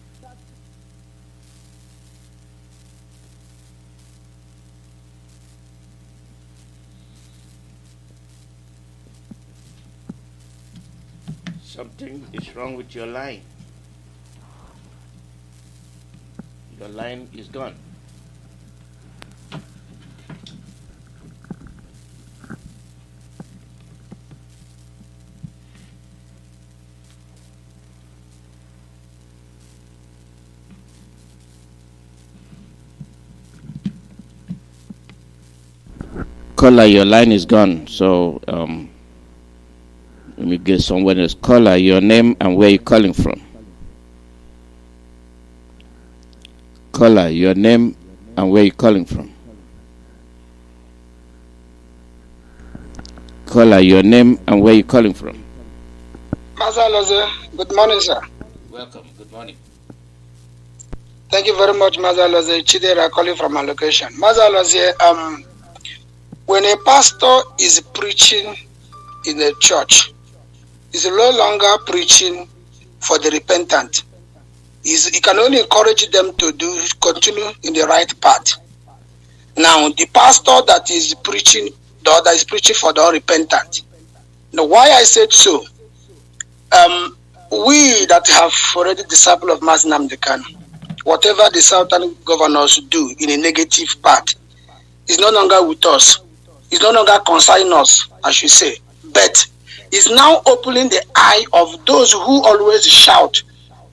Speaker 22: Something is wrong with your line. Your line is gone. Caller, your line is gone. So let me get someone else. Caller, your name and where you're calling from. Caller, your name and where you're calling from. Caller, your name and where you're calling from.
Speaker 11: Mazaloze, good morning, sir.
Speaker 22: Welcome, good morning.
Speaker 11: Thank you very much, Mazaloze. Chidera calling from my location. Mazaloze, when a pastor is preaching in a church, he's no longer preaching for the repentant. He can only encourage them to continue in the right path. Now, the pastor that is preaching, the other is preaching for the unrepentant. Now, why I said so? We that have already disciple of Mazi Nnamdi Kanu, whatever the southern governors do in a negative part, is no longer with us. It's no longer concerning us, I should say. But is now opening the eye of those who always shout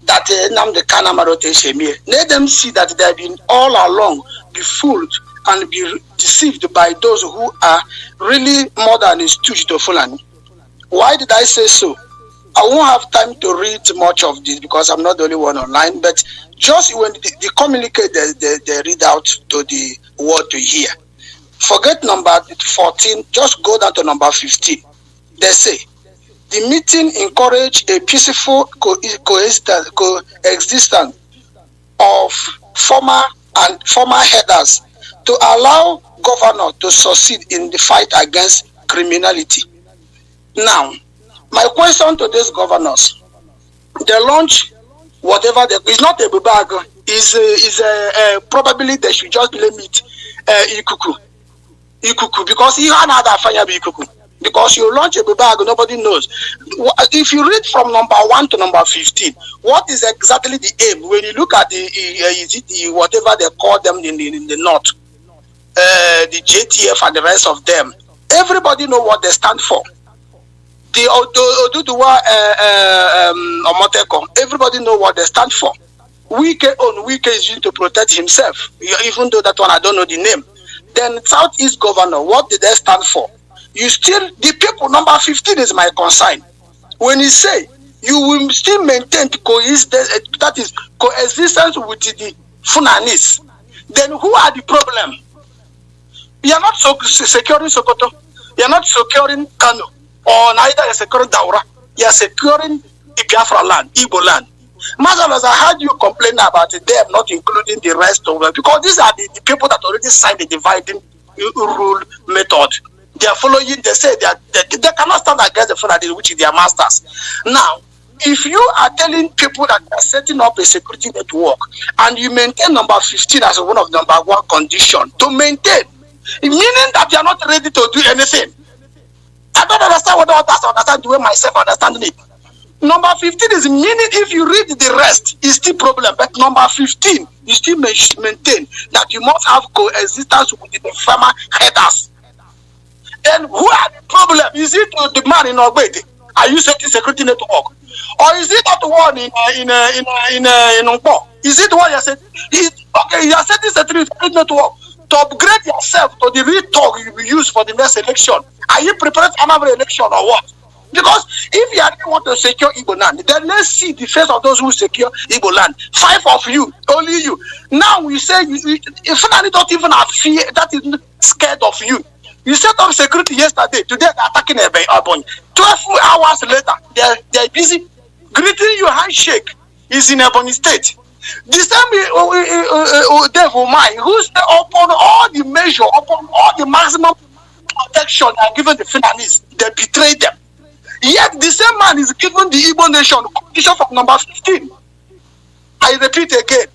Speaker 11: that Nnamdi Kanu Marote Shemie. Let them see that they have been all along be fooled and be deceived by those who are really more than a stooge to Fulani. Why did I say so? I won't have time to read much of this because I'm not the only one online, but just when they communicate, they read out to the world to hear. Forget number 14, just go down to number 15. They say, the meeting encouraged a peaceful coexistence of former headers to allow governor to succeed in the fight against criminality. Now, my question to these governors, they launch whatever it's not a bag, is probably they should just limit Ikuku, because he had fire Ikuku. Because you launch a bag, nobody knows. If you read from number 1 to number 15, what is exactly the aim? When you look at the whatever they call them in the north, the JTF and the rest of them, everybody know what they stand for. The Oduduwa Omoteko, everybody know what they stand for. Iyke is used to protect himself, even though that one I don't know the name. then Southeast governor, what did they stand for? You still, the people, number 15 is my concern. When you say you will still maintain coexistence, that is coexistence with the Funanis, then who are the problem? You are not securing Sokoto, you are not securing Kano, or neither are securing Daura, you are securing the Biafra land, Igbo land. Mazalas, I heard you complain about it, them not including the rest of them, because these are the people that already signed the dividing rule method. They are following, they say they cannot stand against the Fulani, which is their masters. Now, if you are telling people that they are setting up a security network and you maintain number 15 as one of number one condition to maintain, meaning that you are not ready to do anything. I don't understand what others understand the way myself understanding it. Number 15 is meaning if you read the rest, it's still problem. But number 15, you still maintain that you must have coexistence with the farmer headers. Then who are the problem? Is it the man in Ogbede? Are you setting security network? Or is it that one in Nkpo? Is it what you said? Okay, you are setting security network to upgrade yourself to the real talk you will use for the next election. Are you prepared for another election or what? Because if you really want to secure Igbo land, then let's see the face of those who secure Igbo land. 5 of you, only you. Now we say, if Fulani don't even have fear, that is scared of you. You set up security yesterday, today they're attacking Ebony. 12 hours later, they're busy. Greeting you handshake is in Ebony State. The same Devil Mai, who's upon all the measure, upon all the maximum protection are given the Fulanis, they betrayed them. Yet the same man is given the Igbo nation condition from number 15. I repeat again,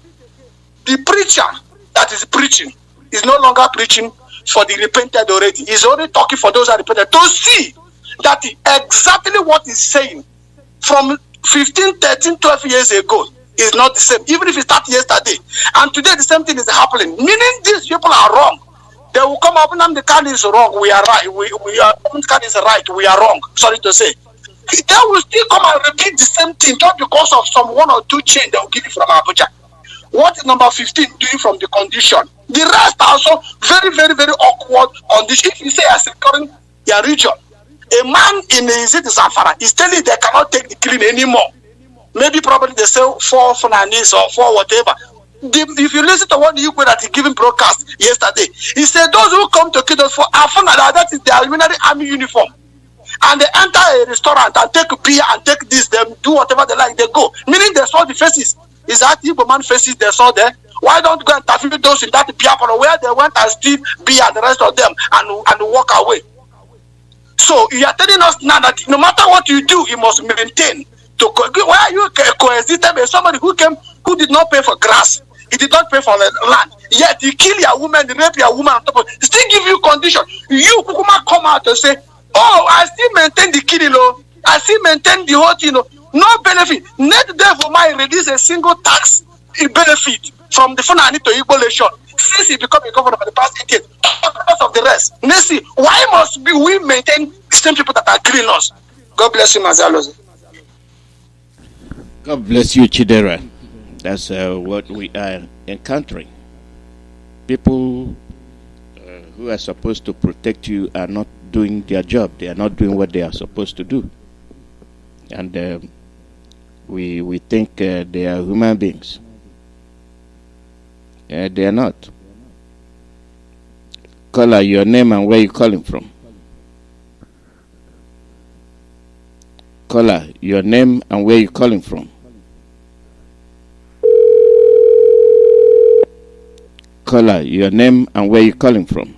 Speaker 11: the preacher that is preaching is no longer preaching for the repented already. He's only talking for those who are repented to see that exactly what he's saying from 15, 13, 12 years ago is not the same. Even if it started yesterday. And today the same thing is happening. Meaning these people are wrong. They will come up and Nnamdi Kanu is wrong. We are right. Nnamdi Kanu is right. We are wrong. Sorry to say. They will still come and repeat the same thing just because of some 1 or 2 change they will give you from Abuja. What is number 15 doing from the condition? The rest are also very, very, very awkward on this. If you say as securing your region, a man in Zamfara is telling they cannot take the clean anymore. Maybe probably they say 4 Funanis or 4 whatever. If you listen to what the Iyke that he given broadcast yesterday, he said those who come to kill us for Afana, that is their military army uniform. And they enter a restaurant and take beer and take this, they do whatever they like, they go. Meaning they saw the faces. Is that Igbo man faces they saw there? Why don't go and interview those in that beer parlor where they went and steal beer and the rest of them and walk away? So you are telling us now that no matter what you do, you must maintain. Why are you coexisting with somebody who did not pay for grass? He did not pay for the land. Yet he kill your woman, he rape your woman on top of it. Still give you condition. You Kukuma come out and say, oh, I still maintain the killing, I still maintain the whole thing, no benefit. Net Devil might release a single tax benefit from the Fulani to Igbo nation since he became a governor for the past 8 years. Because of the rest. Let's see, why must we maintain the same people that are killing us? God bless you, Mazaloze.
Speaker 22: God bless you, Chidera. That's what we are encountering. People who are supposed to protect you are not doing their job. They are not doing what they are supposed to do. And we think they are human beings. They are not. Caller, your name and where you calling from. Caller, your name and where you calling from. Caller, your name and where you calling from.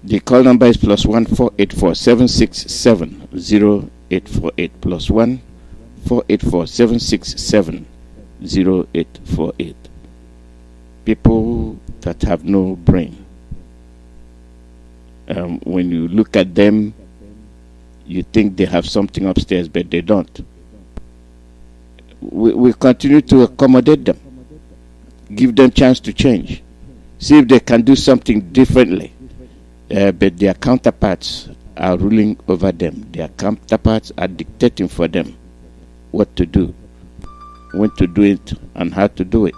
Speaker 22: The call number is +1 484 767 0848 +1 484 767 0848. People that have no brain. When you look at them, you think they have something upstairs, but they don't. We continue to accommodate them, give them chance to change, see if they can do something differently. But their counterparts are ruling over them. Their counterparts are dictating for them what to do. when to do it and how to do it.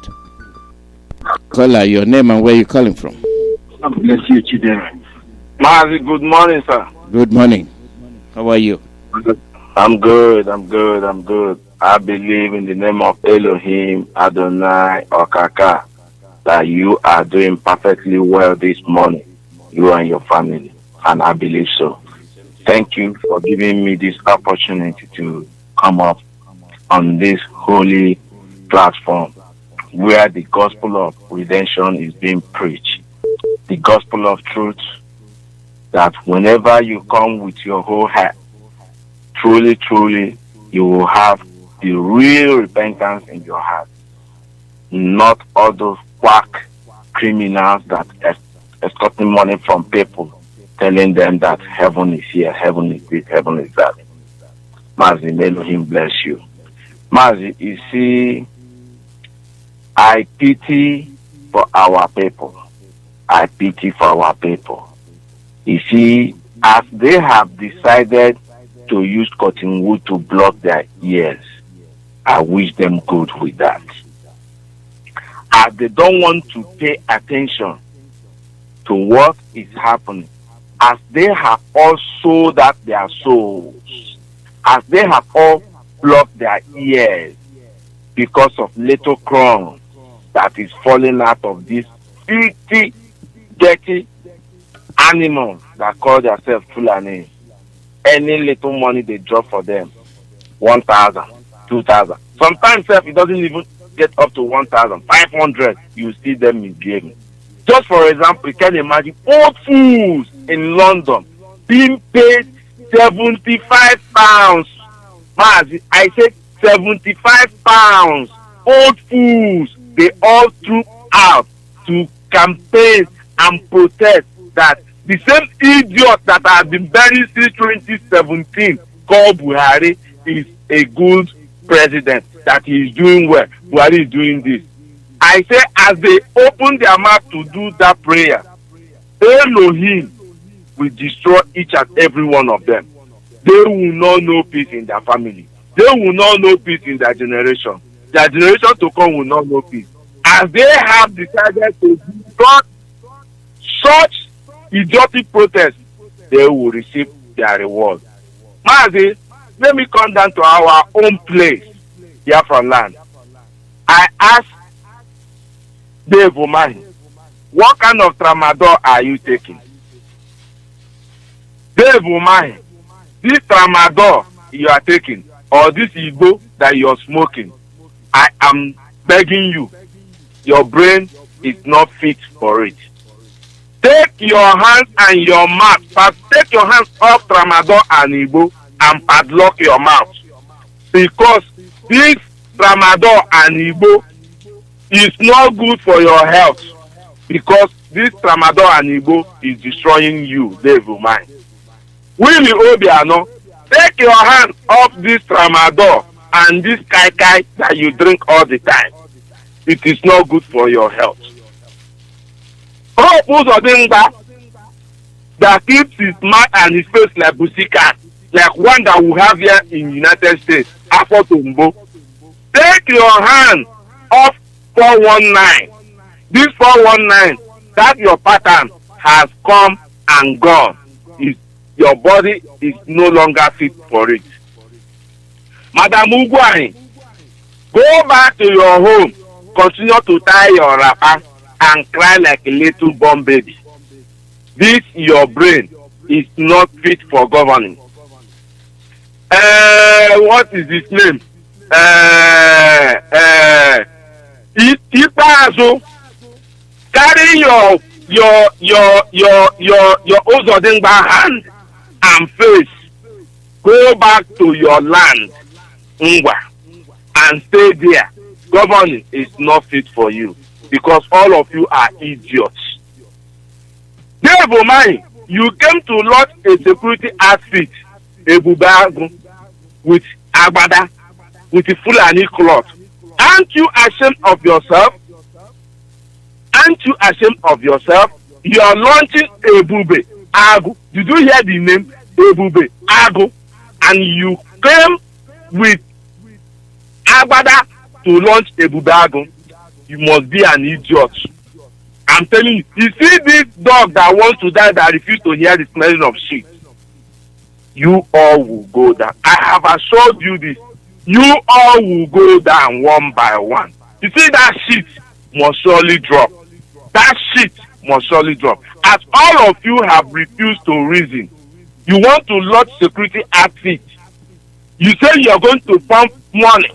Speaker 22: Caller, your name and where you calling from?
Speaker 12: God bless you, Chidera. Mazi, good morning, sir.
Speaker 22: Good morning. How are you?
Speaker 12: I'm good. I believe in the name of Elohim, Adonai, Okaka, that you are doing perfectly well this morning, you and your family, and I believe so. Thank you for giving me this opportunity to come up on this holy platform where the gospel of redemption is being preached. The gospel of truth, that whenever you come with your whole heart, truly, you will have the real repentance in your heart. Not all those quack criminals that extorting money from people, telling them that heaven is here, heaven is this, heaven is that. Mazi, may Elohim bless you. Mazi, you see, I pity for our people. I pity for our people. You see, as they have decided to use cotton wool to block their ears, I wish them good with that. As they don't want to pay attention to what is happening, as they have all sold out their souls, as they have all blocked their ears because of little crumbs that is falling out of these filthy, dirty animals that call themselves Fulani. Any little money they drop for them, 1,000, 2,000. Sometimes it doesn't even get up to 1,500. You see them misbehaving. Just for example, you can imagine old fools in London being paid £75. I said £75. Old fools, they all troop out to campaign and protest that the same idiot that has been buried since 2017, called Buhari, is a good president, that he is doing well. Buhari is doing this. I say, as they open their mouth to do that prayer, Elohim will destroy each and every one of them. They will not know peace in their family. They will not know peace in their generation. Their generation to come will not know peace. As they have decided to do such idiotic protest, they will receive their reward. Mazi, let me come down to our own place, Biafra land. I asked Dave Umahi, what kind of tramadol are you taking? Dave Umahi, this tramadol you are taking, or this Igbo that you are smoking, I am begging you, your brain is not fit for it. Take your hands and your mouth, but take your hands off tramadol and Igbo and padlock your mouth. Because this tramadol and Igbo is not good for your health. Because this tramadol and Igbo is destroying you, Dave Umahi. Willie Obiano, take your hands off this tramadol and this kai that you drink all the time. It is not good for your health. Hope Uzodinga that keeps his mouth and his face like pussycat, like one that we have here in United States, Afro Tumbo. Take your hand off 419. This 419, that your pattern has come and gone. Your body is no longer fit for it. Madam Ugwani, go back to your home, continue to tie your wrapper and cry like a little born baby. This, your brain, is not fit for governing. What is his name? Ipazo, carry your Ozodingba hand and face, go back to your land, Ngwa, and stay there. Governing is not fit for you because all of you are idiots. Dave Umahi, you came to lodge a security outfit, a bubago, with agbada, with a Fulani cloth. Aren't you ashamed of yourself? Aren't you ashamed of yourself? You are launching a bube, agu. Did you hear the name? Ebube, agu. And you came with agbada
Speaker 13: to launch a Budago, you must be an idiot. I'm telling you, you see this dog that wants to die that refuses to hear the smelling of shit. You all will go down. I have assured you this. You all will go down one by one. You see that shit must surely drop. That shit must surely drop. As all of you have refused to reason, you want to lodge security outfit. You say you are going to pump money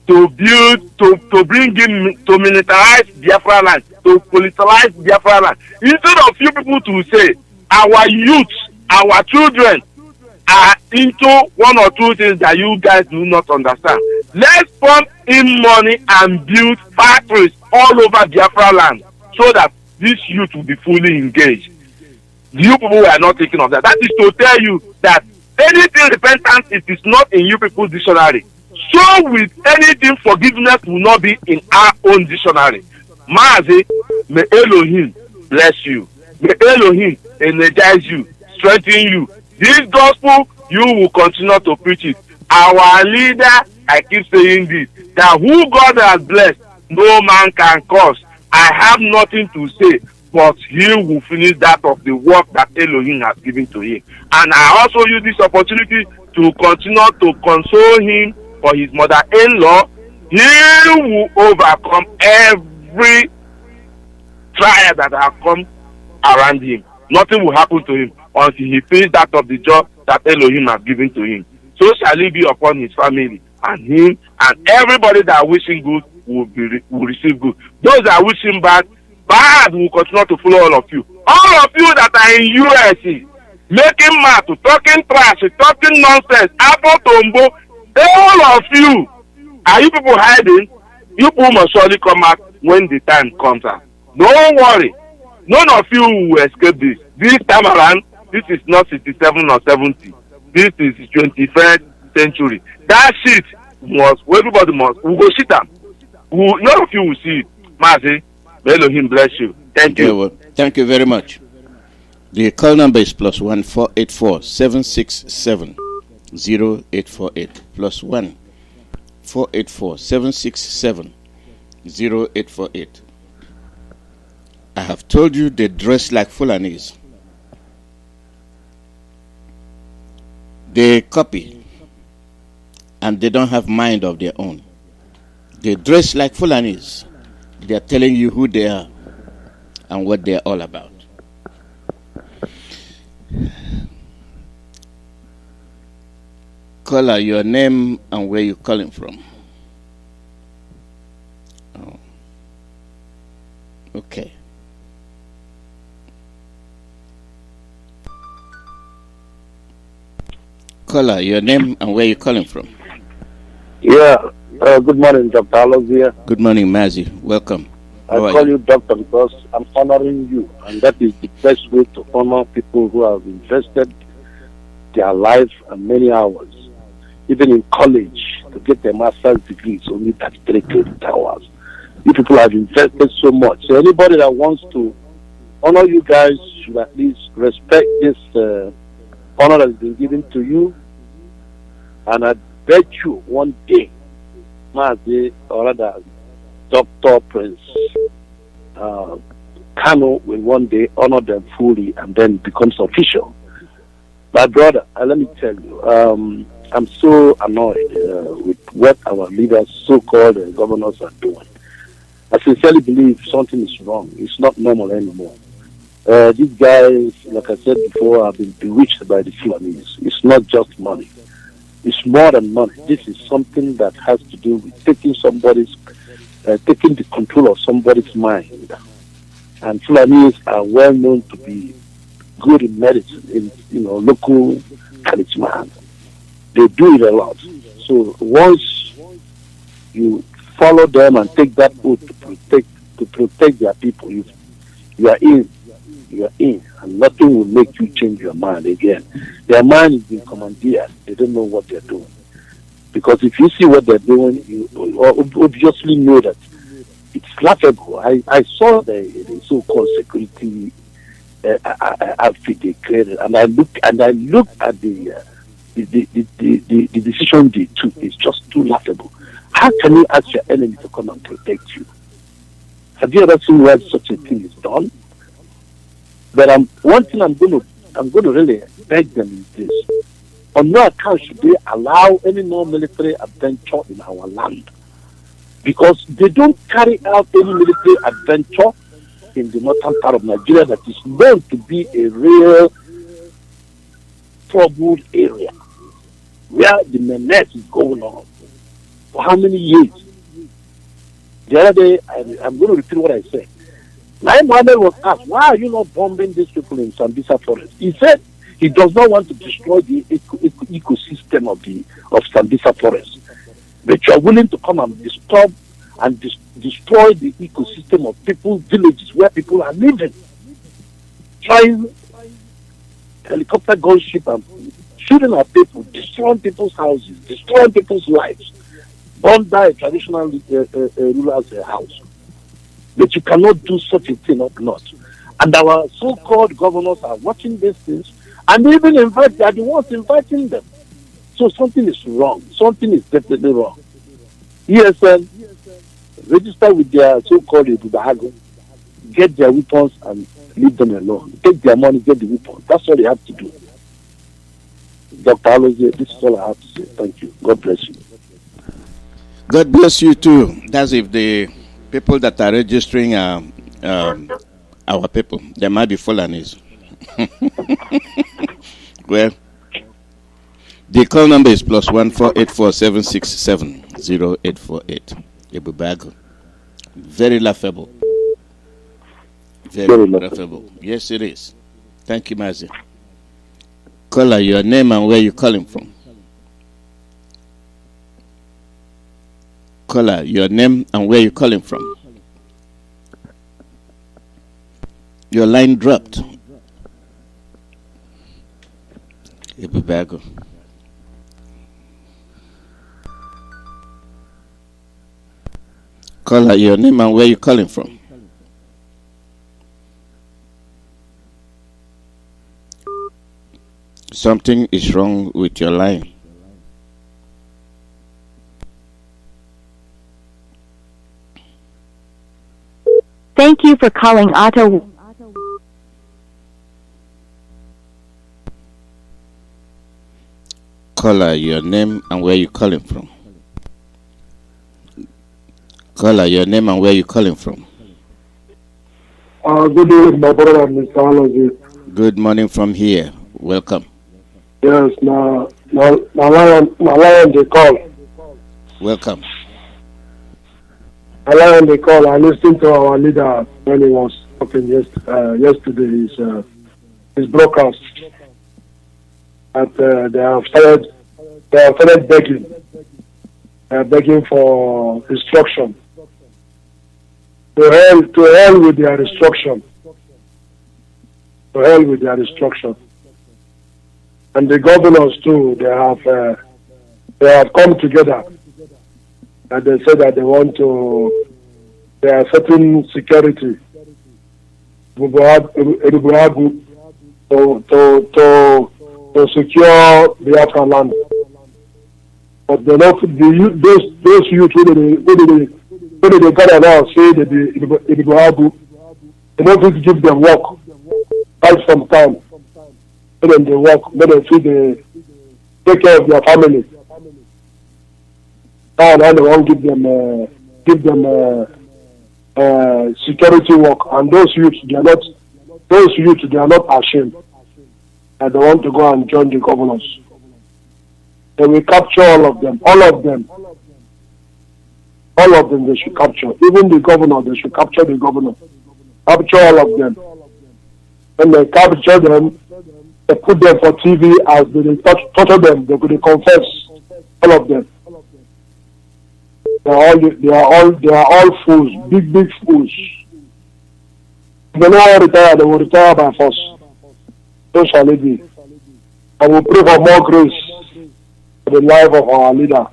Speaker 13: to build, to bring in, to militarize Biafra land, to politicize Biafra land. Instead of you people to say, our youth, our children are into one or two things that you guys do not understand. Let's pump in money and build factories all over Biafra land so that this youth will be fully engaged. You people are not thinking of that. That is to tell you that anything repentance, it is not in you people's dictionary. So with anything forgiveness will not be in our own dictionary. Mazi, may Elohim bless you. May Elohim energize you, strengthen you. This gospel, you will continue to preach it. Our leader, I keep saying this, that who God has blessed, no man can curse. I have nothing to say, but he will finish that of the work that Elohim has given to him. And I also use this opportunity to continue to console him for his mother-in-law. He will overcome every trial that has come around him. Nothing will happen to him until he finishes that of the job that Elohim has given to him. So shall it be upon his family and him, and everybody that wishing good will receive good. Those that are wishing bad will continue to follow all of you. All of you that are in USA, making mad, talking trash, talking nonsense, apple tombo, all of you, are you people hiding? You people must surely come out when the time comes out. Don't worry. None of you will escape this. This time around, this is not 67 or 70. This is 21st century. That shit must, everybody must, we'll go sit down. None of you will see it. Mazi, may Elohim bless you. Thank you.
Speaker 22: Well, thank you very much. The call number is +1 484 767 0848. +1 484 767 0848. I have told you they dress like Fulanis. They copy and they don't have mind of their own. They dress like Fulanis. They are telling you who they are and what they are all about. Caller, your name and where you're calling from. Oh. Okay. Caller, your name and where you're calling from.
Speaker 5: Yeah, good morning, Dr. Alozia.
Speaker 22: Good morning, Mazi. Welcome.
Speaker 5: I call you doctor because I'm honoring you, and that is the best way to honor people who have invested their life and many hours. Even in college, to get their master's degree, it's only 33 credit hours. You people have invested so much. So anybody that wants to honor you guys should at least respect this honor that has been given to you. And I bet you one day, Mazi, or rather, Dr. Prince Kanu will one day honor them fully and then becomes official. My brother, let me tell you, I'm so annoyed with what our leaders, so-called governors, are doing. I sincerely believe something is wrong. It's not normal anymore. These guys, like I said before, have been bewitched by the Fulanis. It's not just money. It's more than money. This is something that has to do with taking the control of somebody's mind. And Fulanis are well known to be good in medicine, in local charisma. They do it a lot. So once you follow them and take that oath to protect their people, you are in, and nothing will make you change your mind again. Their mind is being commandeered. They don't know what they're doing. Because if you see what they're doing, you obviously know that it's laughable. I saw the so-called security outfit they created, and I looked at the
Speaker 8: the decision they took is just too laughable. How can you ask your enemy to come and protect you? Have you ever seen where such a thing is done? But one thing I'm going to really beg them is this: on no account should they allow any more military adventure in our land, because they don't carry out any military adventure in the northern part of Nigeria that is known to be a real troubled area where the menace is going on. For how many years? The other day, I'm going to repeat what I said. Lai Mohammed was asked, why are you not bombing these people in Sambisa Forest? He said he does not want to destroy the ecosystem of Sambisa Forest. But you are willing to come and disturb and destroy the ecosystem of people's villages where people are living. Trying helicopter gunship and shooting at people, destroying people's houses, destroying people's lives. Burn down a traditional ruler's house. But you cannot do such a thing up north. And our so-called governors are watching these things, and they even they are the ones inviting them. So something is wrong. Something is definitely wrong. ESN, register with their so-called Edubahago, get their weapons and leave them alone. Take their money, get the weapons. That's all they have to do. Dr. Alozie, this is all I have to say. Thank you. God bless you.
Speaker 22: God bless you too. That's if the people that are registering are our people. There might be Fulanis. Well, the call number is +1 484 767 0848. Ebubago. Very laughable. Very laughable. Yes, it is. Thank you, Mazi. Caller, your name and where you calling from. Caller, your name and where you calling from. Your line dropped. Ebubago. Caller, your name and where you calling from. Something is wrong with your line.
Speaker 14: Thank you for calling Auto.
Speaker 22: Caller, your name and where you calling from. Caller, your name and where you calling from.
Speaker 15: Good evening, my brother, Mr. Alozie.
Speaker 22: Good morning from here. Welcome.
Speaker 15: Yes, my lion they call.
Speaker 22: Welcome.
Speaker 15: My lion they call. I listened to our leader when he was talking yesterday. His broadcast. That they have started begging. They are begging for instruction. To hell with their instruction. To hell with their instruction. And the governors too, they have come together, and they said that they are setting security to secure Biafra land. But those youth when they gather now say that they don't give them work right from time. When they work, when they feed, they take care of their family. And they won't give them security work. And those youths, they are not ashamed. And they want to go and join the governors. They will capture all of them. All of them they should capture. Even the governor, they should capture the governor. Capture all of them. When they capture them, they put them for TV as they torture them. They could confess, all of them. They are all fools, big fools. If they don't retire, they will retire by force. So shall it be. I will pray for more grace for the life of our leader,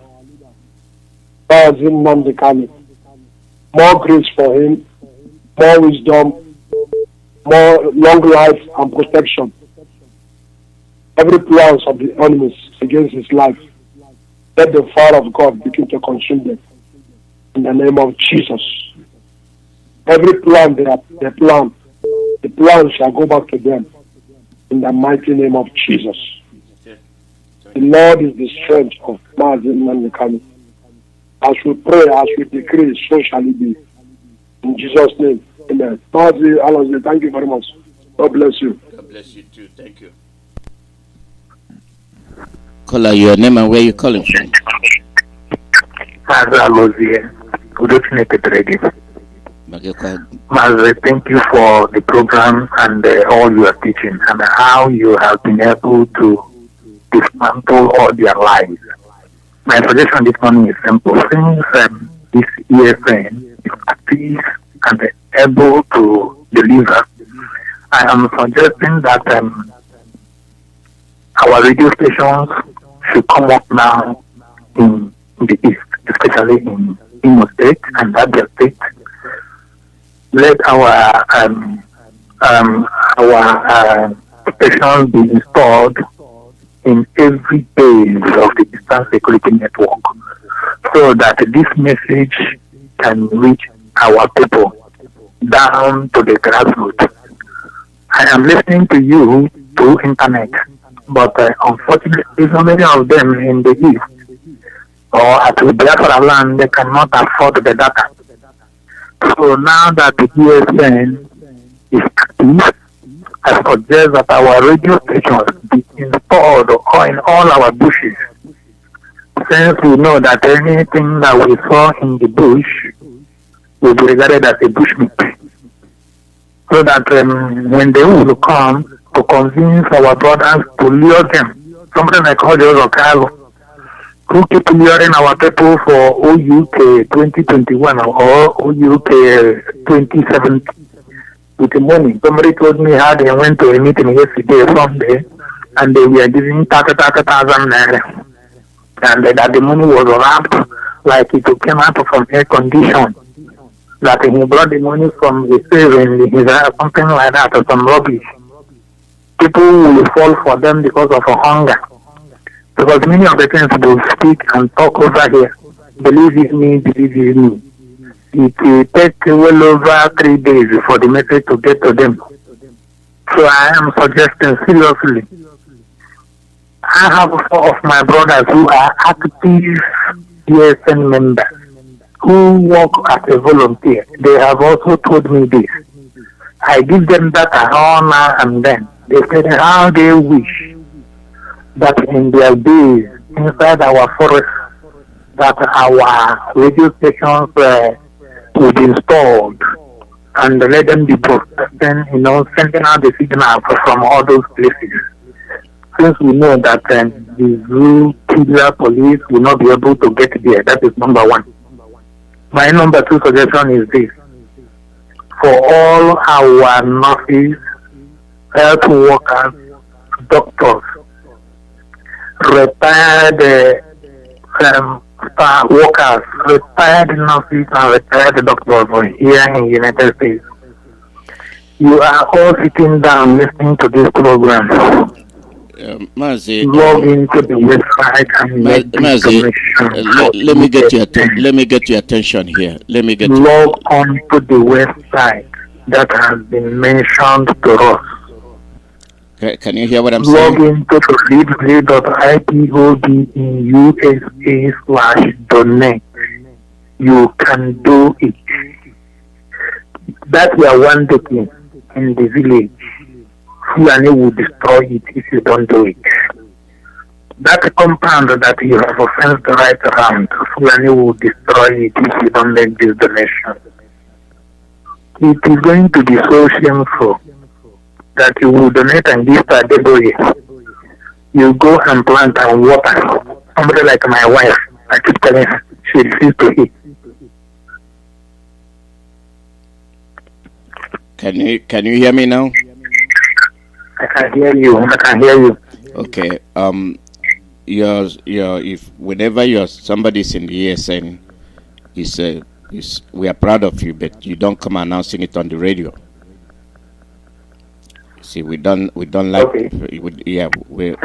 Speaker 15: Mazi Nnamdi Kanu. More grace for him, more wisdom, more long life and protection. every plans of the enemies against his life, let the fire of God begin to consume them. In the name of Jesus. Every plan they plan, the plan shall go back to them. In the mighty name of Jesus. The Lord is the strength of Mazi Nnamdi Kanu. As we pray, as we decree, so shall it be. In Jesus' name, amen. Mazi, thank you very much. God bless you.
Speaker 22: God bless you too. Thank you. Caller, your name and where you calling from?
Speaker 16: Good evening, Mazi, thank you for the program and all you are teaching and how you have been able to dismantle all their lies. My suggestion this morning is simple. Since this ESN is active and able to deliver, I am suggesting that our radio stations should come up now in the East, especially in Imo State and Abia State. Let our stations be installed in every base of the distance security network so that this message can reach our people down to the grassroots. I am listening to you through internet, but unfortunately so many of them in the East or at the Biafra land, they cannot afford the data. So now that the ESN is active, I suggest that our radio stations be installed in all our bushes. Since we know that anything that we saw in the bush will be regarded as a bushmeat. So that when they will come to convince our brothers to lure them, something like Audio Carlo, who keep luring our people for OUK 2021 or OUK 2017 with the money. Somebody told me how they went to a meeting yesterday from there and they were giving 30,000 naira. And that the money was wrapped like it came out from air condition. That he brought the money from the savings, something like that, or some rubbish. People will fall for them because of hunger. Because many of the things they speak and talk over here, believe me, it will take well over 3 days for the message to get to them. So I am suggesting seriously, I have 4 of my brothers who are active ESN members who work as a volunteer. They have also told me this. I give them that honor and then they said how they wish that in their days inside our forest that our radio stations will be installed and let them be broadcasting, sending out the signal from all those places. Since we know that the zoo killer police will not be able to get there, that is number 1. My number 2 suggestion is this. For all our nurses, health workers, doctors, retired workers, retired nurses and retired doctors here in the United States, you are all sitting down listening to this program.
Speaker 22: Mazi,
Speaker 16: log into the website and
Speaker 22: let me get your attention here.
Speaker 16: Log on to the website that has been mentioned to us.
Speaker 22: Can you hear what I'm
Speaker 16: saying?
Speaker 22: Log
Speaker 16: into www.ipobusa/donate. You can do it. That's your one thing in the village. Fulani will destroy it if you don't do it. That compound that you have fenced right around, Fulani will destroy it if you don't make this donation. It is going to be so shameful that you will donate and give to a debris. You go and plant and water. Somebody like my wife, I keep telling her, she refuses to eat.
Speaker 22: Can you hear me now?
Speaker 16: I can hear you.
Speaker 22: Okay. If whenever somebody's in the ESN, we are proud of you, but you don't come announcing it on the radio. See, we don't like.
Speaker 15: Okay.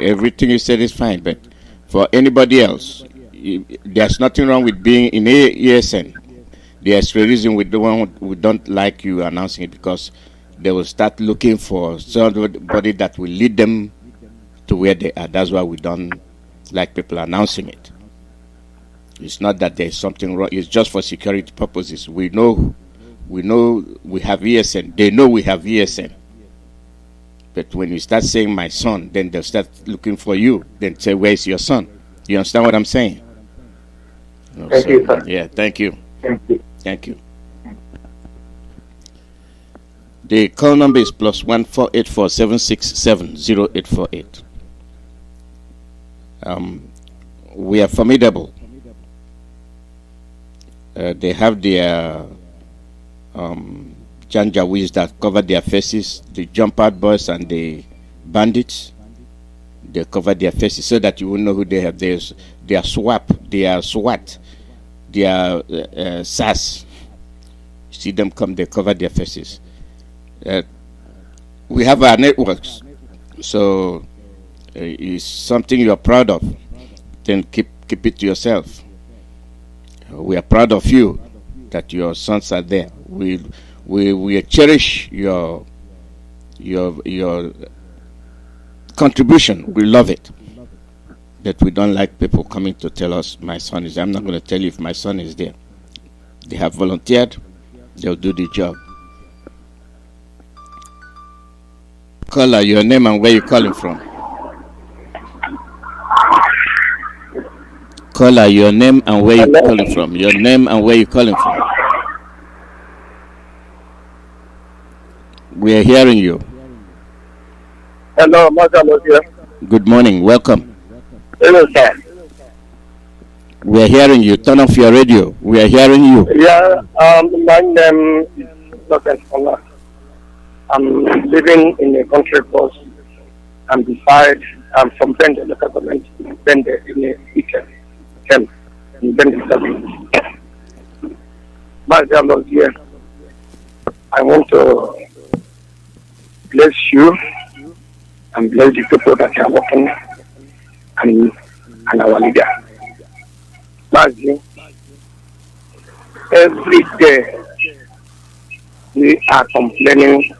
Speaker 22: Everything you said is fine, but for anybody else, there's nothing wrong with being in ESN. There's a reason we don't like you announcing it, because they will start looking for somebody that will lead them to where they are. That's why we don't like people announcing it. It's not that there's something wrong. It's just for security purposes. We know we have ESN. They know we have ESN. But when you start saying my son, then they'll start looking for you. Then say, where's your son? You understand what I'm saying?
Speaker 15: Thank you, sir.
Speaker 22: Yeah, thank you.
Speaker 15: Thank you.
Speaker 22: Thank you. The call number is +1 484 767 0848. We are formidable. They have their Janjaweeds that cover their faces, the jump out boys and the bandits. They cover their faces so that you will know who they have. They are SWAT, they are SAS. You see them come, they cover their faces. We have our networks, so it's something you are proud of. Then keep it to yourself. We are proud of you that your sons are there. We cherish your contribution. We love it. That we don't like people coming to tell us my son is there. I'm not going to tell you if my son is there. They have volunteered. They'll do the job. Caller, your name and where you calling from. Caller, your name and where you calling from. Your name and where you calling from. We are hearing you.
Speaker 17: Hello, Mazi here.
Speaker 22: Good morning. Welcome.
Speaker 17: Hello, sir.
Speaker 22: We are hearing you. Turn off your radio. We are hearing you.
Speaker 17: Yeah, my name is Dr. Allah. I'm living in a country close. I'm from Bende, local government, Bende in Iyke, in Bende service. Mazi here. I want to bless you and bless the people that are working and our leader. Mazi, every day we are complaining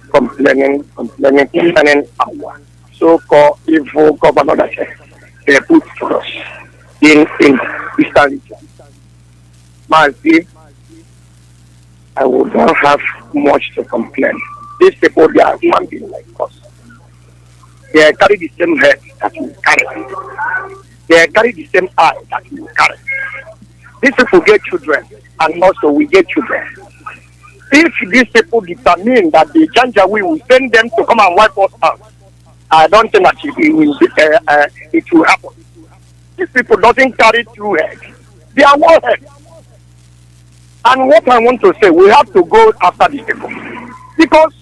Speaker 17: our so-called evil governor that they put for us in Eastern region. Mazi, I would not have much to complain. These people, they are human beings like us. They carry the same head that we carry. They carry the same eye that we carry. These people get children, and also we get children. If these people determine that the Janjaweed will send them to come and wipe us out, I don't think that it will happen. These people doesn't carry two heads. They are one head. And what I want to say, we have to go after these people. Because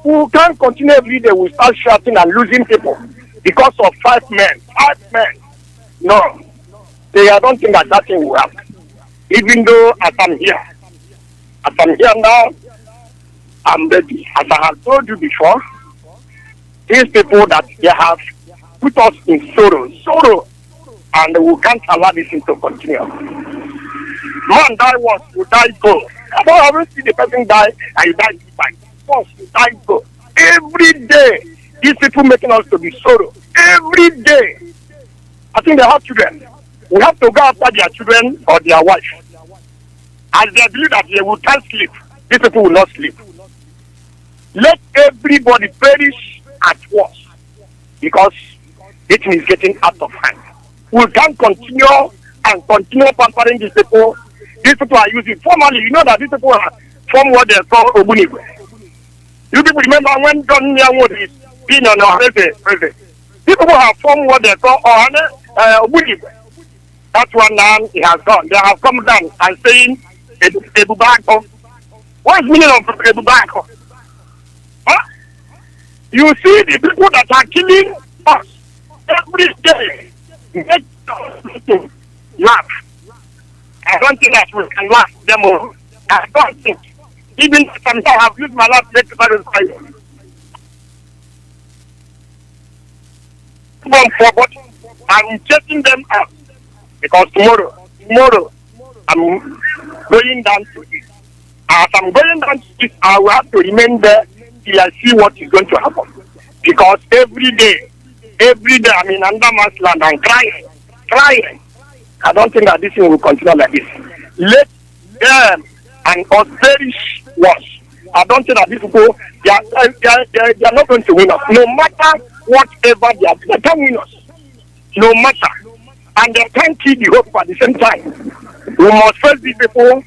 Speaker 17: we can't continue every day, we start shouting and losing people because of 5 men. 5 men. No. I don't think that thing will happen. Even though as I'm here now, I'm ready. As I have told you before, these people that they have put us in sorrow, and we can't allow this thing to continue. Man die once, you die go. I don't ever see the person die and you die 2 times. Once you die go. Every day, these people making us to be sorrow. Every day. I think they have children. We have to go after their children or their wife. As they believe that they will can't sleep, these people will not sleep. Let everybody perish at once, because it is getting out of hand. We can't continue pampering these people. These people are using formally. You know that these people are from what they call Obunigwe. You people remember when John Nyawood is being on our president? People have formed what they call Obunigwe. That's one now he has gone. They have come down and saying Ebubako. What is the meaning of Ebubako? Huh? You see the people that are killing us every day. Make us laugh. I don't think that we can laugh them all. I don't think. Even sometimes I have used my last leg to satisfy you. bomb forward. I'm chasing them out because tomorrow, I'm going down to it. As I'm going down to it, I will have to remain there till I see what is going to happen. Because every day, I'm in under man's land and crying. I don't think that this thing will continue like this. Let them and us perish once. I don't think that these people, they are not going to win us. No matter whatever they can't win us. No matter. And they can't keep the hope at the same time. We must face these people.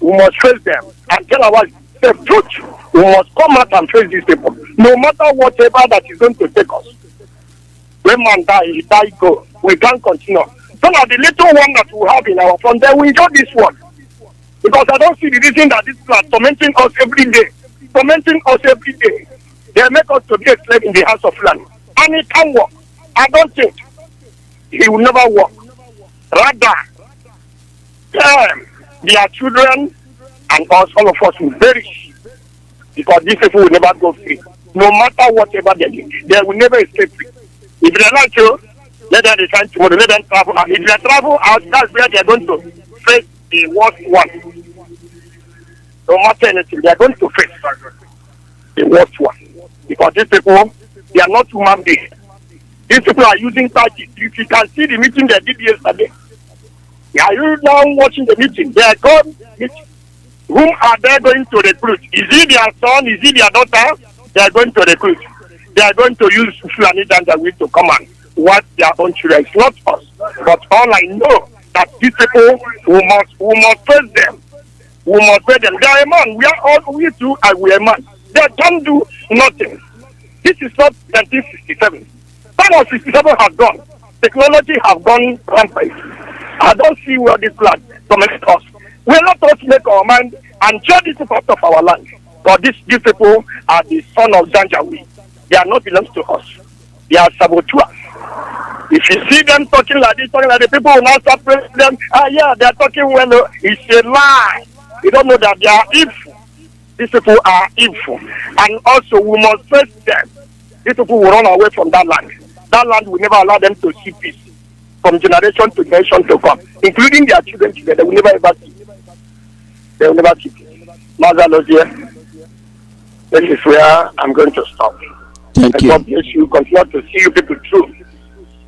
Speaker 17: We must face them and tell our the truth. We must come out and face these people. No matter whatever that is going to take us. When man die, he die go. We can't continue. So now the little one that we have in our front, then we enjoy this one. Because I don't see the reason that this is tormenting us every day. They make us to be a slave in the house of land. And it can work. I don't think he will never work. Rather, their children and us, all of us will perish. Because these people will never go free. No matter whatever they do, they will never escape free. If they like to, let them decide tomorrow, let them travel out. If they travel out, that's where they are going to face the worst one. No matter anything, they are going to face the worst one. Because these people, they are not human beings. These people are using tactics. If you can see the meeting they did yesterday, are you now watching the meeting? They are going meeting. Whom are they going to recruit? Is it their son? Is it their daughter? They are going to recruit. They are going to use Fulani Janjaweed to come and watch their own children. It's not us. But all I know that these people, we must face them. We must face them. They are a man. We too are a man. They can't do nothing. This is not 1967. Some of 67 has gone. Technology has gone rampant. I don't see where this land dominates us. We let us make our mind and share this part of our land. But these people are the son of Janjaweed. They are not belongs to us. They are saboteurs. If you see them talking like this, people will now start praising them. They are talking well. It's a lie. You don't know that they are evil. These people are evil. And also we must face them. These people will run away from that land. That land will never allow them to see peace from generation to generation to come, including their children together. They will never ever see. They will never see peace. Mazi Nnamdi, this is where I'm going to stop.
Speaker 22: Thank you.
Speaker 17: God bless you. Continue to see you people through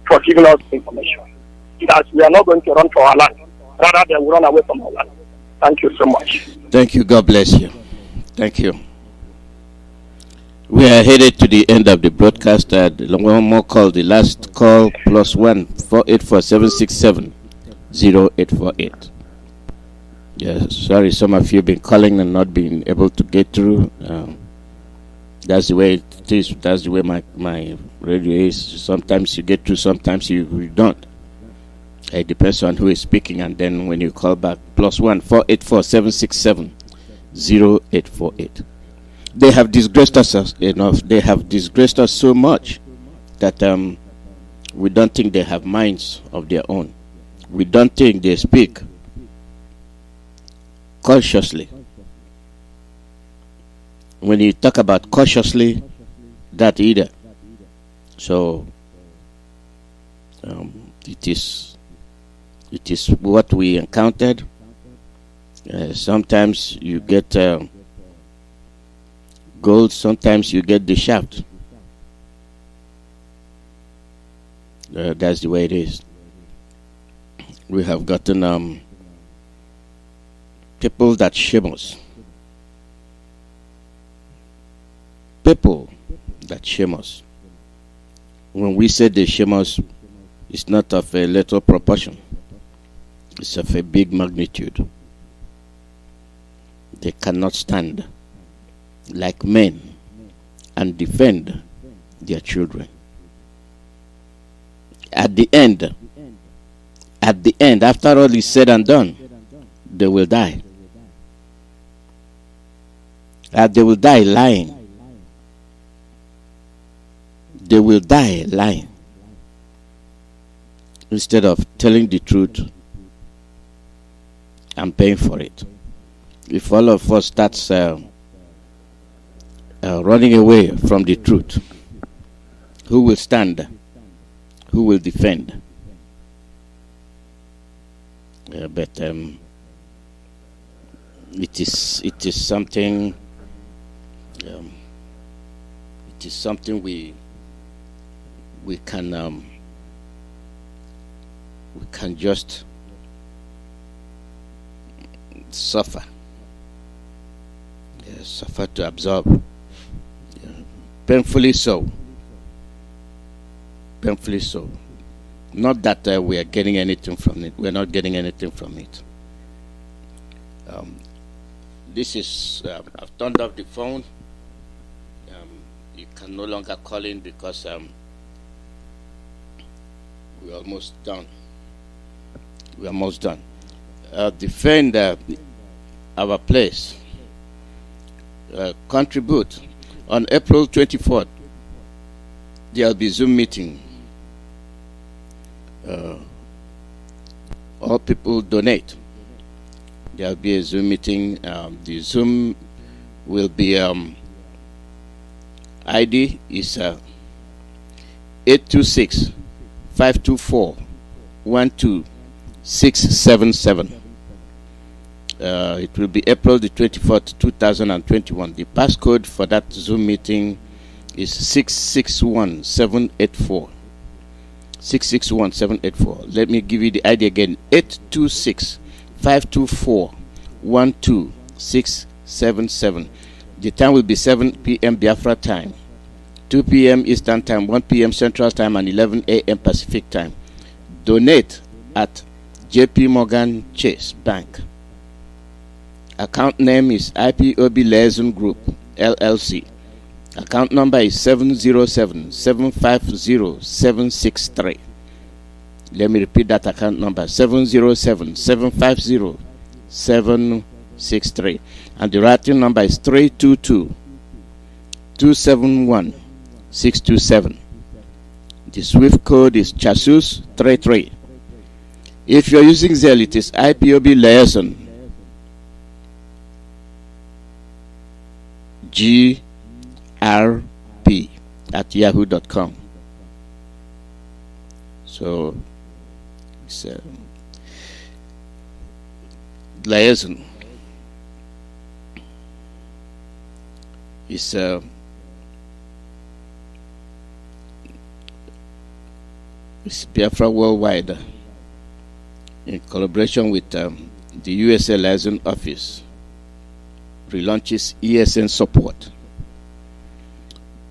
Speaker 17: for giving us information. That we are not going to run for our land. Rather, they will run away from our land. Thank you so much.
Speaker 22: Thank you. God bless you. Thank you. We are headed to the end of the broadcast. One more call, the last call, +1 484 0848. Yes, sorry, some of you have been calling and not being able to get through. That's the way it is. That's the way my radio is. Sometimes you get through, sometimes you don't. It depends on who is speaking, and then when you call back, +1 484 0848. They have disgraced us enough. They have disgraced us so much that we don't think they have minds of their own. We don't think they speak consciously. When you talk about cautiously, that either. So it is what we encountered. Sometimes you get gold, sometimes you get the shaft. That's the way it is. We have gotten people that shame us. People that shame us. When we say they shame us, it's not of a little proportion. It's of a big magnitude. They cannot stand like men and defend their children. At the end, after all is said and done, they will die. They will die lying. They will die lying instead of telling the truth and paying for it. If all of us starts running away from the truth, who will stand who will defend. But it is something. It is something we can just suffer. Suffer to absorb. Painfully so. Painfully so. Not that we are getting anything from it. We are not getting anything from it. This is. I've turned off the phone. You can no longer call in because we're almost done. We're almost done. Defend our place. Contribute. On April 24th, there will be Zoom meeting. All people donate. There will be a Zoom meeting. The Zoom will be ID is 826-524-12677. It will be April the 24th, 2021. The passcode for that Zoom meeting is 661784. 661784. Let me give you the ID again. 826-524-12677. The time will be 7 p.m. Biafra time, 2 p.m. Eastern time, 1 p.m. Central time, and 11 a.m. Pacific time. Donate at JP Morgan Chase Bank. Account name is IPOB Liaison Group, LLC. Account number is 707-750-763. Let me repeat that account number, 707-750-763. And the routing number is 322-271-627. The SWIFT code is Chasus33. If you're using Zelle, it is IPOB Liaison grp@yahoo.com. So it's liaison. It's Biafra Worldwide in collaboration with the USA Liaison Office relaunches ESN support.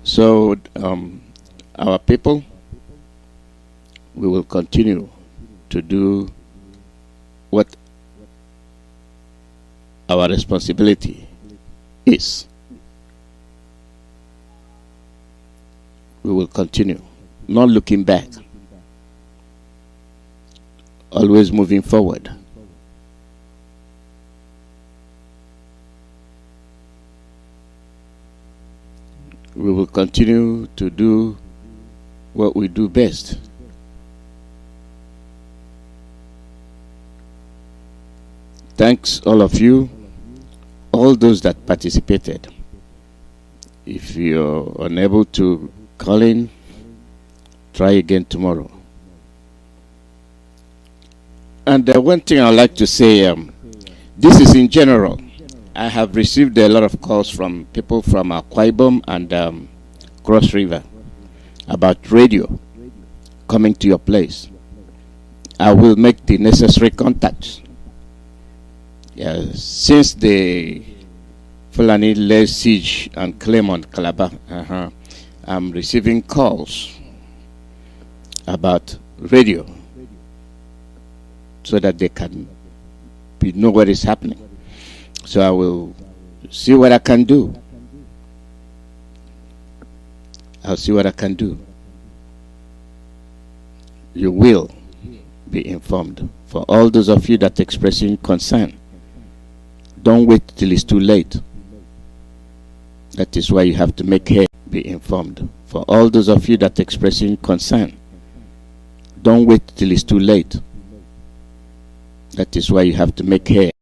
Speaker 22: So our people, we will continue to do what our responsibility is. We will continue, not looking back, always moving forward. We will continue to do what we do best. Thanks all of you, all those that participated. If you're unable to call in, try again tomorrow. And one thing I'd like to say, this is in general. I have received a lot of calls from people from Akwa Ibom and Cross River about radio coming to your place. I will make the necessary contacts. Since the Fulani led siege and claim on Calabar, I'm receiving calls about radio so that they can know what is happening. So I will see what I can do. I'll see what I can do. You will be informed. For all those of you that are expressing concern, don't wait till it's too late. That is why you have to make haste. Be informed. For all those of you that are expressing concern, don't wait till it's too late. That is why you have to make haste.